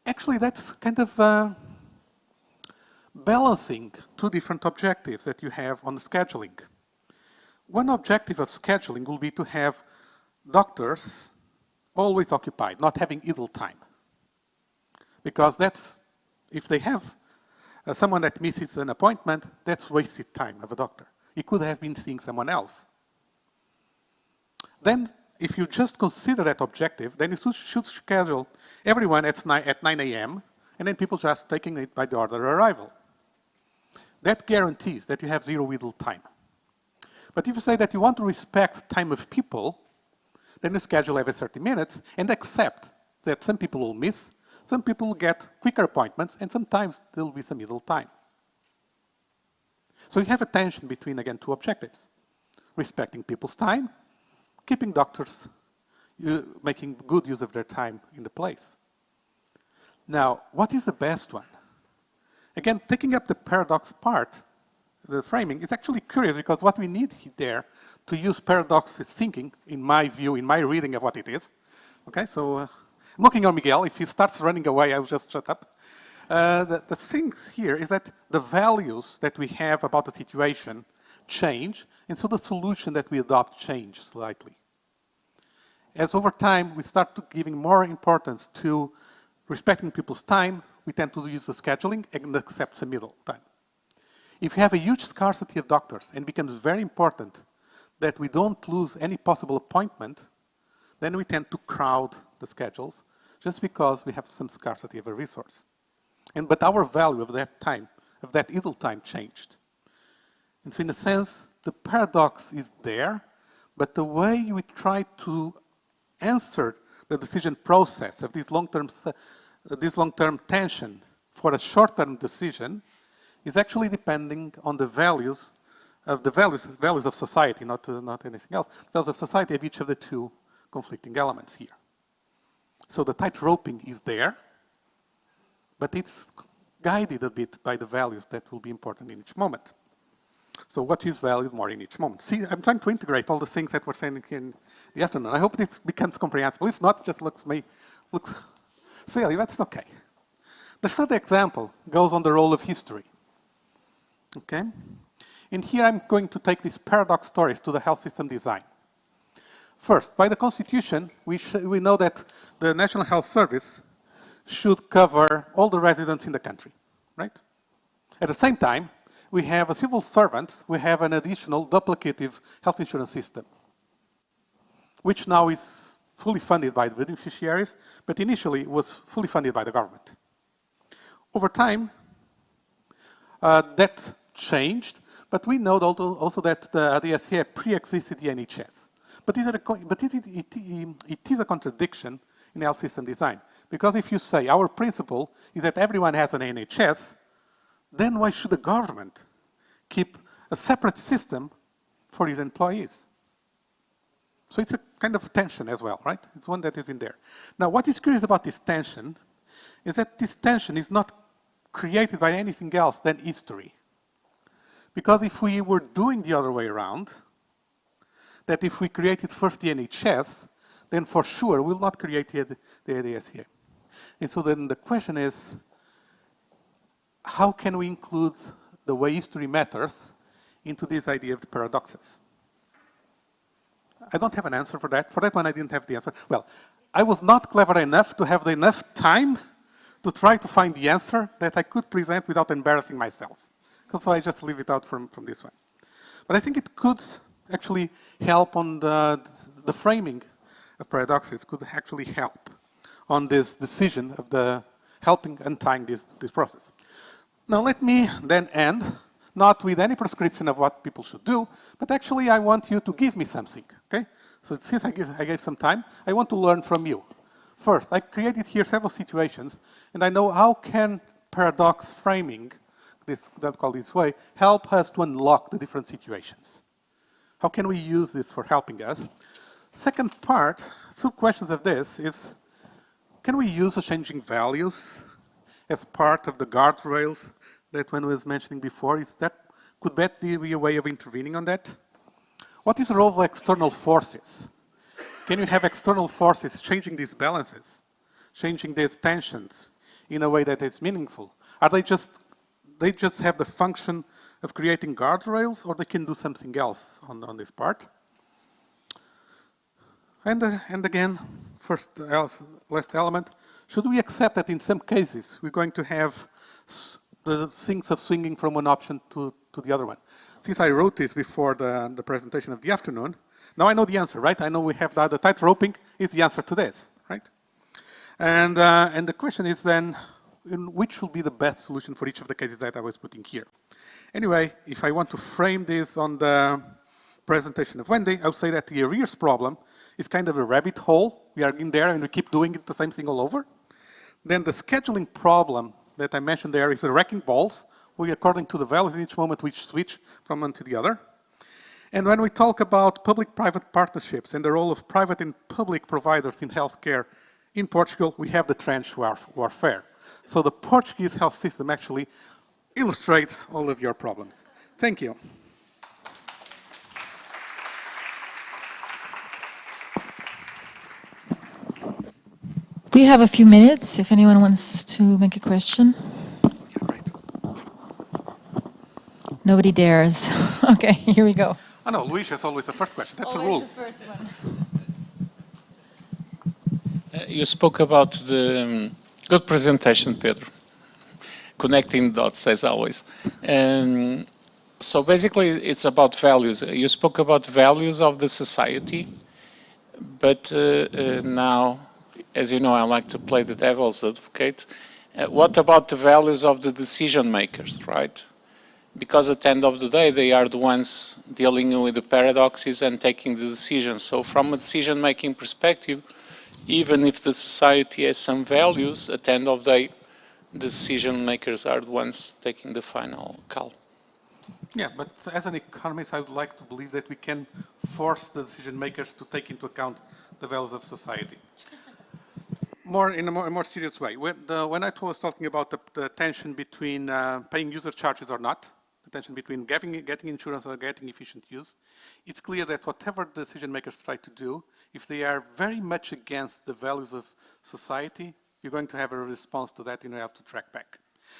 Actually, that's kind of balancing two different objectives that you have on the scheduling. One objective of scheduling will be to have doctors always occupied, not having idle time. Because that's, if they have someone that misses an appointment, that's wasted time of a doctor. He could have been seeing someone else. Then, if you just consider that objective, then you should schedule everyone at 9 a.m., and then people just taking it by the order of arrival. That guarantees that you have zero idle time. But if you say that you want to respect time of people, then you schedule every 30 minutes and accept that some people will miss, some people will get quicker appointments, and sometimes there will be some idle time. So you have a tension between, again, two objectives. Respecting people's time, keeping doctors making good use of their time in the place. Now, what is the best one? Again, taking up the paradox part, the framing, is actually curious, because what we need there to use paradox is thinking, in my view, in my reading of what it is. Okay, so I'm looking on Miguel. If he starts running away, I'll just shut up. The thing here is that the values that we have about the situation change, and so the solution that we adopt change slightly. As over time, we start to giving more importance to respecting people's time, we tend to use the scheduling and accept some middle time. If you have a huge scarcity of doctors and it becomes very important that we don't lose any possible appointment, then we tend to crowd the schedules just because we have some scarcity of a resource. But our value of that time, of that idle time, changed. And so in a sense, the paradox is there, but the way we try to answer the decision process of this long-term tension for a short-term decision is actually depending on the values of society, not anything else. Values of society of each of the two conflicting elements here. So the tight-roping is there, but it's guided a bit by the values that will be important in each moment. So what is valued more in each moment? See, I'm trying to integrate all the things that we're saying here in the afternoon. I hope it becomes comprehensible. If not, it just looks silly, but it's okay. The third example goes on the role of history. Okay? And here I'm going to take these paradox stories to the health system design. First, by the Constitution, we know that the National Health Service should cover all the residents in the country, right? At the same time, we have a civil servant, we have an additional duplicative health insurance system, which now is fully funded by the beneficiaries, but initially was fully funded by the government. Over time, that changed, but we know also that the DSA pre-existed the NHS. But it is a contradiction in health system design. Because if you say our principle is that everyone has an NHS, then why should the government keep a separate system for its employees? So it's a kind of tension as well, right? It's one that has been there. Now, what is curious about this tension is that this tension is not created by anything else than history. Because if we were doing the other way around, that if we created first the NHS, then for sure we'll not create the ADSEA. And so then the question is, how can we include the way history matters into this idea of the paradoxes. I don't have an answer for that. For that one, I didn't have the answer. Well, I was not clever enough to have enough time to try to find the answer that I could present without embarrassing myself. So I just leave it out from this one. But I think it could actually help on the framing of paradoxes, could actually help on this decision of the helping untying this process. Now let me then end, not with any prescription of what people should do, but actually I want you to give me something, okay? So since I gave some time, I want to learn from you. First, I created here several situations, and I know how can paradox framing, let's call this way, help us to unlock the different situations. How can we use this for helping us? Second part, some questions of this is, can we use the changing values as part of the guardrails that one was mentioning before? Could that be a way of intervening on that? What is the role of external forces? Can you have external forces changing these balances, changing these tensions in a way that is meaningful? Are they just have the function of creating guardrails, or they can do something else on this part? And again, last element, should we accept that in some cases we're going to have the things of swinging from one option to the other one? Since I wrote this before the presentation of the afternoon, now I know the answer, right? I know we have the tight roping is the answer to this, right? And the question is then, which will be the best solution for each of the cases that I was putting here? Anyway, if I want to frame this on the presentation of Wendy, I would say that the arrears problem is kind of a rabbit hole. We are in there and we keep doing the same thing all over. Then the scheduling problem that I mentioned there is the wrecking balls. We, according to the values in each moment, we switch from one to the other. And when we talk about public-private partnerships and the role of private and public providers in healthcare in Portugal, we have the trench warfare. So the Portuguese health system actually illustrates all of your problems. Thank you. We have a few minutes if anyone wants to make a question. Yeah, right. Nobody dares. Okay, here we go. Oh no, Luis is always the first question. That's Always a rule. the first one. You spoke about the good presentation, Pedro. Connecting dots, as always. So basically, it's about values. You spoke about values of the society, but now, as you know, I like to play the devil's advocate. What about the values of the decision makers, right? Because at the end of the day, they are the ones dealing with the paradoxes and taking the decisions. So from a decision-making perspective, even if the society has some values, at the end of the day, the decision makers are the ones taking the final call. Yeah, but as an economist, I would like to believe that we can force the decision makers to take into account the values of society. In a more serious way. When I was talking about the tension between paying user charges or not, the tension between getting insurance or getting efficient use, it's clear that whatever the decision makers try to do, if they are very much against the values of society, you're going to have a response to that and you have to track back.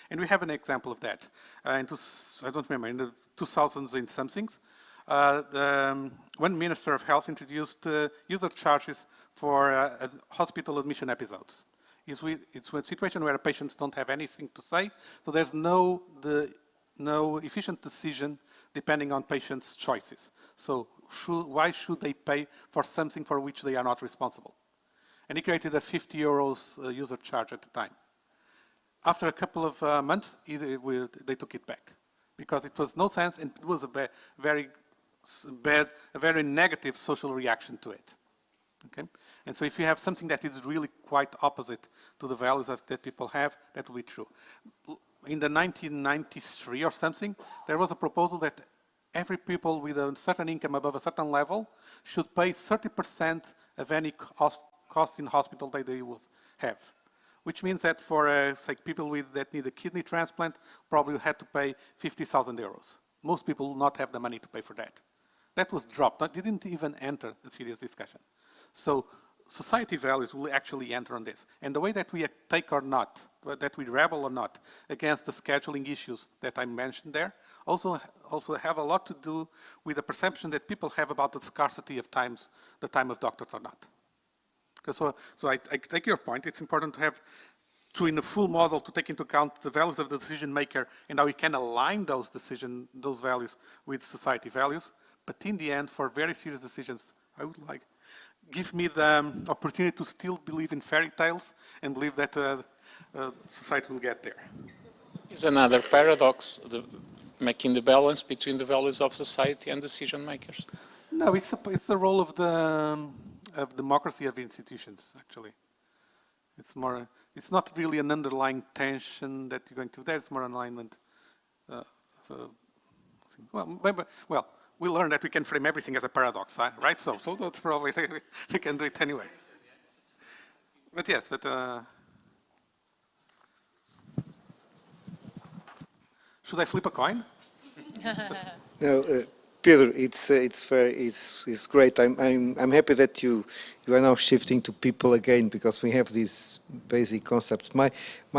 And we have an example of that. I don't remember, in the 2000s in somethings, one Minister of Health introduced user charges for hospital admission episodes. It's a situation where patients don't have anything to say, so there's no efficient decision depending on patients' choices. So why should they pay for something for which they are not responsible? And he created a 50 euros user charge at the time. After a couple of months, they took it back because it was no sense and it was a very negative social reaction to it. Okay? And so if you have something that is really quite opposite to the values that people have, that will be true. In the 1993 or something, there was a proposal that every people with a certain income above a certain level should pay 30% of any cost in hospital that they would have. Which means that for say people that need a kidney transplant, probably had to pay 50,000 euros. Most people will not have the money to pay for that. That was dropped. That didn't even enter a serious discussion. So society values will actually enter on this. And the way that we take or not, that we rebel or not against the scheduling issues that I mentioned there, also have a lot to do with the perception that people have about the scarcity of the time of doctors or not. So I take your point. It's important to have, in the full model, to take into account the values of the decision maker and how we can align those values with society values. But in the end, for very serious decisions, I would like, give me the opportunity to still believe in fairy tales and believe that society will get there. It's another paradox, making the balance between the values of society and decision makers. No, it's the role of democracy of institutions, actually. It's not really an underlying tension that you're going to, there's more alignment. Well, we learned that we can frame everything as a paradox, right? So that's probably, we can do it anyway. But yes, should I flip a coin? No, Pedro, it's great. I'm happy that you are now shifting to people again, because we have these basic concepts. My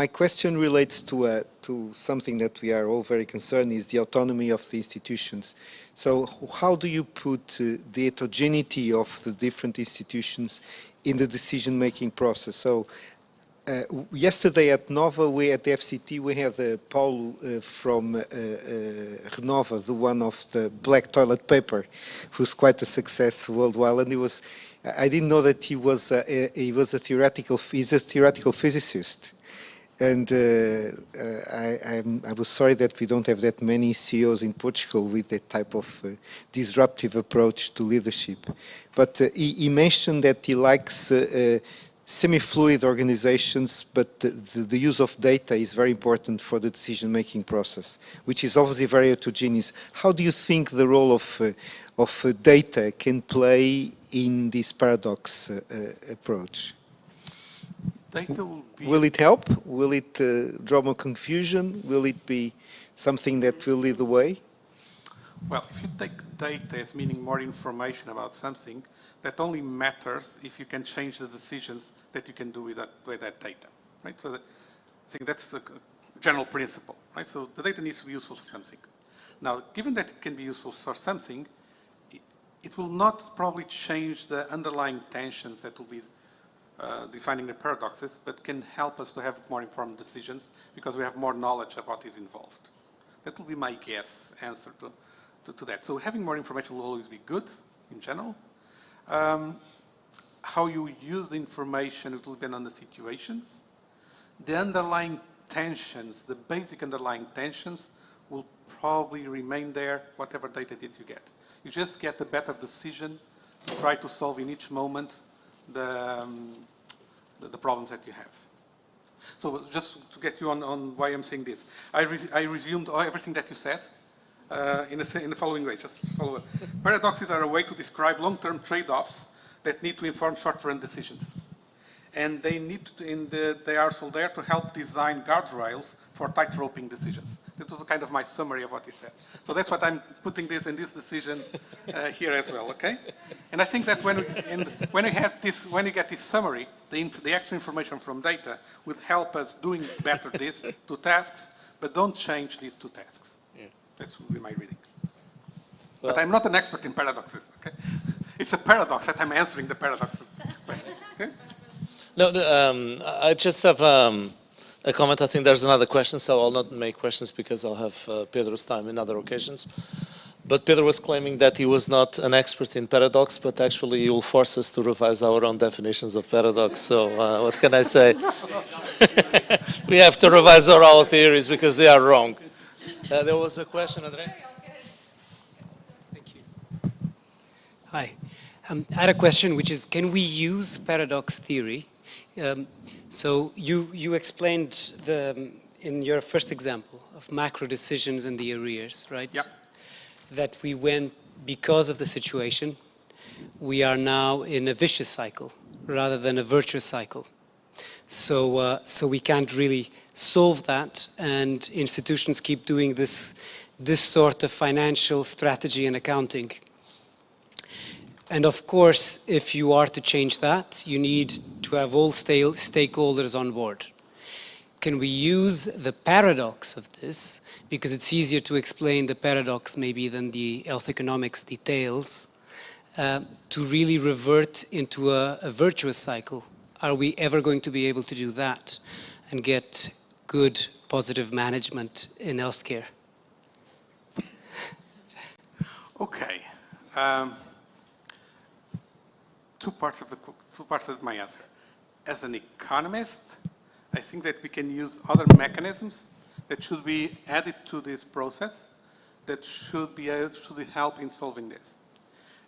question relates to something that we are all very concerned, is the autonomy of the institutions. So how do you put the heterogeneity of the different institutions in the decision-making process? So yesterday at Nova, at the FCT, we had Paulo from Renova, the one of the black toilet paper, who's quite a success worldwide. And I didn't know that he's a theoretical physicist. And I was sorry that we don't have that many CEOs in Portugal with that type of disruptive approach to leadership. But he mentioned that he likes semi-fluid organizations, but the use of data is very important for the decision-making process, which is obviously very heterogeneous. How do you think the role of data can play in this paradox approach? Will it help? Will it draw more confusion? Will it be something that will lead the way? Well, if you take data as meaning more information about something, that only matters if you can change the decisions that you can do with that data, right? So I think that's the general principle, right? So the data needs to be useful for something. Now, given that it can be useful for something, it will not probably change the underlying tensions that will be defining the paradoxes, but can help us to have more informed decisions because we have more knowledge of what is involved. That will be my guess answer to that. So having more information will always be good in general. How you use the information, it will depend on the situations. The underlying tensions, the basic underlying tensions, will probably remain there, whatever data that you get. You just get a better decision to try to solve in each moment the problems that you have. So just to get you on why I'm saying this, I resumed everything that you said in the following way. Just follow it. Paradoxes are a way to describe long-term trade-offs that need to inform short-term decisions. And they they are also there to help design guardrails for tight-roping decisions. That was kind of my summary of what he said. So that's what I'm putting this in this decision here as well, okay? And I think that when you get this summary, the extra information from data will help us doing better these two tasks, but don't change these two tasks. Yeah. That's my reading. Well, but I'm not an expert in paradoxes, okay? It's a paradox that I'm answering the paradox questions, okay? No, I just have a comment. I think there's another question, so I'll not make questions because I'll have Pedro's time in other occasions. But Pedro was claiming that he was not an expert in paradox, but actually he will force us to revise our own definitions of paradox. So what can I say? We have to revise our theories because they are wrong. There was a question, Andre? Thank you. Hi. I had a question, which is, can we use paradox theory? So you explained in your first example of macro decisions and the arrears, right? Yeah. That we went, because of the situation, we are now in a vicious cycle rather than a virtuous cycle. So we can't really solve that, and institutions keep doing this sort of financial strategy and accounting. And of course, if you are to change that, you need to have all stakeholders on board. Can we use the paradox of this, because it's easier to explain the paradox maybe than the health economics details, to really revert into a virtuous cycle? Are we ever going to be able to do that and get good, positive management in healthcare? Okay. Two parts of my answer. As an economist, I think that we can use other mechanisms that should be added to this process that should help in solving this.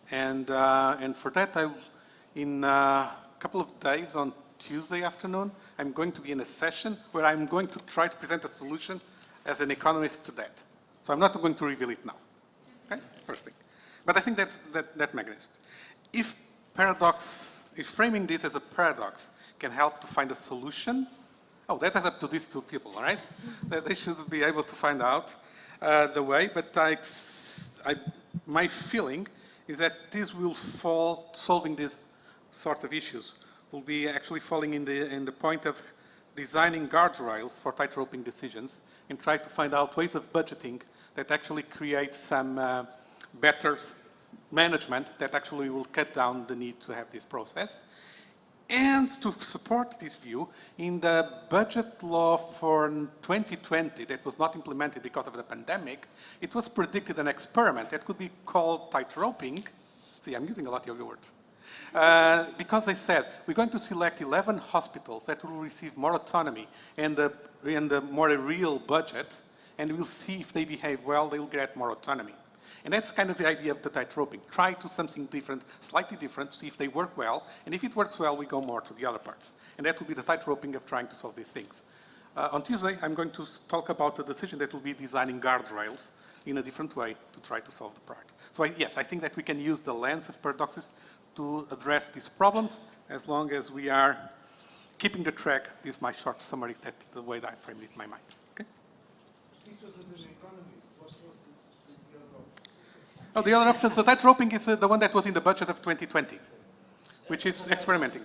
And for that, in a couple of days on Tuesday afternoon, I'm going to be in a session where I'm going to try to present a solution as an economist to that. So I'm not going to reveal it now. Okay, first thing. But I think that mechanism. If framing this as a paradox can help to find a solution, that is up to these two people, all right? They should be able to find out the way, but my feeling is that this will fall, solving these sort of issues, will be actually falling in the point of designing guardrails for tightroping decisions and try to find out ways of budgeting that actually create some better management that actually will cut down the need to have this process. And to support this view, in the budget law for 2020 that was not implemented because of the pandemic, it was predicted an experiment that could be called tightroping. See, I'm using a lot of your words. Because they said, we're going to select 11 hospitals that will receive more autonomy and the more real budget, and we'll see if they behave well, they will get more autonomy. And that's kind of the idea of the tightroping. Try to do something different, slightly different, to see if they work well. And if it works well, we go more to the other parts. And that will be the tightroping of trying to solve these things. On Tuesday, I'm going to talk about the decision that will be designing guardrails in a different way to try to solve the part. So yes, I think that we can use the lens of paradoxes to address these problems as long as we are keeping the track. This is my short summary, the way that I framed it in my mind. Okay? This was as an economist. What was the other option? Oh, the other option, so tightroping is the one that was in the budget of 2020, which is experimenting.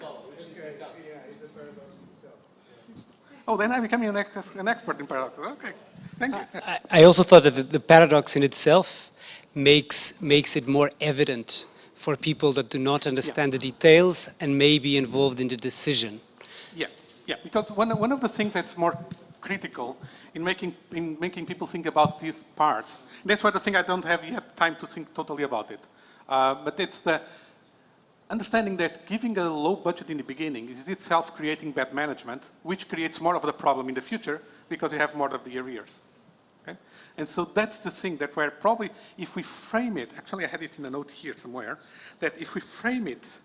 Oh, then I'm becoming an expert in paradoxes. Okay, thank you. I also thought that the paradox in itself makes it more evident for people that do not understand the details and may be involved in the decision. Yeah, because one of the things that's more critical in making people think about this part, that's why the thing I don't have yet time to think totally about it, but it's the understanding that giving a low budget in the beginning is itself creating bad management, which creates more of the problem in the future because you have more of the arrears. Okay? And so that's the thing that where probably if we frame it, actually I had it in a note here somewhere, that if we frame it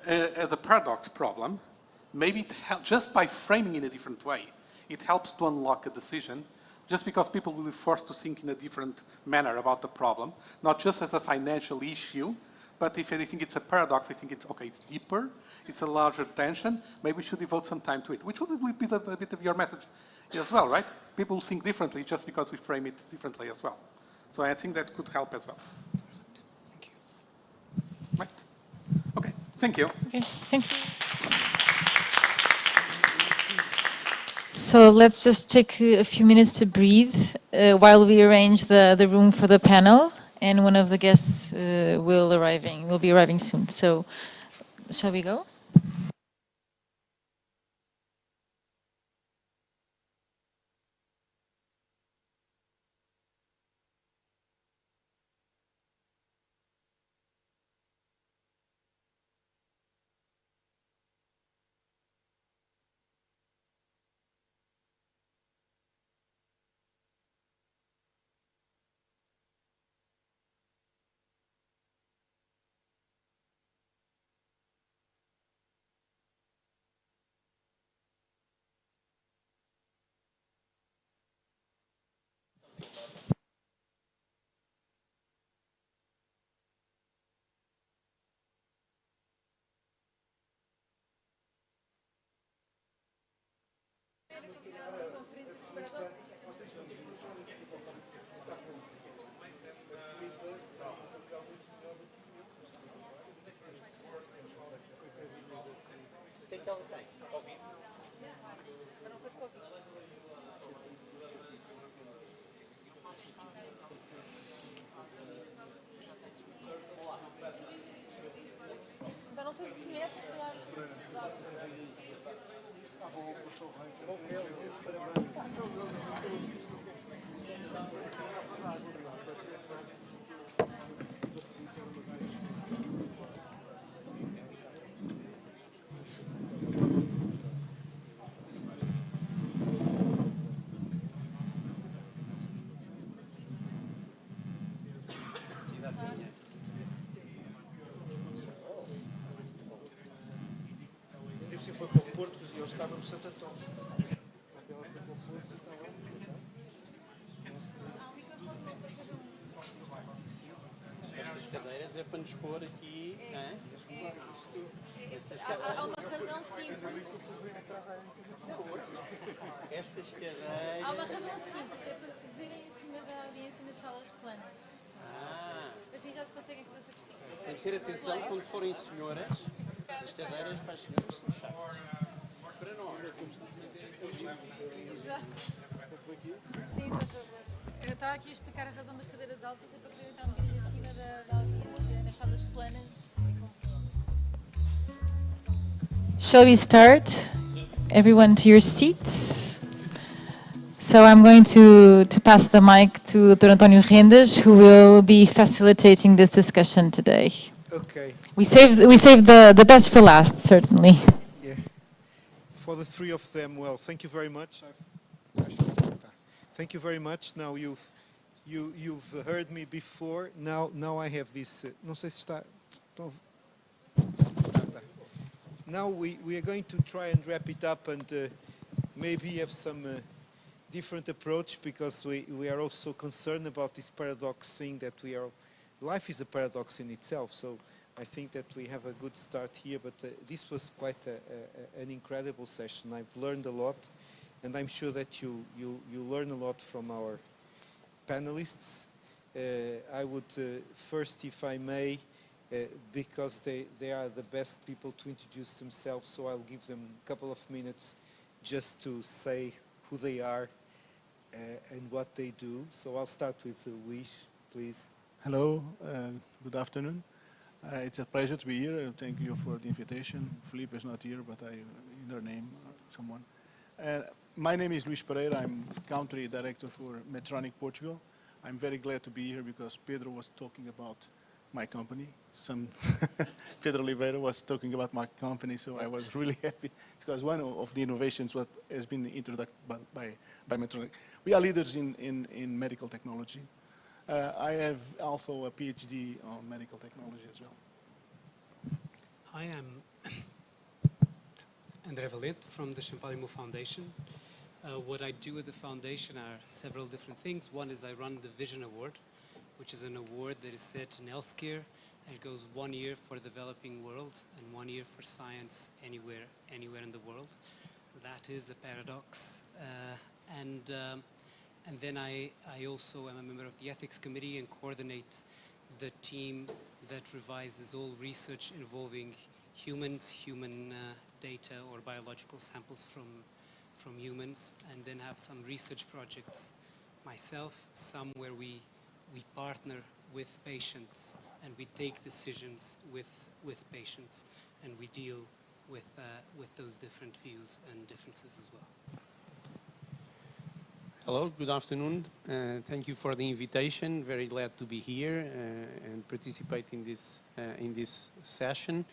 as a paradox problem, maybe just by framing in a different way, it helps to unlock a decision just because people will be forced to think in a different manner about the problem, not just as a financial issue, but if I think it's a paradox, I think it's, okay, it's deeper, it's a larger tension, maybe we should devote some time to it, which was a bit of your message as well, right? People think differently just because we frame it differently as well. So I think that could help as well. Perfect. Thank you. Right. Okay, thank you. Okay, thank you. So let's just take a few minutes to breathe while we arrange the room for the panel. And one of the guests will be arriving soon. So, shall we go? Estas cadeiras é para nos pôr aqui. Há uma razão simples. Estas cadeiras. Há uma razão simples, é para se verem em cima da audiência nas salas planas. Assim já se conseguem fazer o sacrifício. Tem que ter atenção quando forem senhoras, essas cadeiras para as senhoras são chatas. Para nós, temos que fazer. Exato. Sim, faz favor. Eu estava aqui a explicar a razão das cadeiras altas, é para poder estar um bocadinho acima da audiência, nas salas planas. Shall we start? Everyone to your seats. So I'm going to pass the mic to Dr. António Rendas, who will be facilitating this discussion today. Okay. We saved the best for last, certainly. Yeah. For the three of them, well, thank you very much. Thank you very much. Now you've heard me before. Now I have this. Não sei se está. Now we are going to try and wrap it up and maybe have some different approach, because we are also concerned about this paradox thing that life is a paradox in itself. So I think that we have a good start here, but this was quite an incredible session. I've learned a lot, and I'm sure that you learn a lot from our panelists. I would first, if I may, because they are the best people to introduce themselves, so I'll give them a couple of minutes just to say who they are and what they do. So I'll start with Luís, please. Hello, good afternoon. It's a pleasure to be here. Thank you for the invitation. Felipe is not here, but in her name, someone. My name is Luís Pereira. I'm country director for Medtronic Portugal. I'm very glad to be here because Pedro was talking about my company. Pedro Oliveira was talking about my company, so I was really happy because one of the innovations has been introduced by Medtronic. We are leaders in medical technology. I have also a PhD on medical technology as well. Hi, I'm André Valente from the Champalimau Foundation. What I do at the foundation are several different things. One is I run the Vision Award, which is an award that is set in healthcare. It goes 1 year for the developing world and 1 year for science anywhere in the world. That is a paradox. And then I also am a member of the ethics committee and coordinate the team that revises all research involving humans, human data or biological samples from humans, and then have some research projects myself, some where we partner with patients and we take decisions with patients, and we deal with those different views and differences as well. Hello, good afternoon. Thank you for the invitation. Very glad to be here and participate in this session.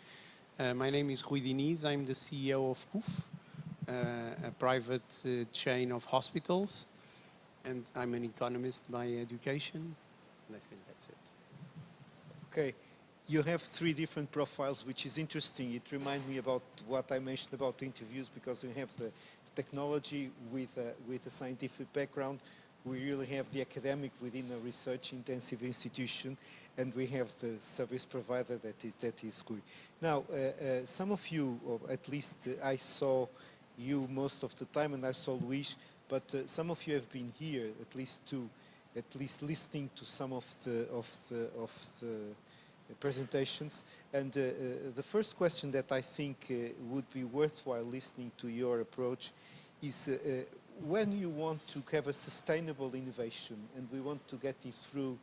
My name is Rui Diniz. I'm the CEO of CUF, a private chain of hospitals, and I'm an economist by education. And I think that's it. Okay, you have three different profiles, which is interesting. It reminds me about what I mentioned about the interviews, because we have the technology with a scientific background. We really have the academic within a research-intensive institution, and we have the service provider that is Rui. Now, some of you, or at least I saw you most of the time, and I saw Luís, but some of you have been here, at least listening to some of the presentations. And the first question that I think would be worthwhile listening to your approach is when you want to have a sustainable innovation and we want to get it through,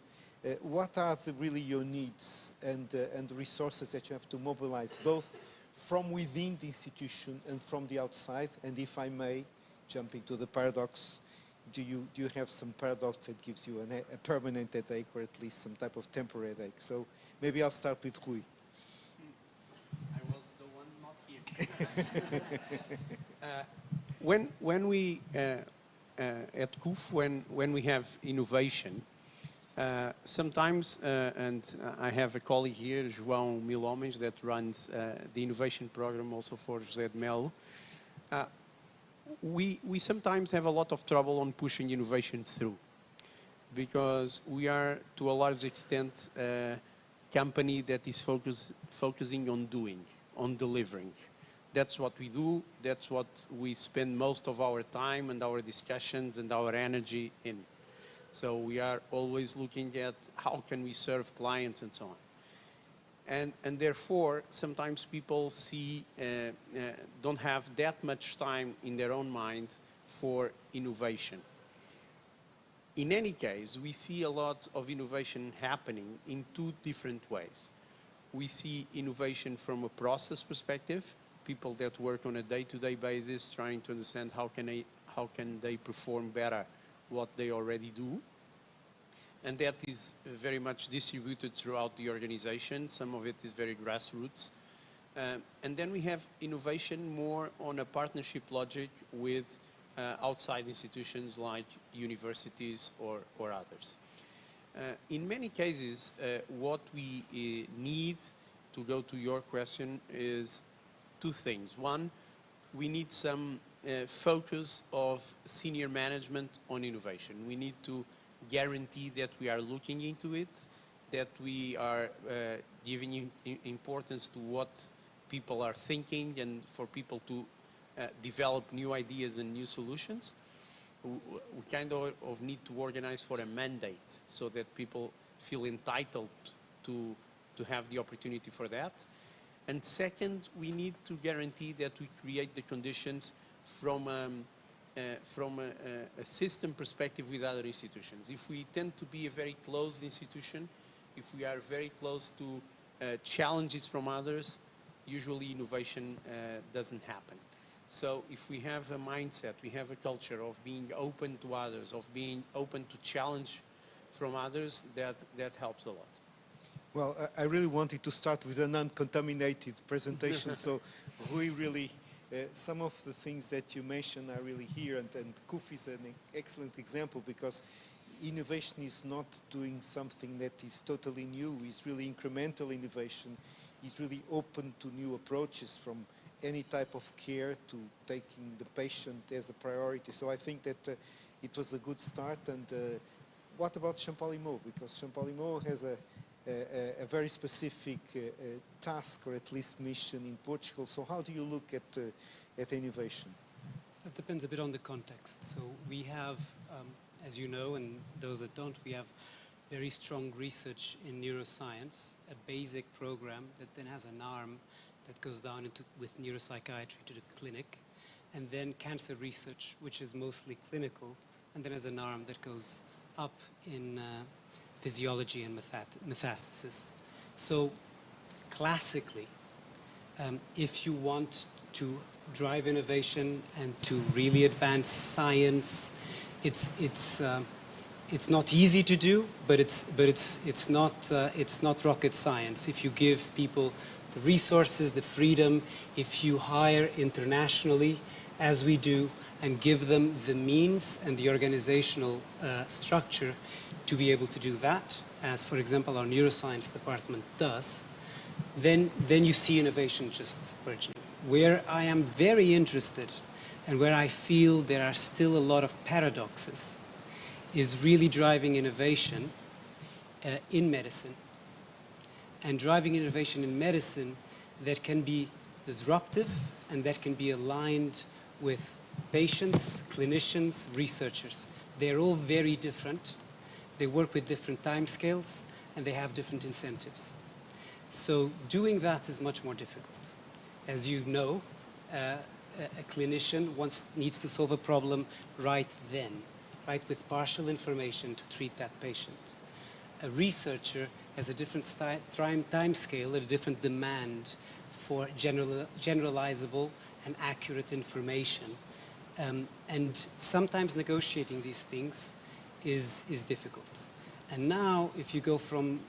what are really your needs and the resources that you have to mobilize, both from within the institution and from the outside? And if I may, jump into the paradox, do you have some paradox that gives you a permanent headache, or at least some type of temporary headache? So maybe I'll start with Rui. I was the one not here. When we at CUF, when we have innovation, sometimes, and I have a colleague here, João Milhomens, that runs the innovation program also for José de Melo. we sometimes have a lot of trouble on pushing innovation through, because we are, to a large extent, a company that is focusing on doing, on delivering. That's what we do. That's what we spend most of our time and our discussions and our energy in. So we are always looking at how can we serve clients and so on. And therefore, sometimes people don't have that much time in their own mind for innovation. In any case, we see a lot of innovation happening in two different ways. We see innovation from a process perspective, people that work on a day-to-day basis trying to understand how can they perform better what they already do. And that is very much distributed throughout the organization. Some of it is very grassroots. And then we have innovation more on a partnership logic with outside institutions like universities or others. In many cases, what we need, to go to your question, is two things. One, we need some focus of senior management on innovation. We need to guarantee that we are looking into it, that we are giving importance to what people are thinking and for people to develop new ideas and new solutions. We kind of need to organize for a mandate so that people feel entitled to have the opportunity for that. And second, we need to guarantee that we create the conditions from a system perspective with other institutions. If we tend to be a very closed institution, if we are very close to challenges from others, usually innovation doesn't happen. So if we have a mindset, we have a culture of being open to others, of being open to challenge from others, that helps a lot. Well, I really wanted to start with an uncontaminated presentation, so we really, some of the things that you mentioned are really here, and KUF is an excellent example, because innovation is not doing something that is totally new. It's really incremental innovation. It's really open to new approaches, from any type of care to taking the patient as a priority. So I think that it was a good start. And what about Champalimaud? Because Champalimaud has a very specific task, or at least mission, in Portugal. So how do you look at innovation? That depends a bit on the context. So we have, as you know, and those that don't, we have very strong research in neuroscience, a basic program that then has an arm that goes down with neuropsychiatry to the clinic, and then cancer research, which is mostly clinical, and then has an arm that goes up in physiology and metastasis. So classically, if you want to drive innovation and to really advance science, it's not easy to do, but it's not rocket science. If you give people the resources, the freedom, if you hire internationally, as we do, and give them the means and the organizational structure to be able to do that, as for example our neuroscience department does, then you see innovation just burgeoning. Where I am very interested and where I feel there are still a lot of paradoxes is really driving innovation in medicine. And driving innovation in medicine that can be disruptive and that can be aligned with patients, clinicians, researchers. They're all very different. They work with different timescales and they have different incentives. So doing that is much more difficult. As you know, a clinician needs to solve a problem right then, right, with partial information to treat that patient. A researcher has a different time scale, a different demand for generalizable and accurate information. And sometimes negotiating these things is difficult. And now, if you go from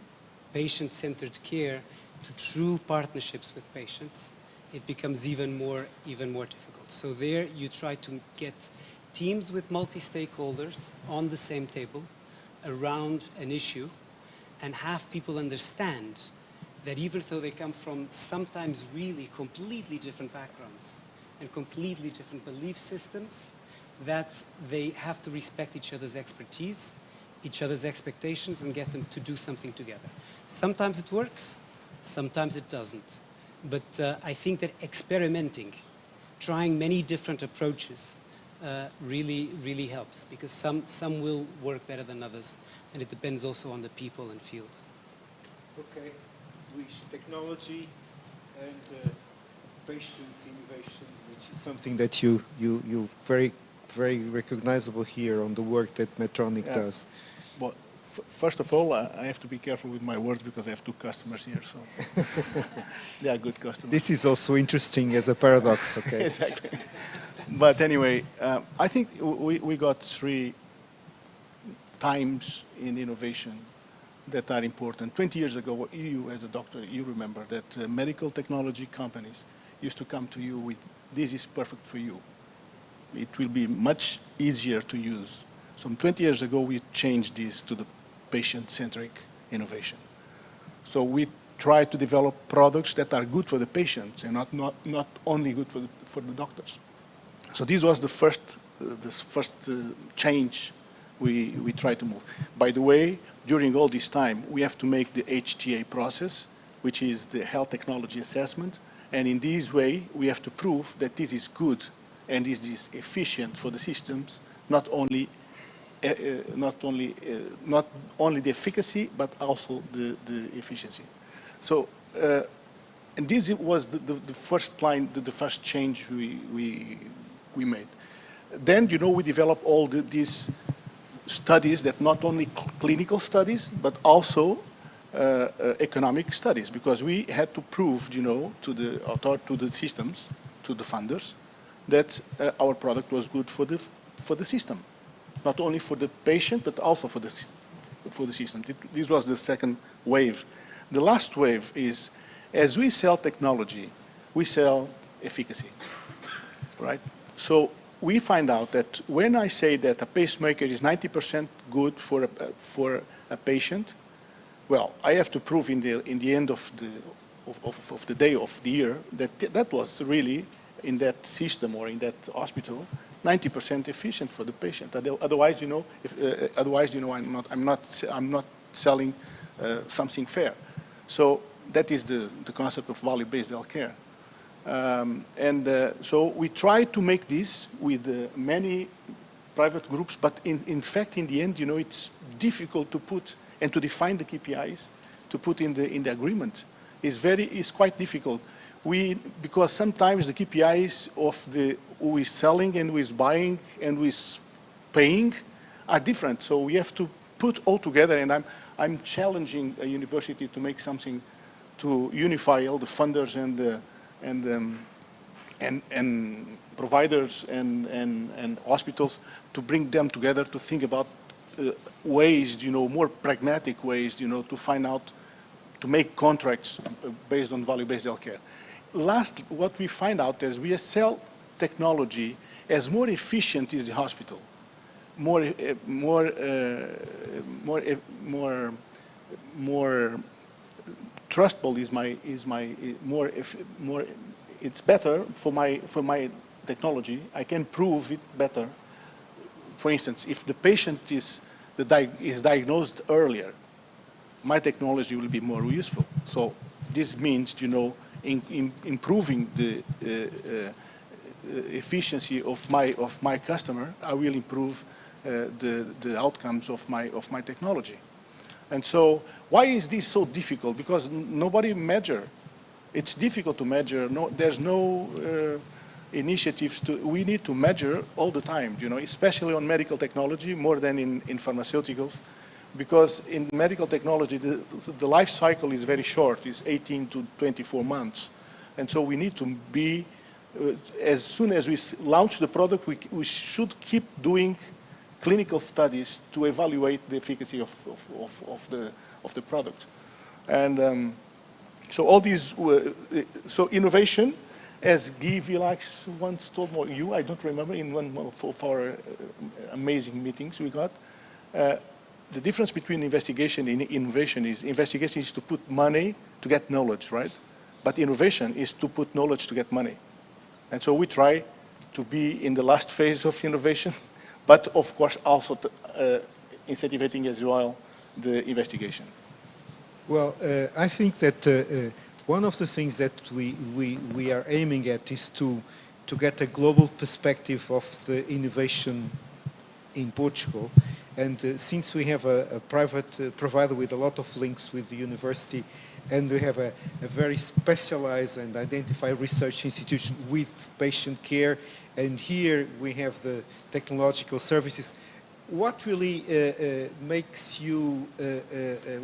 patient-centered care to true partnerships with patients, it becomes even more difficult. So there you try to get teams with multi-stakeholders on the same table around an issue and have people understand that even though they come from sometimes really completely different backgrounds, and completely different belief systems, that they have to respect each other's expertise, each other's expectations, and get them to do something together. Sometimes it works, sometimes it doesn't. But I think that experimenting, trying many different approaches, really helps, because some will work better than others, and it depends also on the people and fields. Okay, Luís, technology and patient innovation, which is something that you very recognizable here on the work that Medtronic does. Well, first of all, I have to be careful with my words because I have 2 customers here, so they are good customers. This is also interesting as a paradox, okay? Exactly. But anyway, I think we got 3 times in innovation that are important. 20 years ago, you as a doctor, you remember that medical technology companies used to come to you with, this is perfect for you. It will be much easier to use. So 20 years ago, we changed this to the patient-centric innovation. So we try to develop products that are good for the patients and not only good for the doctors. So this was the first change we try to move. By the way, during all this time, we have to make the HTA process, which is the health technology assessment. And in this way, we have to prove that this is good and this is efficient for the systems, not only the efficacy, but also the efficiency. So, and this was the first line, the first change we made. Then, we developed all these studies that not only clinical studies, but also economic studies, because we had to prove, to the systems, to the funders, that our product was good for the system, not only for the patient, but also for the system. This was the second wave. The last wave is, as we sell technology, we sell efficacy, right? So we find out that when I say that a pacemaker is 90% good for a patient, well, I have to prove in the end of the day of the year that was really in that system or in that hospital 90% efficient for the patient. Otherwise, I'm not selling something fair. So that is the concept of value-based healthcare. So we try to make this with many private groups, but in fact, in the end, it's difficult to put and to define the KPIs, to put in the agreement. It's quite difficult. Because sometimes the KPIs of who is selling and who is buying and who is paying are different. So we have to put all together, and I'm challenging a university to make something to unify all the funders and providers and hospitals, to bring them together to think about ways, more pragmatic ways, to find out, to make contracts based on value-based healthcare. Last, what we find out is we sell technology as more efficient is the hospital, more trustable it's better for my technology. I can prove it better. For instance, if the patient is diagnosed earlier, my technology will be more useful. So this means, improving the efficiency of my customer, I will improve the outcomes of my technology. And so, why is this so difficult? Because nobody measure. It's difficult to measure. There's no initiatives we need to measure all the time. Especially on medical technology, more than in pharmaceuticals. Because in medical technology, the life cycle is very short. It's 18 to 24 months. And so we need to be, as soon as we launch the product, we should keep doing clinical studies to evaluate the efficacy of the product. And so all these, so innovation, as Guy Villax once told you, I don't remember, in one of our amazing meetings we got, the difference between investigation and innovation is to put money to get knowledge, right? But innovation is to put knowledge to get money. And so we try to be in the last phase of innovation, but of course also incentivizing as well the investigation. Well, I think that one of the things that we are aiming at is to get a global perspective of the innovation in Portugal. And since we have a private provider with a lot of links with the university, and we have a very specialized and identified research institution with patient care, and here we have the technological services, what really makes you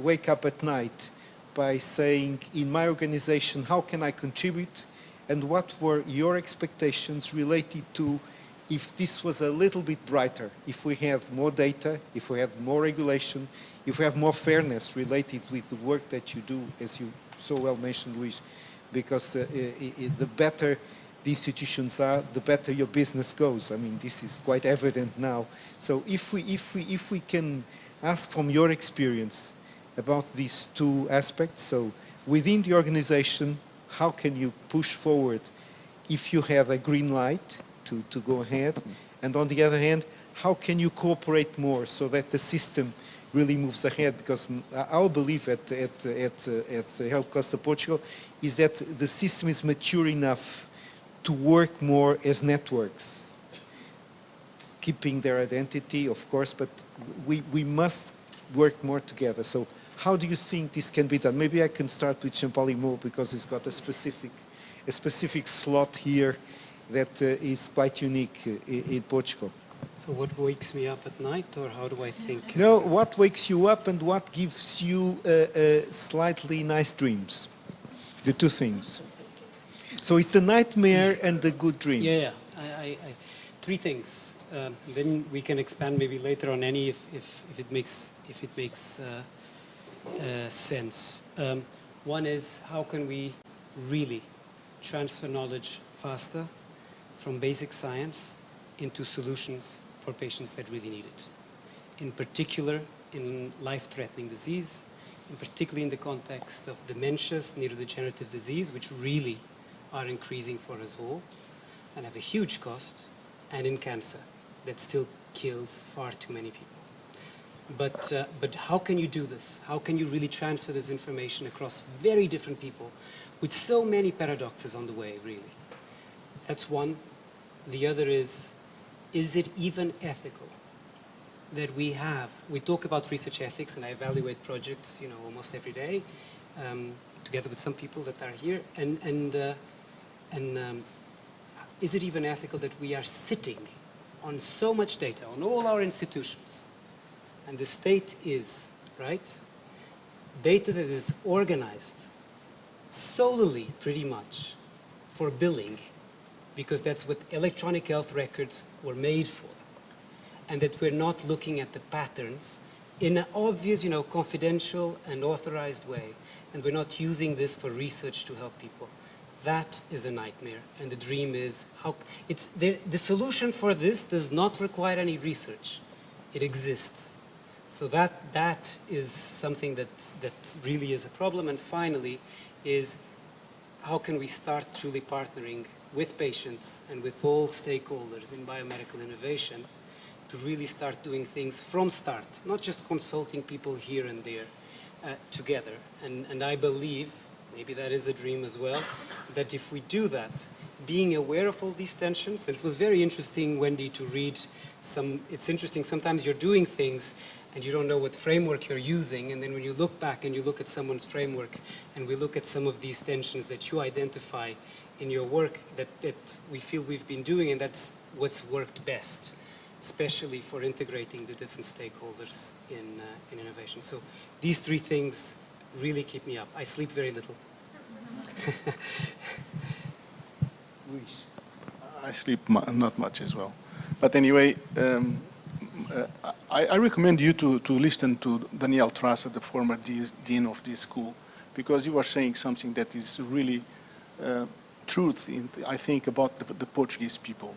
wake up at night by saying, in my organization, how can I contribute? And what were your expectations related to if this was a little bit brighter, if we have more data, if we have more regulation, if we have more fairness related with the work that you do, as you so well mentioned, Luis, because the better the institutions are, the better your business goes. I mean, this is quite evident now. So if we can ask from your experience about these two aspects, so within the organization, how can you push forward if you have a green light to go ahead? And on the other hand, how can you cooperate more so that the system really moves ahead? Because our belief at Health Cluster Portugal is that the system is mature enough to work more as networks, keeping their identity, of course, but we must work more together. So how do you think this can be done? Maybe I can start with Jean-Paul because he's got a specific slot here that is quite unique in Portugal. So what wakes me up at night, or how do I think? No, what wakes you up and what gives you slightly nice dreams? The two things. So it's the nightmare and the good dream. Yeah, three things. Then we can expand maybe later on any if it makes sense. One is, how can we really transfer knowledge faster from basic science into solutions for patients that really need it? In particular, in life-threatening disease, and particularly in the context of dementias, neurodegenerative disease, which really are increasing for us all and have a huge cost, and in cancer that still kills far too many people. But how can you do this? How can you really transfer this information across very different people with so many paradoxes on the way, really? That's one. The other is it even ethical that we talk about research ethics, and I evaluate projects, almost every day, together with some people that are here, and is it even ethical that we are sitting on so much data, on all our institutions, and the state is, right, data that is organized solely, pretty much, for billing, because that's what electronic health records were made for, and that we're not looking at the patterns in an obvious, confidential and authorized way, and we're not using this for research to help people. That is a nightmare, and the dream is the solution for this does not require any research. It exists. So that is something that really is a problem. And finally is, how can we start truly partnering with patients and with all stakeholders in biomedical innovation to really start doing things from start, not just consulting people here and there together. And I believe, maybe that is a dream as well, that if we do that, being aware of all these tensions, and it was very interesting, Wendy, to read it's interesting, sometimes you're doing things and you don't know what framework you're using, and then when you look back and you look at someone's framework, and we look at some of these tensions that you identify in your work that we feel we've been doing, and that's what's worked best, especially for integrating the different stakeholders in innovation. So these three things really keep me up. I sleep very little. Luis. I sleep not much as well. But anyway, I recommend you to listen to Daniel Traça, the former dean of this school, because you are saying something that is really truth, I think, about the Portuguese people.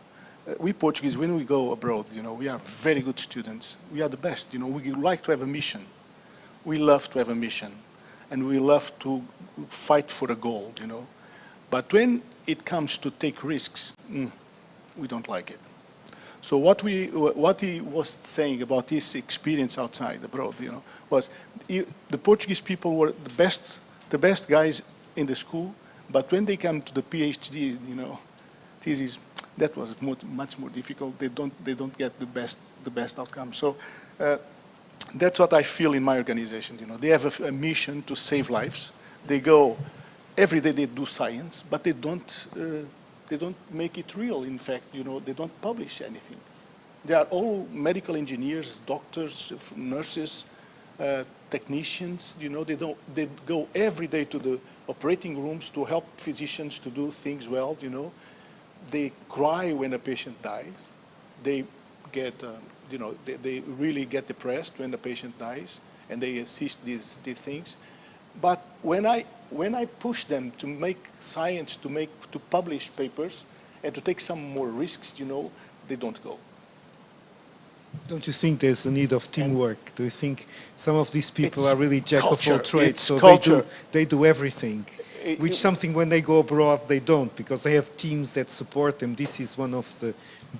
We Portuguese, when we go abroad, we are very good students. We are the best. We like to have a mission. We love to have a mission, and we love to fight for a goal. But when it comes to take risks, we don't like it. So what he was saying about his experience outside abroad, was the Portuguese people were the best guys in the school, but when they come to the PhD, thesis, that was much more difficult. They don't get the best outcome. So that's what I feel in my organization. They have a mission to save lives. They go every day. They do science, but they don't make it real. In fact, they don't publish anything. They are all medical engineers, doctors, nurses, technicians. They go every day to the operating rooms to help physicians to do things well. They cry when a patient dies. They get, they really get depressed when the patient dies, and they assist these things. But when I push them to make science, to publish papers, and to take some more risks, they don't go. Don't you think there's a need of teamwork? Do you think some of these people are really jack of all trades, it's so culture. they do everything? Which something when they go abroad they don't, because they have teams that support them. This is one of the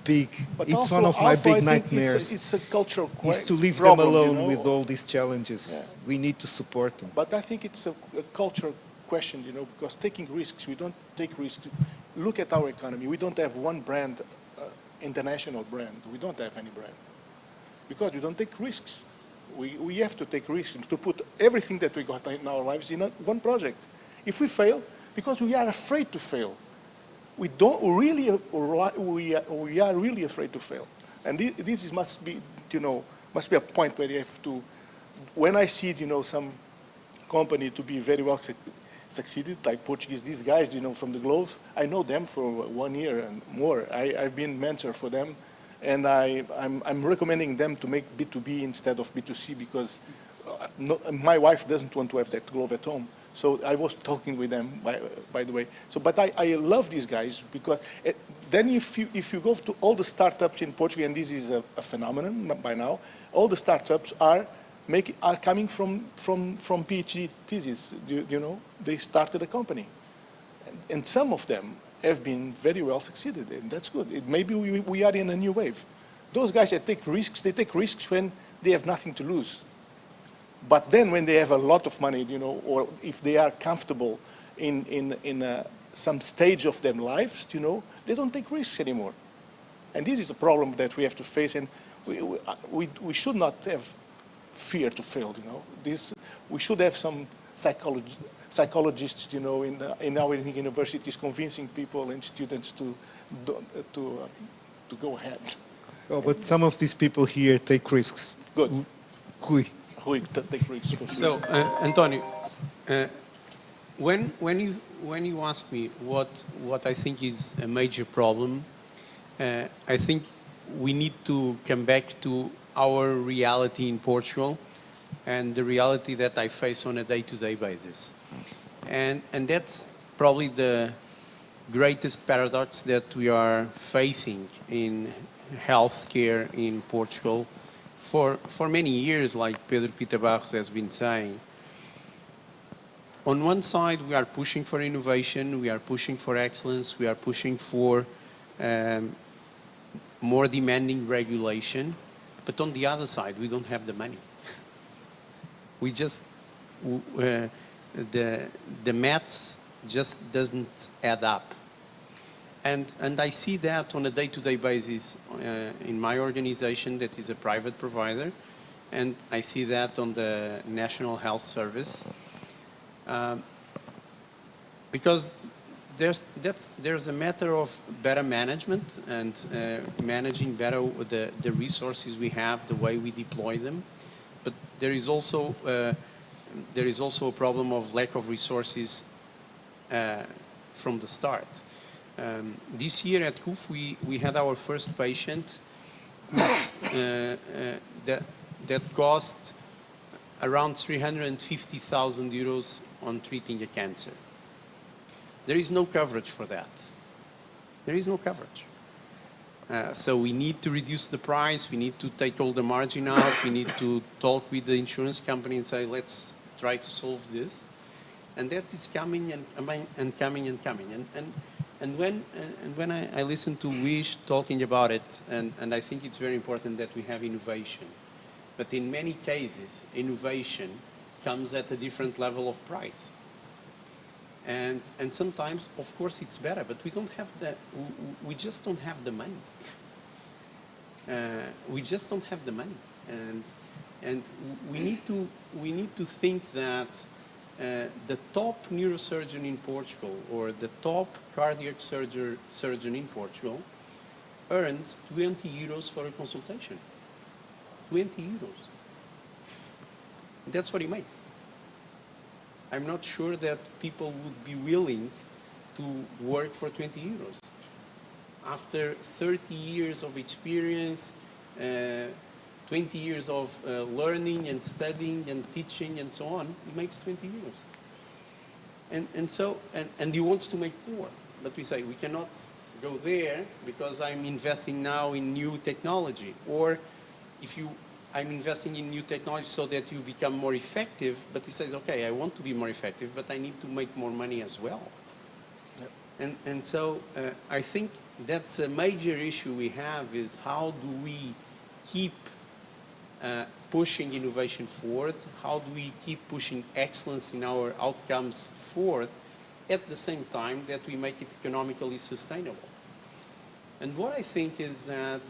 big. But it's also, one of my also big I think nightmares. It's a cultural is to leave problem, them alone with all these challenges. Yeah. We need to support them. But I think it's a cultural question, because taking risks, we don't take risks. Look at our economy. We don't have one brand, international brand. We don't have any brand, because we don't take risks. We have to take risks to put everything that we got in our lives in one project. If we fail, because we are afraid to fail, we are really afraid to fail, and this must be a point where you have to. When I see some company to be very well succeeded, like Portuguese, these guys from the Globe, I know them for 1 year and more. I've been mentor for them, and I'm recommending them to make B2B instead of B2C, because my wife doesn't want to have that glove at home. So I was talking with them, by the way. So, but I love these guys, because then if you go to all the startups in Portugal, and this is a phenomenon by now, all the startups are coming from PhD thesis. They started a company, and some of them have been very well succeeded, and that's good. Maybe we are in a new wave. Those guys that take risks, they take risks when they have nothing to lose. But then when they have a lot of money, or if they are comfortable in some stage of their lives, they don't take risks anymore. And this is a problem that we have to face, and we should not have fear to fail, we should have some psychologists, in our universities, convincing people and students to go ahead. Oh, but some of these people here take risks. Good. Rui. Take risks for sure. So, Antonio, when you ask me what I think is a major problem, I think we need to come back to our reality in Portugal and the reality that I face on a day-to-day basis. And that's probably the greatest paradox that we are facing in healthcare in Portugal for many years, like Pedro Pita Barros has been saying. On one side, we are pushing for innovation, we are pushing for excellence, we are pushing for more demanding regulation, but on the other side, we don't have the money. We just, the maths just doesn't add up. And I see that on a day-to-day basis in my organization that is a private provider, and I see that on the National Health Service. Because there's a matter of better management and managing better the resources we have, the way we deploy them. But there is also a problem of lack of resources from the start. This year at CUF, we had our first patient that cost around 350,000 euros on treating a cancer. There is no coverage for that. There is no coverage. So we need to reduce the price, we need to take all the margin out, we need to talk with the insurance company and say, let's try to solve this. And that is coming and coming and coming. and when I listen to Wish talking about it, and I think it's very important that we have innovation, but in many cases, innovation comes at a different level of price. And sometimes, of course, it's better, but we don't have we just don't have the money. We just don't have the money, and we need to think that the top neurosurgeon in Portugal or the top cardiac surgeon in Portugal earns 20 euros for a consultation. 20 euros. That's what he makes. I'm not sure that people would be willing to work for 20 euros. After 30 years of experience, 20 years of learning and studying and teaching and so on, he makes 20 euros. And he wants to make more. But we say, we cannot go there because I'm investing now in new technology. Or if I'm investing in new technology so that you become more effective, but he says, okay, I want to be more effective, but I need to make more money as well. Yep. And so I think that's a major issue we have, is how do we keep pushing innovation forward? How do we keep pushing excellence in our outcomes forward at the same time that we make it economically sustainable? And what I think is that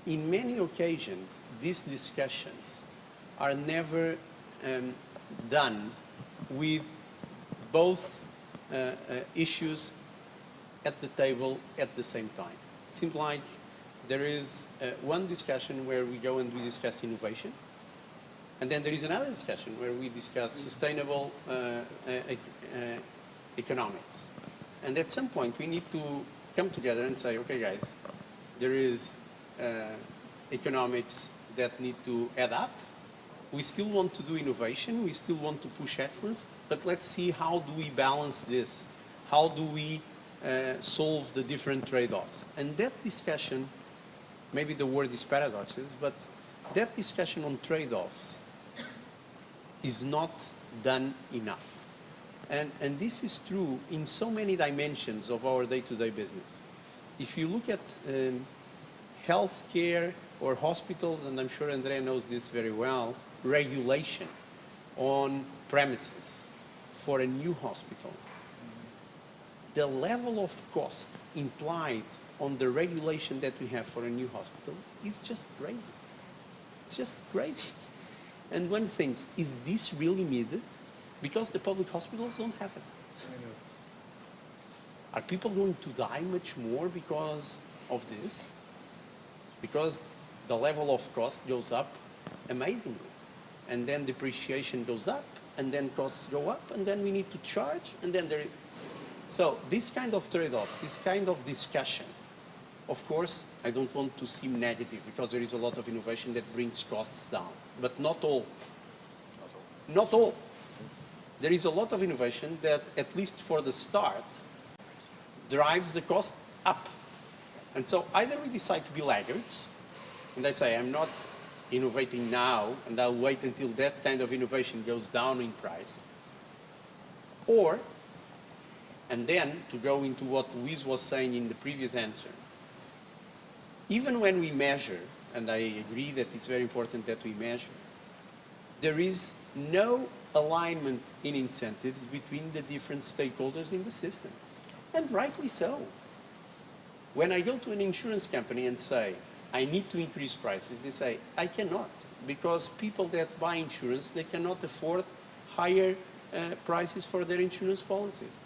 in many occasions, these discussions are never done with both issues at the table at the same time. It seems like there is one discussion where we go and we discuss innovation, and then there is another discussion where we discuss sustainable economics. And at some point, we need to come together and say, okay, guys, there is economics that need to add up. We still want to do innovation. We still want to push excellence. But let's see, how do we balance this? How do we solve the different trade-offs? And that discussion, maybe the word is paradoxes, but that discussion on trade-offs is not done enough. And this is true in so many dimensions of our day-to-day business. If you look at healthcare or hospitals, and I'm sure Andrea knows this very well, regulation on premises for a new hospital, the level of cost implied on the regulation that we have for a new hospital is just crazy. It's just crazy. And one thinks, is this really needed? Because the public hospitals don't have it. Are people going to die much more because of this? Because the level of cost goes up amazingly. And then depreciation goes up, and then costs go up, and then we need to charge, and then there. So this kind of trade-offs, this kind of discussion, of course, I don't want to seem negative because there is a lot of innovation that brings costs down, but not all. Not all. There is a lot of innovation that, at least for the start, drives the cost up. And so either we decide to be laggards, and I say, I'm not innovating now, and I'll wait until that kind of innovation goes down in price, or, and then to go into what Luis was saying in the previous answer, even when we measure, and I agree that it's very important that we measure, there is no alignment in incentives between the different stakeholders in the system. And rightly so. When I go to an insurance company and say, I need to increase prices, they say, I cannot, because people that buy insurance, they cannot afford higher prices for their insurance policies.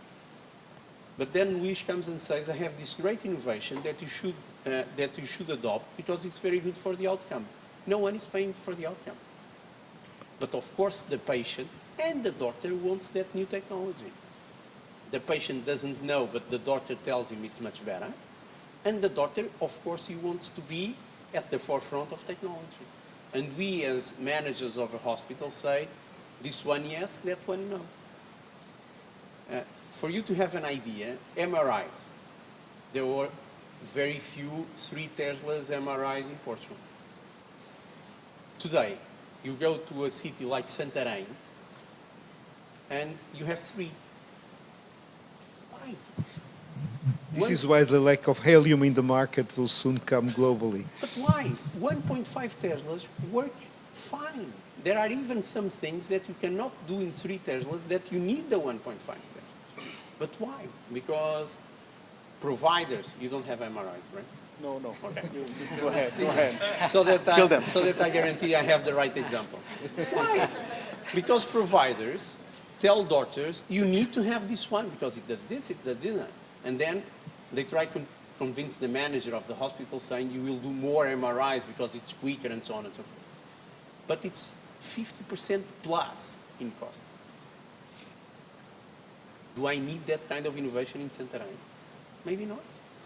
But then Luis comes and says, I have this great innovation that you should adopt because it's very good for the outcome. No one is paying for the outcome. But of course, the patient and the doctor wants that new technology. The patient doesn't know, but the doctor tells him it's much better. And the doctor, of course, he wants to be at the forefront of technology. And we, as managers of a hospital, say, this one yes, that one no. For you to have an idea, MRIs, there were very few 3 Teslas MRIs in Portugal. Today, you go to a city like Santarém, and you have 3. Why? This is why the lack of helium in the market will soon come globally. But why? 1.5 Teslas work fine. There are even some things that you cannot do in 3 Teslas that you need the 1.5 Tesla. But why? Because providers, you don't have MRIs, right? No, no. Okay. Go ahead, go ahead. So that Kill them. so that I guarantee I have the right example. Why? Because providers tell doctors, you need to have this one because it does this, it does this. And then they try to convince the manager of the hospital saying you will do more MRIs because it's quicker and so on and so forth. But it's 50% plus in cost. Do I need that kind of innovation in Santarém? Maybe not.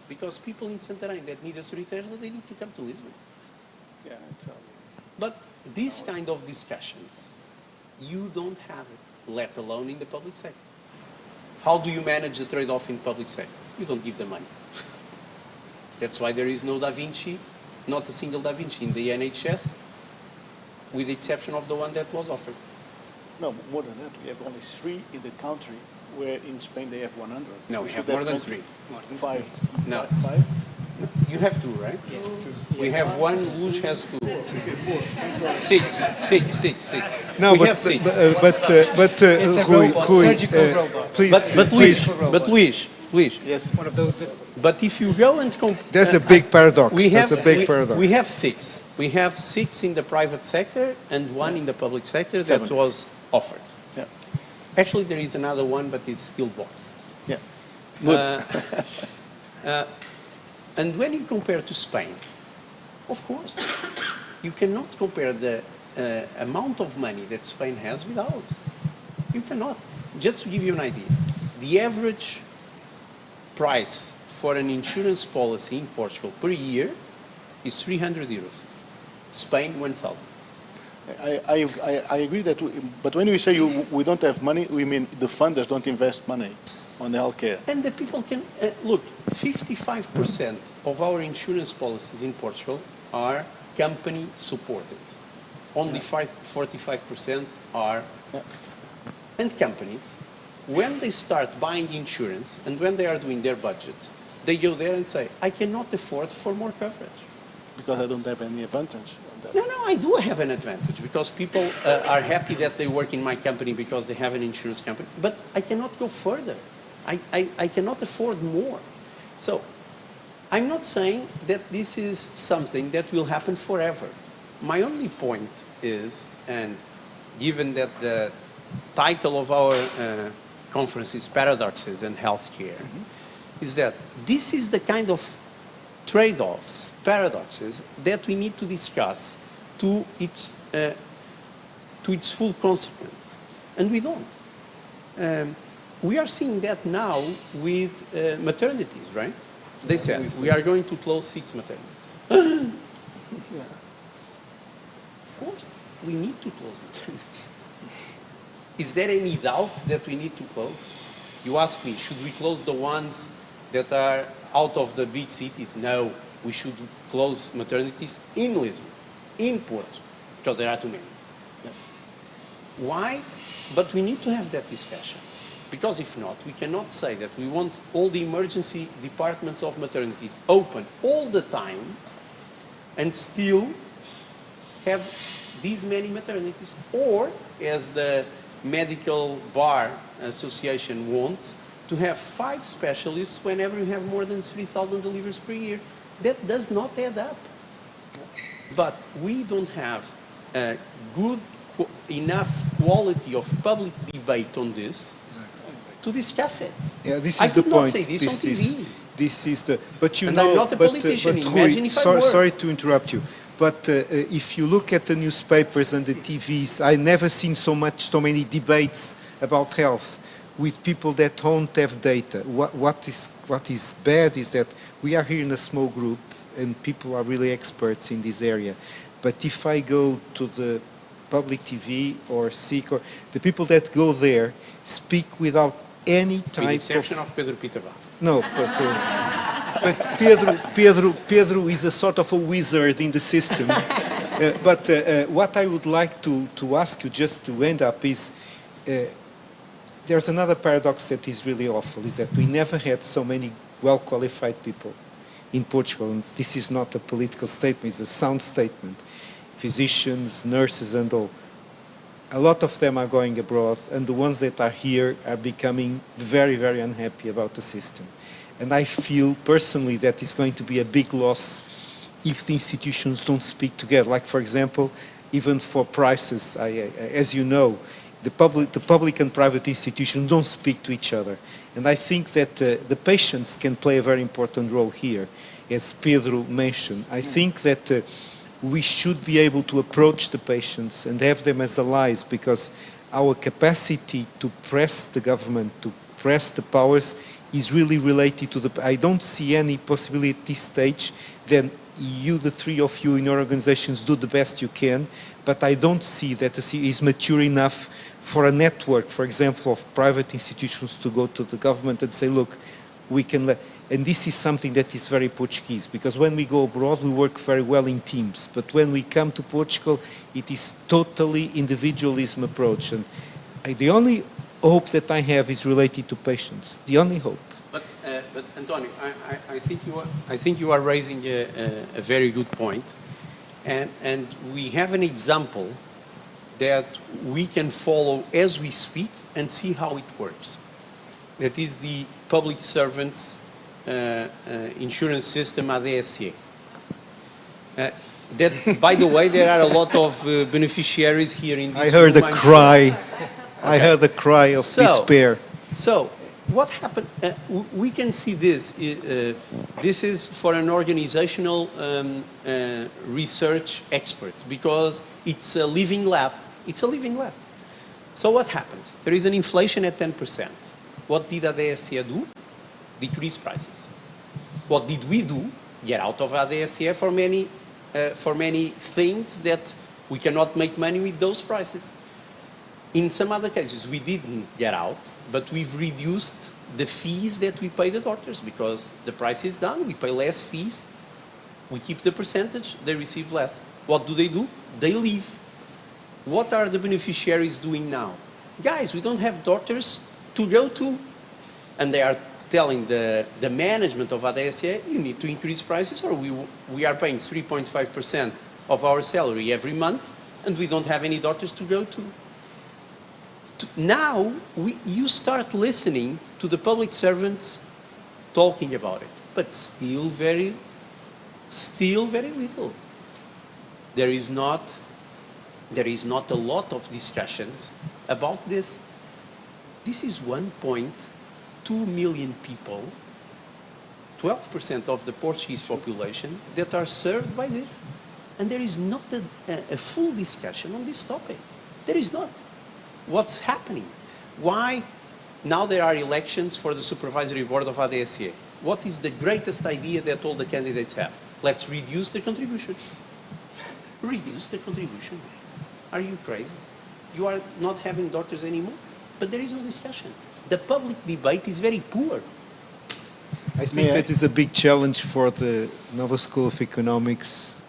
Because people in Santarém that need a 3 Tesla, they need to come to Lisbon. Yeah, exactly. But these kind of discussions, you don't have it, let alone in the public sector. How do you manage the trade-off in public sector? You don't give the money. That's why there is no Da Vinci, not a single Da Vinci in the NHS, with the exception of the one that was offered. No, more than that. We have only 3 in the country, where in Spain they have 100. No, we should have more than 20. 3. 5. No. 5? You have 2, right? Yes. We have one which has 2. 6. No, we but, have 6. It's a Rui, robot, Rui, surgical robot. Please, but Luis, yes. One of those. But if you go and there's a big paradox. we have There's a big paradox. We have 6. We have 6 in the private sector and 1 in the public sector that was offered. Yeah. Actually, there is another one, but it's still boxed. Yeah. And when you compare to Spain, of course, you cannot compare the amount of money that Spain has with ours. You cannot. Just to give you an idea, the average price for an insurance policy in Portugal per year is 300 euros. Spain, 1,000. I agree that, but when we say we don't have money, we mean the funders don't invest money on the healthcare. And the people can, look, 55% of our insurance policies in Portugal are company supported. Only 45% are, and companies, when they start buying insurance and when they are doing their budgets, they go there and say, I cannot afford for more coverage. Because I don't have any advantage on that. No, I do have an advantage because people are happy that they work in my company because they have an insurance company, but I cannot go further. I cannot afford more. So I'm not saying that this is something that will happen forever. My only point is, and given that the title of our conference is Paradoxes in Healthcare, is that this is the kind of trade-offs, paradoxes, that we need to discuss to its full consequence. And we don't. We are seeing that now with maternities, right? They said, we are going to close 6 maternities. Yeah. Of course, we need to close maternities. Is there any doubt that we need to close? You ask me, should we close the ones that are out of the big cities? No, we should close maternities in Lisbon, in Porto, because there are too many. Yeah. Why? But we need to have that discussion. Because if not, we cannot say that we want all the emergency departments of maternities open all the time and still have these many maternities. Or, as the Medical Bar Association wants, to have 5 specialists whenever you have more than 3,000 deliveries per year. That does not add up. But we don't have a good enough quality of public debate on this to discuss it. Yeah, this I is the could not point. say this on TV. This is the. But you And know, I'm not a politician. but Imagine Rui, if I were. sorry to interrupt you. But if you look at the newspapers and the TVs, I never seen so many debates about health with people that don't have data. What is bad is that we are here in a small group and people are really experts in this area. But if I go to the public TV or SIC, or the people that go there speak without any type With the exception of Pedro Peterbach. No, but Pedro is a sort of a wizard in the system. But what I would like to ask you, just to end up, is there's another paradox that is really awful, is that we never had so many well-qualified people in Portugal. And this is not a political statement, it's a sound statement. Physicians, nurses and all. A lot of them are going abroad, and the ones that are here are becoming very, very unhappy about the system. And I feel personally that it's going to be a big loss if the institutions don't speak together. Like, for example, even for prices, as you know, the public and private institutions don't speak to each other. And I think that the patients can play a very important role here, as Pedro mentioned. I think that we should be able to approach the patients and have them as allies, because our capacity to press the government, to press the powers, is really related to the... I don't see any possibility at this stage that you, the three of you in your organizations, do the best you can, but I don't see that it is mature enough for a network, for example, of private institutions to go to the government and say, look, we can... And this is something that is very Portuguese, because when we go abroad, we work very well in teams. But when we come to Portugal, it is totally individualism approach. And the only hope that I have is related to patients. The only hope. But Antonio, I think you are raising a very good point. And we have an example that we can follow as we speak and see how it works. That is the public servants insurance system, ADSE. That, by the way, there are a lot of beneficiaries here in this I heard room, a cry. I heard a cry of despair. So, what happened? We can see this. This is for an organizational research experts, because it's a living lab. It's a living lab. So what happens? There is an inflation at 10%. What did ADSE do? Decrease prices. What did we do? Get out of ADSE for many things that we cannot make money with those prices. In some other cases, we didn't get out, but we've reduced the fees that we pay the doctors, because the price is down, we pay less fees, we keep the percentage, they receive less. What do? They leave. What are the beneficiaries doing now? Guys, we don't have doctors to go to. And they are telling the management of ADSE, you need to increase prices, or we are paying 3.5% of our salary every month, and we don't have any doctors to go to. Now, you start listening to the public servants talking about it, but still very little. There is not a lot of discussions about this. This is 1.2 million people, 12% of the Portuguese population, that are served by this. And there is not a full discussion on this topic. There is not. What's happening? Why now there are elections for the supervisory board of ADSE? What is the greatest idea that all the candidates have? Let's reduce the contribution. Reduce the contribution. Are you crazy? You are not having doctors anymore? But there is no discussion. The public debate is very poor. I think that is a big challenge for the Nova School of Economics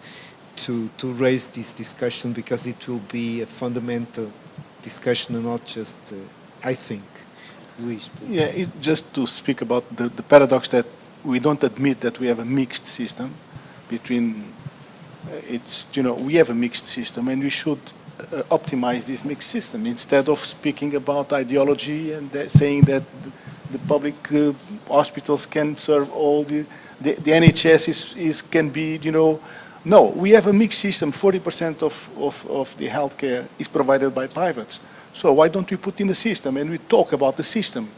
to raise this discussion, because it will be a fundamental discussion and not just, I think. Luis, please. Yeah, just to speak about the paradox that we don't admit that we have a mixed system between, we have a mixed system, and we should optimize this mixed system instead of speaking about ideology and saying that the public hospitals can serve all the NHS can be, no, we have a mixed system. 40% of the healthcare is provided by privates. So why don't we put in the system and we talk about the system?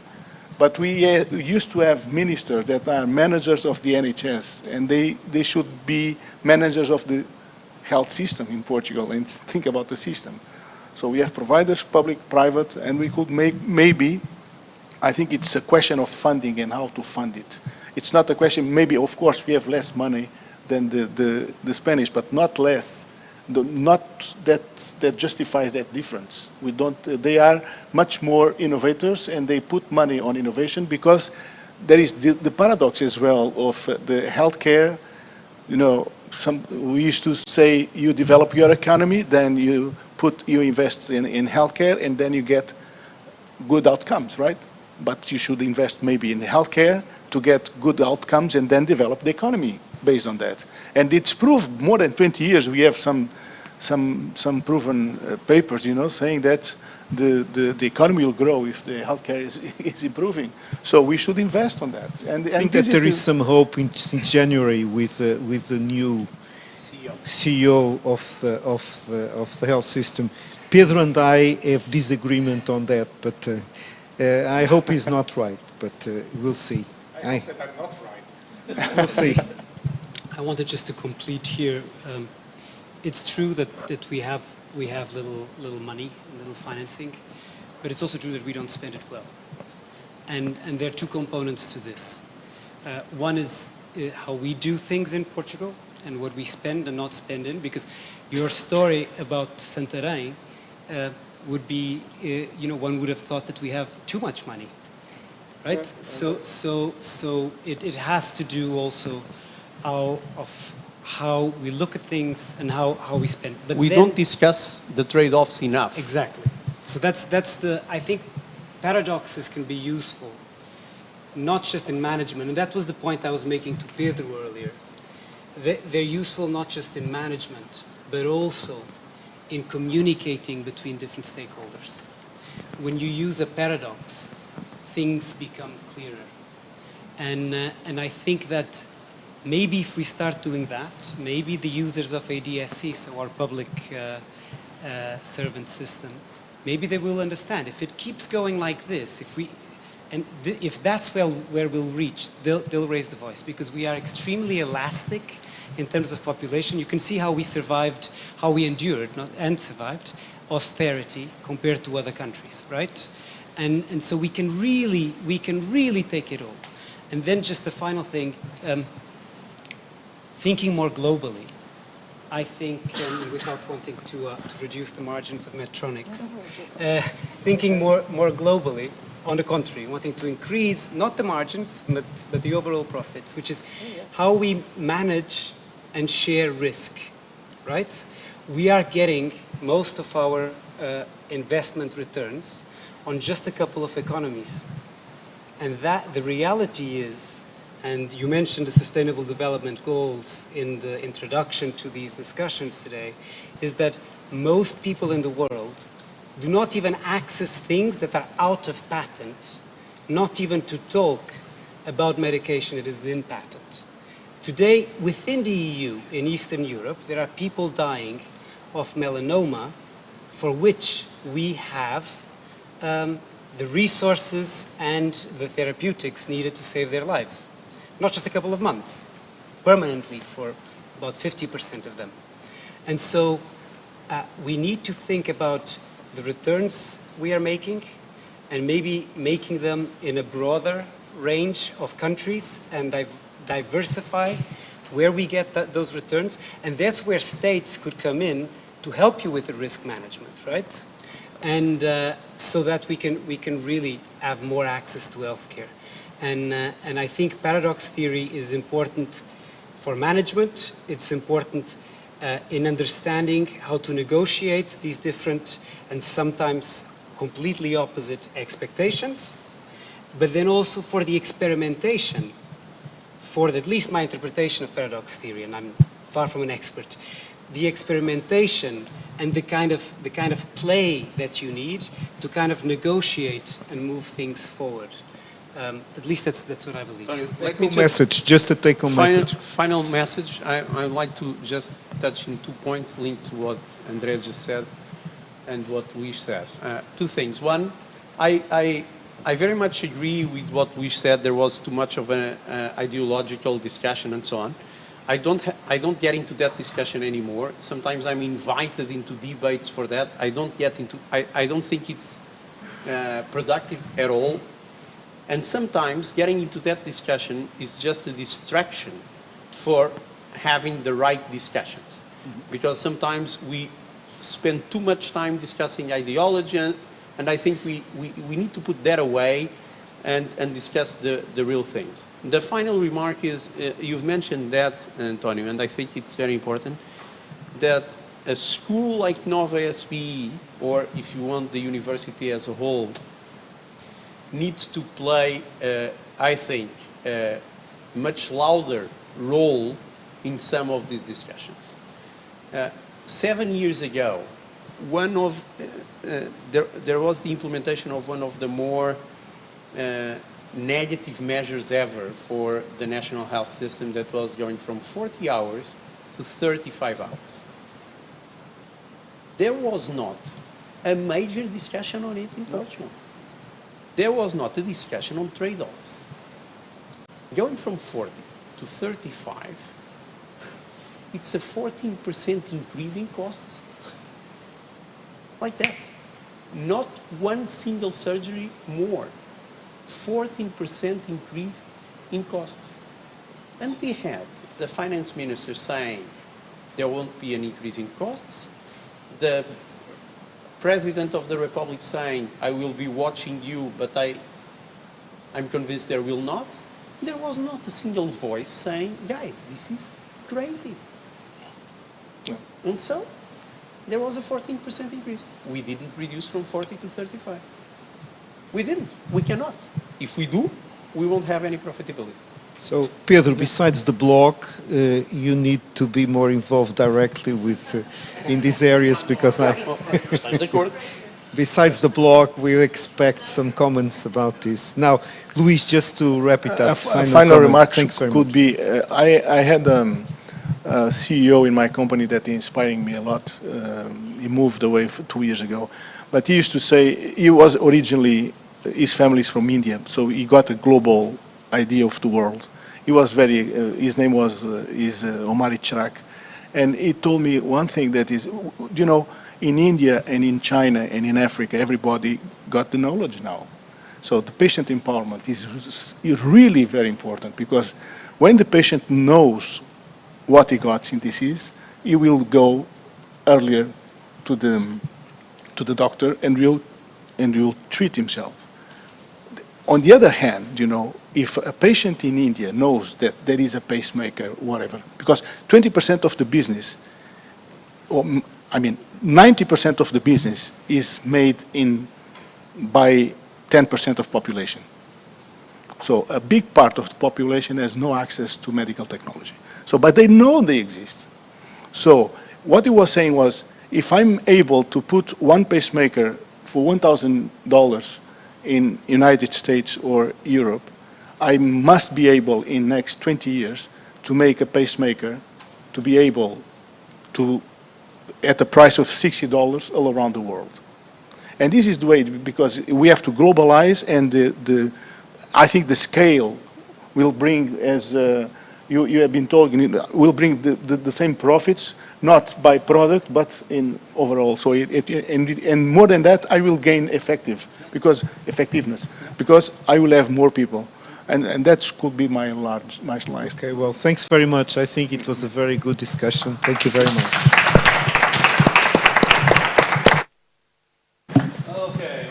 But we used to have ministers that are managers of the NHS, and they should be managers of the health system in Portugal and think about the system. So we have providers, public, private, and we could maybe, I think it's a question of funding and how to fund it. It's not a question, maybe of course we have less money than the Spanish, but not less. Not that justifies that difference. We don't. They are much more innovators, and they put money on innovation, because there is the paradox as well of the healthcare. We used to say you develop your economy, then you invest in healthcare, and then you get good outcomes, right? But you should invest maybe in healthcare to get good outcomes and then develop the economy based on that. And it's proved more than 20 years. We have some proven papers, you know, saying that the economy will grow if the healthcare is improving. So we should invest on that. And I think that there is some hope since January with the new CEO of the health system. Pedro and I have disagreement on that, but I hope he's not right. But we'll see. I hope that I'm not right. We'll see. I wanted just to complete here. It's true that we have little money, little financing, but it's also true that we don't spend it well. And there are two components to this. One is how we do things in Portugal and what we spend and not spend in, because your story about Santarém would be, you know, one would have thought that we have too much money, right? So it has to do also how we look at things and how we spend. But we don't discuss the trade-offs enough. Exactly. So that's the, I think paradoxes can be useful, not just in management, and that was the point I was making to Pedro earlier. They're useful not just in management, but also in communicating between different stakeholders. When you use a paradox, things become clearer. And I think that maybe if we start doing that, maybe the users of ADSC, so our public servant system, maybe they will understand. If it keeps going like this, if that's where we'll reach, they'll raise the voice, because we are extremely elastic in terms of population. You can see how we survived, how we endured and survived austerity compared to other countries, right? And so we can really take it all. And then just the final thing, thinking more globally. I think, without wanting to reduce the margins of Medtronics, thinking more globally, on the contrary, wanting to increase not the margins, but the overall profits, which is how we manage and share risk, right? We are getting most of our investment returns on just a couple of economies. And that the reality is, and you mentioned the Sustainable Development Goals in the introduction to these discussions today, is that most people in the world do not even access things that are out of patent, not even to talk about medication that is in patent. Today, within the EU, in Eastern Europe, there are people dying of melanoma for which we have the resources and the therapeutics needed to save their lives. Not just a couple of months, permanently for about 50% of them. And so we need to think about the returns we are making and maybe making them in a broader range of countries and diversify where we get those returns. And that's where states could come in to help you with the risk management, right? And so that we can really have more access to healthcare. And I think paradox theory is important for management. It's important in understanding how to negotiate these different and sometimes completely opposite expectations, but then also for the experimentation, for at least my interpretation of paradox theory, and I'm far from an expert, the experimentation and the kind of play that you need to kind of negotiate and move things forward. At least that's what I believe. Let me just a take-home message. Final message. I'd like to just touch in 2 points linked to what Andrés just said and what Luis said. 2 things. One, I very much agree with what Luis said. There was too much of an ideological discussion and so on. I don't get into that discussion anymore. Sometimes I'm invited into debates for that. I don't get into. I don't think it's productive at all. And sometimes getting into that discussion is just a distraction for having the right discussions. Because sometimes we spend too much time discussing ideology, and I think we need to put that away and discuss the real things. The final remark is, you've mentioned that, Antonio, and I think it's very important, that a school like Nova SPE, or if you want the university as a whole, needs to play, I think, a much louder role in some of these discussions. 7 years ago, there was the implementation of one of the more negative measures ever for the national health system, that was going from 40 hours to 35 hours. There was not a major discussion on it in Portugal. There was not a discussion on trade-offs. Going from 40 to 35, it's a 14% increase in costs. Like that. Not one single surgery more. 14% increase in costs. And we had the finance minister saying there won't be an increase in costs. The President of the Republic saying, I will be watching you, but I'm convinced there will not. There was not a single voice saying, guys, this is crazy. Yeah. And so, there was a 14% increase. We didn't reduce from 40 to 35. We didn't. We cannot. If we do, we won't have any profitability. So, Pedro, besides the blog, you need to be more involved directly with in these areas, because besides the blog, we expect some comments about this. Now, Luis, just to wrap it up. Final remarks could be, I had a CEO in my company that inspiring me a lot. He moved away 2 years ago. But he used to say, he was originally, his family is from India, so he got a global idea of the world. He was very, his name was Omari Chrak. And he told me one thing, that is, you know, in India and in China and in Africa, everybody got the knowledge now. So the patient empowerment is really very important, because when the patient knows what he got in disease, he will go earlier to the doctor and will treat himself. On the other hand, you know, if a patient in India knows that there is a pacemaker, whatever, because 20% of the business, or, I mean, 90% of the business is made by 10% of population. So a big part of the population has no access to medical technology. So, but they know they exist. So what he was saying was, if I'm able to put one pacemaker for $1,000 in United States or Europe, I must be able in next 20 years to make a pacemaker to be able to, at the price of $60 all around the world. And this is the way, because we have to globalize, and I think the scale will bring, as you have been talking, will bring the same profits, not by product, but in overall. So and more than that, I will gain effectiveness, because I will have more people. And that could be my last. Okay, well, thanks very much. I think it was a very good discussion. Thank you very much. Okay,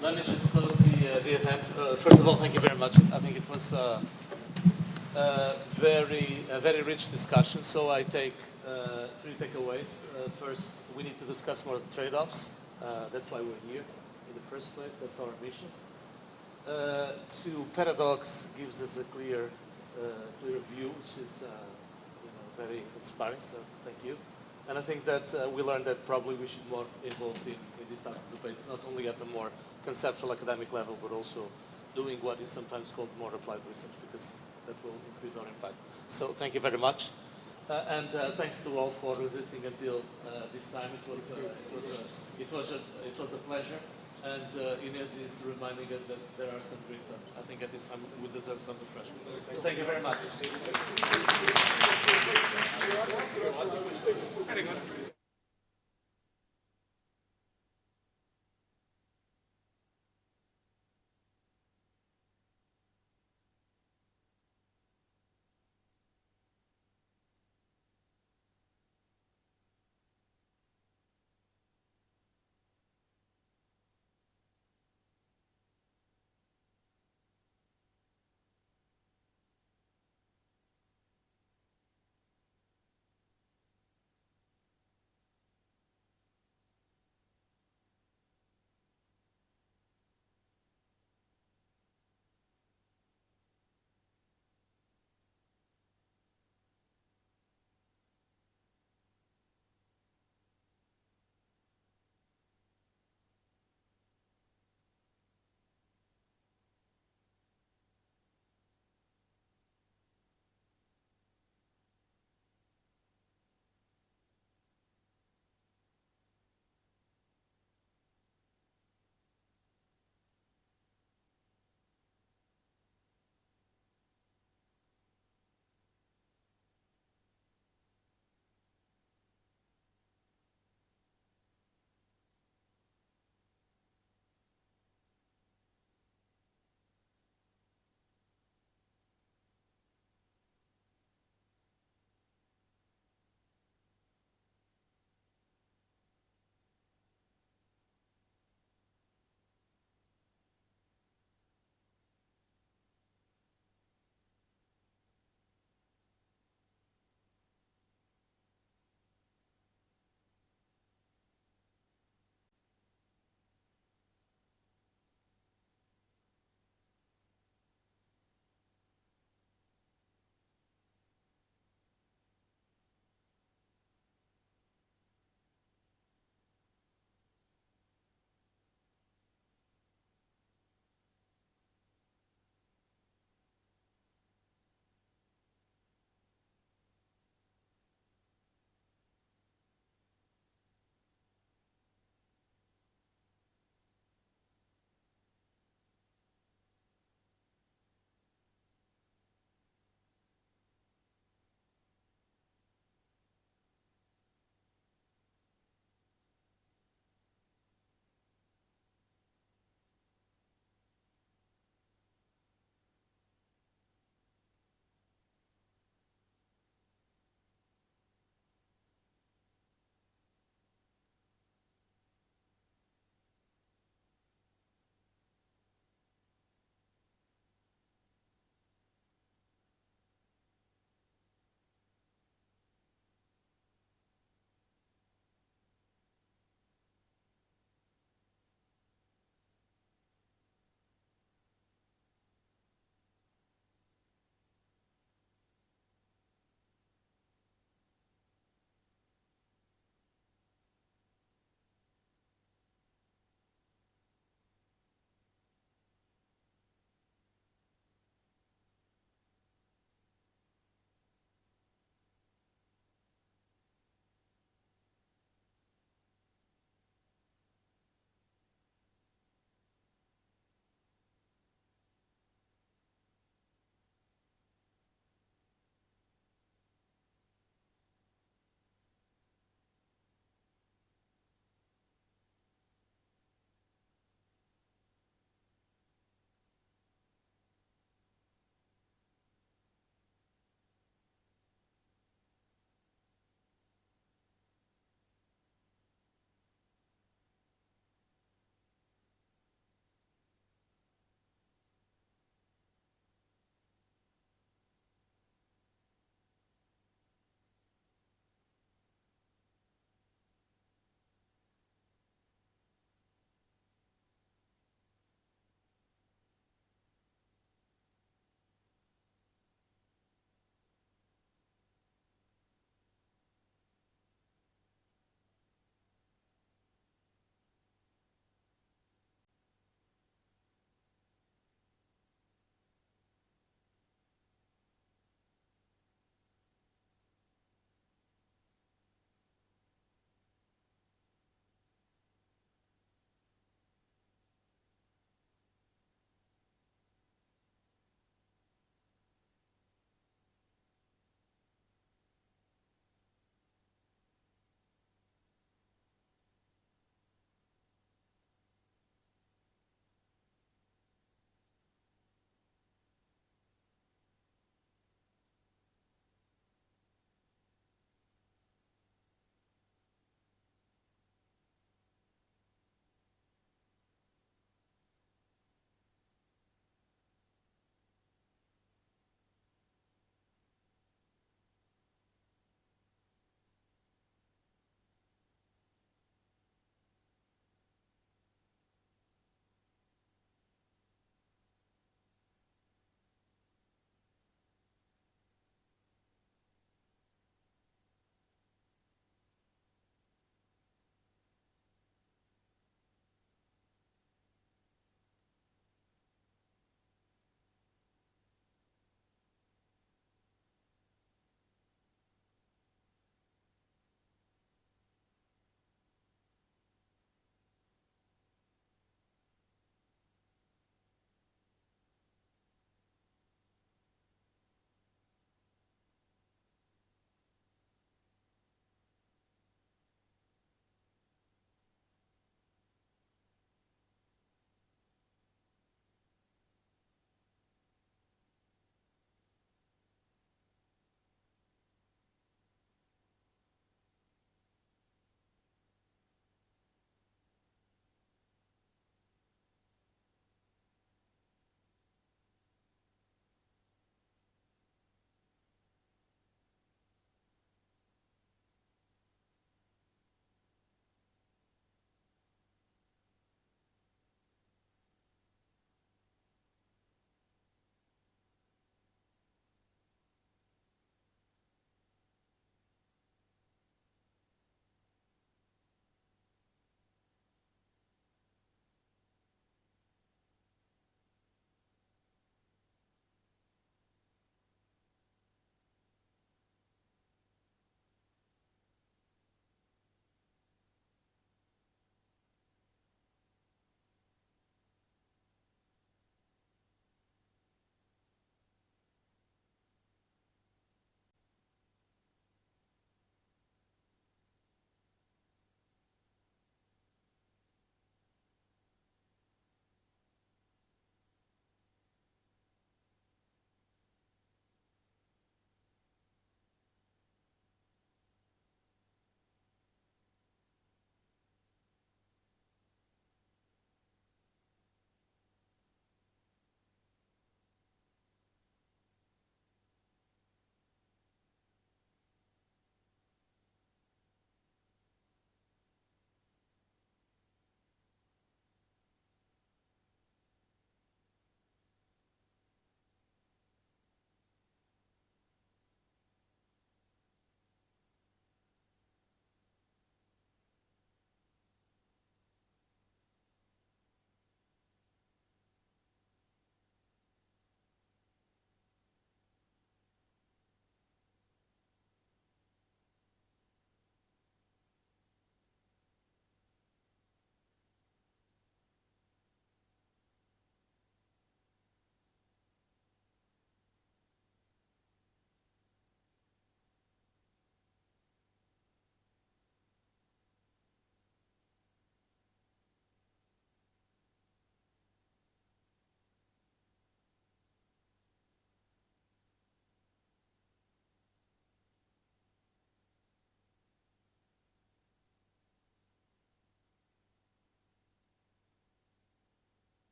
let me just close the event. First of all, thank you very much. I think it was a very rich discussion. So I take 3 takeaways. First, we need to discuss more trade-offs. That's why we're here in the first place. That's our mission. 2, Paradox gives us a clear view, which is very inspiring. So thank you. And I think that we learned that probably we should be more involved in this type of debates, not only at the more conceptual academic level, but also doing what is sometimes called more applied research, because that will increase our impact. So thank you very much. And thanks to all for resisting until this time. It was a pleasure. And Inez is reminding us that there are some drinks. I think at this time we deserve some refreshment. So thank you very much.